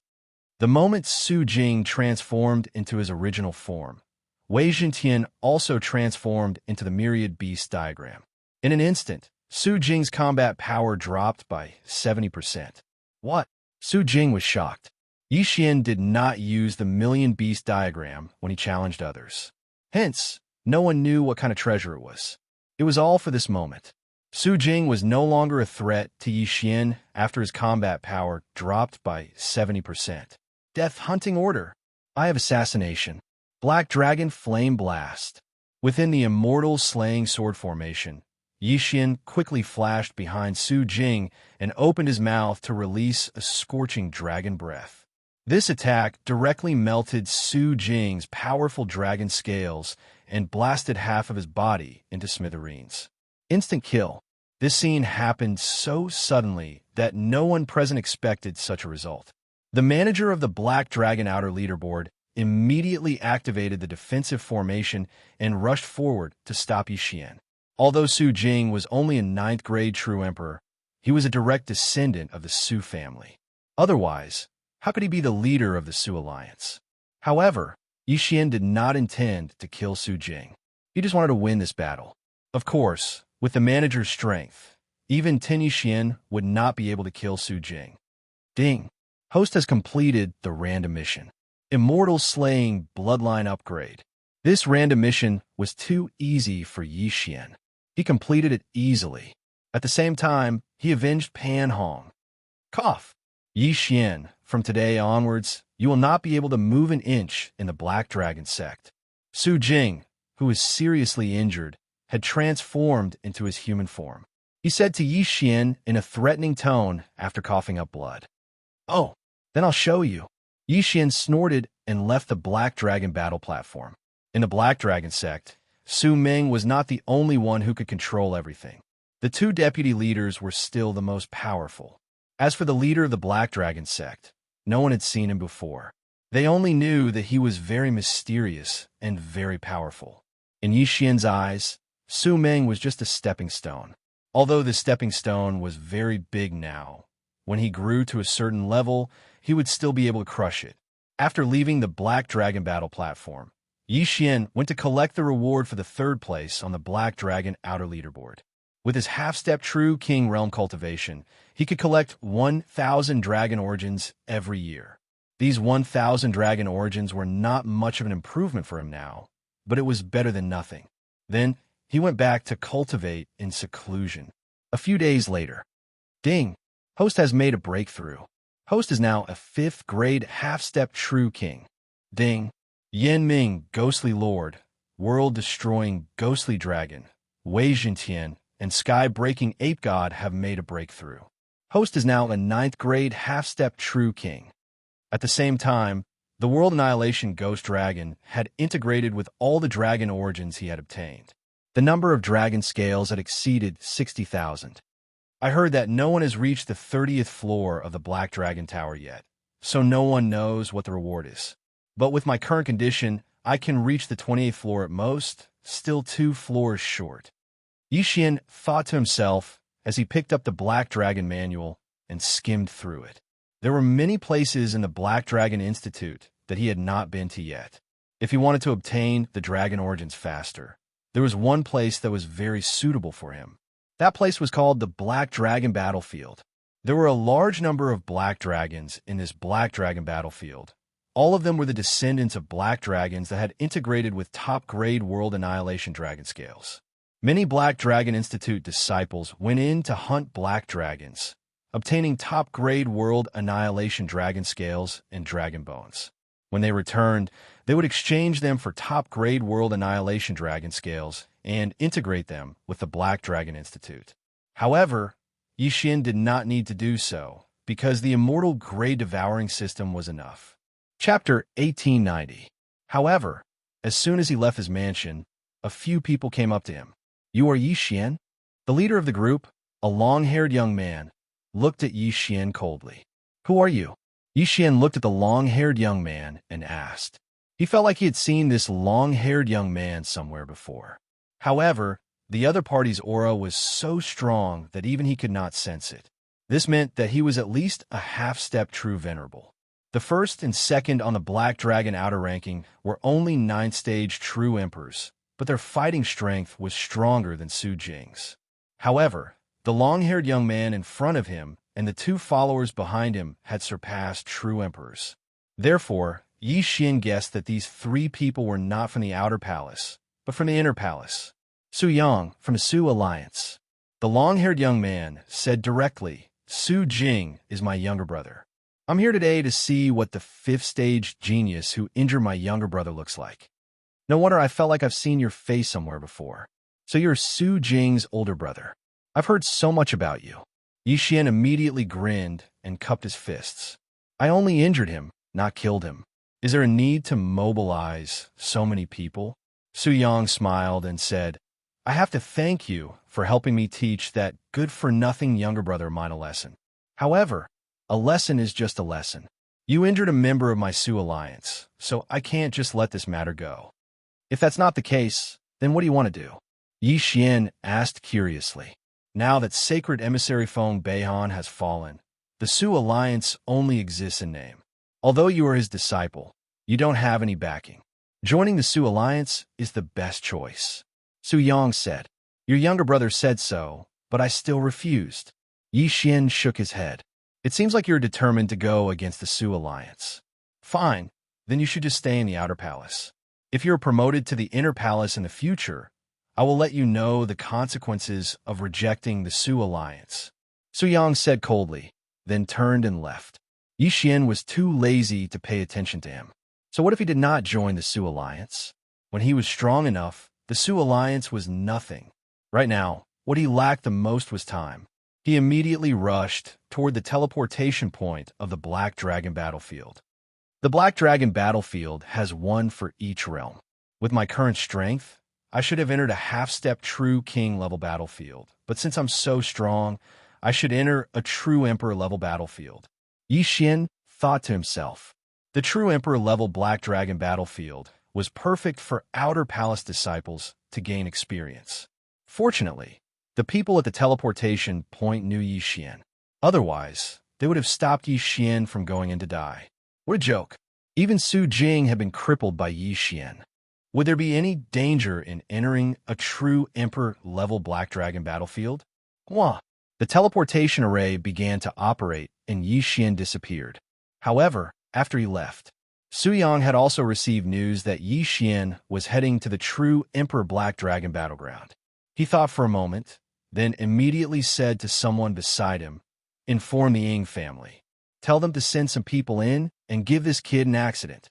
The moment Su Jing transformed into his original form, Wei Zhentian also transformed into the Myriad Beast Diagram. In an instant, Su Jing's combat power dropped by 70%. What? Su Jing was shocked. Yixian did not use the Million Beast Diagram when he challenged others. Hence, no one knew what kind of treasure it was. It was all for this moment. Su Jing was no longer a threat to Yixian after his combat power dropped by 70%. Death Hunting Order. Eye of Assassination. Black Dragon Flame Blast. Within the Immortal Slaying Sword Formation, Yixian quickly flashed behind Su Jing and opened his mouth to release a scorching dragon breath. This attack directly melted Su Jing's powerful dragon scales and blasted half of his body into smithereens. Instant kill. This scene happened so suddenly that no one present expected such a result. The manager of the Black Dragon Outer Leaderboard immediately activated the defensive formation and rushed forward to stop Yixian. Although Su Jing was only a 9th grade true emperor, he was a direct descendant of the Su family. Otherwise, how could he be the leader of the Su Alliance? However, Yixian did not intend to kill Su Jing. He just wanted to win this battle. Of course, with the manager's strength, even Tin Yixian would not be able to kill Su Jing. Ding! Host has completed the random mission. Immortal Slaying Bloodline Upgrade. This random mission was too easy for Yixian. He completed it easily. At the same time, he avenged Pan Hong. Cough! Yixian, from today onwards, you will not be able to move an inch in the Black Dragon sect. Su Jing, who was seriously injured, had transformed into his human form. He said to Yixian in a threatening tone after coughing up blood. Oh, then I'll show you. Yixian snorted and left the Black Dragon battle platform. In the Black Dragon sect, Su Ming was not the only one who could control everything. The 2 deputy leaders were still the most powerful. As for the leader of the Black Dragon sect, no one had seen him before. They only knew that he was very mysterious and very powerful. In Yixian's eyes, Su Ming was just a stepping stone. Although the stepping stone was very big now, when he grew to a certain level, he would still be able to crush it. After leaving the Black Dragon battle platform, Yixian went to collect the reward for the 3rd place on the Black Dragon Outer Leaderboard. With his half-step True King Realm cultivation, he could collect 1,000 dragon origins every year. These 1,000 dragon origins were not much of an improvement for him now, but it was better than nothing. Then, he went back to cultivate in seclusion. A few days later, ding! Host has made a breakthrough. Host is now a 5th grade half-step True King. Ding! Yan Ming, Ghostly Lord, World-Destroying Ghostly Dragon, Wei Zhentian, and Sky-Breaking Ape God have made a breakthrough. Host is now a 9th grade half-step True King. At the same time, The World Annihilation Ghost Dragon had integrated with all the dragon origins he had obtained. The number of dragon scales had exceeded 60,000. I heard that no one has reached the 30th floor of the Black Dragon Tower yet, so no one knows what the reward is. But with my current condition, I can reach the 28th floor at most, still 2 floors short. Xian thought to himself as he picked up the Black Dragon manual and skimmed through it. There were many places in the Black Dragon Institute that he had not been to yet. If he wanted to obtain the dragon origins faster, there was one place that was very suitable for him. That place was called the Black Dragon Battlefield. There were a large number of black dragons in this Black Dragon Battlefield. All of them were the descendants of black dragons that had integrated with top-grade World Annihilation dragon scales. Many Black Dragon Institute disciples went in to hunt black dragons, obtaining top-grade World Annihilation dragon scales and dragon bones. When they returned, they would exchange them for top-grade World Annihilation dragon scales and integrate them with the Black Dragon Institute. However, Xian did not need to do so, because the Immortal Grey Devouring system was enough. Chapter 1890. However, as soon as he left his mansion, a few people came up to him. "You are Xian?" The leader of the group, a long-haired young man, looked at Xian coldly. "Who are you?" Xian looked at the long-haired young man and asked. He felt like he had seen this long-haired young man somewhere before. However, the other party's aura was so strong that even he could not sense it. This meant that he was at least a half-step true venerable. The first and second on the Black Dragon outer ranking were only 9th-stage true emperors, but their fighting strength was stronger than Su Jing's. However, the long-haired young man in front of him and the 2 followers behind him had surpassed true emperors. Therefore, Xian guessed that these 3 people were not from the outer palace, but from the inner palace. Su Yang, from the Su Alliance. The long-haired young man said directly, "Su Jing is my younger brother. I'm here today to see what the 5th-stage genius who injured my younger brother looks like. No wonder I felt like I've seen your face somewhere before. So you're Su Jing's older brother. I've heard so much about you." Xian immediately grinned and cupped his fists. "I only injured him, not killed him. Is there a need to mobilize so many people?" Su Yang smiled and said, "I have to thank you for helping me teach that good-for-nothing younger brother of mine a lesson. However, a lesson is just a lesson. You injured a member of my Su Alliance, so I can't just let this matter go. If that's not the case, then what do you want to do?" Xian asked curiously. Now that Sacred Emissary Feng Beihan has fallen, the Su Alliance only exists in name. Although you are his disciple, you don't have any backing. Joining the Su Alliance is the best choice. Su Yang said, "Your younger brother said so, but I still refused." Xian shook his head. "It seems like you're determined to go against the Su Alliance. Fine, then you should just stay in the outer palace. If you're promoted to the inner palace in the future, I will let you know the consequences of rejecting the Su Alliance." Su Yang said coldly, then turned and left. Xian was too lazy to pay attention to him. So what if he did not join the Su Alliance? When he was strong enough, the Su Alliance was nothing. Right now, what he lacked the most was time. He immediately rushed toward the teleportation point of the Black Dragon Battlefield. The Black Dragon Battlefield has 1 for each realm. With my current strength, I should have entered a half-step true king-level battlefield, but since I'm so strong, I should enter a true emperor-level battlefield. Xian thought to himself. The true emperor-level Black Dragon Battlefield was perfect for outer palace disciples to gain experience. Fortunately, the people at the teleportation point knew Xian. Otherwise, they would have stopped Xian from going in to die. What a joke. Even Su Jing had been crippled by Xian. Would there be any danger in entering a true Emperor-level Black Dragon battlefield? Wah! The teleportation array began to operate and Xian disappeared. However, after he left, Su Yang had also received news that Xian was heading to the true Emperor Black Dragon battleground. He thought for a moment, then immediately said to someone beside him, "Inform the Ying family. Tell them to send some people in and give this kid an accident."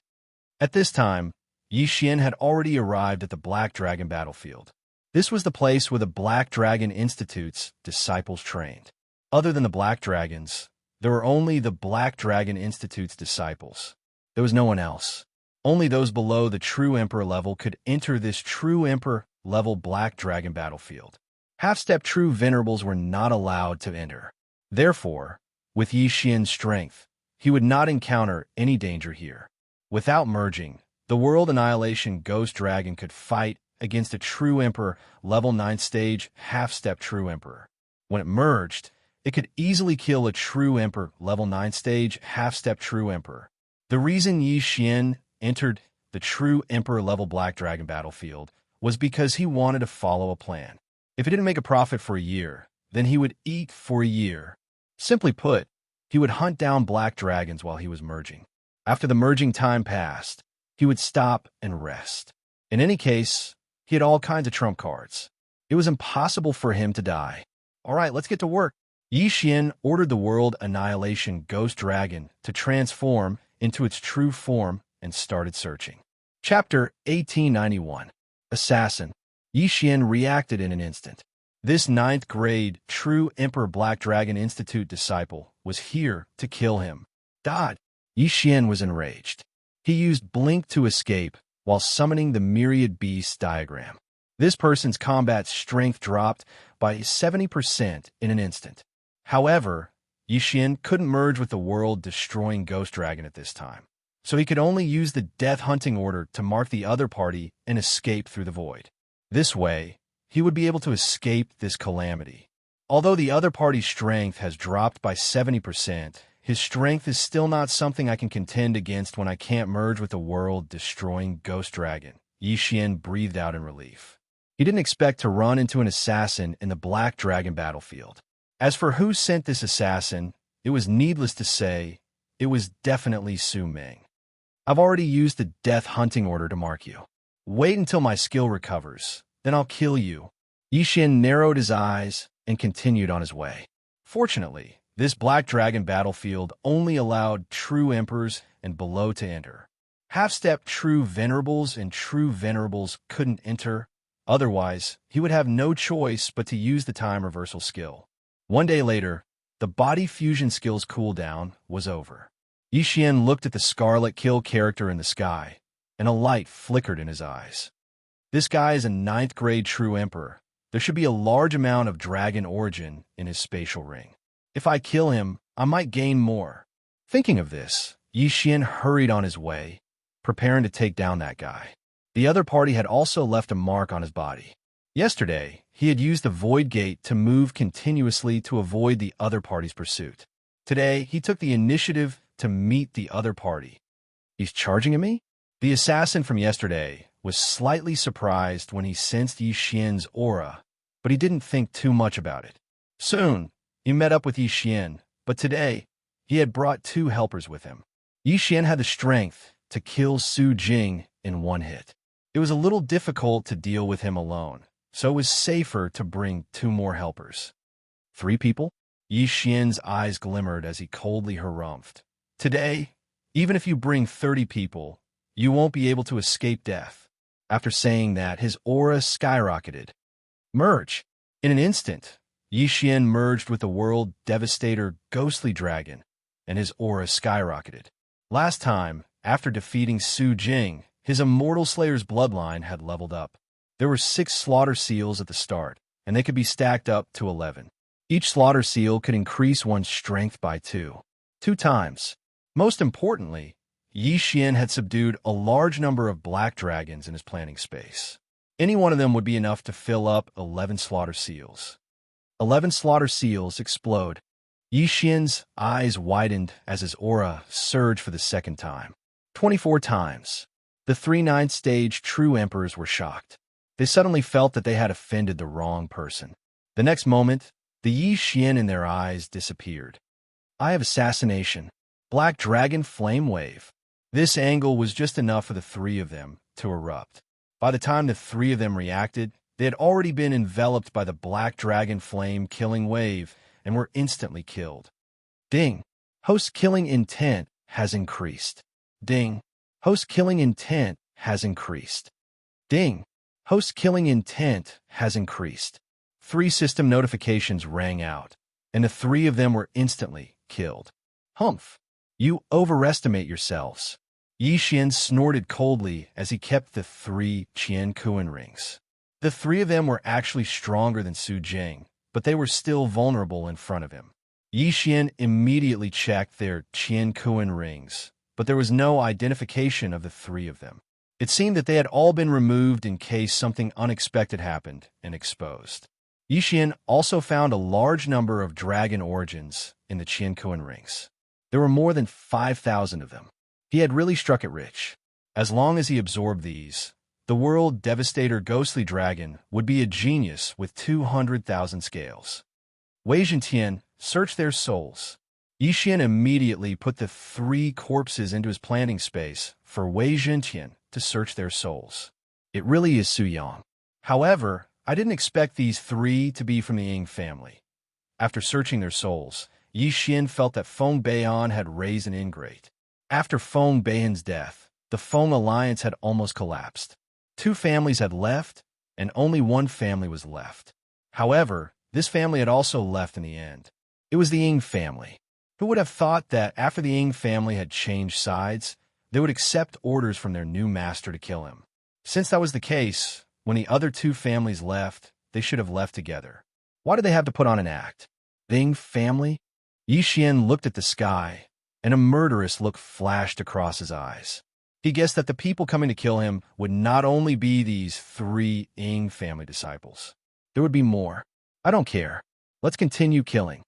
At this time, Xian had already arrived at the Black Dragon battlefield. This was the place where the Black Dragon Institute's disciples trained. Other than the Black Dragons, there were only the Black Dragon Institute's disciples. There was no one else. Only those below the true Emperor level could enter this true Emperor level Black Dragon battlefield. Half-step true Venerables were not allowed to enter. Therefore, with Xianxia's strength, he would not encounter any danger here. Without merging, the World Annihilation Ghost Dragon could fight against a true Emperor level 9th stage half-step true Emperor. When it merged, it could easily kill a true Emperor level 9th stage half-step true Emperor. The reason Xian entered the true Emperor level Black Dragon battlefield was because he wanted to follow a plan. If he didn't make a profit for a year, then he would eat for a year. Simply put, he would hunt down black dragons while he was merging. After the merging time passed, he would stop and rest. In any case, he had all kinds of trump cards. It was impossible for him to die. All right, let's get to work. Xian ordered the World Annihilation Ghost Dragon to transform into its true form and started searching. Chapter 1891. Assassin. Xian reacted in an instant. This 9th grade true Emperor Black Dragon Institute disciple was here to kill him. Dod. Xian was enraged. He used Blink to escape while summoning the Myriad Beasts diagram. This person's combat strength dropped by 70% in an instant. However, Xian couldn't merge with the world-destroying Ghost Dragon at this time, so he could only use the Death Hunting Order to mark the other party and escape through the void. This way, he would be able to escape this calamity. Although the other party's strength has dropped by 70%, his strength is still not something I can contend against when I can't merge with the world-destroying Ghost Dragon. Xian breathed out in relief. He didn't expect to run into an assassin in the Black Dragon battlefield. As for who sent this assassin, it was needless to say, it was definitely Su Ming. I've already used the Death Hunting Order to mark you. Wait until my skill recovers, then I'll kill you. Xian narrowed his eyes and continued on his way. Fortunately, this Black Dragon battlefield only allowed true Emperors and below to enter. Half-step true Venerables and true Venerables couldn't enter. Otherwise, he would have no choice but to use the time reversal skill. One day later, the body fusion skill's cooldown was over. Xian looked at the Scarlet Kill character in the sky, and a light flickered in his eyes. This guy is a 9th grade true Emperor. There should be a large amount of dragon origin in his spatial ring. If I kill him, I might gain more. Thinking of this, Xian hurried on his way, preparing to take down that guy. The other party had also left a mark on his body. Yesterday, he had used the Void Gate to move continuously to avoid the other party's pursuit. Today, he took the initiative to meet the other party. He's charging at me? The assassin from yesterday was slightly surprised when he sensed Xian's aura, but he didn't think too much about it. Soon, he met up with Xian, but today, he had brought 2 helpers with him. Xian had the strength to kill Su Jing in one hit. It was a little difficult to deal with him alone, so it was safer to bring 2 more helpers. 3 people? Xian's eyes glimmered as he coldly harumphed. Today, even if you bring 30 people, you won't be able to escape death. After saying that, his aura skyrocketed. Merge. In an instant, Xian merged with the World Devastator Ghostly Dragon, and his aura skyrocketed. Last time, after defeating Su Jing, his Immortal Slayer's bloodline had leveled up. There were 6 Slaughter Seals at the start, and they could be stacked up to 11. Each Slaughter Seal could increase one's strength by 2 times. Most importantly, Xian had subdued a large number of black dragons in his planning space. Any one of them would be enough to fill up 11 Slaughter Seals. 11 Slaughter Seals explode. Xian's eyes widened as his aura surged for the second time. 24 times. The 3 9th stage true Emperors were shocked. They suddenly felt that they had offended the wrong person. The next moment, the Xian in their eyes disappeared. Eye of Assassination. Black Dragon Flame Wave. This angle was just enough for the 3 of them to erupt. By the time the 3 of them reacted, they had already been enveloped by the Black Dragon Flame killing wave and were instantly killed. Ding. Host killing intent has increased. Ding. Host killing intent has increased. Ding. Host killing intent has increased. 3 system notifications rang out, and the 3 of them were instantly killed. Humph. You overestimate yourselves. Yi Xian snorted coldly as he kept the 3 Qian Kuan rings. The 3 of them were actually stronger than Su Jing, but they were still vulnerable in front of him. Yi Xian immediately checked their Qian Kuan rings, but there was no identification of the 3 of them. It seemed that they had all been removed in case something unexpected happened and exposed. Yi Xian also found a large number of dragon origins in the Qian Kuan rings. There were more than 5,000 of them. He had really struck it rich. As long as he absorbed these, the World Devastator Ghostly Dragon would be a genius with 200,000 scales. Wei Zhentian searched their souls. Yi Xian immediately put the 3 corpses into his planting space for Wei Zhentian to search their souls. It really is Su Yang. However, I didn't expect these 3 to be from the Ying family. After searching their souls, Yi Xian felt that Feng Beihan had raised an ingrate. After Feng Beihan's death, the Feng alliance had almost collapsed. 2 families had left, and only 1 family was left. However, this family had also left in the end. It was the Ying family. Who would have thought that after the Ying family had changed sides, they would accept orders from their new master to kill him? Since that was the case, when the other 2 families left, they should have left together. Why did they have to put on an act? The Ying family? Yi Xian looked at the sky, and a murderous look flashed across his eyes. He guessed that the people coming to kill him would not only be these 3 Ying family disciples. There would be more. I don't care. Let's continue killing.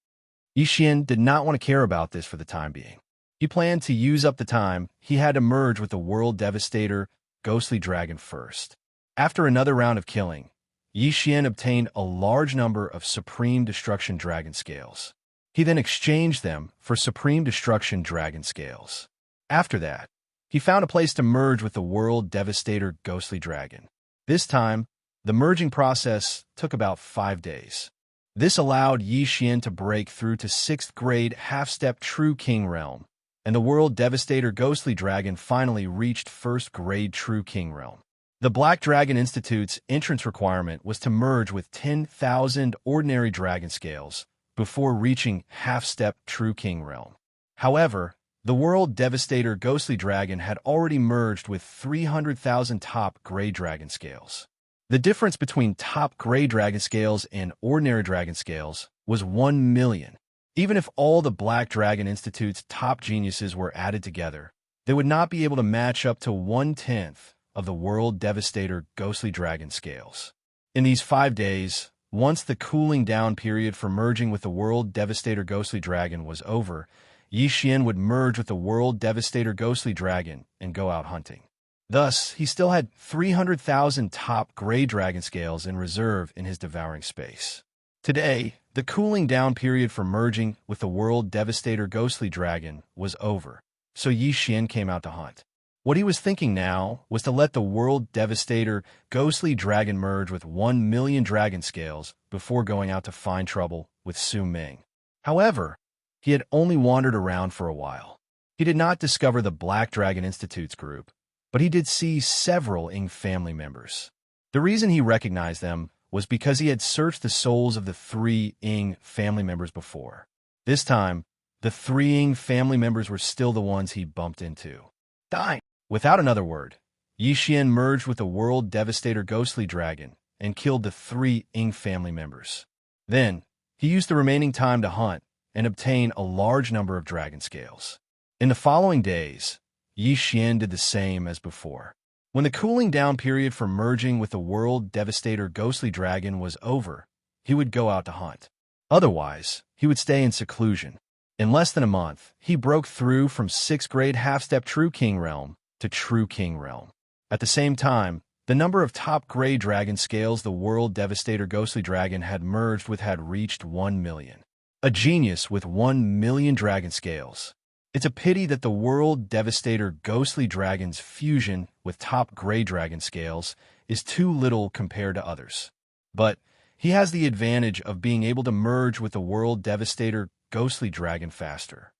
Yi Xian did not want to care about this for the time being. He planned to use up the time he had to merge with the World Devastator Ghostly Dragon first. After another round of killing, Yi Xian obtained a large number of Supreme Destruction Dragon Scales. He then exchanged them for Supreme Destruction Dragon Scales. After that, he found a place to merge with the World Devastator Ghostly Dragon. This time, the merging process took about 5 days. This allowed Yi Xian to break through to 6th grade half-step True King Realm, and the World Devastator Ghostly Dragon finally reached 1st grade True King Realm. The Black Dragon Institute's entrance requirement was to merge with 10,000 ordinary dragon scales before reaching half-step True King Realm. However, the World Devastator Ghostly Dragon had already merged with 300,000 top Grey Dragon Scales. The difference between top Grey Dragon Scales and ordinary Dragon Scales was 1 million. Even if all the Black Dragon Institute's top geniuses were added together, they would not be able to match up to 1/10 of the World Devastator Ghostly Dragon Scales. In these 5 days, once the cooling down period for merging with the World Devastator Ghostly Dragon was over, Yi Xian would merge with the World Devastator Ghostly Dragon and go out hunting. Thus, he still had 300,000 top Grey Dragon Scales in reserve in his devouring space. Today, the cooling down period for merging with the World Devastator Ghostly Dragon was over, so Yi Xian came out to hunt. What he was thinking now was to let the World Devastator Ghostly Dragon merge with 1 million dragon scales before going out to find trouble with Su Ming. However, he had only wandered around for a while. He did not discover the Black Dragon Institute's group, but he did see several Ying family members. The reason he recognized them was because he had searched the souls of the 3 Ying family members before. This time, the 3 Ying family members were still the ones he bumped into. Die! Without another word, Yi Xian merged with the World Devastator Ghostly Dragon and killed the 3 Ying family members. Then, he used the remaining time to hunt and obtain a large number of dragon scales. In the following days, Yi Xian did the same as before. When the cooling down period for merging with the World Devastator Ghostly Dragon was over, he would go out to hunt. Otherwise, he would stay in seclusion. In less than a month, he broke through from 6th grade half-step True King Realm to True King Realm. At the same time, the number of top Grey Dragon Scales the World Devastator Ghostly Dragon had merged with had reached 1 million. A genius with 1 million dragon scales. It's a pity that the World Devastator Ghostly Dragon's fusion with top Grey Dragon Scales is too little compared to others. But he has the advantage of being able to merge with the World Devastator Ghostly Dragon faster.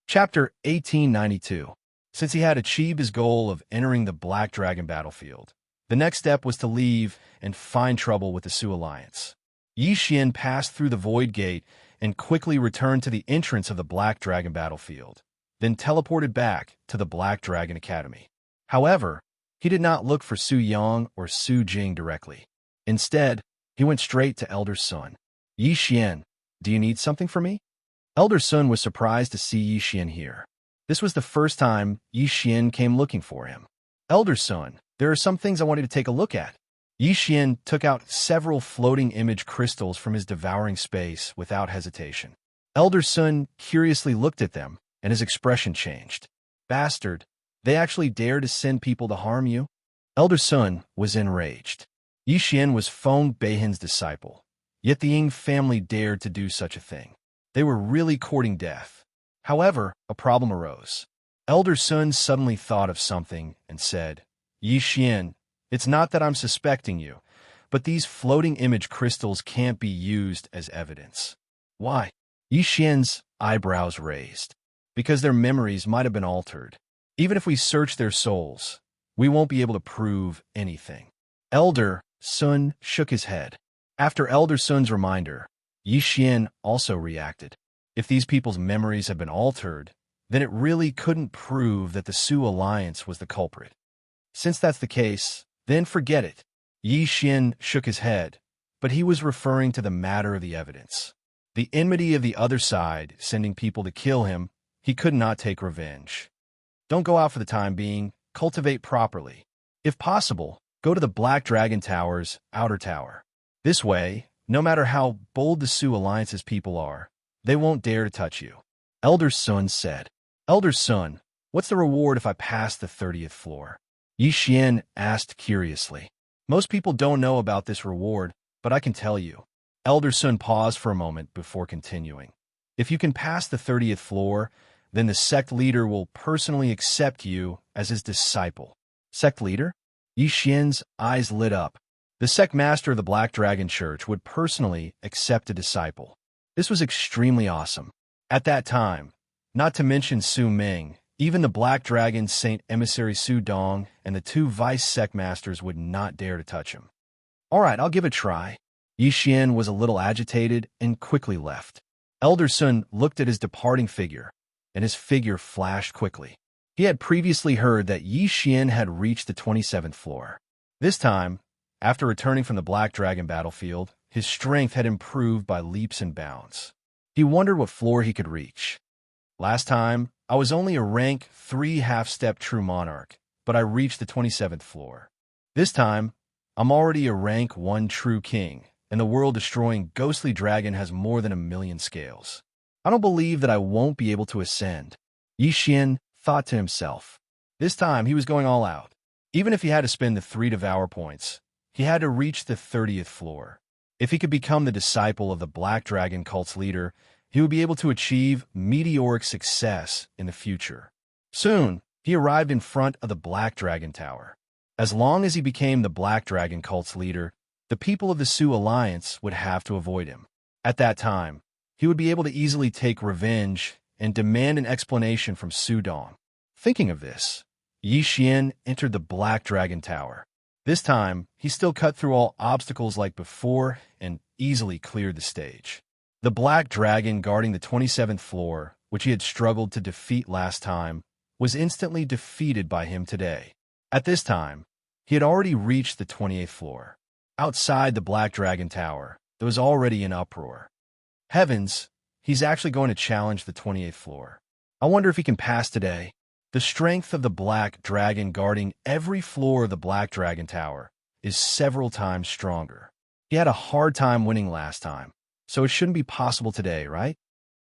Chapter 1892. Since he had achieved his goal of entering the Black Dragon battlefield, the next step was to leave and find trouble with the Su Alliance. Yi Xian passed through the Void Gate and quickly returned to the entrance of the Black Dragon battlefield. then teleported back to the Black Dragon Academy. However, he did not look for Su Yang or Su Jing directly. Instead, he went straight to Elder Sun. Yi Xian, do you need something from me? Elder Sun was surprised to see Yi Xian here. This was the first time Yi Xian came looking for him. Elder Sun, there are some things I wanted to take a look at. Yi Xian took out several floating image crystals from his devouring space without hesitation. Elder Sun curiously looked at them, and his expression changed. Bastard, they actually dare to send people to harm you? Elder Sun was enraged. Yi Xian was Feng Beihin's disciple, yet the Ying family dared to do such a thing. They were really courting death. However, a problem arose. Elder Sun suddenly thought of something and said, Yi Xian, it's not that I'm suspecting you, but these floating image crystals can't be used as evidence. Why? Yi Xian's eyebrows raised. Because their memories might have been altered. Even if we search their souls, we won't be able to prove anything. Elder Sun shook his head. After Elder Sun's reminder, Yi Xian also reacted. If these people's memories have been altered, then it really couldn't prove that the Su Alliance was the culprit. Since that's the case, then forget it. Yi Xian shook his head, but he was referring to the matter of the evidence. The enmity of the other side sending people to kill him, he could not take revenge. Don't go out for the time being, cultivate properly. If possible, go to the Black Dragon Tower's outer tower. This way, no matter how bold the Su Alliance's people are, they won't dare to touch you. Elder Sun said. Elder Sun, what's the reward if I pass the 30th floor? Yi Xian asked curiously. Most people don't know about this reward, but I can tell you. Elder Sun paused for a moment before continuing. If you can pass the 30th floor, then the sect leader will personally accept you as his disciple. Sect leader? Yi Xian's eyes lit up. The sect master of the Black Dragon Church would personally accept a disciple. This was extremely awesome. At that time, not to mention Su Ming, even the Black Dragon Saint Emissary Su Dong and the two vice sect masters would not dare to touch him. All right, I'll give it a try. Yi Xian was a little agitated and quickly left. Elder Sun looked at his departing figure, and his figure flashed quickly. He had previously heard that Yi Xian had reached the 27th floor. This time, after returning from the Black Dragon battlefield, his strength had improved by leaps and bounds. He wondered what floor he could reach. Last time, I was only a rank 3 half-step true monarch, but I reached the 27th floor. This time, I'm already a rank 1 true king, and the world-destroying ghostly dragon has more than 1,000,000 scales. I don't believe that I won't be able to ascend. Yi Xian thought to himself. This time, he was going all out. Even if he had to spend the 3 Devour points, he had to reach the 30th floor. If he could become the disciple of the Black Dragon cult's leader, he would be able to achieve meteoric success in the future. Soon, he arrived in front of the Black Dragon Tower. As long as he became the Black Dragon cult's leader, the people of the Su Alliance would have to avoid him. At that time, he would be able to easily take revenge and demand an explanation from Su Dong. Thinking of this, Yi Xian entered the Black Dragon Tower. This time, he still cut through all obstacles like before and easily cleared the stage. The Black Dragon guarding the 27th floor, which he had struggled to defeat last time, was instantly defeated by him today. At this time, he had already reached the 28th floor. Outside the Black Dragon Tower, there was already an uproar. Heavens, he's actually going to challenge the 28th floor. I wonder if he can pass today. The strength of the Black Dragon guarding every floor of the Black Dragon Tower is several times stronger. He had a hard time winning last time, so it shouldn't be possible today, right?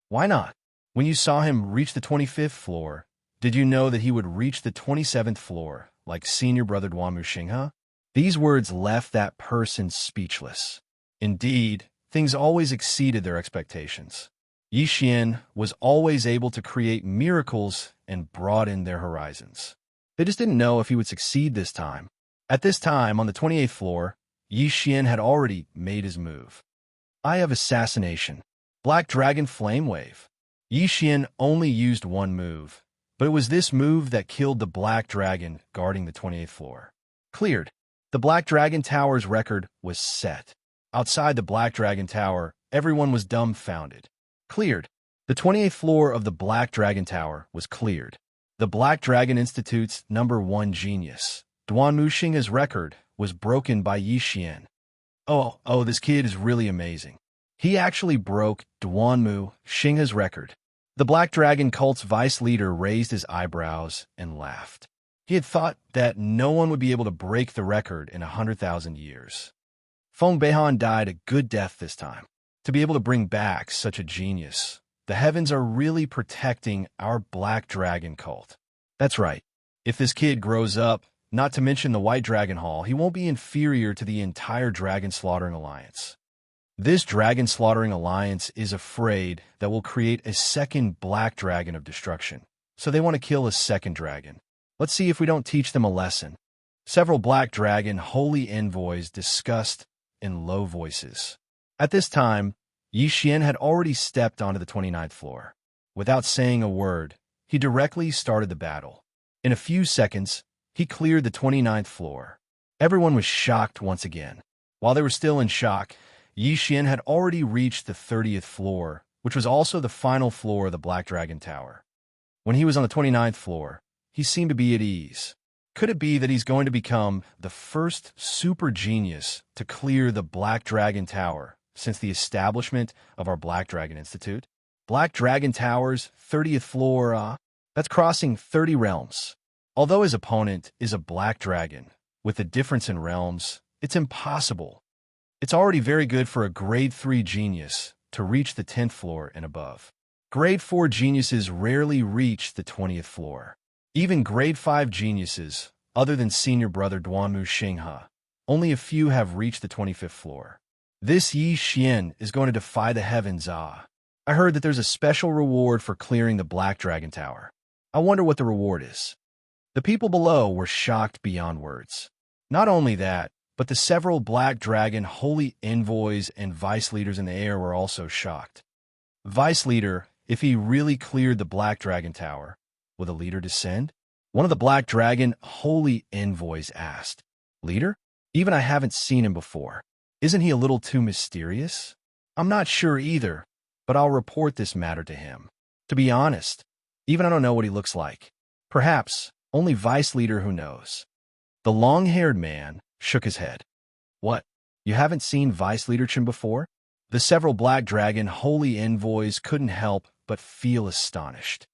Why not? When you saw him reach the 25th floor, did you know that he would reach the 27th floor, like senior brother Duan Muxingha? These words left that person speechless. Indeed, things always exceeded their expectations. Yi Xian was always able to create miracles and broaden their horizons. They just didn't know if he would succeed this time. At this time, on the 28th floor, Yi Xian had already made his move. Eye of Assassination. Black Dragon Flame Wave. Yi Xian only used one move, but it was this move that killed the Black Dragon guarding the 28th floor. Cleared. The Black Dragon Tower's record was set. Outside the Black Dragon Tower, everyone was dumbfounded. Cleared. The 28th floor of the Black Dragon Tower was cleared. The Black Dragon Institute's #1 genius, Duanmu Xinghe's record, was broken by Yixian. Oh, this kid is really amazing. He actually broke Duanmu Xinghe's record. The Black Dragon cult's vice leader raised his eyebrows and laughed. He had thought that no one would be able to break the record in 100,000 years. Feng Beihan died a good death this time. To be able to bring back such a genius, the heavens are really protecting our Black Dragon cult. That's right. If this kid grows up, not to mention the White Dragon Hall, he won't be inferior to the entire Dragon Slaughtering Alliance. This Dragon Slaughtering Alliance is afraid that we'll create a second Black Dragon of destruction, so they want to kill a second dragon. Let's see if we don't teach them a lesson. Several Black Dragon holy envoys discussed in low voices. At this time, Yixian had already stepped onto the 29th floor. Without saying a word, he directly started the battle. In a few seconds, he cleared the 29th floor. Everyone was shocked once again. While they were still in shock, Yixian had already reached the 30th floor, which was also the final floor of the Black Dragon Tower. When he was on the 29th floor, he seemed to be at ease. Could it be that he's going to become the first super genius to clear the Black Dragon Tower since the establishment of our Black Dragon Institute? Black Dragon Tower's 30th floor, that's crossing 30 realms. Although his opponent is a Black Dragon, with the difference in realms, it's impossible. It's already very good for a Grade 3 genius to reach the 10th floor and above. Grade 4 geniuses rarely reach the 20th floor. Even Grade 5 geniuses, other than senior brother Duanmu Xinghe, only a few have reached the 25th floor. This Yixian is going to defy the heavens. I heard that there's a special reward for clearing the Black Dragon Tower. I wonder what the reward is. The people below were shocked beyond words. Not only that, but the several Black Dragon holy envoys and vice leaders in the air were also shocked. Vice leader, if he really cleared the Black Dragon Tower, will the leader descend? One of the Black Dragon holy envoys asked. Leader? Even I haven't seen him before. Isn't he a little too mysterious? I'm not sure either, but I'll report this matter to him. To be honest, even I don't know what he looks like. Perhaps only vice leader who knows. The long-haired man shook his head. What? You haven't seen Vice Leader Chen before? The several Black Dragon holy envoys couldn't help but feel astonished.